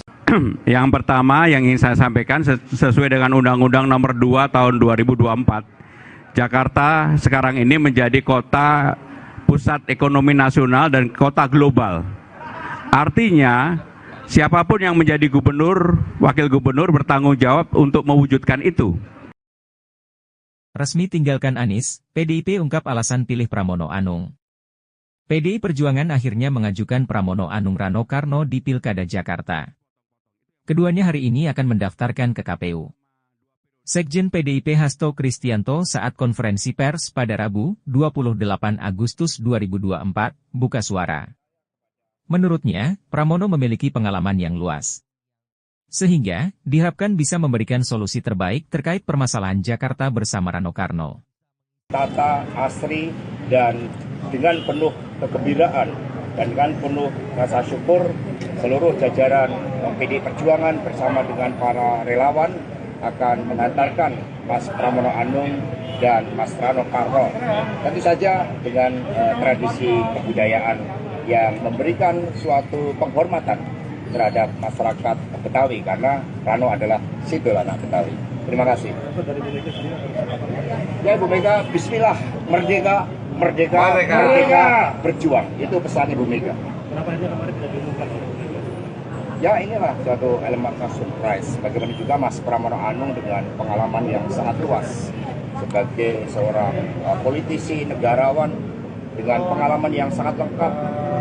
Yang pertama yang ingin saya sampaikan sesuai dengan Undang-Undang Nomor 2 Tahun 2024, Jakarta sekarang ini menjadi kota pusat ekonomi nasional dan kota global. Artinya siapapun yang menjadi gubernur, wakil gubernur bertanggung jawab untuk mewujudkan itu. Resmi tinggalkan Anies, PDIP ungkap alasan pilih Pramono Anung. PDI Perjuangan akhirnya mengajukan Pramono Anung Rano Karno di Pilkada Jakarta. Keduanya hari ini akan mendaftarkan ke KPU. Sekjen PDIP Hasto Kristianto saat konferensi pers pada Rabu, 28 Agustus 2024, buka suara. Menurutnya, Pramono memiliki pengalaman yang luas. Sehingga, diharapkan bisa memberikan solusi terbaik terkait permasalahan Jakarta bersama Rano Karno. Tata, asri, dan dengan penuh kegembiraan dan dengan penuh rasa syukur, seluruh jajaran PDI Perjuangan bersama dengan para relawan akan mengantarkan Mas Pramono Anung dan Mas Rano Karno. Tentu saja dengan tradisi kebudayaan yang memberikan suatu penghormatan terhadap masyarakat Betawi karena Rano adalah Sidul Anak Betawi. Terima kasih. Ya Ibu Mega, Bismillah, merdeka, merdeka, merdeka, berjuang. Itu pesan Ibu Mega. Kenapa aja kemarin tidak diumumkan? Ya inilah suatu elemen surprise. Bagaimana juga Mas Pramono Anung dengan pengalaman yang sangat luas sebagai seorang politisi, negarawan dengan pengalaman yang sangat lengkap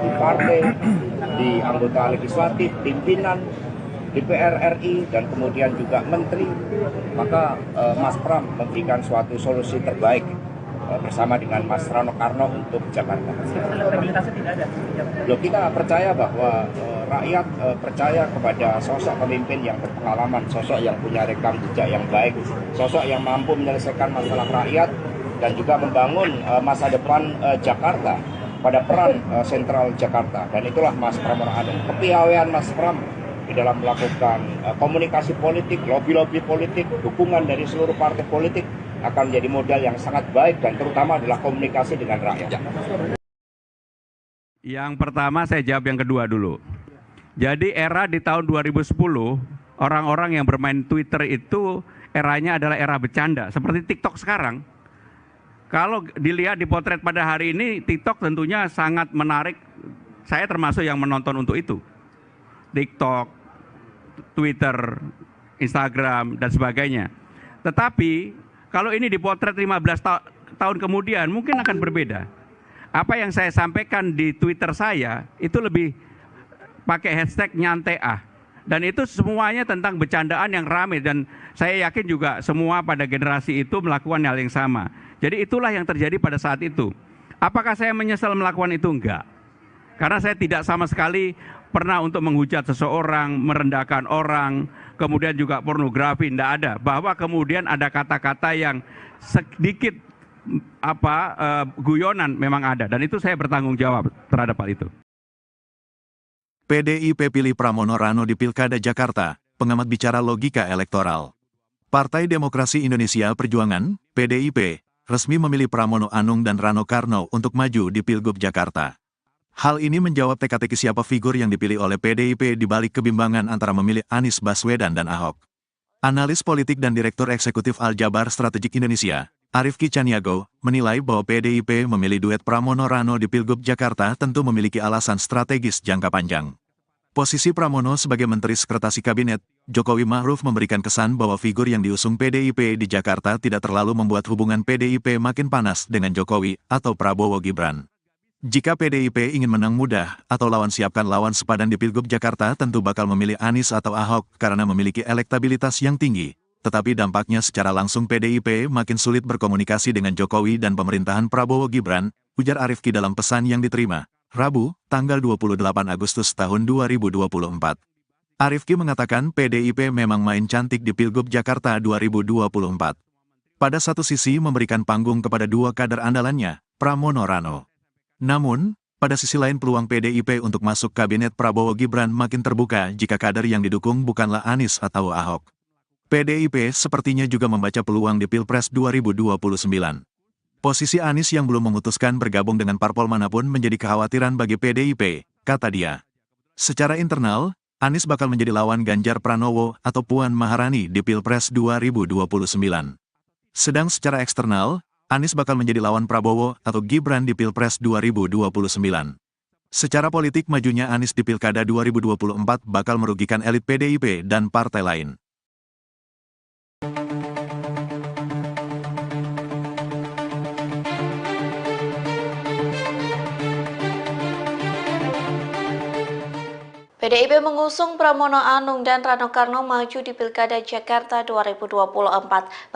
di partai, di anggota legislatif, pimpinan DPR RI, dan kemudian juga menteri. Maka Mas Pram memberikan suatu solusi terbaik bersama dengan Mas Rano Karno untuk Jakarta. Stabilitasnya tidak ada. Loh, kita percaya bahwa rakyat percaya kepada sosok pemimpin yang berpengalaman, sosok yang punya rekam jejak yang baik, sosok yang mampu menyelesaikan masalah rakyat dan juga membangun masa depan Jakarta pada peran sentral Jakarta. Dan itulah Mas Pramono Anung. Kepiawaian Mas Pram di dalam melakukan komunikasi politik, lobby-lobby politik, dukungan dari seluruh partai politik akan menjadi modal yang sangat baik dan terutama adalah komunikasi dengan rakyat. Yang pertama saya jawab yang kedua dulu. Jadi era di tahun 2010, orang-orang yang bermain Twitter itu eranya adalah era bercanda, seperti TikTok sekarang. Kalau dilihat di potret pada hari ini, TikTok tentunya sangat menarik. Saya termasuk yang menonton untuk itu. TikTok, Twitter, Instagram, dan sebagainya. Tetapi kalau ini dipotret 15 tahun kemudian mungkin akan berbeda. Apa yang saya sampaikan di Twitter saya itu lebih pakai hashtag nyantai ah. Dan itu semuanya tentang bercandaan yang ramai, dan saya yakin juga semua pada generasi itu melakukan hal yang sama. Jadi itulah yang terjadi pada saat itu. Apakah saya menyesal melakukan itu? Enggak. Karena saya tidak sama sekali pernah untuk menghujat seseorang, merendahkan orang, kemudian juga pornografi, tidak ada. Bahwa kemudian ada kata-kata yang sedikit guyonan memang ada, dan itu saya bertanggung jawab terhadap hal itu. PDIP pilih Pramono Rano di Pilkada Jakarta, pengamat bicara logika elektoral. Partai Demokrasi Indonesia Perjuangan, PDIP, resmi memilih Pramono Anung dan Rano Karno untuk maju di Pilgub Jakarta. Hal ini menjawab teka-teki siapa figur yang dipilih oleh PDIP di balik kebimbangan antara memilih Anies Baswedan dan Ahok. Analis politik dan Direktur Eksekutif Aljabar Strategik Indonesia, Arifki Caniago, menilai bahwa PDIP memilih duet Pramono Rano di Pilgub Jakarta tentu memiliki alasan strategis jangka panjang. Posisi Pramono sebagai Menteri Sekretaris Kabinet, Jokowi Ma'ruf memberikan kesan bahwa figur yang diusung PDIP di Jakarta tidak terlalu membuat hubungan PDIP makin panas dengan Jokowi atau Prabowo Gibran. Jika PDIP ingin menang mudah atau lawan siapkan lawan sepadan di Pilgub Jakarta tentu bakal memilih Anies atau Ahok karena memiliki elektabilitas yang tinggi. Tetapi dampaknya secara langsung PDIP makin sulit berkomunikasi dengan Jokowi dan pemerintahan Prabowo Gibran, ujar Arifki dalam pesan yang diterima Rabu, tanggal 28 Agustus tahun 2024. Arifki mengatakan PDIP memang main cantik di Pilgub Jakarta 2024. Pada satu sisi memberikan panggung kepada dua kader andalannya, Pramono Rano. Namun, pada sisi lain peluang PDIP untuk masuk kabinet Prabowo Gibran makin terbuka jika kader yang didukung bukanlah Anies atau Ahok. PDIP sepertinya juga membaca peluang di Pilpres 2029. Posisi Anies yang belum memutuskan bergabung dengan parpol manapun menjadi kekhawatiran bagi PDIP, kata dia. Secara internal, Anies bakal menjadi lawan Ganjar Pranowo atau Puan Maharani di Pilpres 2029. Sedang secara eksternal, Anies bakal menjadi lawan Prabowo atau Gibran di Pilpres 2029. Secara politik majunya Anies di Pilkada 2024 bakal merugikan elit PDIP dan partai lain. PDIP mengusung Pramono Anung dan Rano Karno maju di Pilkada Jakarta 2024.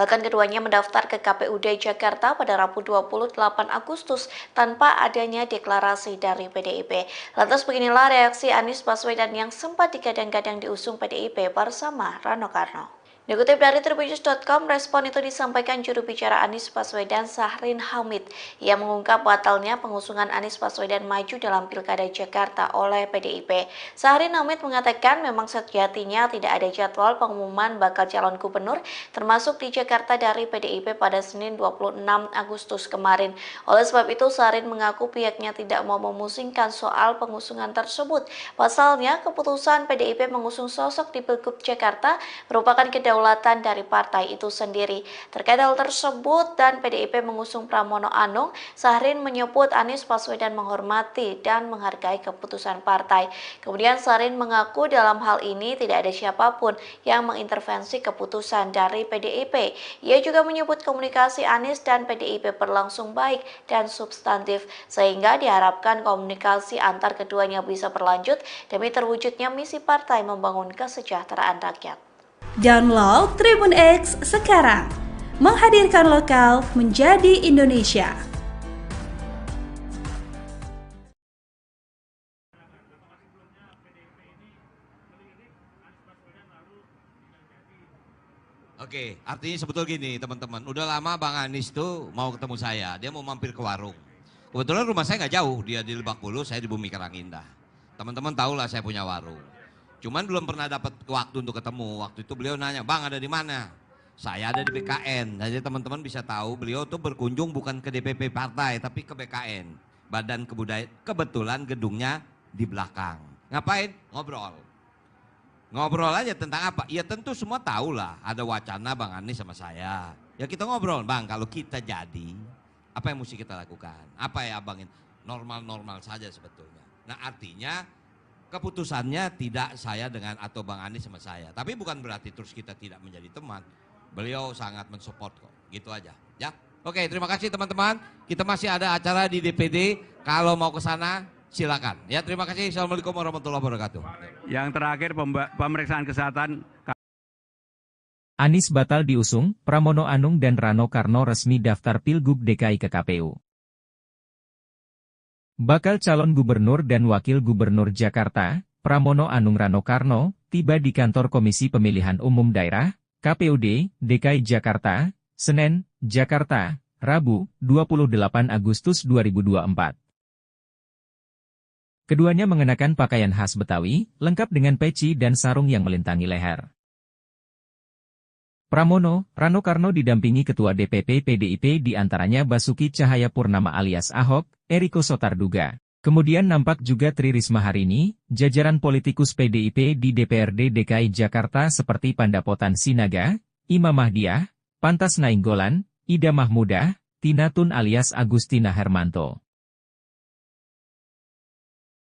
Bahkan keduanya mendaftar ke KPUD Jakarta pada Rabu 28 Agustus tanpa adanya deklarasi dari PDIP. Lantas beginilah reaksi Anies Baswedan yang sempat digadang-gadang diusung PDIP bersama Rano Karno. Dikutip dari Tribunnews.com, respon itu disampaikan juru bicara Anies Baswedan Syahrin Hamid. Ia mengungkap batalnya pengusungan Anies Baswedan maju dalam Pilkada Jakarta oleh PDIP. Syahrin Hamid mengatakan memang sejatinya tidak ada jadwal pengumuman bakal calon gubernur termasuk di Jakarta dari PDIP pada Senin 26 Agustus kemarin. Oleh sebab itu, Syahrin mengaku pihaknya tidak mau memusingkan soal pengusungan tersebut. Pasalnya, keputusan PDIP mengusung sosok di Pilgub Jakarta merupakan kedaulatan dari partai itu sendiri. Terkait hal tersebut dan PDIP mengusung Pramono Anung, Syahrin menyebut Anies Baswedan menghormati dan menghargai keputusan partai. Kemudian Syahrin mengaku dalam hal ini tidak ada siapapun yang mengintervensi keputusan dari PDIP. Ia juga menyebut komunikasi Anies dan PDIP berlangsung baik dan substantif, sehingga diharapkan komunikasi antar keduanya bisa berlanjut demi terwujudnya misi partai membangun kesejahteraan rakyat. Download Tribun X sekarang, menghadirkan lokal menjadi Indonesia. Oke, artinya sebetulnya gini teman-teman, udah lama Bang Anies tuh mau ketemu saya, dia mau mampir ke warung. Kebetulan rumah saya nggak jauh, dia di Lebak Bulus, saya di Bumi Karangindah. Teman-teman tahu lah saya punya warung. Cuman belum pernah dapat waktu untuk ketemu. Waktu itu beliau nanya, Bang ada di mana? Saya ada di BKN. Jadi teman-teman bisa tahu beliau tuh berkunjung bukan ke DPP partai, tapi ke BKN. Badan Kebudayaan. Kebetulan gedungnya di belakang. Ngapain? Ngobrol. Ngobrol aja tentang apa? Ya tentu semua tahu lah. Ada wacana Bang Anies sama saya. Ya kita ngobrol, Bang kalau kita jadi, apa yang mesti kita lakukan? Apa ya abangin? Normal-normal saja sebetulnya. Nah artinya, keputusannya tidak saya dengan atau Bang Anies sama saya. Tapi bukan berarti terus kita tidak menjadi teman. Beliau sangat mensupport kok. Gitu aja. Ya. Oke, terima kasih teman-teman. Kita masih ada acara di DPD. Kalau mau ke sana, silakan. Ya, terima kasih. Assalamualaikum warahmatullahi wabarakatuh. Yang terakhir pemeriksaan kesehatan. Anies batal diusung, Pramono Anung dan Rano Karno resmi daftar Pilgub DKI ke KPU. Bakal calon gubernur dan wakil gubernur Jakarta, Pramono Anung Rano Karno, tiba di kantor Komisi Pemilihan Umum Daerah, KPUD, DKI Jakarta, Senen, Jakarta, Rabu, 28 Agustus 2024. Keduanya mengenakan pakaian khas Betawi, lengkap dengan peci dan sarung yang melintangi leher. Pramono, Rano Karno didampingi Ketua DPP PDIP diantaranya Basuki Cahayapurnama alias Ahok, Eriko Sotarduga. Kemudian nampak juga Tri Risma Harini, jajaran politikus PDIP di DPRD DKI Jakarta seperti Pandapotan Sinaga, Imam Mahdiah, Pantas Nainggolan, Ida Mahmudah, Tina Tun alias Agustina Hermanto.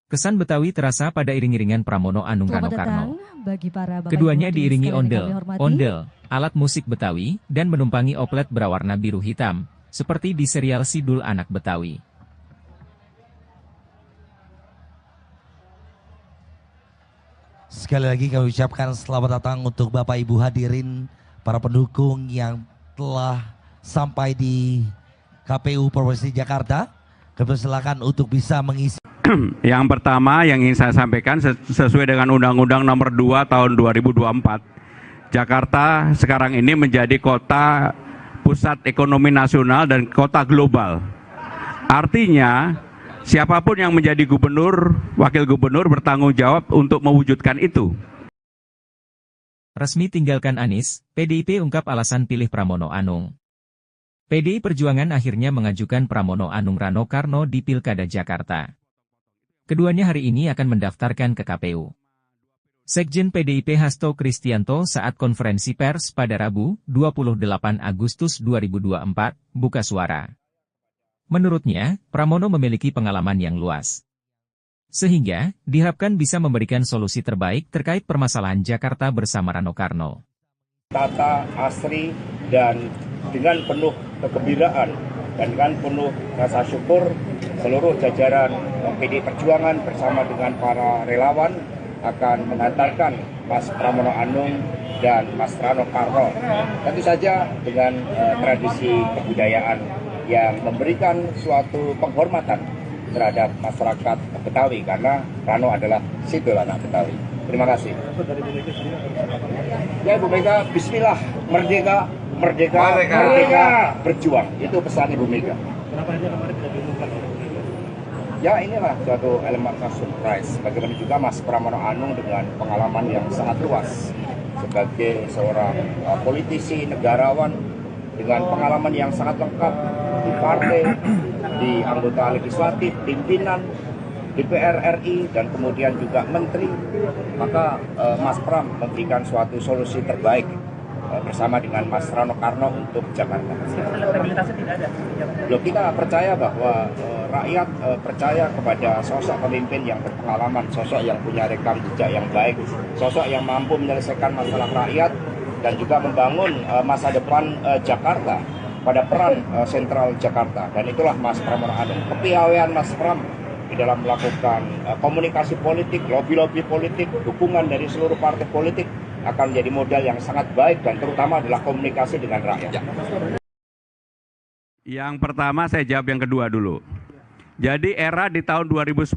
Kesan Betawi terasa pada iring-iringan Pramono Anung Rano Karno. Keduanya diiringi ondel, alat musik Betawi, dan menumpangi oplet berwarna biru hitam, seperti di serial Sidul Anak Betawi. Sekali lagi kami ucapkan selamat datang untuk Bapak Ibu hadirin, para pendukung yang telah sampai di KPU Provinsi Jakarta. Kami silakan untuk bisa mengisi. Yang pertama yang ingin saya sampaikan sesuai dengan Undang-Undang Nomor 2 Tahun 2024, Jakarta sekarang ini menjadi kota pusat ekonomi nasional dan kota global. Artinya, siapapun yang menjadi gubernur, wakil gubernur bertanggung jawab untuk mewujudkan itu. Resmi tinggalkan Anies, PDIP ungkap alasan pilih Pramono Anung. PDI Perjuangan akhirnya mengajukan Pramono Anung Rano Karno di Pilkada Jakarta. Keduanya hari ini akan mendaftarkan ke KPU. Sekjen PDIP Hasto Kristianto saat konferensi pers pada Rabu, 28 Agustus 2024, buka suara. Menurutnya, Pramono memiliki pengalaman yang luas. Sehingga, diharapkan bisa memberikan solusi terbaik terkait permasalahan Jakarta bersama Rano Karno. Tata, asri, dan dengan penuh kegembiraan dan dengan penuh rasa syukur, seluruh jajaran PDI Perjuangan bersama dengan para relawan akan mengantarkan Mas Pramono Anung dan Mas Rano Karno. Tentu saja dengan tradisi kebudayaan yang memberikan suatu penghormatan terhadap masyarakat Betawi karena Rano adalah Sidul Anak Betawi. Terima kasih. Ya Ibu Mega, Bismillah, merdeka, merdeka, merdeka, berjuang. Itu pesan Ibu Mega. Kenapa aja kemarin tidak diumumkan? Ya inilah suatu elemen surprise. Bagaimana juga Mas Pramono Anung dengan pengalaman yang sangat luas sebagai seorang politisi, negarawan dengan pengalaman yang sangat lengkap di partai, di anggota legislatif, pimpinan DPR RI, dan kemudian juga menteri. Maka Mas Pram memberikan suatu solusi terbaik bersama dengan Mas Rano Karno untuk Jakarta. Elektabilitasnya tidak ada. Loh, kita percaya bahwa rakyat percaya kepada sosok pemimpin yang berpengalaman, sosok yang punya rekam jejak yang baik, sosok yang mampu menyelesaikan masalah rakyat dan juga membangun masa depan Jakarta pada peran sentral Jakarta. Dan itulah Mas Pramono Anung. Kepiawaian Mas Pram di dalam melakukan komunikasi politik, lobby-lobby politik, dukungan dari seluruh partai politik akan menjadi modal yang sangat baik dan terutama adalah komunikasi dengan rakyat. Yang pertama saya jawab yang kedua dulu. Jadi era di tahun 2010,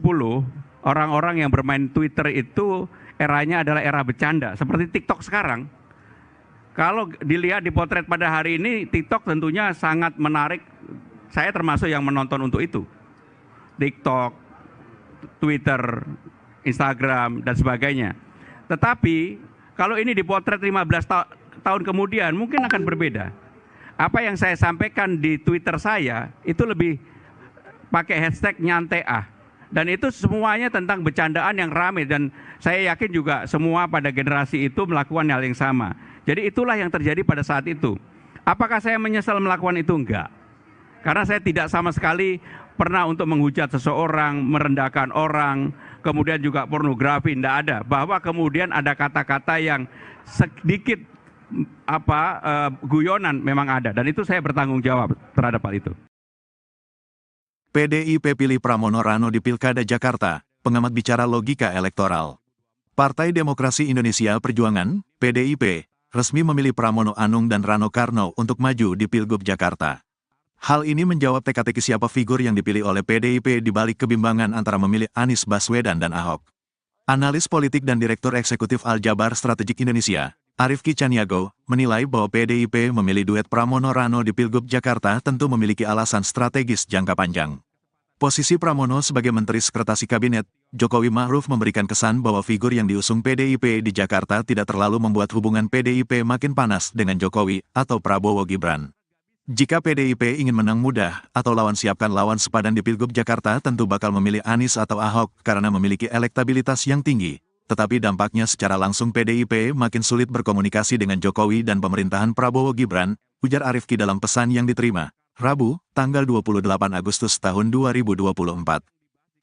orang-orang yang bermain Twitter itu eranya adalah era bercanda, seperti TikTok sekarang. Kalau dilihat di potret pada hari ini, TikTok tentunya sangat menarik. Saya termasuk yang menonton untuk itu. TikTok, Twitter, Instagram, dan sebagainya. Tetapi, kalau ini dipotret 15 tahun kemudian, mungkin akan berbeda. Apa yang saya sampaikan di Twitter saya, itu lebih pakai hashtag nyantai ah. Dan itu semuanya tentang bercandaan yang ramai. Dan saya yakin juga semua pada generasi itu melakukan hal yang sama. Jadi itulah yang terjadi pada saat itu. Apakah saya menyesal melakukan itu? Enggak. Karena saya tidak sama sekali pernah untuk menghujat seseorang, merendahkan orang, kemudian juga pornografi, tidak ada. Bahwa kemudian ada kata-kata yang sedikit guyonan memang ada, dan itu saya bertanggung jawab terhadap hal itu. PDIP pilih Pramono Rano di Pilkada Jakarta, pengamat bicara logika elektoral. Partai Demokrasi Indonesia Perjuangan, PDIP, resmi memilih Pramono Anung dan Rano Karno untuk maju di Pilgub Jakarta. Hal ini menjawab teka-teki siapa figur yang dipilih oleh PDIP di balik kebimbangan antara memilih Anies Baswedan dan Ahok. Analis politik dan Direktur Eksekutif Aljabar Strategik Indonesia, Arifki Caniago, menilai bahwa PDIP memilih duet Pramono Rano di Pilgub Jakarta tentu memiliki alasan strategis jangka panjang. Posisi Pramono sebagai Menteri Sekretaris Kabinet, Jokowi Ma'ruf memberikan kesan bahwa figur yang diusung PDIP di Jakarta tidak terlalu membuat hubungan PDIP makin panas dengan Jokowi atau Prabowo Gibran. Jika PDIP ingin menang mudah atau lawan siapkan lawan sepadan di Pilgub Jakarta tentu bakal memilih Anies atau Ahok karena memiliki elektabilitas yang tinggi. Tetapi dampaknya secara langsung PDIP makin sulit berkomunikasi dengan Jokowi dan pemerintahan Prabowo Gibran, ujar Arifki dalam pesan yang diterima, Rabu, tanggal 28 Agustus tahun 2024.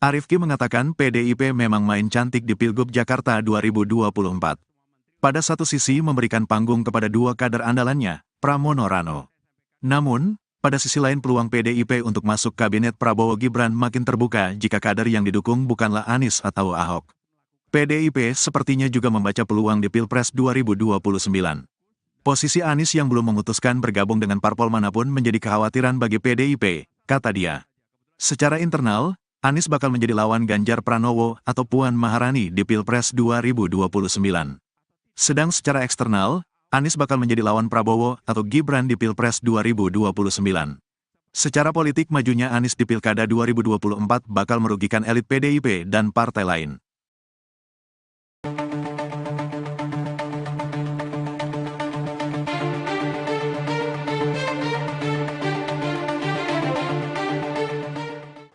Arifki mengatakan PDIP memang main cantik di Pilgub Jakarta 2024. Pada satu sisi memberikan panggung kepada dua kader andalannya, Pramono Rano. Namun, pada sisi lain peluang PDIP untuk masuk kabinet Prabowo Gibran makin terbuka jika kader yang didukung bukanlah Anies atau Ahok. PDIP sepertinya juga membaca peluang di Pilpres 2029. Posisi Anies yang belum memutuskan bergabung dengan parpol manapun menjadi kekhawatiran bagi PDIP, kata dia. Secara internal, Anies bakal menjadi lawan Ganjar Pranowo atau Puan Maharani di Pilpres 2029. Sedang secara eksternal, Anies bakal menjadi lawan Prabowo atau Gibran di Pilpres 2029. Secara politik majunya Anies di Pilkada 2024 bakal merugikan elit PDIP dan partai lain.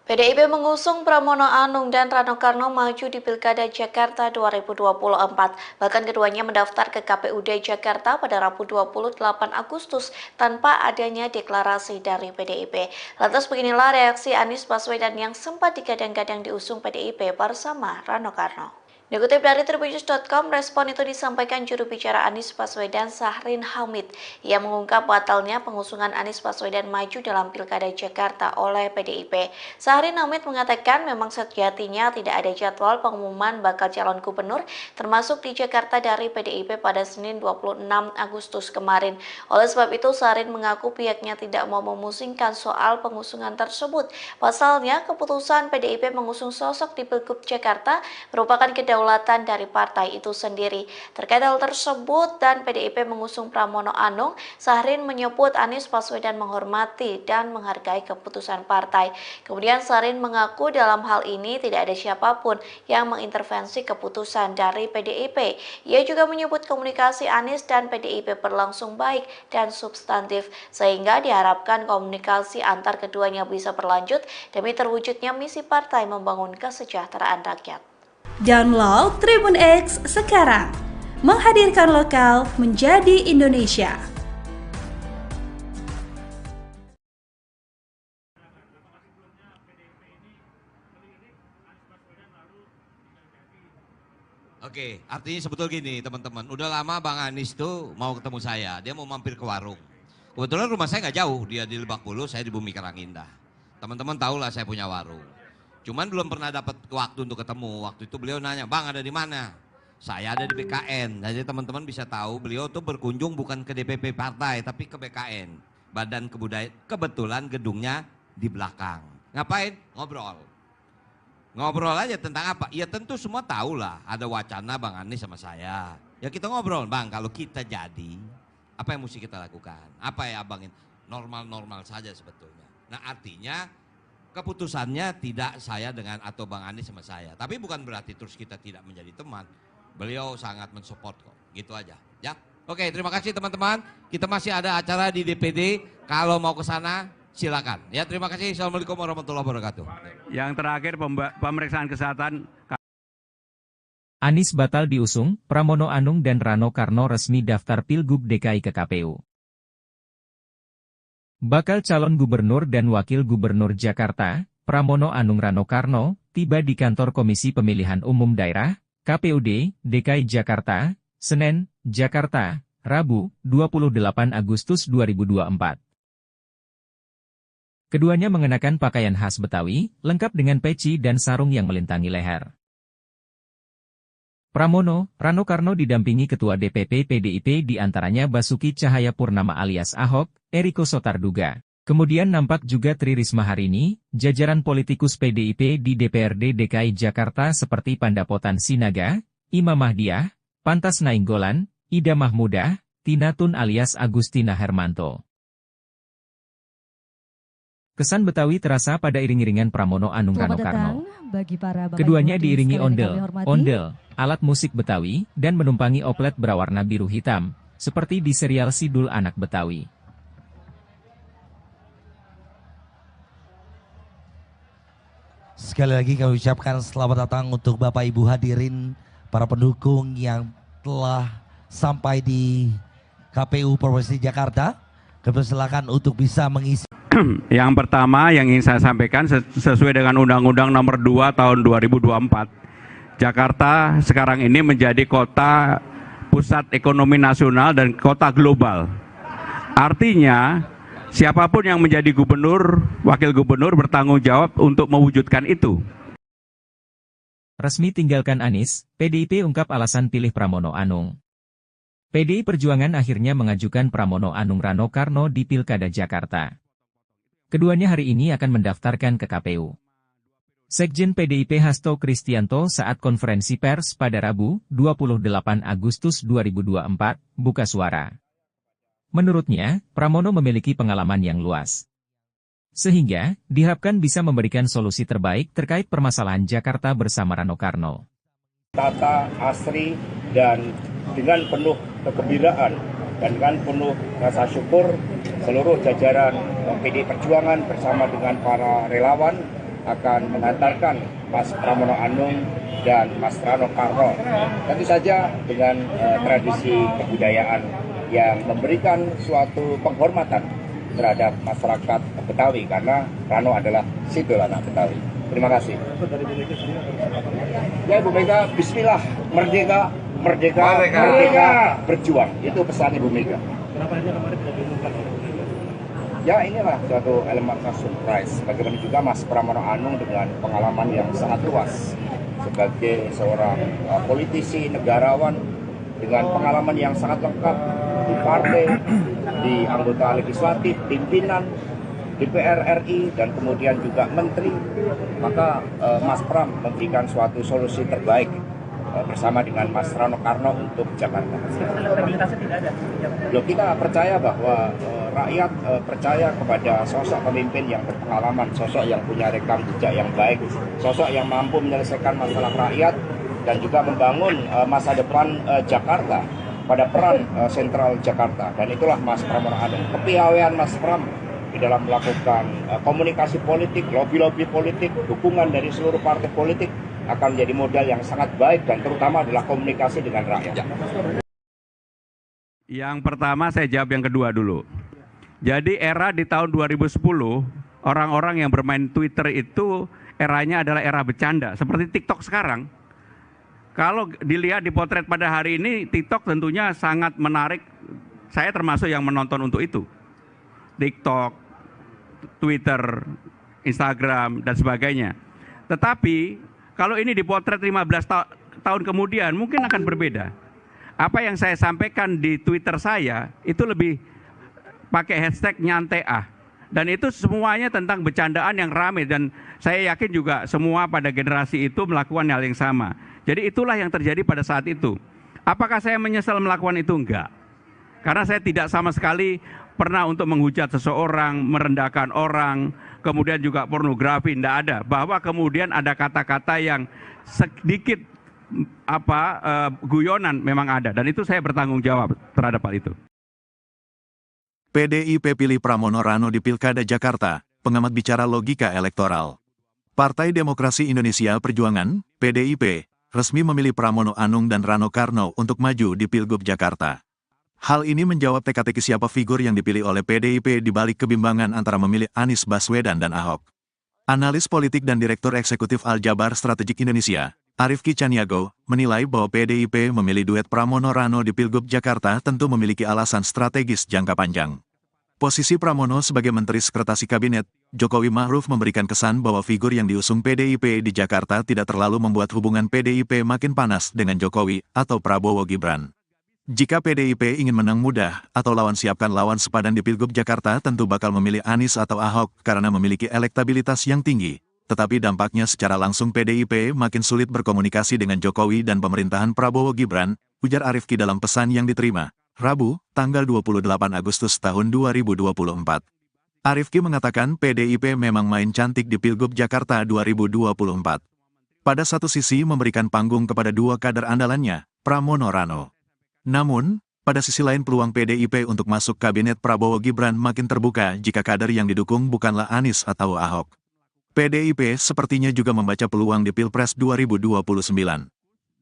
PDIP mengusung Pramono Anung dan Rano Karno maju di Pilkada Jakarta 2024. Bahkan keduanya mendaftar ke KPUD Jakarta pada Rabu 28 Agustus tanpa adanya deklarasi dari PDIP. Lantas beginilah reaksi Anies Baswedan yang sempat digadang-gadang diusung PDIP bersama Rano Karno. Dikutip dari Tribunnews.com, respon itu disampaikan juru bicara Anies Baswedan Sahrin Hamid. Ia mengungkap batalnya pengusungan Anies Baswedan maju dalam Pilkada Jakarta oleh PDIP. Sahrin Hamid mengatakan memang sejatinya tidak ada jadwal pengumuman bakal calon gubernur termasuk di Jakarta dari PDIP pada Senin 26 Agustus kemarin. Oleh sebab itu, Sahrin mengaku pihaknya tidak mau memusingkan soal pengusungan tersebut. Pasalnya, keputusan PDIP mengusung sosok di Pilgub Jakarta merupakan kedaulatan dari partai itu sendiri. Terkait hal tersebut dan PDIP mengusung Pramono Anung, Sahrin menyebut Anies Baswedan menghormati dan menghargai keputusan partai. Kemudian Sahrin mengaku dalam hal ini tidak ada siapapun yang mengintervensi keputusan dari PDIP. Ia juga menyebut komunikasi Anies dan PDIP berlangsung baik dan substantif, sehingga diharapkan komunikasi antar keduanya bisa berlanjut demi terwujudnya misi partai membangun kesejahteraan rakyat. Download Tribun X sekarang, menghadirkan lokal menjadi Indonesia. Oke, artinya sebetulnya gini teman-teman, udah lama Bang Anies tuh mau ketemu saya, dia mau mampir ke warung. Kebetulan rumah saya nggak jauh, dia di Lebak Bulus, saya di Bumi Karangindah. Teman-teman tahu lah saya punya warung. Cuman belum pernah dapat waktu untuk ketemu. Waktu itu beliau nanya, Bang ada di mana? Saya ada di BKN. Jadi teman-teman bisa tahu beliau tuh berkunjung bukan ke DPP partai, tapi ke BKN. Badan Kebudayaan. Kebetulan gedungnya di belakang. Ngapain? Ngobrol. Ngobrol aja tentang apa? Ya tentu semua tahu lah. Ada wacana Bang Anies sama saya. Ya kita ngobrol, Bang kalau kita jadi, apa yang mesti kita lakukan? Apa ya Abang? Normal-normal saja sebetulnya. Nah artinya, keputusannya tidak saya dengan atau Bang Anies sama saya. Tapi bukan berarti terus kita tidak menjadi teman. Beliau sangat mensupport kok. Gitu aja. Ya. Oke, terima kasih teman-teman. Kita masih ada acara di DPD. Kalau mau ke sana silakan. Ya, terima kasih. Assalamualaikum warahmatullahi wabarakatuh. Yang terakhir pemeriksaan kesehatan. Anies batal diusung, Pramono Anung dan Rano Karno resmi daftar Pilgub DKI ke KPU. Bakal calon gubernur dan wakil gubernur Jakarta, Pramono Anung Rano Karno, tiba di kantor Komisi Pemilihan Umum Daerah, KPUD, DKI Jakarta, Senen, Jakarta, Rabu, 28 Agustus 2024. Keduanya mengenakan pakaian khas Betawi, lengkap dengan peci dan sarung yang melintangi leher. Pramono, Rano Karno didampingi Ketua DPP PDIP diantaranya Basuki Cahayapurnama alias Ahok, Eriko Sotarduga. Kemudian nampak juga Tri Risma Harini, jajaran politikus PDIP di DPRD DKI Jakarta seperti Pandapotan Sinaga, Imam Mahdiah, Pantas Nainggolan, Ida Mahmudah, Tina Tun alias Agustina Hermanto. Kesan Betawi terasa pada iring-iringan Pramono Anung Rano Karno. Keduanya diiringi ondel, alat musik Betawi, dan menumpangi oplet berwarna biru hitam, seperti di serial Sidul Anak Betawi. Sekali lagi kami ucapkan selamat datang untuk Bapak Ibu hadirin, para pendukung yang telah sampai di KPU Provinsi Jakarta. Kami silakan untuk bisa mengisi. Yang pertama yang ingin saya sampaikan sesuai dengan Undang-Undang Nomor 2 Tahun 2024, Jakarta sekarang ini menjadi kota pusat ekonomi nasional dan kota global. Artinya, siapapun yang menjadi gubernur, wakil gubernur bertanggung jawab untuk mewujudkan itu. Resmi tinggalkan Anies, PDIP ungkap alasan pilih Pramono Anung. PDI Perjuangan akhirnya mengajukan Pramono Anung Rano Karno di Pilkada Jakarta. Keduanya hari ini akan mendaftarkan ke KPU. Sekjen PDIP Hasto Kristianto saat konferensi pers pada Rabu, 28 Agustus 2024, buka suara. Menurutnya, Pramono memiliki pengalaman yang luas. Sehingga, diharapkan bisa memberikan solusi terbaik terkait permasalahan Jakarta bersama Rano Karno. Tata, asri, dan dengan penuh kegembiraan dan dengan penuh rasa syukur, seluruh jajaran PDI Perjuangan bersama dengan para relawan akan mengantarkan Mas Pramono Anung dan Mas Rano Karno. Tentu saja dengan tradisi kebudayaan yang memberikan suatu penghormatan terhadap masyarakat Betawi karena Rano adalah Sidul Anak Betawi. Terima kasih. Ya Ibu Mega, Bismillah, merdeka, merdeka, merdeka, berjuang. Itu pesan Ibu Mega. Kenapa aja kemarin tidak diumumkan? Ya inilah suatu elemen surprise. Bagaimana juga Mas Pramono Anung dengan pengalaman yang sangat luas sebagai seorang politisi, negarawan dengan pengalaman yang sangat lengkap di partai, di anggota legislatif, pimpinan DPR RI, dan kemudian juga menteri. Maka Mas Pram memberikan suatu solusi terbaik bersama dengan Mas Rano Karno untuk Jakarta. Elektabilitasnya tidak ada. Loh, kita percaya bahwa rakyat percaya kepada sosok pemimpin yang berpengalaman, sosok yang punya rekam jejak yang baik, sosok yang mampu menyelesaikan masalah rakyat dan juga membangun masa depan Jakarta pada peran sentral Jakarta. Dan itulah Mas Pramono Anung. Kepiawaian Mas Pram di dalam melakukan komunikasi politik, lobby-lobby politik, dukungan dari seluruh partai politik akan menjadi modal yang sangat baik dan terutama adalah komunikasi dengan rakyat. Yang pertama saya jawab yang kedua dulu. Jadi era di tahun 2010, orang-orang yang bermain Twitter itu eranya adalah era bercanda, seperti TikTok sekarang. Kalau dilihat di potret pada hari ini, TikTok tentunya sangat menarik. Saya termasuk yang menonton untuk itu. TikTok, Twitter, Instagram, dan sebagainya. Tetapi, kalau ini dipotret 15 tahun kemudian, mungkin akan berbeda. Apa yang saya sampaikan di Twitter saya, itu lebih pakai hashtag nyantai ah. Dan itu semuanya tentang bercandaan yang ramai. Dan saya yakin juga semua pada generasi itu melakukan hal yang sama. Jadi itulah yang terjadi pada saat itu. Apakah saya menyesal melakukan itu? Enggak. Karena saya tidak sama sekali pernah untuk menghujat seseorang, merendahkan orang, kemudian juga pornografi, tidak ada. Bahwa kemudian ada kata-kata yang sedikit guyonan memang ada. Dan itu saya bertanggung jawab terhadap hal itu. PDIP pilih Pramono Rano di Pilkada Jakarta, pengamat bicara logika elektoral. Partai Demokrasi Indonesia Perjuangan, PDIP, resmi memilih Pramono Anung dan Rano Karno untuk maju di Pilgub Jakarta. Hal ini menjawab teka-teki siapa figur yang dipilih oleh PDIP di balik kebimbangan antara memilih Anies Baswedan dan Ahok. Analis politik dan Direktur Eksekutif Al-Jabar Strategik Indonesia, Arifki Caniago, menilai bahwa PDIP memilih duet Pramono-Rano di Pilgub Jakarta tentu memiliki alasan strategis jangka panjang. Posisi Pramono sebagai Menteri Sekretaris Kabinet, Jokowi Ma'ruf memberikan kesan bahwa figur yang diusung PDIP di Jakarta tidak terlalu membuat hubungan PDIP makin panas dengan Jokowi atau Prabowo Gibran. Jika PDIP ingin menang mudah atau lawan siapkan lawan sepadan di Pilgub Jakarta tentu bakal memilih Anies atau Ahok karena memiliki elektabilitas yang tinggi. Tetapi dampaknya secara langsung PDIP makin sulit berkomunikasi dengan Jokowi dan pemerintahan Prabowo Gibran, ujar Arifki dalam pesan yang diterima, Rabu, tanggal 28 Agustus tahun 2024. Arifki mengatakan PDIP memang main cantik di Pilgub Jakarta 2024. Pada satu sisi memberikan panggung kepada dua kader andalannya, Pramono-Rano. Namun, pada sisi lain peluang PDIP untuk masuk kabinet Prabowo Gibran makin terbuka jika kader yang didukung bukanlah Anies atau Ahok. PDIP sepertinya juga membaca peluang di Pilpres 2029.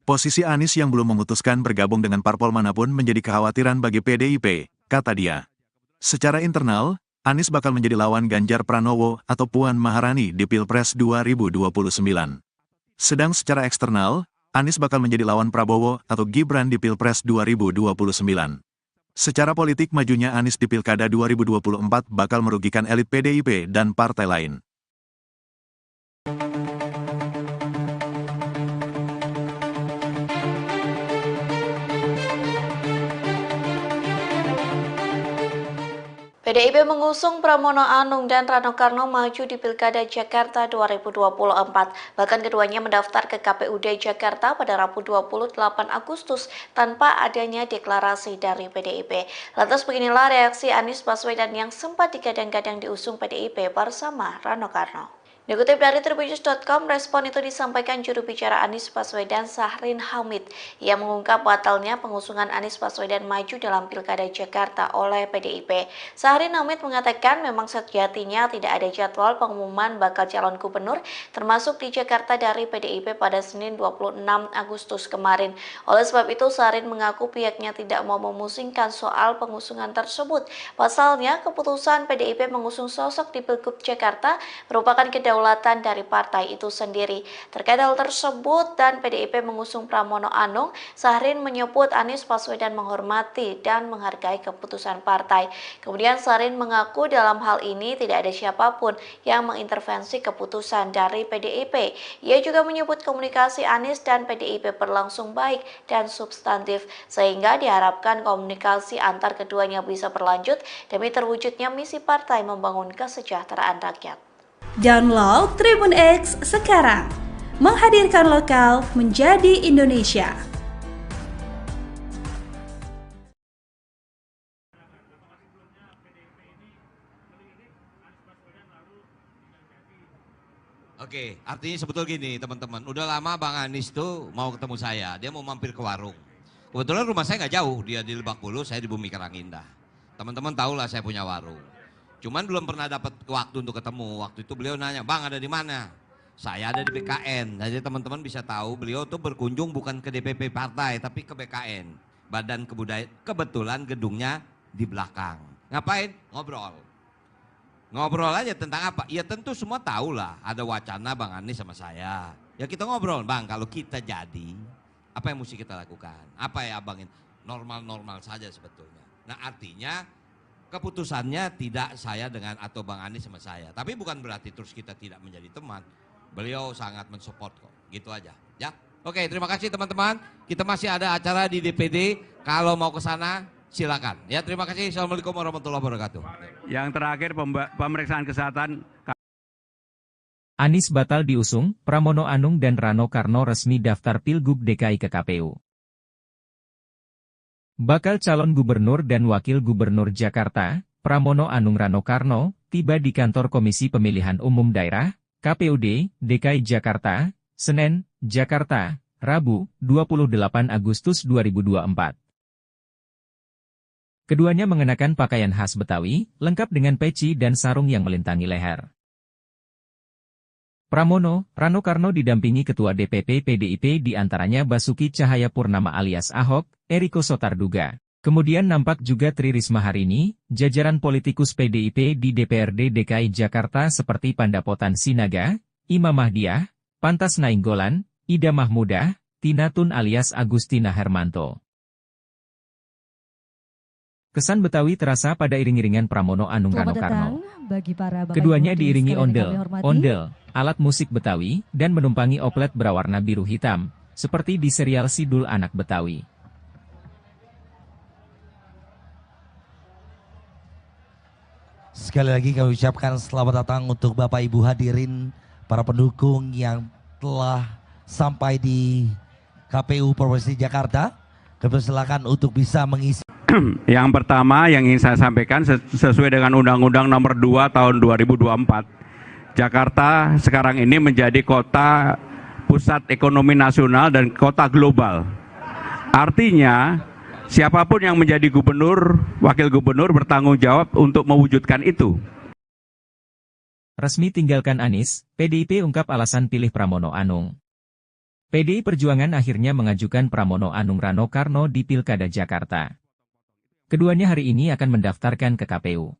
Posisi Anies yang belum memutuskan bergabung dengan parpol manapun menjadi kekhawatiran bagi PDIP, kata dia. Secara internal, Anies bakal menjadi lawan Ganjar Pranowo atau Puan Maharani di Pilpres 2029. Sedang secara eksternal, Anies bakal menjadi lawan Prabowo atau Gibran di Pilpres 2029. Secara politik majunya Anies di Pilkada 2024 bakal merugikan elit PDIP dan partai lain. PDIP mengusung Pramono Anung dan Rano Karno maju di Pilkada Jakarta 2024. Bahkan keduanya mendaftar ke KPUD Jakarta pada Rabu 28 Agustus tanpa adanya deklarasi dari PDIP. Lantas beginilah reaksi Anies Baswedan yang sempat digadang-gadang diusung PDIP bersama Rano Karno. Dikutip dari Tribunnews.com, respon itu disampaikan juru bicara Anies Baswedan Syahrin Hamid yang mengungkap batalnya pengusungan Anies Baswedan maju dalam Pilkada Jakarta oleh PDIP. Syahrin Hamid mengatakan memang sejatinya tidak ada jadwal pengumuman bakal calon gubernur termasuk di Jakarta dari PDIP pada Senin 26 Agustus kemarin. Oleh sebab itu Syahrin mengaku pihaknya tidak mau memusingkan soal pengusungan tersebut. Pasalnya keputusan PDIP mengusung sosok di Pilgub Jakarta merupakan kedaulatan dari partai itu sendiri. Terkait hal tersebut dan PDIP mengusung Pramono Anung, Syahrin menyebut Anies Baswedan menghormati dan menghargai keputusan partai. Kemudian Syahrin mengaku dalam hal ini tidak ada siapapun yang mengintervensi keputusan dari PDIP. Ia juga menyebut komunikasi Anies dan PDIP berlangsung baik dan substantif, sehingga diharapkan komunikasi antar keduanya bisa berlanjut demi terwujudnya misi partai membangun kesejahteraan rakyat. Download Tribun X sekarang, menghadirkan lokal menjadi Indonesia. Oke, artinya sebetulnya gini teman-teman, udah lama Bang Anies tuh mau ketemu saya, dia mau mampir ke warung. Kebetulan rumah saya nggak jauh, dia di Lebak Bulus, saya di Bumi Karangindah. Teman-teman tahu lah saya punya warung. Cuman belum pernah dapat waktu untuk ketemu. Waktu itu beliau nanya, Bang ada di mana? Saya ada di BKN. Jadi teman-teman bisa tahu beliau tuh berkunjung bukan ke DPP partai, tapi ke BKN. Badan Kebudayaan. Kebetulan gedungnya di belakang. Ngapain? Ngobrol. Ngobrol aja tentang apa? Ya tentu semua tahu lah. Ada wacana Bang Anies sama saya. Ya kita ngobrol, Bang kalau kita jadi, apa yang mesti kita lakukan? Apa ya abangin? Normal-normal saja sebetulnya. Nah artinya, keputusannya tidak saya dengan atau Bang Anies sama saya. Tapi bukan berarti terus kita tidak menjadi teman. Beliau sangat mensupport kok. Gitu aja. Ya. Oke, terima kasih teman-teman. Kita masih ada acara di DPD. Kalau mau ke sana silakan. Ya, terima kasih. Assalamualaikum warahmatullahi wabarakatuh. Yang terakhir pemeriksaan kesehatan. Anies batal diusung, Pramono Anung dan Rano Karno resmi daftar Pilgub DKI ke KPU. Bakal calon gubernur dan wakil gubernur Jakarta, Pramono Anung Rano Karno, tiba di kantor Komisi Pemilihan Umum Daerah, KPUD, DKI Jakarta, Senen, Jakarta, Rabu, 28 Agustus 2024. Keduanya mengenakan pakaian khas Betawi, lengkap dengan peci dan sarung yang melintangi leher. Pramono, Rano Karno didampingi Ketua DPP PDIP diantaranya Basuki Cahayapurnama alias Ahok, Eriko Sotarduga. Kemudian nampak juga Tri Risma Harini, jajaran politikus PDIP di DPRD DKI Jakarta seperti Pandapotan Sinaga, Imam Mahdiah, Pantas Nainggolan, Ida Mahmudah, Tina Tun alias Agustina Hermanto. Kesan Betawi terasa pada iring-iringan Pramono Anung Rano Karno. Bagi para Bapak Keduanya Ibu diiringi sekalian kami hormati. ondel, alat musik Betawi, dan menumpangi oplet berwarna biru hitam, seperti di serial Sidul Anak Betawi. Sekali lagi kami ucapkan selamat datang untuk Bapak Ibu hadirin para pendukung yang telah sampai di KPU Provinsi Jakarta. Kami silakan untuk bisa mengisi. Yang pertama yang ingin saya sampaikan sesuai dengan Undang-Undang Nomor 2 Tahun 2024, Jakarta sekarang ini menjadi kota pusat ekonomi nasional dan kota global. Artinya, siapapun yang menjadi gubernur, wakil gubernur bertanggung jawab untuk mewujudkan itu. Resmi tinggalkan Anies, PDIP ungkap alasan pilih Pramono Anung. PDI Perjuangan akhirnya mengajukan Pramono Anung Rano Karno di Pilkada Jakarta. Keduanya hari ini akan mendaftarkan ke KPU.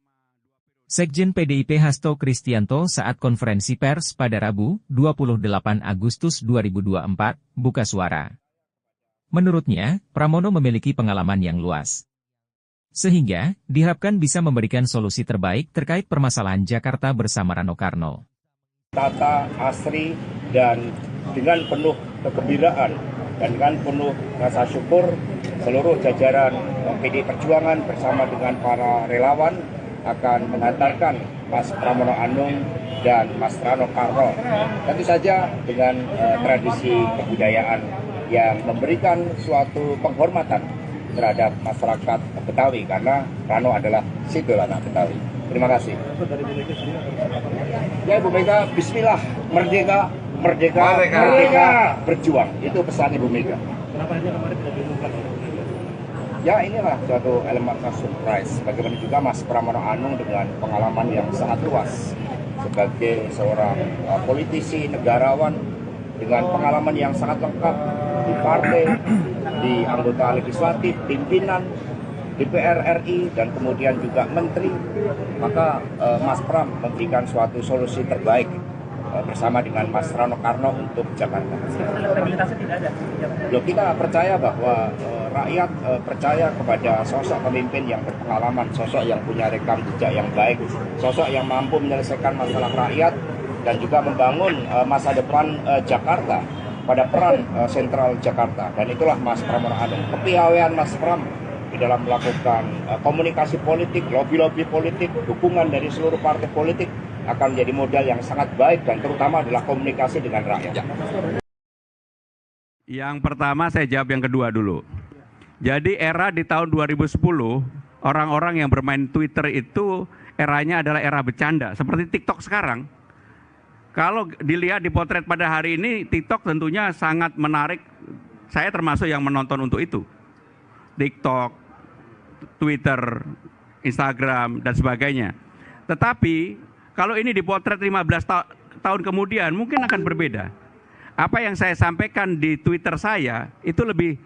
Sekjen PDIP Hasto Kristianto saat konferensi pers pada Rabu, 28 Agustus 2024, buka suara. Menurutnya, Pramono memiliki pengalaman yang luas. Sehingga, diharapkan bisa memberikan solusi terbaik terkait permasalahan Jakarta bersama Rano Karno. Tata, asri, dan dengan penuh kegembiraan dan dengan penuh rasa syukur, seluruh jajaran PDI Perjuangan bersama dengan para relawan akan mengantarkan Mas Pramono Anung dan Mas Rano Karno. Tentu saja dengan tradisi kebudayaan yang memberikan suatu penghormatan terhadap masyarakat Betawi karena Rano adalah Sidul Anak Betawi. Terima kasih. Ya Ibu Mega, Bismillah, merdeka, merdeka, merdeka, berjuang. Itu pesan Ibu Mega. Kenapa hanya kemarin tidak diumumkan? Ya inilah suatu elemen surprise. Bagaimana juga Mas Pramono Anung dengan pengalaman yang sangat luas sebagai seorang politisi, negarawan dengan pengalaman yang sangat lengkap di partai, di anggota legislatif, pimpinan DPR RI, dan kemudian juga menteri. Maka Mas Pram memberikan suatu solusi terbaik bersama dengan Mas Rano Karno untuk Jakarta. Elektabilitasnya tidak ada. Loh, kita percaya bahwa rakyat percaya kepada sosok pemimpin yang berpengalaman, sosok yang punya rekam jejak yang baik, sosok yang mampu menyelesaikan masalah rakyat dan juga membangun masa depan Jakarta pada peran sentral Jakarta. Dan itulah Mas Pramono Anung. Kepiawaian Mas Pram di dalam melakukan komunikasi politik, lobby-lobby politik, dukungan dari seluruh partai politik akan menjadi modal yang sangat baik dan terutama adalah komunikasi dengan rakyat. Yang pertama saya jawab yang kedua dulu. Jadi era di tahun 2010, orang-orang yang bermain Twitter itu eranya adalah era bercanda, seperti TikTok sekarang. Kalau dilihat di potret pada hari ini, TikTok tentunya sangat menarik. Saya termasuk yang menonton untuk itu. TikTok, Twitter, Instagram, dan sebagainya. Tetapi, kalau ini dipotret 15 tahun kemudian, mungkin akan berbeda. Apa yang saya sampaikan di Twitter saya, itu lebih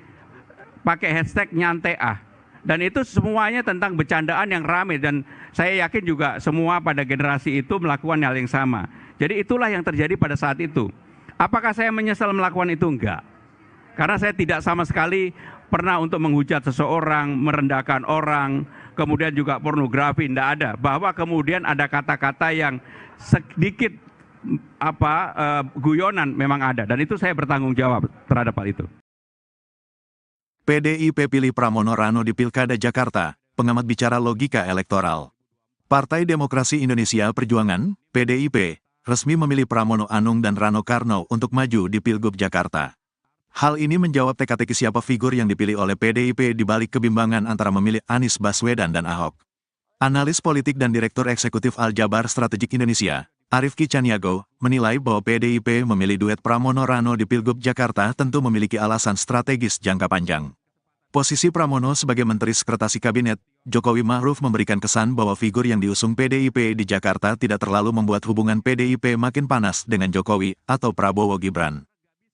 pakai hashtag nyantai ah. Dan itu semuanya tentang bercandaan yang ramai. Dan saya yakin juga semua pada generasi itu melakukan hal yang sama. Jadi itulah yang terjadi pada saat itu. Apakah saya menyesal melakukan itu? Enggak. Karena saya tidak sama sekali pernah untuk menghujat seseorang, merendahkan orang, kemudian juga pornografi, tidak ada. Bahwa kemudian ada kata-kata yang sedikit guyonan memang ada. Dan itu saya bertanggung jawab terhadap hal itu. PDIP pilih Pramono Rano di Pilkada Jakarta, pengamat bicara logika elektoral. Partai Demokrasi Indonesia Perjuangan, PDIP, resmi memilih Pramono Anung dan Rano Karno untuk maju di Pilgub Jakarta. Hal ini menjawab teka-teki siapa figur yang dipilih oleh PDIP di balik kebimbangan antara memilih Anies Baswedan dan Ahok. Analis politik dan Direktur Eksekutif Aljabar Strategik Indonesia, Arief Kicaniago, menilai bahwa PDIP memilih duet Pramono Rano di Pilgub Jakarta tentu memiliki alasan strategis jangka panjang. Posisi Pramono sebagai Menteri Sekretaris Kabinet, Jokowi Ma'ruf memberikan kesan bahwa figur yang diusung PDIP di Jakarta tidak terlalu membuat hubungan PDIP makin panas dengan Jokowi atau Prabowo Gibran.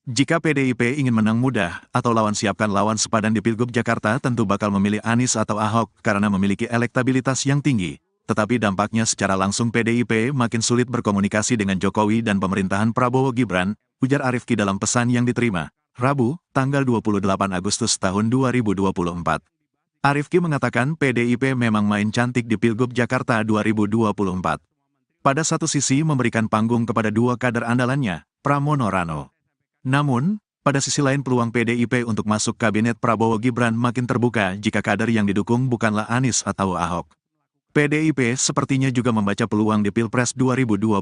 Jika PDIP ingin menang mudah atau lawan siapkan lawan sepadan di Pilgub Jakarta tentu bakal memilih Anies atau Ahok karena memiliki elektabilitas yang tinggi. Tetapi dampaknya secara langsung PDIP makin sulit berkomunikasi dengan Jokowi dan pemerintahan Prabowo Gibran, ujar Arifki dalam pesan yang diterima, Rabu, tanggal 28 Agustus tahun 2024. Arifki mengatakan PDIP memang main cantik di Pilgub Jakarta 2024. Pada satu sisi memberikan panggung kepada dua kader andalannya, Pramono Rano. Namun, pada sisi lain peluang PDIP untuk masuk kabinet Prabowo Gibran makin terbuka jika kader yang didukung bukanlah Anies atau Ahok. PDIP sepertinya juga membaca peluang di Pilpres 2029.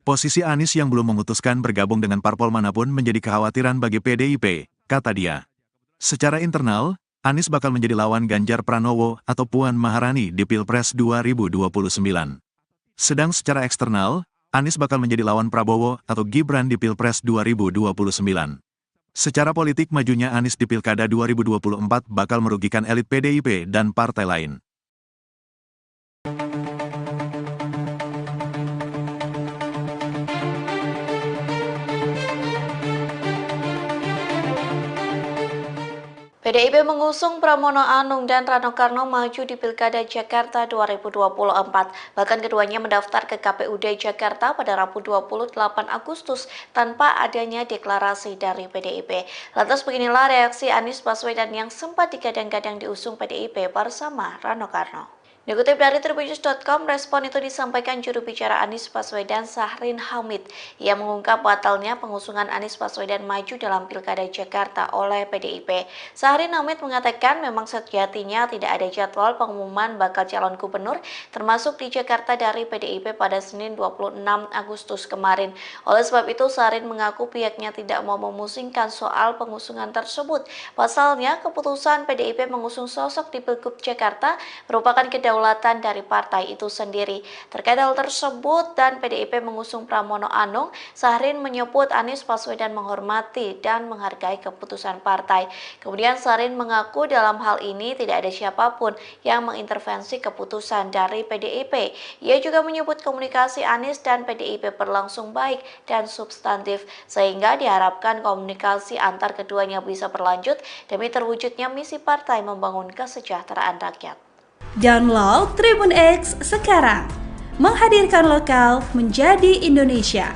Posisi Anies yang belum memutuskan bergabung dengan parpol manapun menjadi kekhawatiran bagi PDIP, kata dia. Secara internal, Anies bakal menjadi lawan Ganjar Pranowo atau Puan Maharani di Pilpres 2029. Sedang secara eksternal, Anies bakal menjadi lawan Prabowo atau Gibran di Pilpres 2029. Secara politik majunya Anies di Pilkada 2024 bakal merugikan elit PDIP dan partai lain. PDIP mengusung Pramono Anung dan Rano Karno maju di Pilkada Jakarta 2024. Bahkan keduanya mendaftar ke KPUD Jakarta pada Rabu 28 Agustus tanpa adanya deklarasi dari PDIP. Lantas beginilah reaksi Anies Baswedan yang sempat digadang-gadang diusung PDIP bersama Rano Karno. Dikutip dari Tribunnews.com, respon itu disampaikan juru bicara Anies Baswedan Syahrin Hamid yang mengungkap batalnya pengusungan Anies Baswedan maju dalam Pilkada Jakarta oleh PDIP. Syahrin Hamid mengatakan memang sejatinya tidak ada jadwal pengumuman bakal calon gubernur termasuk di Jakarta dari PDIP pada Senin 26 Agustus kemarin. Oleh sebab itu, Syahrin mengaku pihaknya tidak mau memusingkan soal pengusungan tersebut. Pasalnya, keputusan PDIP mengusung sosok di Pilgub Jakarta merupakan kedaulatan dari partai itu sendiri. Terkait hal tersebut dan PDIP mengusung Pramono Anung, Syahrin menyebut Anies Baswedan menghormati dan menghargai keputusan partai. Kemudian Syahrin mengaku dalam hal ini tidak ada siapapun yang mengintervensi keputusan dari PDIP. Ia juga menyebut komunikasi Anies dan PDIP berlangsung baik dan substantif, sehingga diharapkan komunikasi antar keduanya bisa berlanjut demi terwujudnya misi partai membangun kesejahteraan rakyat. Download Tribun X sekarang, menghadirkan lokal menjadi Indonesia.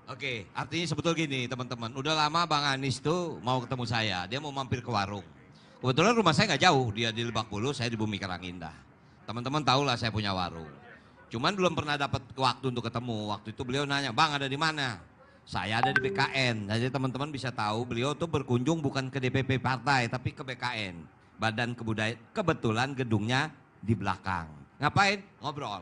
Oke, artinya sebetulnya gini teman-teman, udah lama Bang Anies tuh mau ketemu saya, dia mau mampir ke warung. Kebetulan rumah saya nggak jauh, dia di Lebak Bulus, saya di Bumi Karangindah. Teman-teman tahulah saya punya warung. Cuman belum pernah dapat waktu untuk ketemu. Waktu itu beliau nanya, Bang ada di mana? Saya ada di BKN. Jadi teman-teman bisa tahu beliau tuh berkunjung bukan ke DPP partai, tapi ke BKN. Badan Kebudayaan. Kebetulan gedungnya di belakang. Ngapain? Ngobrol.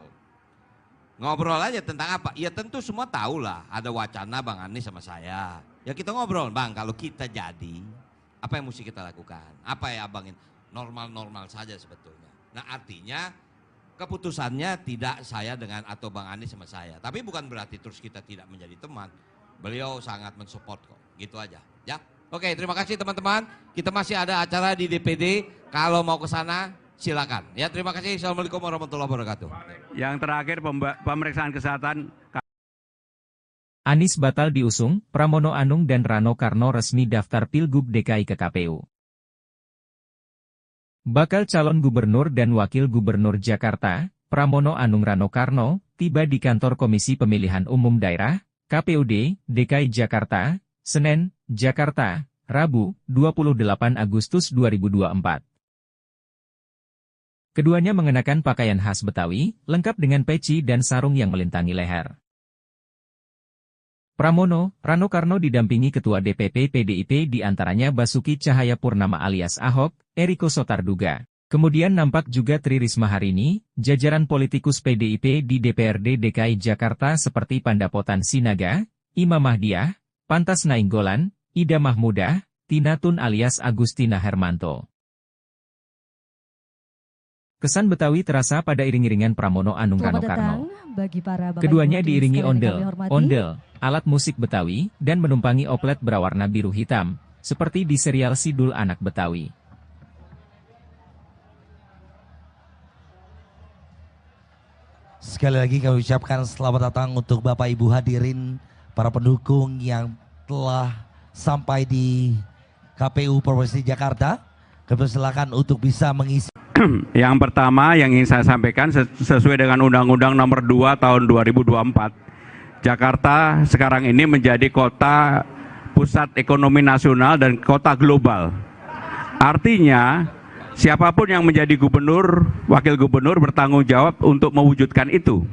Ngobrol aja tentang apa? Ya tentu semua tahu lah. Ada wacana Bang Anies sama saya. Ya kita ngobrol, Bang kalau kita jadi, apa yang mesti kita lakukan? Apa ya abangin? Normal-normal saja sebetulnya. Nah artinya, keputusannya tidak saya dengan atau Bang Anies sama saya. Tapi bukan berarti terus kita tidak menjadi teman. Beliau sangat mensupport kok. Gitu aja. Ya. Oke, terima kasih teman-teman. Kita masih ada acara di DPD. Kalau mau ke sana silakan. Ya, terima kasih. Assalamualaikum warahmatullahi wabarakatuh. Yang terakhir pemeriksaan kesehatan. Anies batal diusung, Pramono Anung dan Rano Karno resmi daftar Pilgub DKI ke KPU. Bakal calon gubernur dan wakil gubernur Jakarta, Pramono Anung Rano Karno, tiba di kantor Komisi Pemilihan Umum Daerah, KPUD, DKI Jakarta, Senen, Jakarta, Rabu, 28 Agustus 2024. Keduanya mengenakan pakaian khas Betawi, lengkap dengan peci dan sarung yang melintangi leher. Pramono, Rano Karno didampingi Ketua DPP PDIP diantaranya Basuki Cahayapurnama alias Ahok, Eriko Sotarduga. Kemudian nampak juga Tri Risma Harini, jajaran politikus PDIP di DPRD DKI Jakarta seperti Pandapotan Sinaga, Imam Mahdiah, Pantas Nainggolan, Ida Mahmudah, Tina Tun alias Agustina Hermanto. Kesan Betawi terasa pada iring-iringan Pramono Anung Rano Karno. Keduanya diiringi ondel, alat musik Betawi, dan menumpangi oplet berwarna biru hitam, seperti di serial Sidul Anak Betawi. Sekali lagi kami ucapkan selamat datang untuk Bapak Ibu hadirin, para pendukung yang telah sampai di KPU Provinsi Jakarta. Silakan untuk bisa mengisi. Yang pertama yang ingin saya sampaikan sesuai dengan Undang-Undang Nomor 2 Tahun 2024, Jakarta sekarang ini menjadi kota pusat ekonomi nasional dan kota global. Artinya, siapapun yang menjadi gubernur, wakil gubernur bertanggung jawab untuk mewujudkan itu.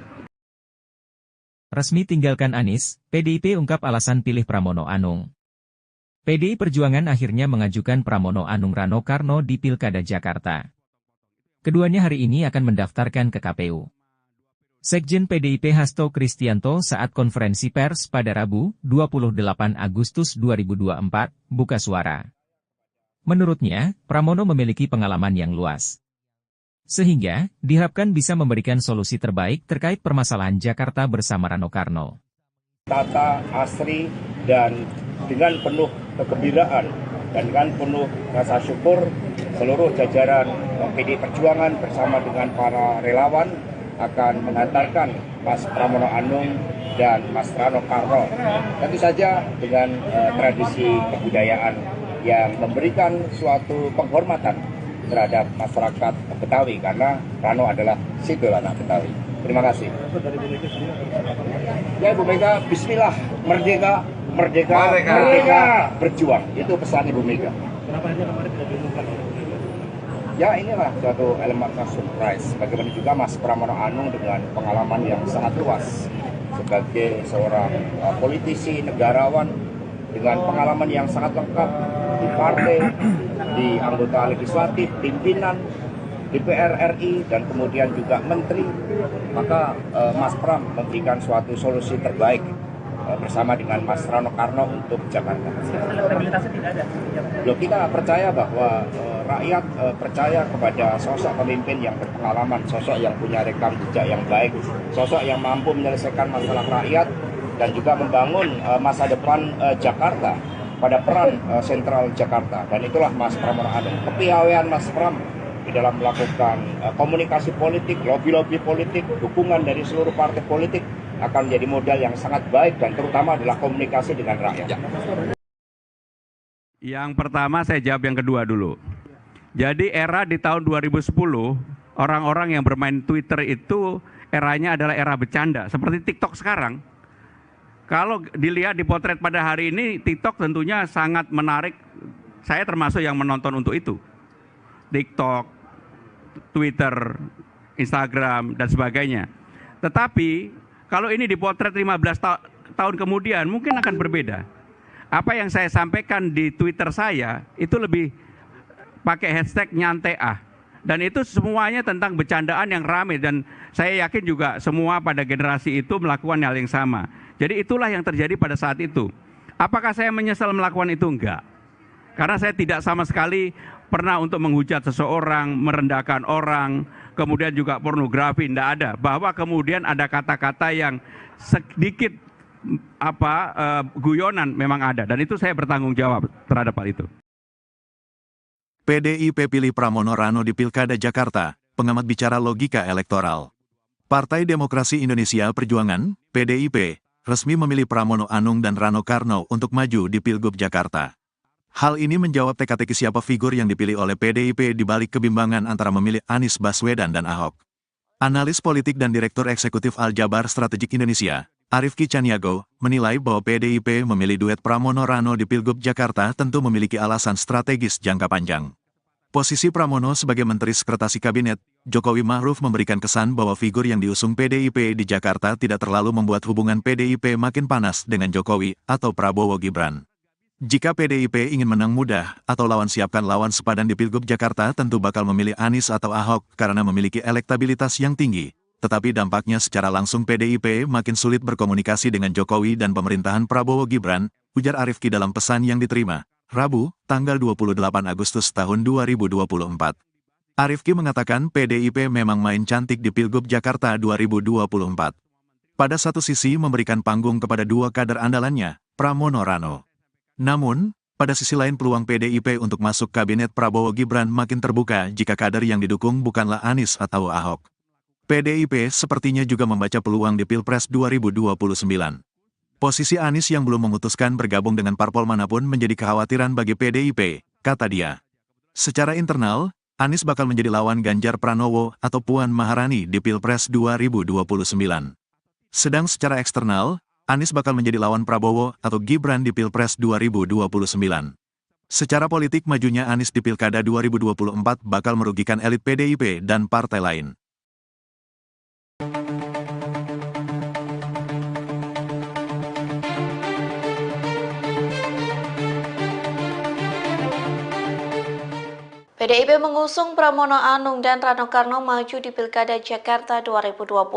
Resmi tinggalkan Anies, PDIP ungkap alasan pilih Pramono Anung. PDI Perjuangan akhirnya mengajukan Pramono Anung Rano Karno di Pilkada Jakarta. Keduanya hari ini akan mendaftarkan ke KPU. Sekjen PDIP Hasto Kristianto saat konferensi pers pada Rabu, 28 Agustus 2024, buka suara. Menurutnya, Pramono memiliki pengalaman yang luas. Sehingga, diharapkan bisa memberikan solusi terbaik terkait permasalahan Jakarta bersama Rano Karno. Tata, asri, dan dengan penuh kegembiraan dan dengan penuh rasa syukur, seluruh jajaran PDI Perjuangan bersama dengan para relawan akan mengantarkan Mas Pramono Anung dan Mas Rano Karno. Tentu saja dengan tradisi kebudayaan yang memberikan suatu penghormatan terhadap masyarakat Betawi karena Rano adalah simbol anak Betawi. Terima kasih. Ya Ibu Mega, Bismillah, merdeka, merdeka, merdeka, berjuang. Itu pesan Ibu Mega. Kenapa hanya kemarin tidak diumumkan? Ya inilah suatu elemen surprise. Bagaimana juga Mas Pramono Anung dengan pengalaman yang sangat luas sebagai seorang politisi, negarawan dengan pengalaman yang sangat lengkap di partai, di anggota legislatif, pimpinan DPR RI, dan kemudian juga menteri. Maka Mas Pram memberikan suatu solusi terbaik bersama dengan Mas Rano Karno untuk Jakarta. Elektabilitasnya tidak ada. Loh, kita percaya bahwa rakyat percaya kepada sosok pemimpin yang berpengalaman, sosok yang punya rekam jejak yang baik, sosok yang mampu menyelesaikan masalah rakyat dan juga membangun masa depan Jakarta pada peran sentral Jakarta. Dan itulah Mas Pramono Anung. Kepiawaian Mas Pram di dalam melakukan komunikasi politik, lobby-lobby politik, dukungan dari seluruh partai politik akan menjadi modal yang sangat baik dan terutama adalah komunikasi dengan rakyat. Yang pertama saya jawab yang kedua dulu. Jadi era di tahun 2010, orang-orang yang bermain Twitter itu eranya adalah era bercanda, seperti TikTok sekarang. Kalau dilihat di potret pada hari ini, TikTok tentunya sangat menarik. Saya termasuk yang menonton untuk itu. TikTok, Twitter, Instagram, dan sebagainya. Tetapi, kalau ini dipotret 15 tahun kemudian, mungkin akan berbeda. Apa yang saya sampaikan di Twitter saya, itu lebih pakai hashtag nyantai ah. Dan itu semuanya tentang bercandaan yang ramai. Dan saya yakin juga semua pada generasi itu melakukan hal yang sama. Jadi itulah yang terjadi pada saat itu. Apakah saya menyesal melakukan itu? Enggak. Karena saya tidak sama sekali pernah untuk menghujat seseorang, merendahkan orang, kemudian juga pornografi, tidak ada. Bahwa kemudian ada kata-kata yang sedikit guyonan memang ada. Dan itu saya bertanggung jawab terhadap hal itu. PDIP pilih Pramono Rano di Pilkada Jakarta, pengamat bicara logika elektoral. Partai Demokrasi Indonesia Perjuangan, PDIP, resmi memilih Pramono Anung dan Rano Karno untuk maju di Pilgub Jakarta. Hal ini menjawab teka-teki siapa figur yang dipilih oleh PDIP di balik kebimbangan antara memilih Anies Baswedan dan Ahok. Analis politik dan Direktur Eksekutif Aljabar Strategik Indonesia, Arifki Caniago, menilai bahwa PDIP memilih duet Pramono Rano di Pilgub Jakarta tentu memiliki alasan strategis jangka panjang. Posisi Pramono sebagai Menteri Sekretaris Kabinet, Jokowi Ma'ruf memberikan kesan bahwa figur yang diusung PDIP di Jakarta tidak terlalu membuat hubungan PDIP makin panas dengan Jokowi atau Prabowo Gibran. Jika PDIP ingin menang mudah atau lawan siapkan lawan sepadan di Pilgub Jakarta tentu bakal memilih Anies atau Ahok karena memiliki elektabilitas yang tinggi. Tetapi dampaknya secara langsung PDIP makin sulit berkomunikasi dengan Jokowi dan pemerintahan Prabowo Gibran, ujar Arifki dalam pesan yang diterima Rabu, tanggal 28 Agustus tahun 2024. Arifki mengatakan PDIP memang main cantik di Pilgub Jakarta 2024. Pada satu sisi memberikan panggung kepada dua kader andalannya, Pramono Rano. Namun, pada sisi lain peluang PDIP untuk masuk kabinet Prabowo Gibran makin terbuka jika kader yang didukung bukanlah Anies atau Ahok. PDIP sepertinya juga membaca peluang di Pilpres 2029. Posisi Anies yang belum memutuskan bergabung dengan parpol manapun menjadi kekhawatiran bagi PDIP, kata dia. Secara internal, Anies bakal menjadi lawan Ganjar Pranowo atau Puan Maharani di Pilpres 2029. Sedang secara eksternal, Anies bakal menjadi lawan Prabowo atau Gibran di Pilpres 2029. Secara politik majunya Anies di Pilkada 2024 bakal merugikan elit PDIP dan partai lain. PDIP mengusung Pramono Anung dan Rano Karno maju di Pilkada Jakarta 2024.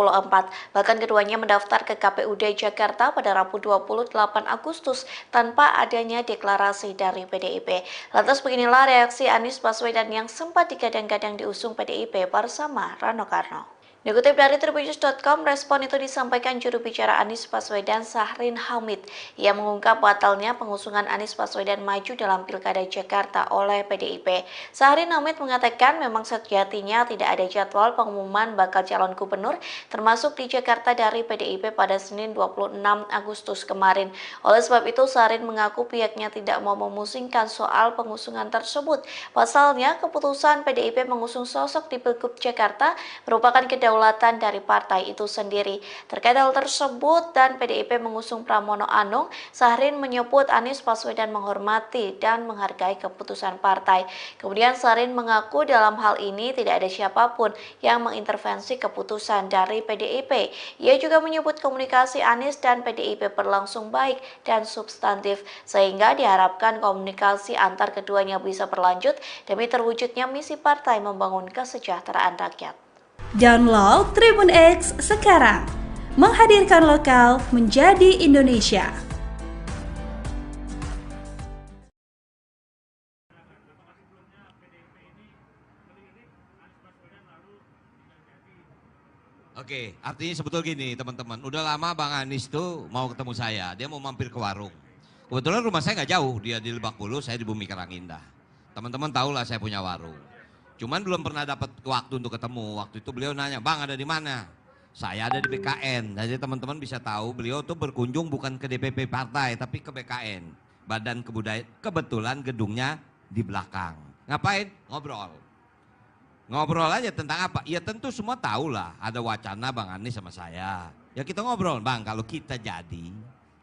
Bahkan keduanya mendaftar ke KPUD Jakarta pada Rabu 28 Agustus tanpa adanya deklarasi dari PDIP. Lantas beginilah reaksi Anies Baswedan yang sempat digadang-gadang diusung PDIP bersama Rano Karno. Dikutip dari Tribunnews.com, respon itu disampaikan juru bicara Anies Baswedan Syahrin Hamid yang mengungkap batalnya pengusungan Anies Baswedan maju dalam Pilkada Jakarta oleh PDIP. Syahrin Hamid mengatakan memang sejatinya tidak ada jadwal pengumuman bakal calon gubernur termasuk di Jakarta dari PDIP pada Senin 26 Agustus kemarin. Oleh sebab itu, Syahrin mengaku pihaknya tidak mau memusingkan soal pengusungan tersebut. Pasalnya, keputusan PDIP mengusung sosok di Pilgub Jakarta merupakan kedaulatan dari partai itu sendiri. Terkait hal tersebut dan PDIP mengusung Pramono Anung, Syahrin menyebut Anies Baswedan menghormati dan menghargai keputusan partai. Kemudian Syahrin mengaku dalam hal ini tidak ada siapapun yang mengintervensi keputusan dari PDIP. Ia juga menyebut komunikasi Anies dan PDIP berlangsung baik dan substantif, sehingga diharapkan komunikasi antar keduanya bisa berlanjut demi terwujudnya misi partai membangun kesejahteraan rakyat. Download Tribun X sekarang, menghadirkan lokal menjadi Indonesia. Oke, artinya sebetulnya gini teman-teman, udah lama Bang Anies tuh mau ketemu saya, dia mau mampir ke warung. Kebetulan rumah saya nggak jauh, dia di Lebak Bulus, saya di Bumi Karangindah. Teman-teman tahu lah saya punya warung. Cuman belum pernah dapat waktu untuk ketemu. Waktu itu beliau nanya, Bang ada di mana? Saya ada di BKN. Jadi teman-teman bisa tahu beliau tuh berkunjung bukan ke DPP partai, tapi ke BKN. Badan Kebudayaan. Kebetulan gedungnya di belakang. Ngapain? Ngobrol. Ngobrol aja tentang apa? Ya tentu semua tahu lah. Ada wacana Bang Anies sama saya. Ya kita ngobrol, Bang kalau kita jadi,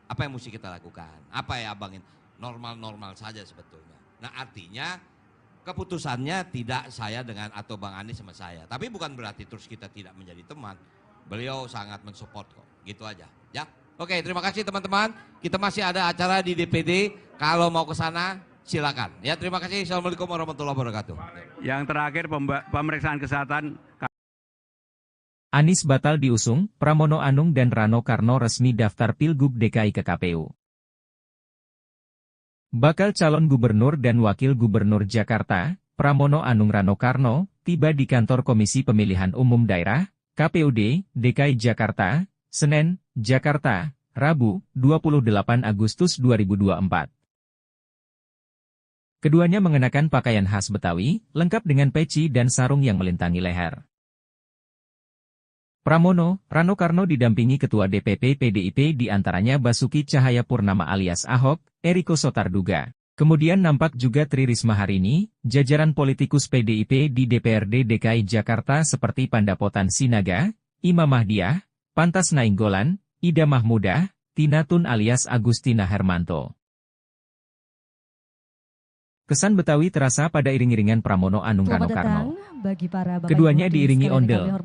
apa yang mesti kita lakukan? Apa ya abangin? Normal-normal saja sebetulnya. Nah artinya, keputusannya tidak saya dengan atau Bang Anies sama saya. Tapi bukan berarti terus kita tidak menjadi teman. Beliau sangat mensupport kok. Gitu aja. Ya. Oke, terima kasih teman-teman. Kita masih ada acara di DPD. Kalau mau ke sana silakan. Ya, terima kasih. Assalamualaikum warahmatullahi wabarakatuh. Yang terakhir pemeriksaan kesehatan. Anies batal diusung, Pramono Anung dan Rano Karno resmi daftar Pilgub DKI ke KPU. Bakal calon gubernur dan wakil gubernur Jakarta, Pramono Anung Rano Karno, tiba di kantor Komisi Pemilihan Umum Daerah, KPUD, DKI Jakarta, Senen, Jakarta, Rabu, 28 Agustus 2024. Keduanya mengenakan pakaian khas Betawi, lengkap dengan peci dan sarung yang melintangi leher. Pramono, Rano Karno didampingi Ketua DPP PDIP diantaranya Basuki Cahayapurnama alias Ahok, Eriko Sotarduga. Kemudian nampak juga Tri Risma Harini, jajaran politikus PDIP di DPRD DKI Jakarta seperti Pandapotan Sinaga, Imam Mahdiah, Pantas Nainggolan, Ida Mahmudah, Tina Tun alias Agustina Hermanto. Kesan Betawi terasa pada iring-iringan Pramono Anung Rano Karno. Keduanya diiringi ondel,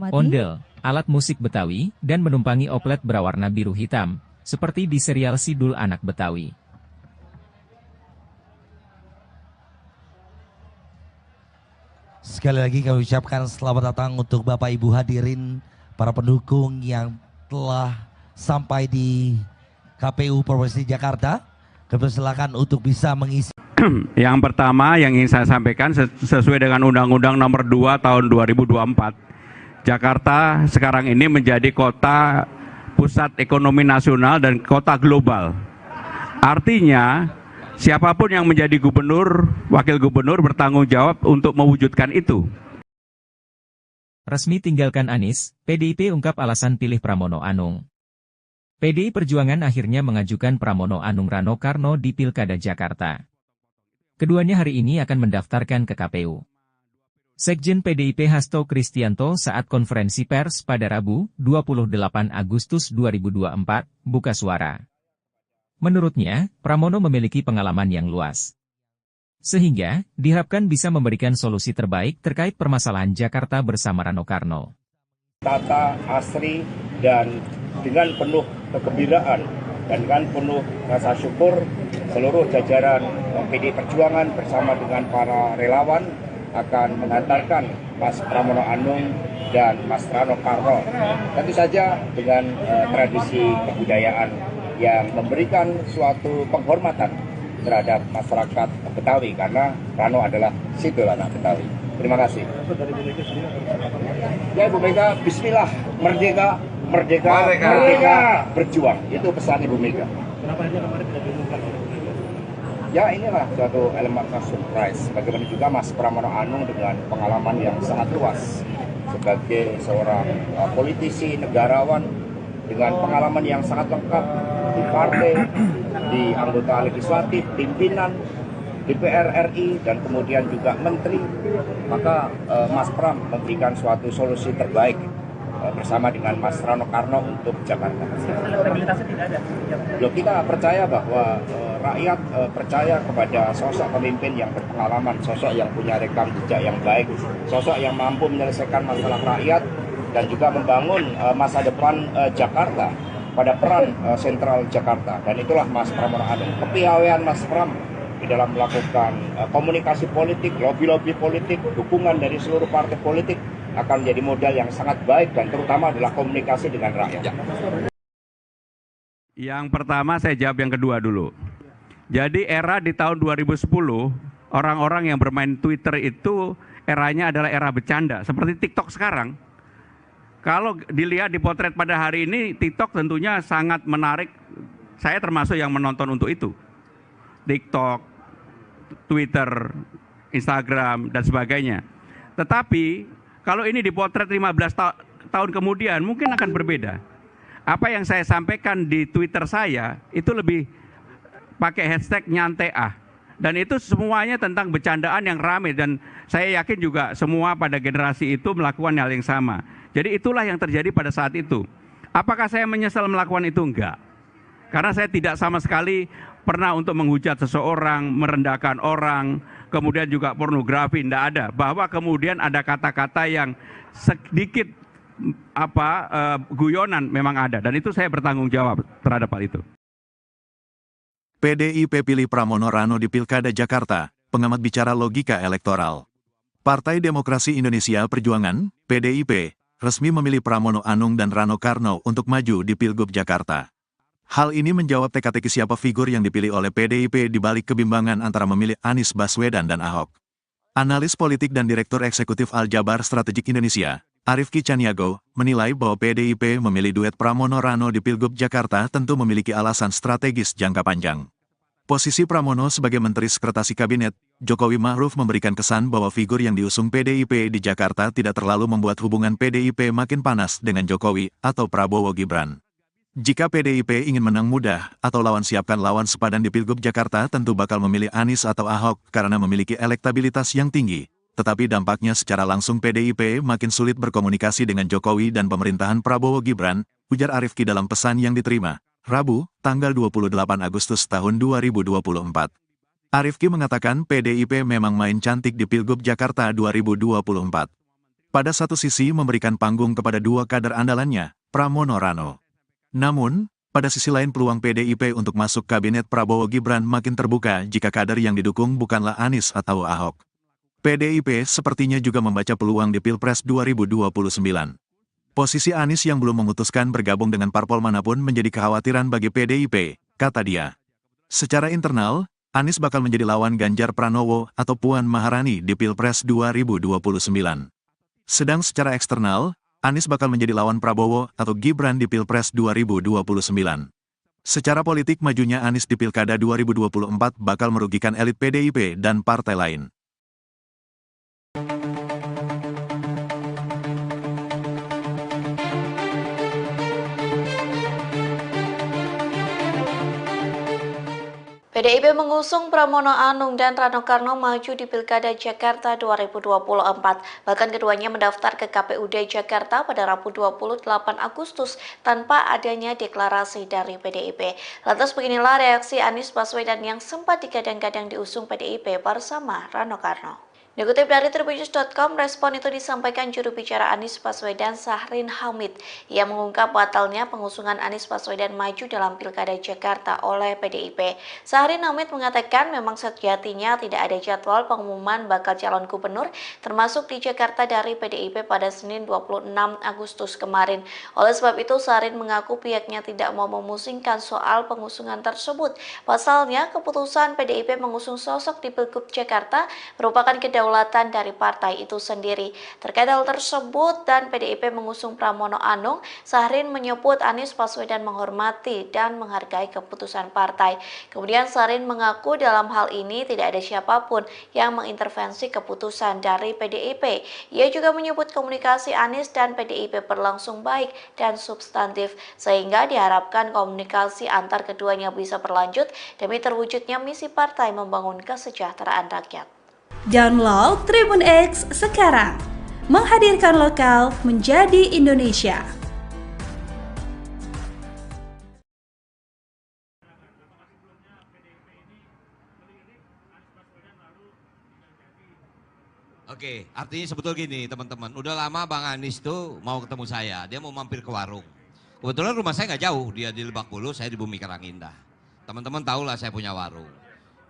alat musik Betawi, dan menumpangi oplet berwarna biru hitam, seperti di serial Sidul Anak Betawi. Sekali lagi kami ucapkan selamat datang untuk Bapak Ibu hadirin, para pendukung yang telah sampai di KPU Provinsi Jakarta. Kami silakan untuk bisa mengisi. Yang pertama yang ingin saya sampaikan sesuai dengan Undang-Undang Nomor 2 Tahun 2024, Jakarta sekarang ini menjadi kota pusat ekonomi nasional dan kota global. Artinya, siapapun yang menjadi gubernur, wakil gubernur bertanggung jawab untuk mewujudkan itu. Resmi tinggalkan Anies, PDIP ungkap alasan pilih Pramono Anung. PDI Perjuangan akhirnya mengajukan Pramono Anung Rano Karno di Pilkada Jakarta. Keduanya hari ini akan mendaftarkan ke KPU. Sekjen PDIP Hasto Kristianto saat konferensi pers pada Rabu, 28 Agustus 2024, buka suara. Menurutnya, Pramono memiliki pengalaman yang luas. Sehingga, diharapkan bisa memberikan solusi terbaik terkait permasalahan Jakarta bersama Rano Karno. Tata, asri, dan dengan penuh kegembiraan dan dengan penuh rasa syukur, seluruh jajaran PD Perjuangan bersama dengan para relawan akan mengantarkan Mas Pramono Anung dan Mas Rano Karno. Tentu saja dengan tradisi kebudayaan yang memberikan suatu penghormatan terhadap masyarakat Betawi karena Rano adalah simbol anak Betawi. Terima kasih. Ya Ibu Mega, Bismillah, merdeka, merdeka, merdeka, berjuang. Itu pesan Ibu Mega. Kenapa aja kemarin tidak diumumkan? Ya inilah suatu elemen surprise. Bagaimana juga Mas Pramono Anung dengan pengalaman yang sangat luas sebagai seorang politisi, negarawan dengan pengalaman yang sangat lengkap di partai, di anggota legislatif, pimpinan DPR RI, dan kemudian juga menteri. Maka Mas Pram memberikan suatu solusi terbaik bersama dengan Mas Rano Karno untuk Jakarta. Elektabilitasnya tidak ada. Loh, kita percaya bahwa rakyat percaya kepada sosok pemimpin yang berpengalaman, sosok yang punya rekam jejak yang baik, sosok yang mampu menyelesaikan masalah rakyat dan juga membangun masa depan Jakarta pada peran sentral Jakarta. Dan itulah Mas Pramono Anung. Kepiawaian Mas Pram di dalam melakukan komunikasi politik, lobby-lobby politik, dukungan dari seluruh partai politik akan menjadi modal yang sangat baik dan terutama adalah komunikasi dengan rakyat. Yang pertama saya jawab yang kedua dulu. Jadi era di tahun 2010, orang-orang yang bermain Twitter itu eranya adalah era bercanda, seperti TikTok sekarang. Kalau dilihat di potret pada hari ini, TikTok tentunya sangat menarik. Saya termasuk yang menonton untuk itu. TikTok, Twitter, Instagram, dan sebagainya. Tetapi kalau ini dipotret 15 tahun kemudian mungkin akan berbeda. Apa yang saya sampaikan di Twitter saya itu lebih pakai hashtag nyantai ah. Dan itu semuanya tentang bercandaan yang ramai dan saya yakin juga semua pada generasi itu melakukan hal yang sama. Jadi itulah yang terjadi pada saat itu. Apakah saya menyesal melakukan itu? Enggak. Karena saya tidak sama sekali pernah untuk menghujat seseorang, merendahkan orang, kemudian juga pornografi, tidak ada. Bahwa kemudian ada kata-kata yang sedikit guyonan memang ada. Dan itu saya bertanggung jawab terhadap hal itu. PDIP pilih Pramono Rano di Pilkada Jakarta, pengamat bicara logika elektoral. Partai Demokrasi Indonesia Perjuangan, PDIP, resmi memilih Pramono Anung dan Rano Karno untuk maju di Pilgub Jakarta. Hal ini menjawab teka-teki siapa figur yang dipilih oleh PDIP di balik kebimbangan antara memilih Anies Baswedan dan Ahok. Analis politik dan Direktur Eksekutif Aljabar Strategik Indonesia, Arifki Caniago, menilai bahwa PDIP memilih duet Pramono Rano di Pilgub Jakarta tentu memiliki alasan strategis jangka panjang. Posisi Pramono sebagai Menteri Sekretaris Kabinet, Jokowi Ma'ruf memberikan kesan bahwa figur yang diusung PDIP di Jakarta tidak terlalu membuat hubungan PDIP makin panas dengan Jokowi atau Prabowo Gibran. Jika PDIP ingin menang mudah atau lawan siapkan lawan sepadan di Pilgub Jakarta tentu bakal memilih Anies atau Ahok karena memiliki elektabilitas yang tinggi. Tetapi dampaknya secara langsung PDIP makin sulit berkomunikasi dengan Jokowi dan pemerintahan Prabowo Gibran, ujar Arifki dalam pesan yang diterima Rabu, tanggal 28 Agustus tahun 2024. Arifki mengatakan PDIP memang main cantik di Pilgub Jakarta 2024. Pada satu sisi memberikan panggung kepada dua kader andalannya, Pramono Rano. Namun, pada sisi lain peluang PDIP untuk masuk kabinet Prabowo Gibran makin terbuka jika kader yang didukung bukanlah Anies atau Ahok. PDIP sepertinya juga membaca peluang di Pilpres 2029. Posisi Anies yang belum memutuskan bergabung dengan parpol manapun menjadi kekhawatiran bagi PDIP, kata dia. Secara internal, Anies bakal menjadi lawan Ganjar Pranowo atau Puan Maharani di Pilpres 2029. Sedang secara eksternal, Anies bakal menjadi lawan Prabowo atau Gibran di Pilpres 2029. Secara politik majunya Anies di Pilkada 2024 bakal merugikan elit PDIP dan partai lain. PDIP mengusung Pramono Anung dan Rano Karno maju di Pilkada Jakarta 2024. Bahkan keduanya mendaftar ke KPUD Jakarta pada Rabu 28 Agustus tanpa adanya deklarasi dari PDIP. Lantas beginilah reaksi Anies Baswedan yang sempat digadang-gadang diusung PDIP bersama Rano Karno. Dikutip dari Tribunnews.com, respon itu disampaikan juru bicara Anies Baswedan Syahrin Hamid yang mengungkap batalnya pengusungan Anies Baswedan maju dalam Pilkada Jakarta oleh PDIP. Syahrin Hamid mengatakan memang sejatinya tidak ada jadwal pengumuman bakal calon gubernur termasuk di Jakarta dari PDIP pada Senin 26 Agustus kemarin. Oleh sebab itu, Syahrin mengaku pihaknya tidak mau memusingkan soal pengusungan tersebut. Pasalnya, keputusan PDIP mengusung sosok di Pilgub Jakarta merupakan kedaulatan dari partai itu sendiri. Terkait hal tersebut dan PDIP mengusung Pramono Anung, Syahrin menyebut Anies Baswedan menghormati dan menghargai keputusan partai. Kemudian Syahrin mengaku dalam hal ini tidak ada siapapun yang mengintervensi keputusan dari PDIP. Ia juga menyebut komunikasi Anies dan PDIP berlangsung baik dan substantif, sehingga diharapkan komunikasi antar keduanya bisa berlanjut demi terwujudnya misi partai membangun kesejahteraan rakyat. Download Tribun X sekarang, menghadirkan lokal menjadi Indonesia. Oke, artinya sebetulnya gini teman-teman, udah lama Bang Anies tuh mau ketemu saya, dia mau mampir ke warung. Kebetulan rumah saya nggak jauh, dia di Lebak Bulus, saya di Bumi Karangindah. Teman-teman tahu lah saya punya warung.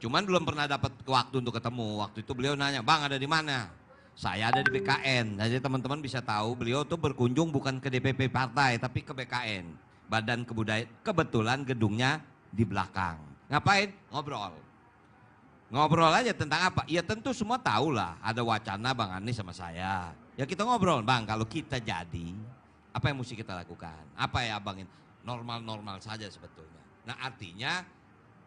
Cuman belum pernah dapat waktu untuk ketemu. Waktu itu beliau nanya, Bang ada di mana? Saya ada di BKN. Jadi teman-teman bisa tahu beliau tuh berkunjung bukan ke DPP partai, tapi ke BKN. Badan Kebudayaan. Kebetulan gedungnya di belakang. Ngapain? Ngobrol. Ngobrol aja tentang apa? Ya tentu semua tahu lah. Ada wacana Bang Anies sama saya. Ya kita ngobrol, Bang kalau kita jadi, apa yang mesti kita lakukan? Apa ya Abang? Normal-normal saja sebetulnya. Nah artinya,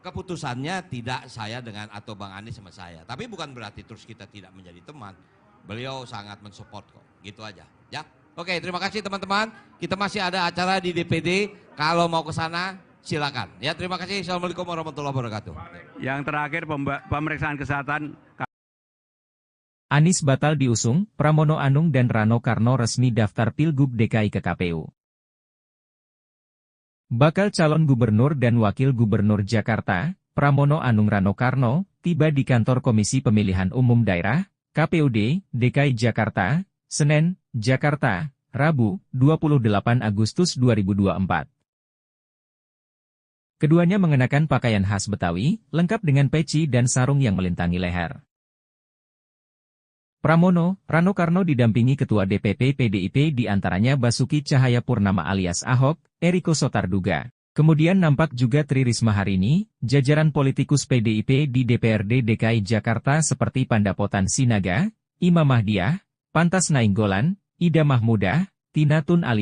keputusannya tidak saya dengan atau Bang Anies sama saya. Tapi bukan berarti terus kita tidak menjadi teman. Beliau sangat mensupport kok. Gitu aja. Ya. Oke, terima kasih teman-teman. Kita masih ada acara di DPD. Kalau mau ke sana silakan. Ya, terima kasih. Assalamualaikum warahmatullahi wabarakatuh. Yang terakhir pemeriksaan kesehatan. Anies batal diusung, Pramono Anung dan Rano Karno resmi daftar Pilgub DKI ke KPU. Bakal calon gubernur dan wakil gubernur Jakarta, Pramono Anung Rano Karno, tiba di kantor Komisi Pemilihan Umum Daerah, KPUD, DKI Jakarta, Senen, Jakarta, Rabu, 28 Agustus 2024. Keduanya mengenakan pakaian khas Betawi, lengkap dengan peci dan sarung yang melintangi leher. Pramono, Rano Karno didampingi Ketua DPP PDIP diantaranya Basuki Cahayapurnama alias Ahok, Eriko Sotarduga. Kemudian nampak juga Tri Risma Harini, jajaran politikus PDIP di DPRD DKI Jakarta seperti Pandapotan Sinaga, Imam Mahdiah, Pantas Nainggolan, Ida Mahmudah, Tina Tun Ali.